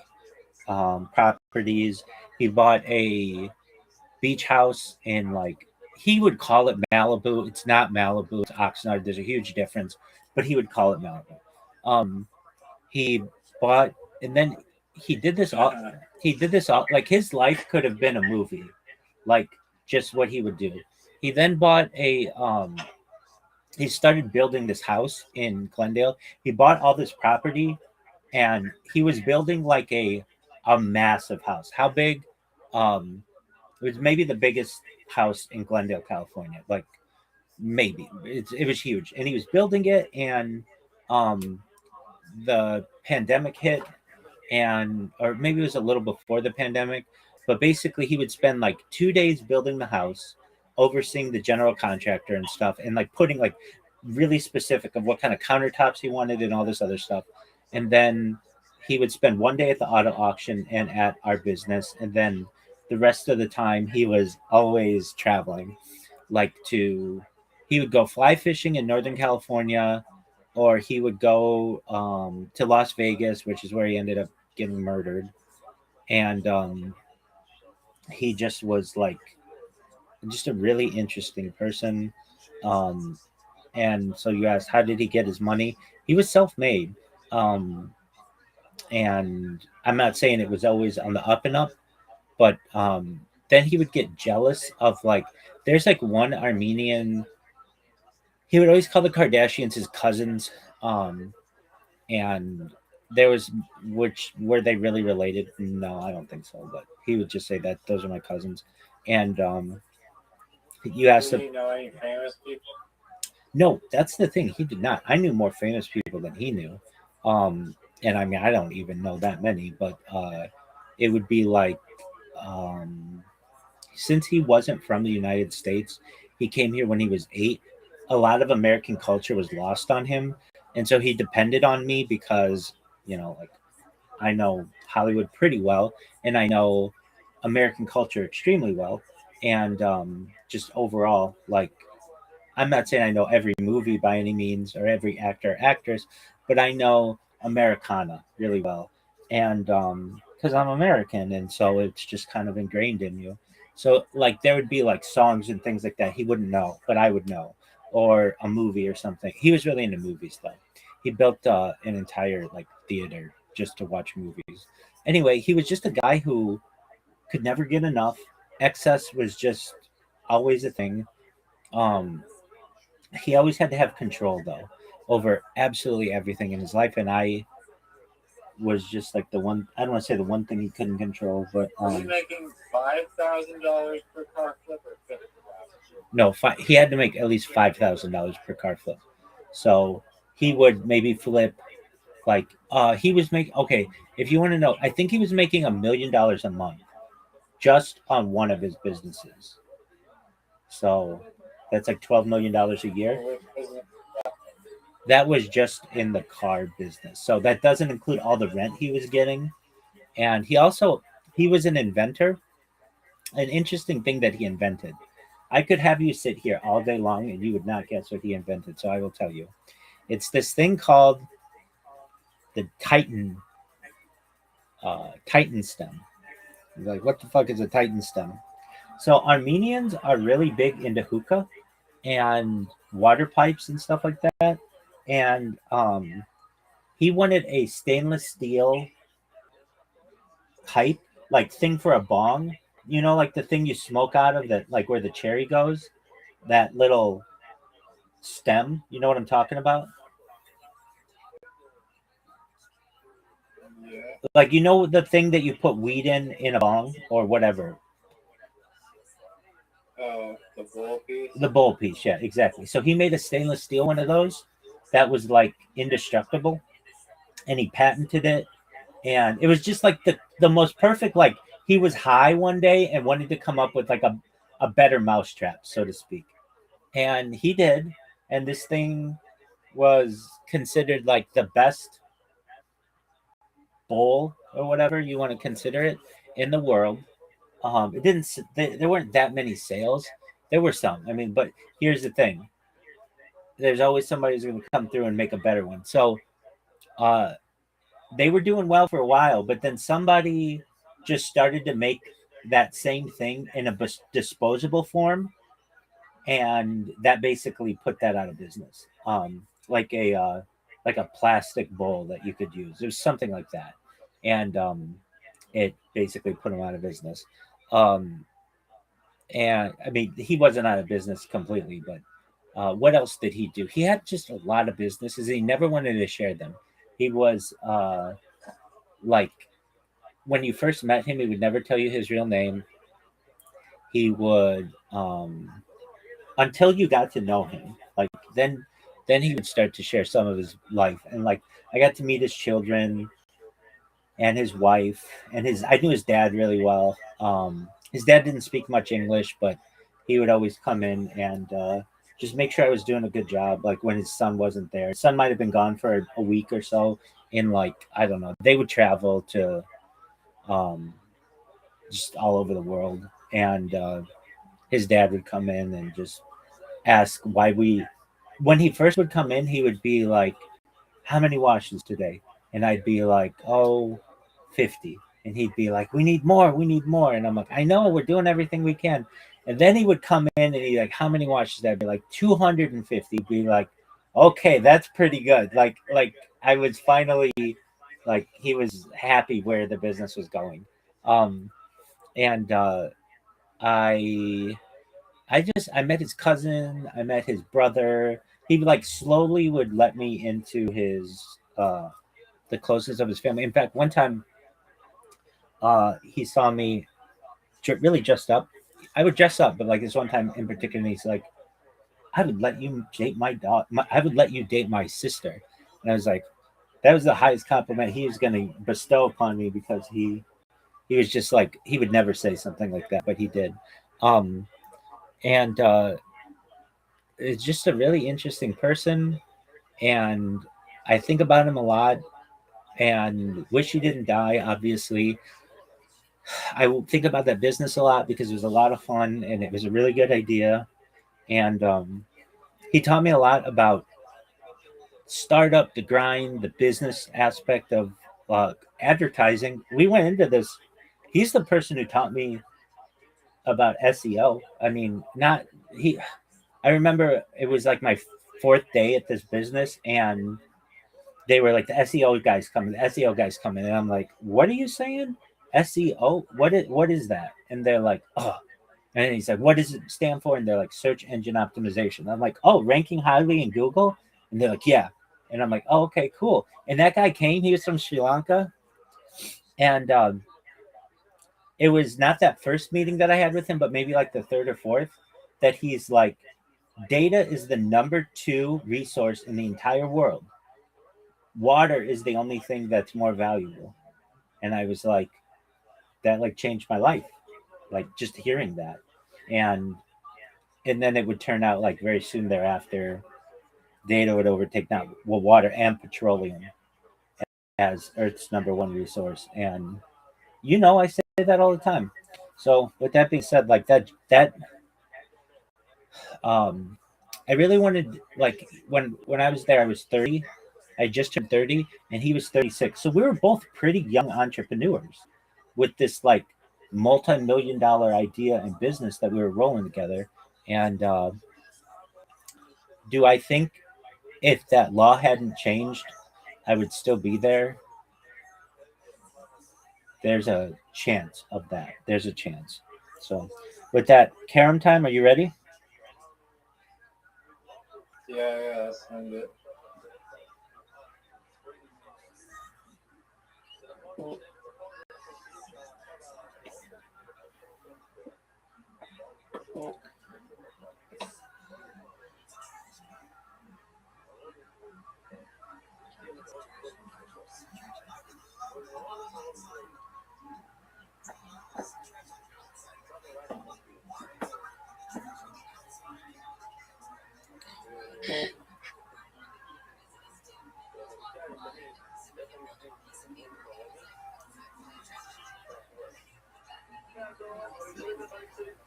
properties. He bought a beach house in like he would call it Malibu. It's not Malibu. It's Oxnard. There's a huge difference, but he would call it Malibu. He bought, and then he did this all. He did this all like his life could have been a movie, like just what he would do. He then bought a. He started building this house in Glendale. He bought all this property, and he was building like a massive house. How big? It was maybe the biggest house in Glendale, California. Like maybe it was huge, and he was building it, and the pandemic hit, and or maybe it was a little before the pandemic, but basically he would spend like 2 days building the house, overseeing the general contractor and stuff, and like putting like really specific of what kind of countertops he wanted and all this other stuff. And then he would spend 1 day at the auto auction and at our business, and then the rest of the time he was always traveling, like he would go fly fishing in Northern California, or he would go to Las Vegas, which is where he ended up getting murdered. And he just was like just a really interesting person. Um, and so you asked, how did he get his money? He was self-made. And I'm not saying it was always on the up and up, but then he would get jealous of like, there's like one Armenian, he would always call the Kardashians his cousins. And there was, which were they really related? No, I don't think so. But he would just say that those are my cousins. And you asked him. Do you know any famous people? No, that's the thing. He did not. I knew more famous people than he knew. And I mean, I don't even know that many, but it would be like, since he wasn't from the United States, he came here when he was 8. A lot of American culture was lost on him. And so he depended on me because, like I know Hollywood pretty well, and I know American culture extremely well. And just overall, like, I'm not saying I know every movie by any means or every actor or actress, but I know Americana really well. And because I'm American, and so it's just kind of ingrained in you. So like there would be like songs and things like that he wouldn't know, but I would know, or a movie or something. He was really into movies though. He built an entire like theater just to watch movies. Anyway, he was just a guy who could never get enough. Excess was just always a thing. Um, he always had to have control though over absolutely everything in his life, and I was just like the one. I don't want to say the one thing he couldn't control, but Was he making $5,000 per car flip or $50,000? no, he had to make at least $5,000 per car flip. So he would maybe flip like he was making, okay, if you want to know, I think he was making $1 million a month just on one of his businesses. So that's like $12 million a year. That was just in the car business. So that doesn't include all the rent he was getting. And he was an inventor. An interesting thing that he invented. I could have you sit here all day long and you would not guess what he invented. So I will tell you. It's this thing called the Titan stem. You're like, what the fuck is a Titan stem? So Armenians are really big into hookah and water pipes and stuff like that. And he wanted a stainless steel pipe, like thing for a bong. Like the thing you smoke out of, that like where the cherry goes, that little stem. You know what I'm talking about? Yeah. Like, the thing that you put weed in a bong or whatever. Oh, the bowl piece? The bowl piece, yeah, exactly. So he made a stainless steel one of those that was like indestructible, and he patented it. And it was just like the most perfect, like he was high one day and wanted to come up with like a better mousetrap, so to speak. And he did. And this thing was considered like the best bowl or whatever you want to consider it in the world. It didn't. There weren't that many sales. There were some. I mean, but here's the thing: there's always somebody who's going to come through and make a better one. So, they were doing well for a while, but then somebody just started to make that same thing in a disposable form, and that basically put that out of business. Like a plastic bowl that you could use. It was something like that, and it basically put them out of business. And I mean, he wasn't out of business completely, but what else did he do? He had just a lot of businesses. He never wanted to share them. He was like, when you first met him, he would never tell you his real name. He would until you got to know him. Like then he would start to share some of his life, and like I got to meet his children and his wife and his. I knew his dad really well. His dad didn't speak much English, but he would always come in and just make sure I was doing a good job. Like when his son wasn't there, his son might have been gone for a week or so. In like I don't know, they would travel to um, just all over the world, and his dad would come in and just ask why we. When he first would come in, he would be like, "How many washes today?" And I'd be like, "Oh, 50." And he'd be like, we need more. And I'm like, I know, we're doing everything we can. And then he would come in and he'd like, how many washes? I'd be like, 250. Be like, okay, that's pretty good. Like I was finally like he was happy where the business was going. Um and I I met his cousin, I met his brother. He like slowly would let me into his the closeness of his family. In fact, one time he saw me really dressed up. I would dress up, but like this one time in particular, he's like, "I would let you date my daughter. I would let you date my sister." And I was like, that was the highest compliment he was going to bestow upon me because he was just like he would never say something like that, but he did. Um, and it's just a really interesting person, and I think about him a lot, and wish he didn't die. Obviously, I will think about that business a lot because it was a lot of fun and it was a really good idea. And he taught me a lot about startup, the grind, the business aspect of advertising. We went into this. He's the person who taught me about SEO. I mean, not he. I remember it was like my fourth day at this business, and they were like, the SEO guys coming, the SEO guys coming, and I'm like, what are you saying? SEO? What is that? And they're like, oh. And he's like, what does it stand for? And they're like, search engine optimization. I'm like, oh, ranking highly in Google? And they're like, yeah. And I'm like, oh, okay, cool. And that guy came, he was from Sri Lanka. And it was not that first meeting that I had with him, but maybe like the third or fourth, that he's like, data is the number 2 resource in the entire world. Water is the only thing that's more valuable. And I was like, that like changed my life. Like just hearing that. And then it would turn out like very soon thereafter, data would overtake not well, water and petroleum as Earth's number 1 resource. And I say that all the time. So with that being said, like that um I really wanted, like when I was there, I was 30. I just turned 30 and he was 36. So we were both pretty young entrepreneurs with this like multi-million dollar idea and business that we were rolling together. And do I think if that law hadn't changed, I would still be there? There's a chance of that. There's a chance. So, with that, Karam time, are you ready? Yeah, that's it.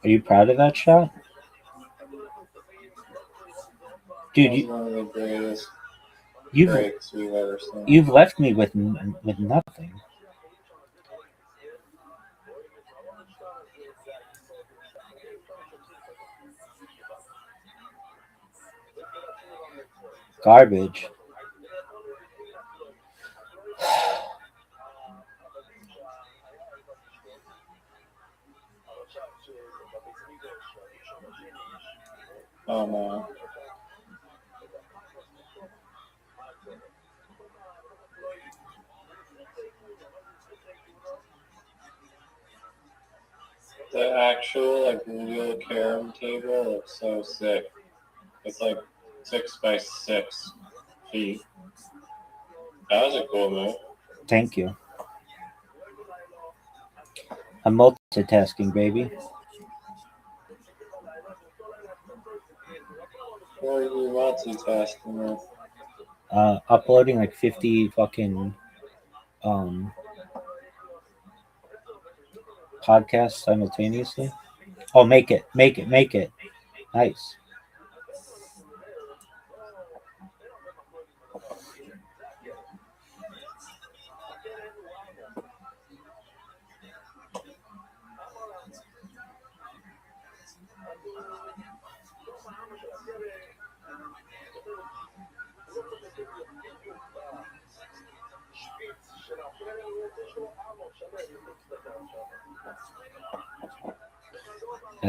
Are you proud of that shot? Dude, One of the greatest you've breaks we've ever seen. you've left me with nothing. Garbage. Oh no. The actual like real carom table looks so sick. It's like 6 by 6 feet. That was a cool move. Thank you. I'm multitasking, baby. What are you multitasking with? Uploading like 50 fucking podcasts simultaneously. Oh, make it. Nice.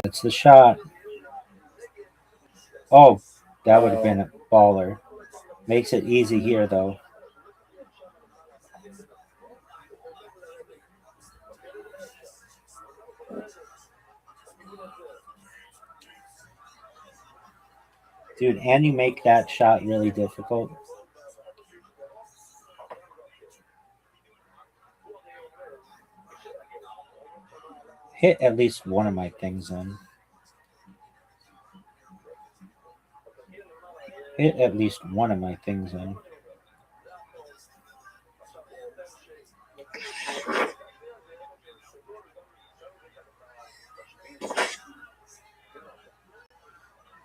That's the shot. Oh, that would have been a baller. Makes it easy here, though. Dude, and you make that shot really difficult. Hit at least one of my things in. Hit at least one of my things in.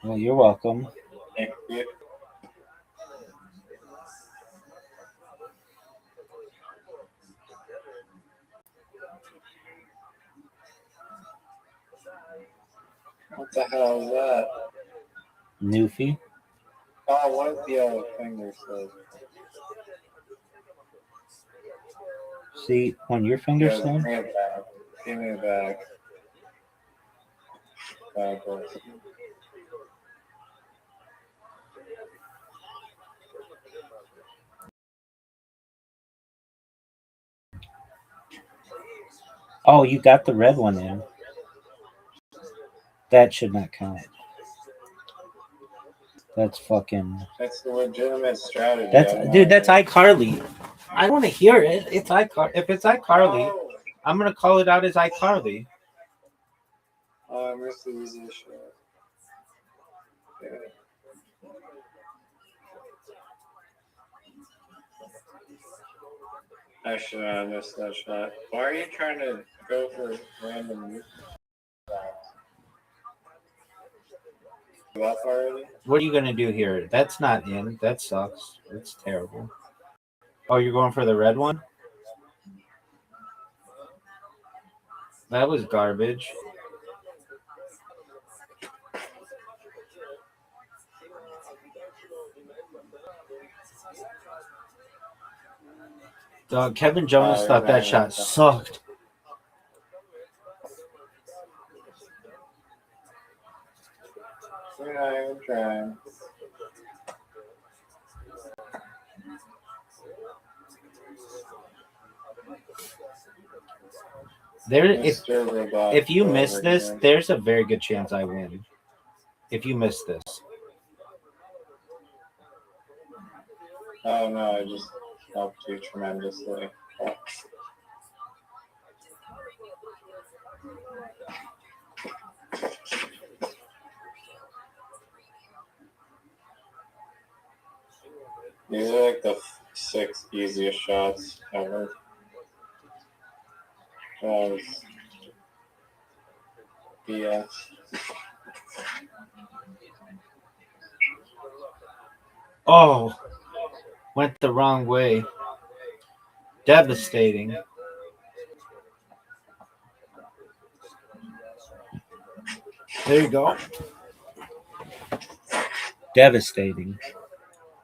Well, you're welcome. Thank you. What the hell is that? Newfie. Oh, what does the other finger say? See, on your finger Yeah, slam? bring it back. Give me it back. Backwards. Oh, you got the red one in. That should not count. That's fucking. That's a legitimate strategy. That's iCarly. I want to hear it. It's iCarly. If it's iCarly, I'm gonna call it out as iCarly. Oh, I missed the easiest shot. Yeah. I should not have missed that shot. Why are you trying to go for random use shots? You up already? What are you gonna do here? That's not in. That sucks. That's terrible. Oh, you're going for the red one? That was garbage. Dog, Kevin Jonas thought that shot sucked. Yeah, I'm trying. If you miss this, there's a very good chance I win. If you miss this. Oh no, I just helped you tremendously. These are like the 6 easiest shots ever. BS. Oh, went the wrong way. Devastating. There you go. Devastating.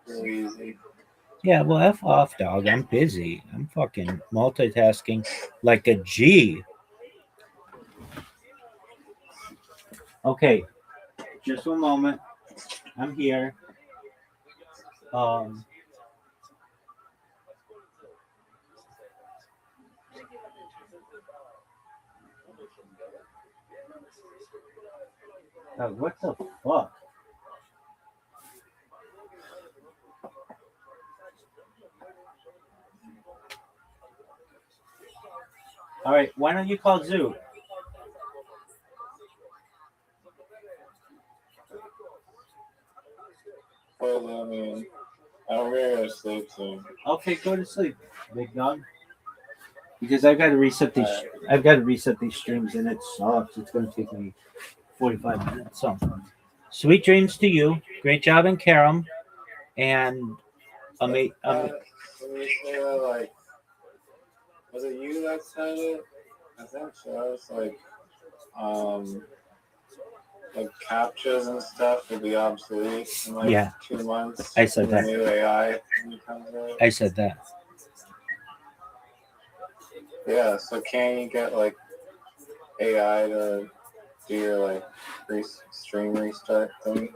Really easy. Yeah, well, F off, dog. I'm busy. I'm fucking multitasking like a G. Okay, just one moment. I'm here. What the fuck? All right, why don't you call Zoo? Well, I mean, I'm gonna go to sleep soon. Okay, go to sleep, big dog. Because I've got to reset these. I've got to reset these streams, and it sucks. It's going to take me 45 minutes. So, sweet dreams to you. Great job in Karam, and Can you say that, like, was it you that said it? I think so. It's like captchas and stuff will be obsolete in like 2 months. I said that. The new AI comes out. I said that. Yeah, so can you get like AI to do your like stream restart thing?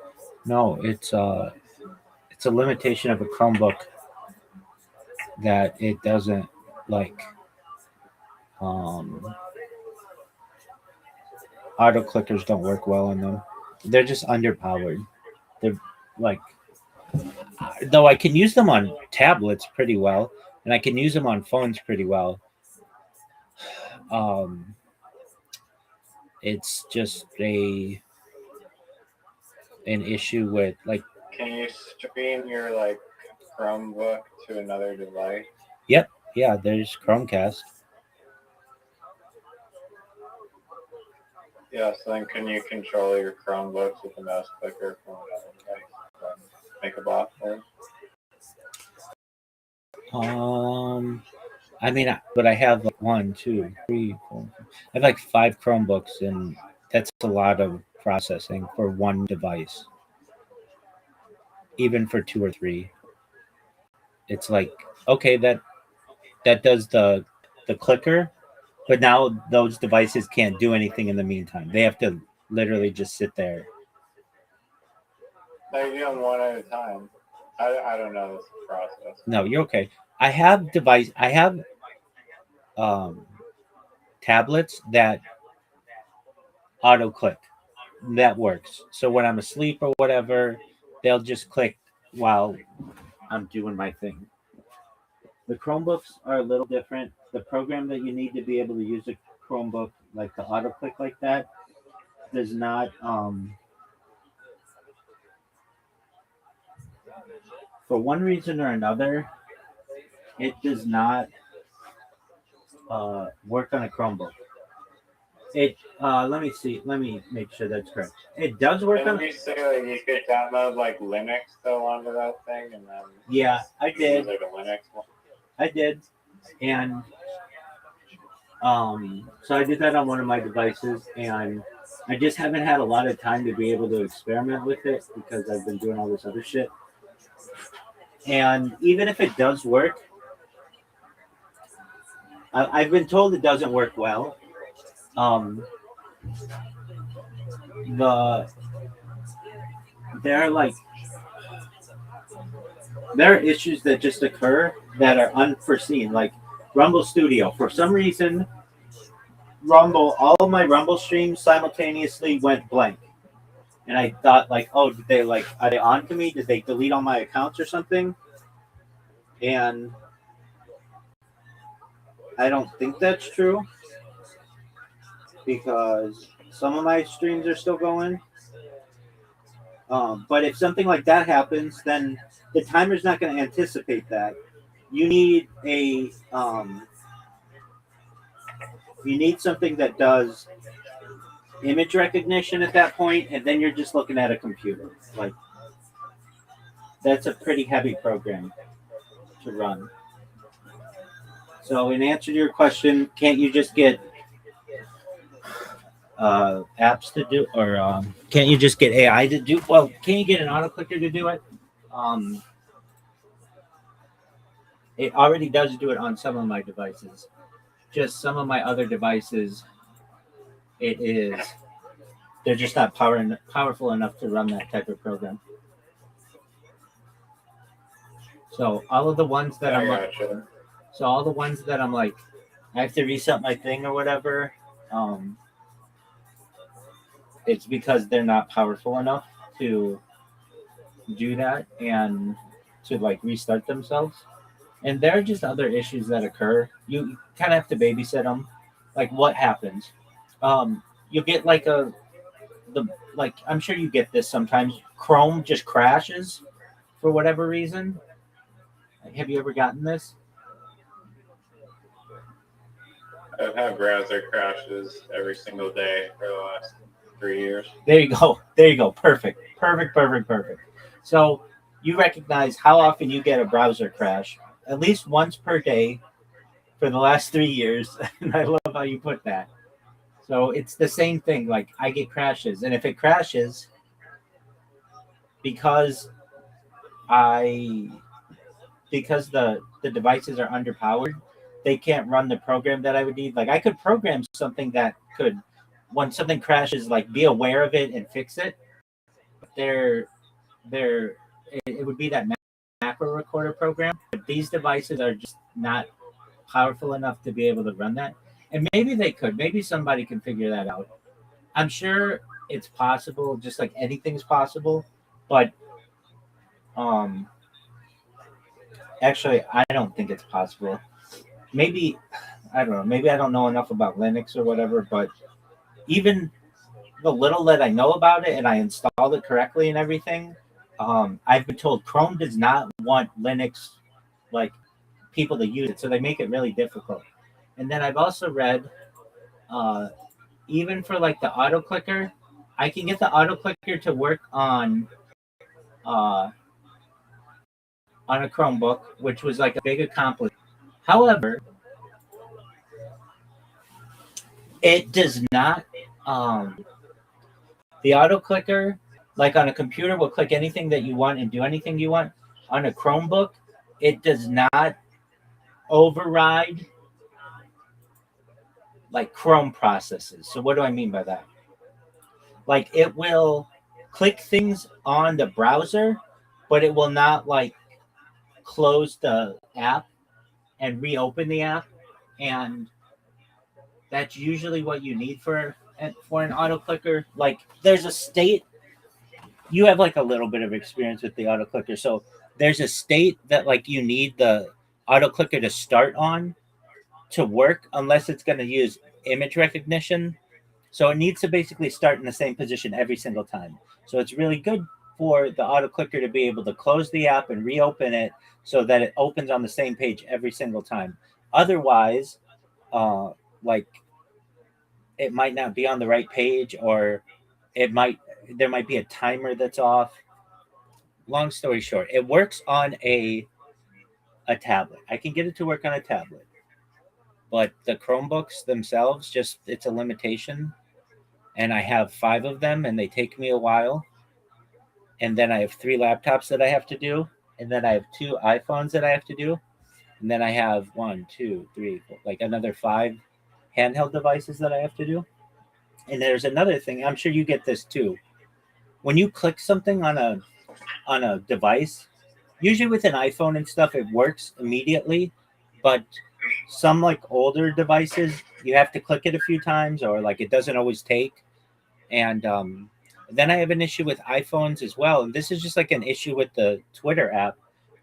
No, it's a limitation of a Chromebook that it doesn't like. Auto clickers don't work well on them. They're just underpowered. They're like, though I can use them on tablets pretty well, and I can use them on phones pretty well. It's just an issue with like. Can you stream your like Chromebook to another device? Yep. Yeah. There's Chromecast. Yeah. So then, can you control your Chromebooks with a mouse clicker from another device? Make a bot for it? I mean, but I have like 1, 2, 3, 4. I have like 5 Chromebooks, and that's a lot of processing for one device. Even for 2 or 3, it's like okay, that does the clicker, but now those devices can't do anything in the meantime. They have to literally just sit there. No, you do them one at a time. I don't know this process. No, you're okay. I have tablets that auto click. That works. So when I'm asleep or whatever, they'll just click while I'm doing my thing. The Chromebooks are a little different. The program that you need to be able to use a Chromebook, like the auto click like that, does not for one reason or another, it does not work on a Chromebook. It let me see. Let me make sure that's correct. It does work on. Didn't you say like you could download like Linux though onto that thing and then? Yeah, I did. Like a Linux one. I did, and so I did that on one of my devices, and I just haven't had a lot of time to be able to experiment with it because I've been doing all this other shit. And even if it does work, I've been told it doesn't work well. There are issues that just occur that are unforeseen, like Rumble Studio. For some reason, all of my Rumble streams simultaneously went blank. And I thought like, oh, are they on to me? Did they delete all my accounts or something? And I don't think that's true because some of my streams are still going. But if something like that happens, then the timer's not going to anticipate that. You need something that does image recognition at that point, and then you're just looking at a computer. Like that's a pretty heavy program to run. So in answer to your question, can't you just get apps to do, or can't you just get AI to do? Well, can you get an auto clicker to do it? It already does do it on some of my devices. Just some of my other devices, they're just not powerful enough to run that type of program. So all of the ones that I'm like, I have to reset my thing or whatever. it's because they're not powerful enough to do that and to like restart themselves. And there are just other issues that occur. You kind of have to babysit them. Like what happens? You'll get like I'm sure you get this sometimes. Chrome just crashes for whatever reason. Have you ever gotten this? I've had browser crashes every single day for the last 3 years. There you go. There you go. Perfect. So you recognize how often you get a browser crash, at least once per day for the last 3 years. And I love how you put that. So it's the same thing. Like I get crashes, and if it crashes because the devices are underpowered, they can't run the program that I would need. Like I could program something that could, when something crashes, like be aware of it and fix it. It would be that macro recorder program. But these devices are just not powerful enough to be able to run that. And maybe they could. Maybe somebody can figure that out. I'm sure it's possible, just like anything's possible. But actually, I don't think it's possible. Maybe, I don't know. Maybe I don't know enough about Linux or whatever. But even the little that I know about it and I installed it correctly and everything, I've been told Chrome does not want Linux like people to use it, so they make it really difficult. And then I've also read, even for like the auto clicker, I can get the auto clicker to work on a Chromebook, which was like a big accomplishment. However, it does not. The auto clicker, like on a computer, will click anything that you want and do anything you want. On a Chromebook, it does not override like Chrome processes. So what do I mean by that? Like it will click things on the browser, but it will not like close the app and reopen the app. And that's usually what you need for an auto clicker. Like there's a state, you have like a little bit of experience with the auto clicker. So there's a state that like you need the auto clicker to start on to work, unless it's going to use image recognition. So it needs to basically start in the same position every single time. So it's really good for the auto clicker to be able to close the app and reopen it so that it opens on the same page every single time. Otherwise, like it might not be on the right page, or there might be a timer that's off. Long story short, it works on a tablet. I can get it to work on a tablet. But the Chromebooks themselves, just it's a limitation. And I have 5 of them, and they take me a while. And then I have 3 laptops that I have to do. And then I have 2 iPhones that I have to do. And then I have 1, 2, 3, 4, like another 5 handheld devices that I have to do. And there's another thing. I'm sure you get this too. When you click something on a device, usually with an iPhone and stuff, it works immediately. But some like older devices, you have to click it a few times, or like it doesn't always take. And then I have an issue with iPhones as well. And this is just like an issue with the Twitter app,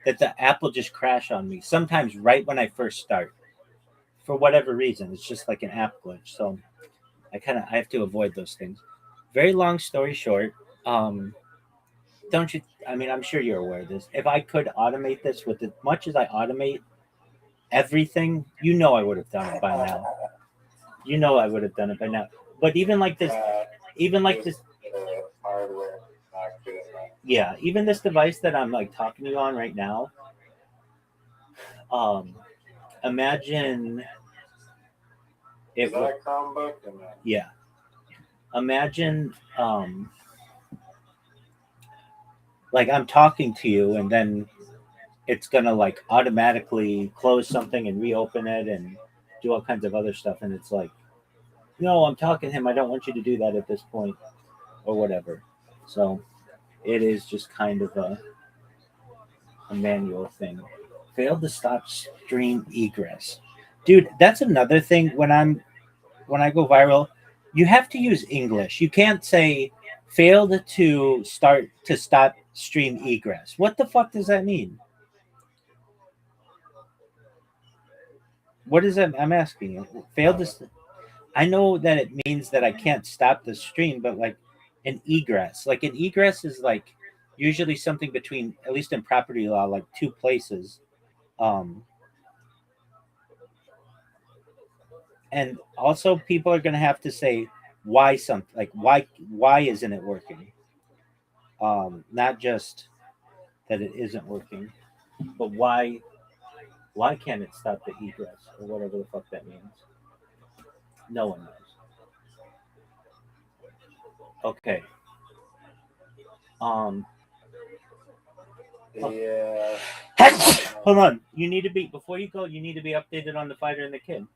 that the app will just crash on me sometimes right when I first start. For whatever reason, it's just like an app glitch. So I have to avoid those things. Very long story short, don't you? I mean, I'm sure you're aware of this. If I could automate this with as much as I automate everything, I would have done it by now. I would have done it by now. But even like this, hardware, not good enough. yeah, even this device that I'm like talking to you on right now, imagine it. Is that a Chromebook? Yeah. Imagine, like I'm talking to you, and then it's gonna like automatically close something and reopen it and do all kinds of other stuff. And it's like, no, I'm talking to him. I don't want you to do that at this point, or whatever. So it is just kind of a manual thing. Failed to stop stream egress. Dude, that's another thing when I go viral. You have to use English. You can't say failed to stop stream egress. What the fuck does that mean? What is that? I'm asking you. Failed to. I know that it means that I can't stop the stream, but like an egress is like usually something between, at least in property law, like two places. And also people are going to have to say why something, like why isn't it working? Not just that it isn't working, but why can't it stop the egress or whatever the fuck that means? No one knows. Okay. Yeah. Hold on. You need to be, before you go, you need to be updated on the fighter and the kid.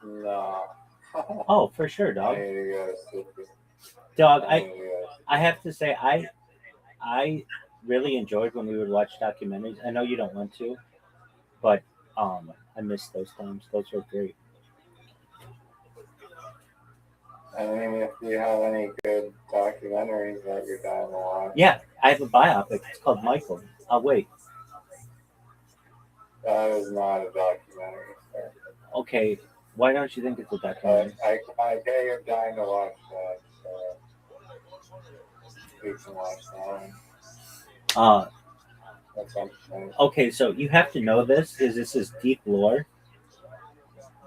No. Oh, for sure, dog. I need to go to sleep. Dog, I have to say, I really enjoyed when we would watch documentaries. I know you don't want to, but I miss those times. Those were great. I mean, if you have any good documentaries that you're down to watch. Yeah, I have a biopic. It's called Michael. I'll wait. That is not a documentary, sir. Okay, why don't you think it's a documentary? I get you're dying to watch that, so we can watch that. That's what I'm saying. Okay, so you have to know this, because this is deep lore.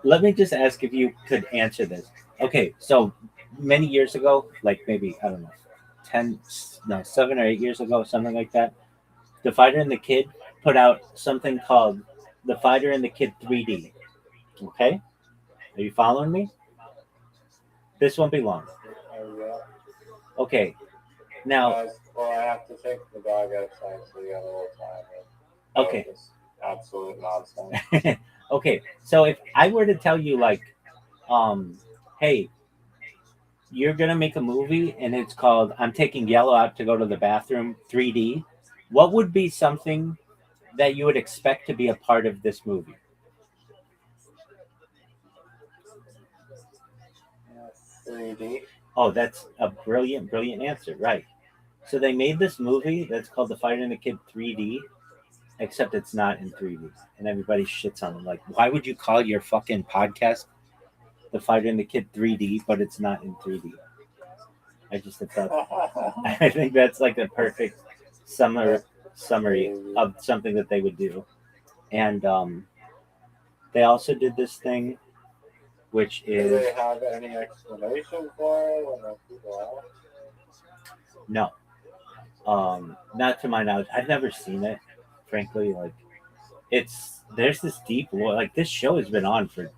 Let me just ask if you could answer this. Okay, so many years ago, like maybe, I don't know, 7 or 8 years ago, something like that, The Fighter and the Kid put out something called The Fighter and the Kid 3D. Okay? Are you following me? This won't be long. Yeah. Okay. Now, well, I have to take the dog outside, so you have a little time. Okay. Absolute nonsense. Okay, so if I were to tell you, like, hey, you're gonna make a movie and it's called I'm Taking Yellow Out to Go to the Bathroom 3D, what would be something that you would expect to be a part of this movie? Yeah, 3D. Oh, that's a brilliant answer, right? So they made this movie that's called The Fighter and the Kid 3D, except it's not in 3D, and everybody shits on them. Like, why would you call your fucking podcast The Fighter and the Kid 3D, but it's not in 3D? I just thought, I think that's like a perfect summary of something that they would do. And they also did this thing, which is... Do they have any explanation for it when people ask? No. Not to my knowledge. I've never seen it, frankly. Like, there's this deep lore. Like, this show has been on for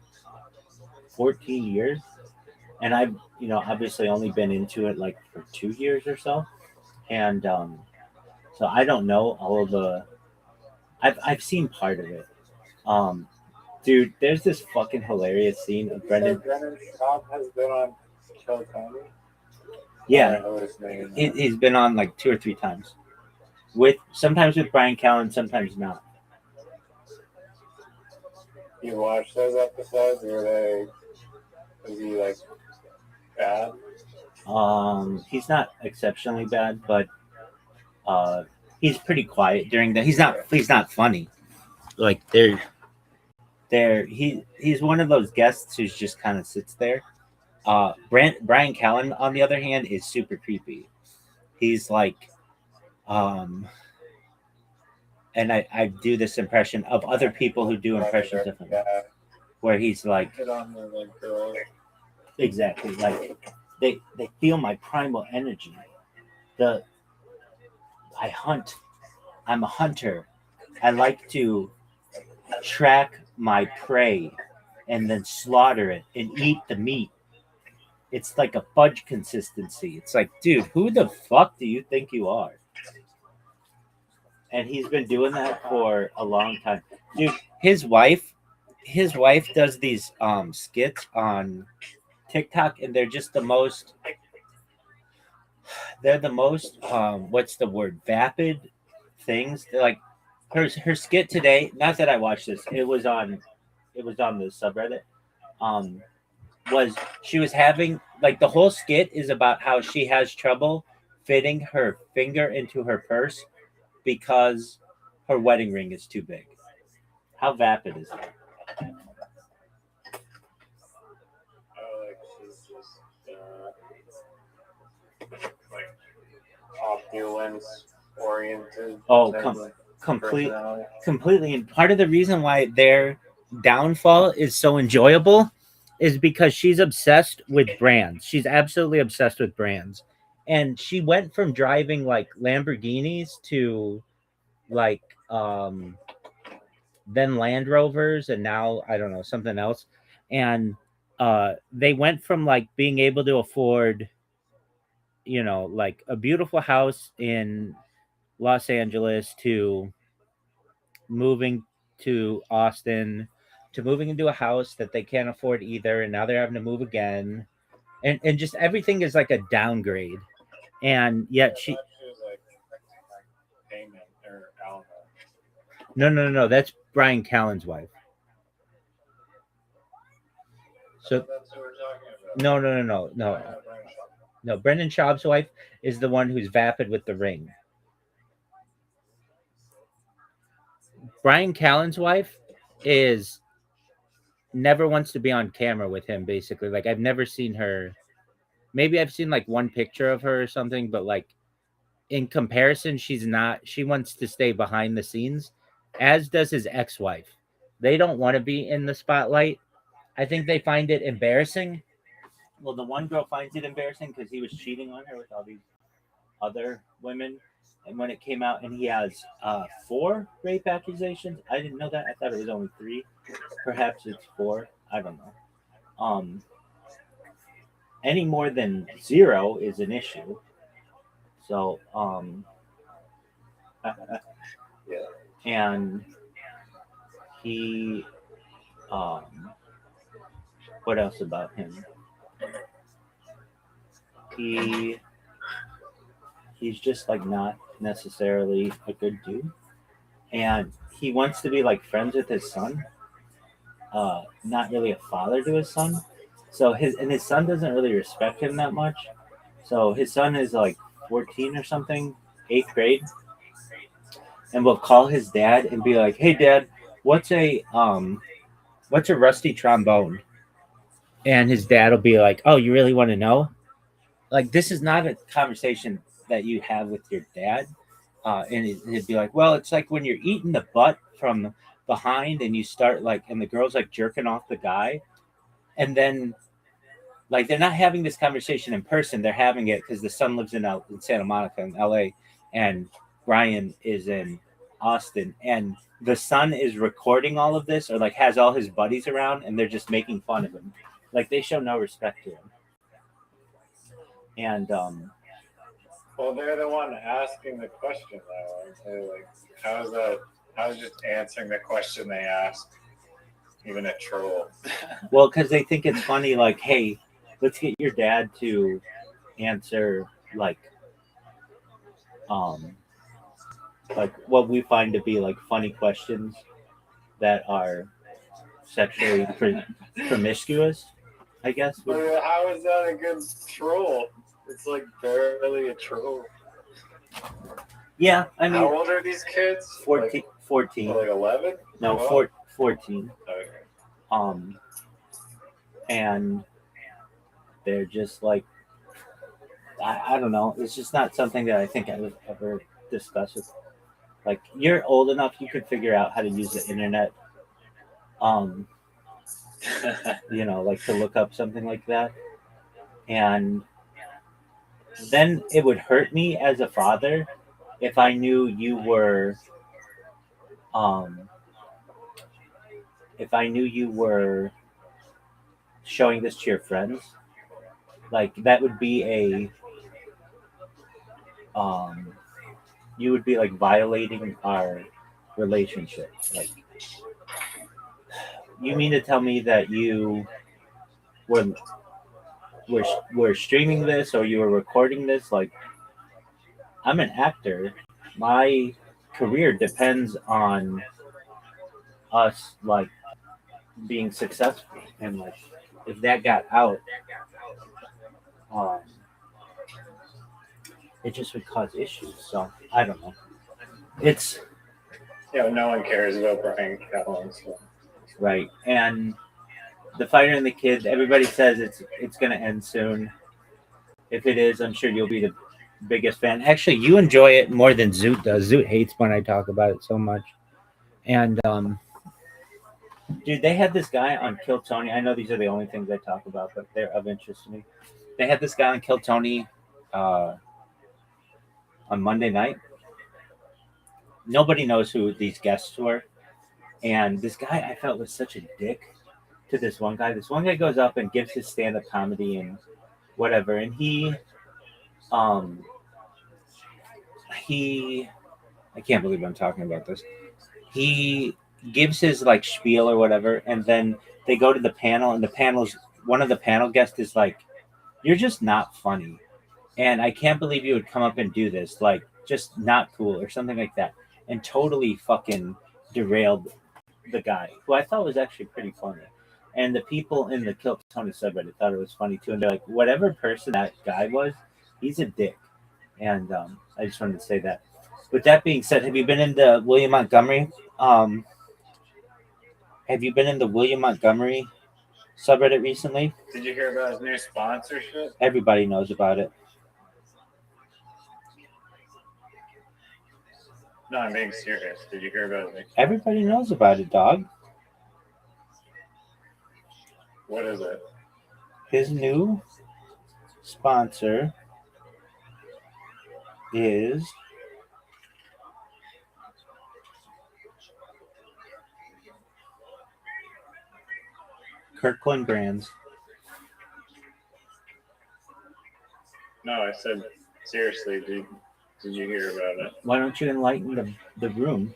14 years, and I've obviously only been into it like for 2 years or so, and so I don't know all of the. I've seen part of it. Dude, there's this fucking hilarious scene of Brendan. Schaub has been on Kill Tony. Yeah, he's been on like 2 or 3 times. Sometimes with Brian Callen, sometimes not. You watch those episodes, or is he like bad? He's not exceptionally bad, but he's pretty quiet during that. He's not funny. Like he's one of those guests who's just kind of sits there. Brian Callen, on the other hand, is super creepy. He's like, and I do this impression of other people who do impressions of him, where he's like, exactly, like they feel my primal energy. I hunt. I'm a hunter. I like to track my prey and then slaughter it and eat the meat. It's like a fudge consistency. It's like, dude, who the fuck do you think you are? And he's been doing that for a long time. Dude, his wife does these skits on TikTok, and they're just the most what's the word, vapid things. They're like her skit today, not that I watched this, it was on it was on the subreddit. Was she was having like the whole skit is about how she has trouble fitting her finger into her purse because her wedding ring is too big. How vapid is that? Like opulence oriented. Oh, completely. And part of the reason why their downfall is so enjoyable is because she's obsessed with brands. She's absolutely obsessed with brands. And she went from driving like Lamborghinis to like then Land Rovers and now I don't know, something else. And they went from like being able to afford, you know, like a beautiful house in Los Angeles to moving to Austin to moving into a house that they can't afford either, and now they're having to move again, and just everything is like a downgrade, and yet she payment or no, that's Brian Callen's wife. So that's what we're talking about. No. Brendan Schaub's wife is the one who's vapid with the ring. Brian Callen's wife is never wants to be on camera with him, basically. Like I've never seen her. Maybe I've seen like one picture of her or something, but like in comparison, she's not. She wants to stay behind the scenes, as does his ex-wife. They don't want to be in the spotlight. I think they find it embarrassing. Well, the one girl finds it embarrassing because he was cheating on her with all these other women. And when it came out, and he has 4 rape accusations. I didn't know that. I thought it was only 3. Perhaps it's 4. I don't know. Any more than 0 is an issue. So, and he, what else about him? He's just like not necessarily a good dude, and he wants to be like friends with his son. Not really a father to his son. So his son doesn't really respect him that much. So his son is like 14 or something, 8th grade, and will call his dad and be like, "Hey, Dad, what's a rusty trombone?" And his dad will be like, "Oh, you really want to know?" Like this is not a conversation that you have with your dad. And he'd be like, "Well, it's like when you're eating the butt from behind, and you start like, and the girl's like jerking off the guy, and then." Like they're not having this conversation in person. They're having it because the son lives in Santa Monica in LA, and Brian is in Austin, and the son is recording all of this, or like has all his buddies around, and they're just making fun of him. Like they show no respect to him. And well, they're the one asking the question though. Aren't they? Like, how's just answering the question they ask even a troll? Well, because they think it's funny. Like, hey, let's get your dad to answer like what we find to be like funny questions that are sexually promiscuous, I guess. How is that a good troll? It's like barely a troll. Yeah, I mean, how old are these kids? 14. Like 11? No, 14. Okay. And they're just like, I don't know. It's just not something that I think I would ever discuss with. Like, you're old enough, you could figure out how to use the internet. You know, like to look up something like that. And then it would hurt me as a father if I knew you were, showing this to your friends. Like that would be you would be like violating our relationship. Like, you mean to tell me that you were streaming this or you were recording this? Like, I'm an actor. My career depends on us like being successful, and like if that got out, it just would cause issues. So I don't know. It's no one cares about Brian Callen. So. right, and the fighter and the kid. Everybody says it's going to end soon. If it is, I'm sure you'll be the biggest fan. Actually, you enjoy it more than Zoot does. Zoot hates when I talk about it so much. And dude, they had this guy on Kill Tony. I know these are the only things I talk about, but they're of interest to me. They had this guy on Kill Tony on Monday night. Nobody knows who these guests were, and this guy I felt was such a dick to this one guy. This one guy goes up and gives his stand-up comedy and whatever, and he I can't believe I'm talking about this. He gives his like spiel or whatever, and then they go to the panel, and one of the panel guests is like, "You're just not funny, and I can't believe you would come up and do this. Like, just not cool," or something like that, and totally fucking derailed the guy, who I thought was actually pretty funny. And the people in the Kill Tony subreddit thought it was funny too, and they're like, "Whatever person that guy was, he's a dick." And I just wanted to say that. With that being said, have you been in the William Montgomery? Have you been in the William Montgomery subreddit recently? Did you hear about his new sponsorship? Everybody knows about it. No, I'm being serious. Did you hear about it? Everybody knows about it, dog. What is it? His new sponsor is Kirkland Brands. No, I said seriously. Did you hear about it? Why don't you enlighten the room?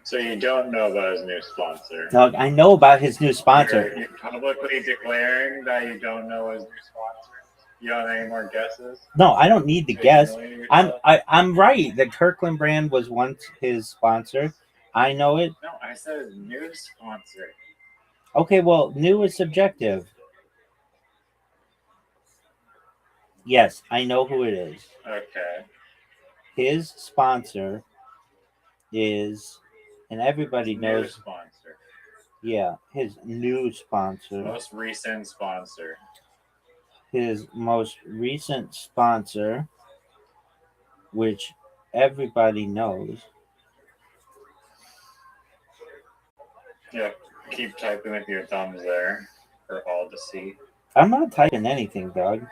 So you don't know about his new sponsor? Dog, I know about his new sponsor. You're publicly declaring that you don't know his new sponsor? You don't have any more guesses? No, I don't need to guess. I'm right. The Kirkland brand was once his sponsor. I know it. No, I said his new sponsor. Okay, well, new is subjective. Yes, I know who it is. Okay. His sponsor is, and everybody knows. Sponsor. Yeah, his new sponsor. Most recent sponsor. His most recent sponsor, which everybody knows. Yeah, keep typing with your thumbs there for all to see. I'm not typing anything, dog.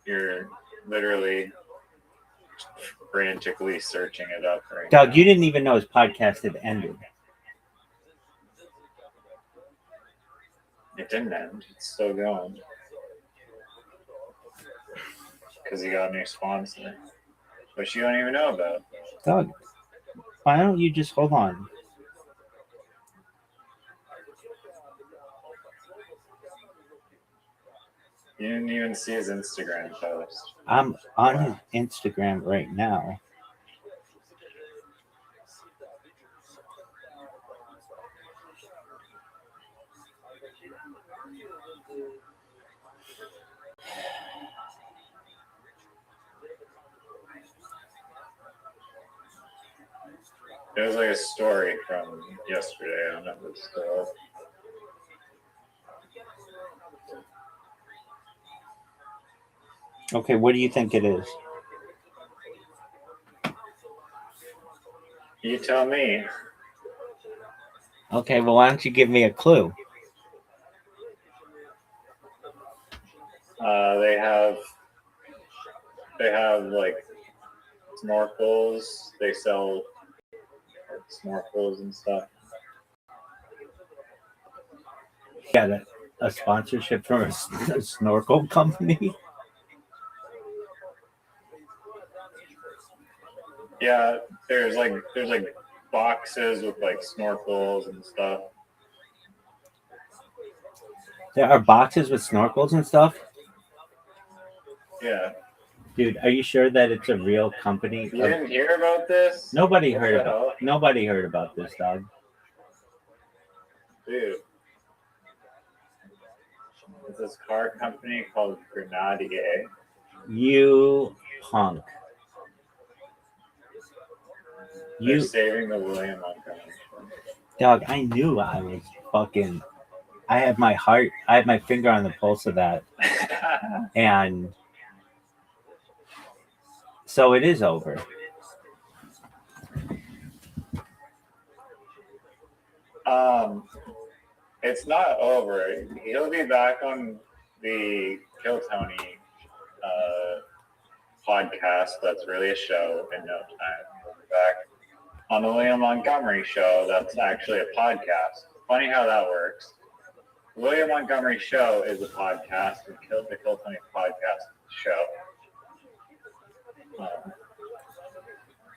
You're literally frantically searching it up right Doug, now. you didn't even know his podcast had ended. It didn't end. It's still going. Because he got a new sponsor. Which you don't even know about. Doug, why don't you just hold on? You didn't even see his Instagram post. I'm on his Instagram right now. It was like a story from yesterday. I don't know if it's still. Okay, what do you think it is? You tell me. Okay, well, why don't you give me a clue? They have like snorkels. They sell snorkels and stuff. Got a sponsorship from a snorkel company? Yeah, there's like boxes with like snorkels and stuff. There are boxes with snorkels and stuff? Yeah. Dude, are you sure that it's a real company? You didn't hear about this? Nobody What heard the about. hell? Nobody heard about this, dog. Dude. It's this car company called Grenadier. You punk. They're You saving the William Montgomery. dog. I knew I was fucking. I had my finger on the pulse of that, and so it is over. It's not over. He'll be back on the Kill Tony podcast. That's really a show in no time. He'll be back on the William Montgomery show. That's actually a podcast. Funny how that works. The William Montgomery show is a podcast. The Kill Tony podcast show.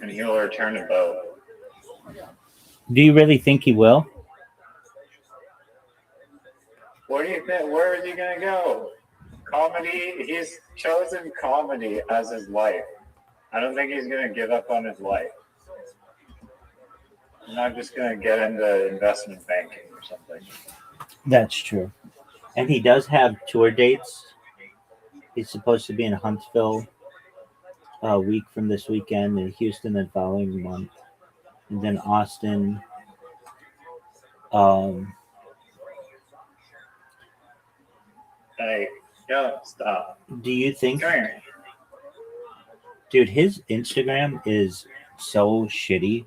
And he will return to both. Do you really think he will? What do you think? Where is he going to go? Comedy. He's chosen comedy as his life. I don't think he's going to give up on his life. I'm not just going to get into investment banking or something. That's true. And he does have tour dates. He's supposed to be in Huntsville a week from this weekend, in Houston the following month, and then Austin. Hey, yo, stop. Do you think, Come here. dude, his Instagram is so shitty.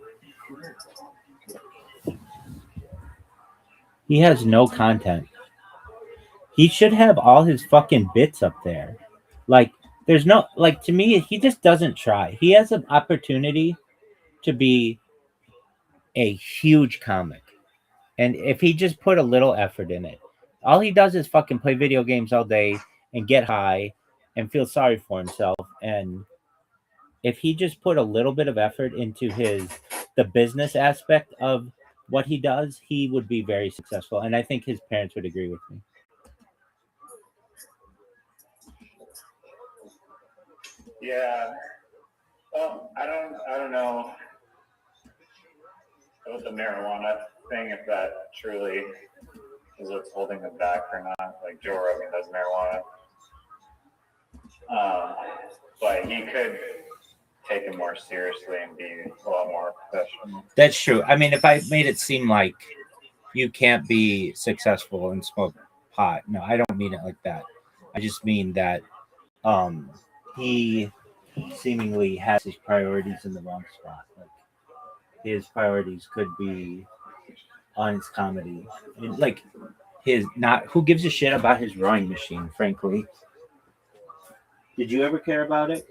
He has no content. He should have all his fucking bits up there. Like, there's no, like, to me, he just doesn't try. He has an opportunity to be a huge comic. And if he just put a little effort in it, all he does is fucking play video games all day and get high and feel sorry for himself. And if he just put a little bit of effort into the business aspect of what he does, he would be very successful. And I think his parents would agree with me. Yeah. Well, I don't know about the marijuana thing, if that truly is what's holding him back or not. Like Joe Rogan does marijuana. But he could take it more seriously and be a lot more professional. That's true. I mean, if I made it seem like you can't be successful and smoke pot, no, I don't mean it like that. I just mean that he seemingly has his priorities in the wrong spot. Like, his priorities could be on his comedy. Like, who gives a shit about his rowing machine, frankly? Did you ever care about it?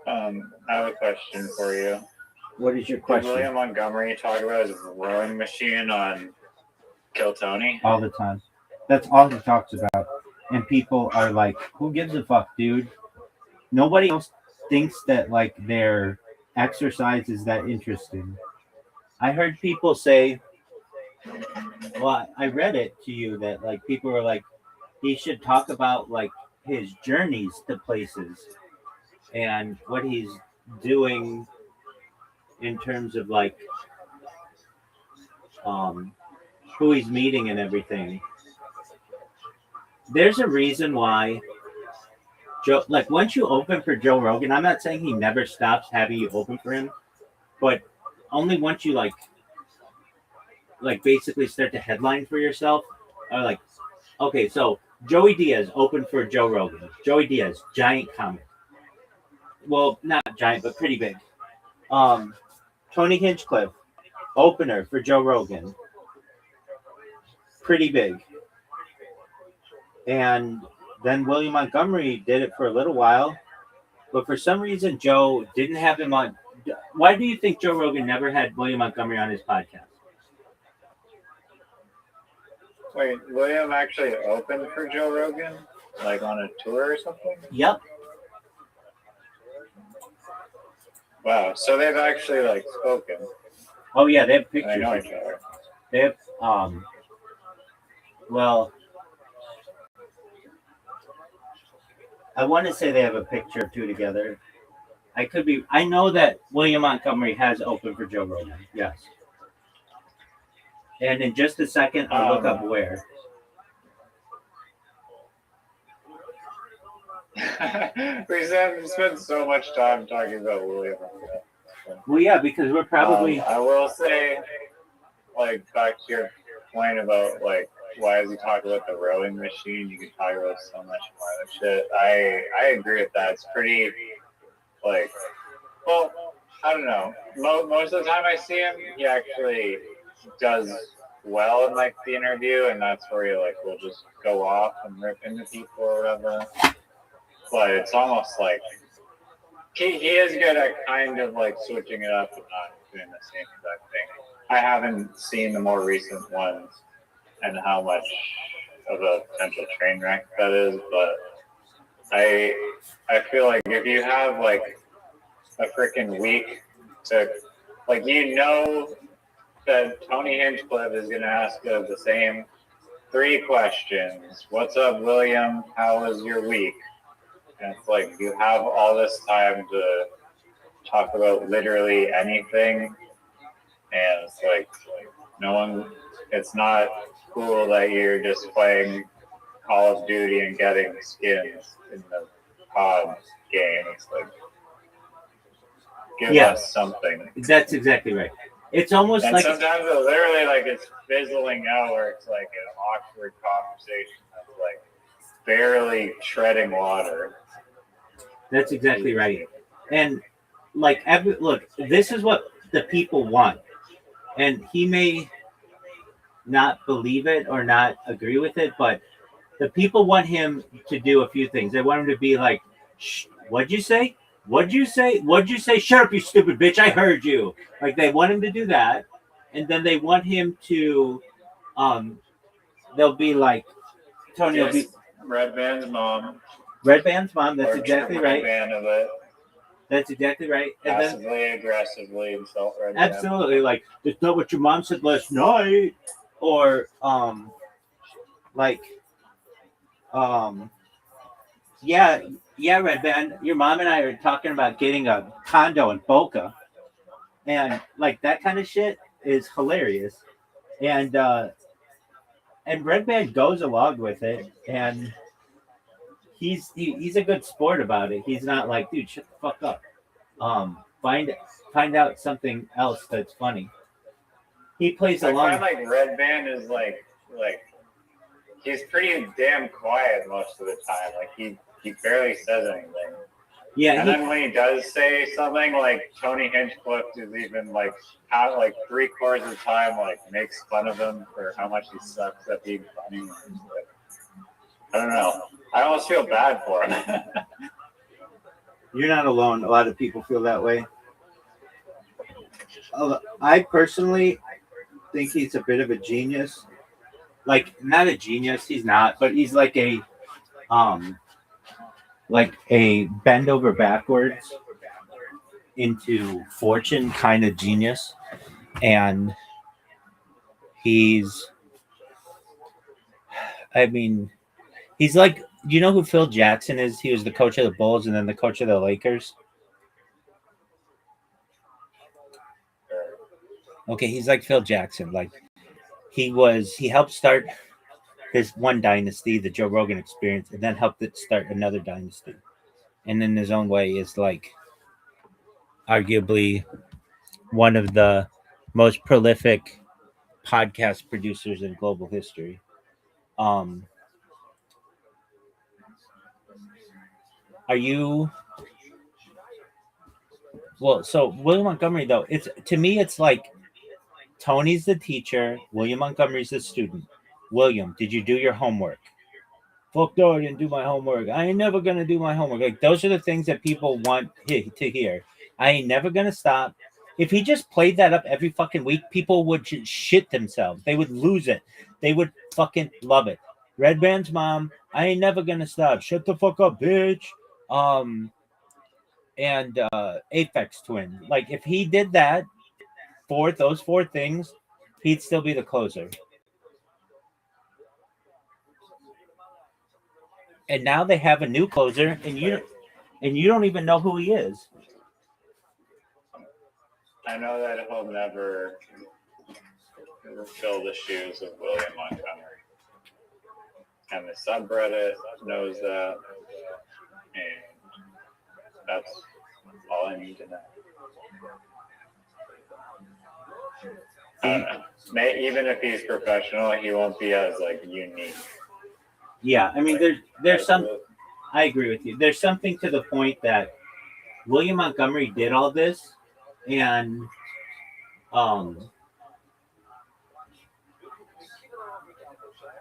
I have a question for you. What is your question? Did William Montgomery talk about his rowing machine on Kill Tony? All the time. That's all he talks about. And people are like, who gives a fuck, dude? Nobody else thinks that, like, their exercise is that interesting. I heard people say, well, I read it to you that, like, people were like, he should talk about, like, his journeys to places and what he's doing in terms of, like, who he's meeting and everything. There's a reason why Joe, like, once you open for Joe Rogan, I'm not saying he never stops having you open for him, but only once you like basically start to headline for yourself, or like, okay, so Joey Diaz opened for Joe Rogan. Joey Diaz, giant comic. Well, not giant, but pretty big. Tony Hinchcliffe, opener for Joe Rogan. Pretty big. And then William Montgomery did it for a little while, but for some reason Joe didn't have him on. Why do you think Joe Rogan never had William Montgomery on his podcast? Wait, William actually opened for Joe Rogan? Like on a tour or something? Yep. Wow, so they've actually like spoken. Oh yeah, they have pictures. They know each other. They have Well, I want to say they have a picture or two together. I could be. I know that William Montgomery has opened for Joe Rogan. Yes. And in just a second, I'll look up where. We spent so much time talking about William. Well, yeah, because we're probably. I will say, like, back to your point about, like, why does he talk about the rowing machine? You can talk about so much more other shit. I agree with that. It's pretty, like, well, I don't know. Most of the time I see him, he actually does well in, like, the interview, and that's where he, like, will just go off and rip into people or whatever. But it's almost like he is good at kind of, like, switching it up and not doing the same exact thing. I haven't seen the more recent ones and how much of a potential train wreck that is, but I feel like if you have, like, a freaking week to, like, you know that Tony Hinchcliffe is going to ask the same 3 questions. What's up, William? How was your week? And it's like you have all this time to talk about literally anything, and it's like no one. It's not cool that you're just playing Call of Duty and getting skins in the COD game. It's like give us something. That's exactly right. It's almost and like sometimes it literally like it's fizzling out, where it's like an awkward conversation that's like barely treading water. That's exactly right. And like look, this is what the people want. And he may not believe it or not agree with it, but the people want him to do a few things. They want him to be like, shh, what'd you say? What'd you say? What'd you say? Shut up, you stupid bitch. I heard you. Like they want him to do that. And then they want him to they'll be like Tony will be Red Band's mom. Red Band's mom, that's exactly right. Band of it. That's exactly right. And passively, aggressively insult Red absolutely Band. Like that's not what your mom said last night. Or yeah, Red Band, your mom and I are talking about getting a condo in Boca. And like that kind of shit is hilarious. And Red Band goes along with it, and he's a good sport about it. He's not like, dude, shut the fuck up. Find out something else that's funny. He plays along. I find like Red Band is like he's pretty damn quiet most of the time. Like he barely says anything. Yeah. And then when he does say something, like Tony Hinchcliffe is even like out like 3/4 of the time like makes fun of him for how much he sucks at being funny. I don't know. I almost feel bad for him. You're not alone. A lot of people feel that way. I personally think he's a bit of a genius. Like, not a genius, he's not, but he's like a bend over backwards into fortune kind of genius. And he's like, you know who Phil Jackson is? He was the coach of the Bulls and then the coach of the Lakers. Okay, he's like Phil Jackson. Like he helped start his one dynasty, the Joe Rogan Experience, and then helped it start another dynasty. And in his own way is like arguably one of the most prolific podcast producers in global history. So William Montgomery, though, to me, it's like Tony's the teacher, William Montgomery's the student. William, did you do your homework? Fuck no, I didn't do my homework. I ain't never gonna do my homework. Like those are the things that people want to hear. I ain't never gonna stop. If he just played that up every fucking week, people would shit themselves. They would lose it. They would fucking love it. Red Band's mom, I ain't never gonna stop. Shut the fuck up, bitch. And Aphex Twin. Like if he did that, those four things, he'd still be the closer. and now they have a new closer, and you don't even know who he is. I know that he'll never fill the shoes of William Montgomery, and the subreddit knows that, and that's all I need to know. I don't know. Even if he's professional, he won't be as like unique. Yeah, I mean, there's some. I agree with you. There's something to the point that William Montgomery did all this, and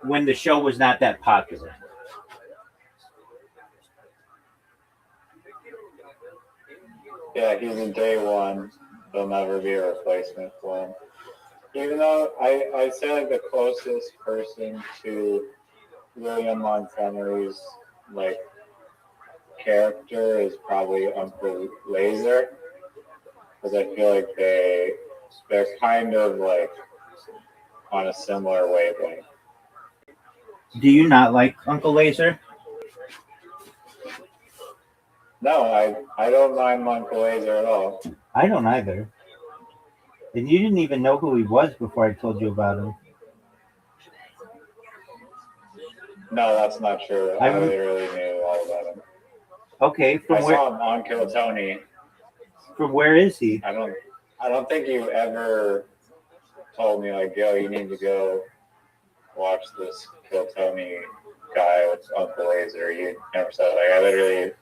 when the show was not that popular. Yeah, he's in day one. There'll never be a replacement for him. Even though I say like the closest person to William Montgomery's like character is probably Uncle Laser, because I feel like they're kind of like on a similar wavelength. Do you not like Uncle Laser? No, I don't mind Uncle Laser at all. I don't either. And you didn't even know who he was before I told you about him. No, that's not true. I literally knew all about him. Okay, I saw him on Kill Tony. From where is he? I don't think you ever told me like, yo, you need to go watch this Kill Tony guy with Uncle Laser. You never said like I literally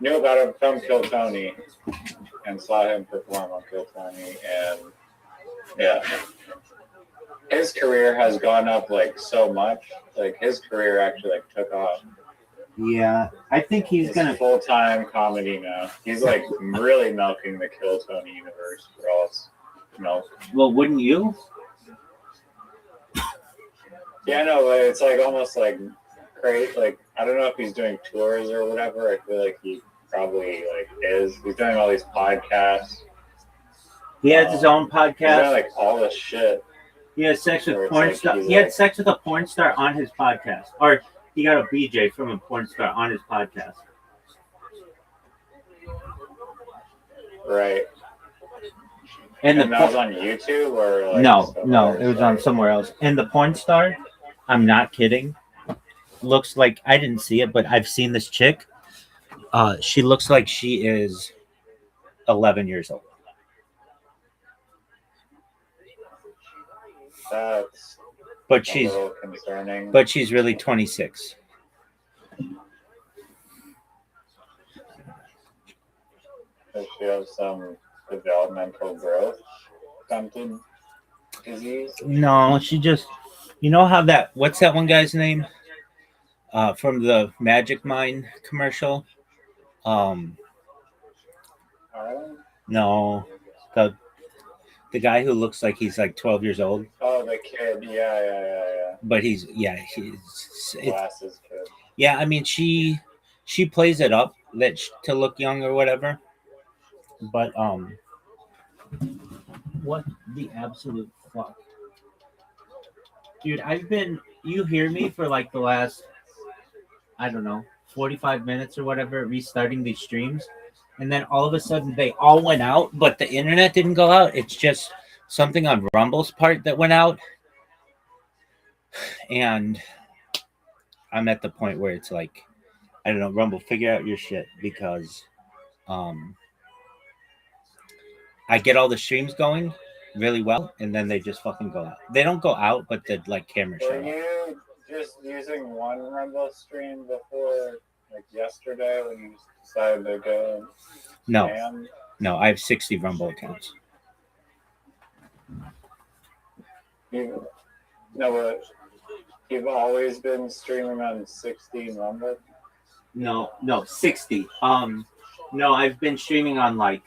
knew about him from Kill Tony and saw him perform on Kill Tony, and yeah, his career has gone up like so much. Like his career actually like took off. Yeah, I think he's gonna full-time comedy now. He's like really milking the Kill Tony universe for all its milk. Well, wouldn't you? Yeah, no, it's like almost like crazy. Like I don't know if he's doing tours or whatever. I feel like he probably like is. He's doing all these podcasts. He has his own podcast. He's doing like all this shit. He had sex with porn star. He had sex with a porn star on his podcast, or he got a BJ from a porn star on his podcast. Right. And that was on YouTube or like no, it was on somewhere else. And the porn star, I'm not kidding, looks like, I didn't see it, but I've seen this chick. She looks like she is 11 years old. That's but she's a little concerning. But she's really 26. Does she have some developmental growth stunted disease? No, she just, you know how what's that one guy's name? From the Magic Mind commercial? No, the guy who looks like he's like 12 years old. Oh, the kid. Yeah. But he's glasses kid. Yeah, I mean she plays it up to look young or whatever. But what the absolute fuck? Dude, you hear me for like the last, I don't know, 45 minutes or whatever, restarting these streams. And then all of a sudden they all went out, but the internet didn't go out. It's just something on Rumble's part that went out. And I'm at the point where it's like, I don't know, Rumble, figure out your shit, because I get all the streams going really well, and then they just fucking go out. They don't go out, but the like camera shut off. Were you just using one Rumble stream before, like yesterday, when you decided to go? No, I have 60 Rumble accounts. You've always been streaming on 16 Rumble? No, 60. No, I've been streaming on like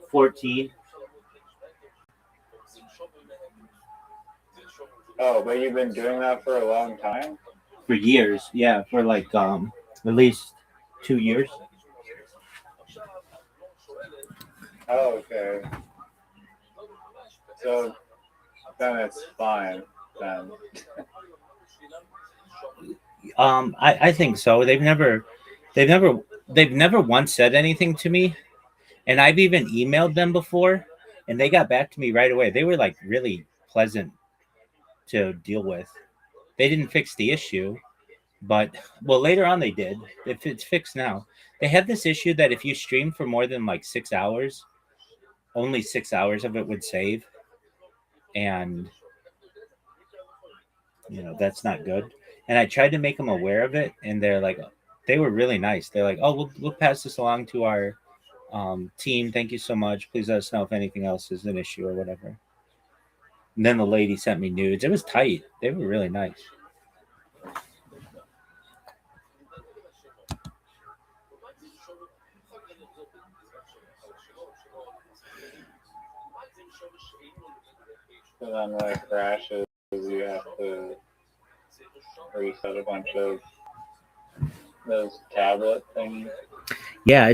14. Oh, but you've been doing that for a long time? For years, yeah, for like at least 2 years. Oh, okay. So then it's fine then. I think so. They've never once said anything to me, and I've even emailed them before, and they got back to me right away. They were like really pleasant to deal with. They didn't fix the issue, but well, later on they did. If it's fixed now, they have this issue that if you stream for more than like 6 hours, only 6 hours of it would save, and that's not good. And I tried to make them aware of it, and they were really nice. They're like, oh, we'll pass this along to our team. Thank you so much. Please let us know if anything else is an issue or whatever. And then the lady sent me nudes. It was tight. They were really nice. So then when it crashes, you have to reset a bunch of those tablet things. Yeah,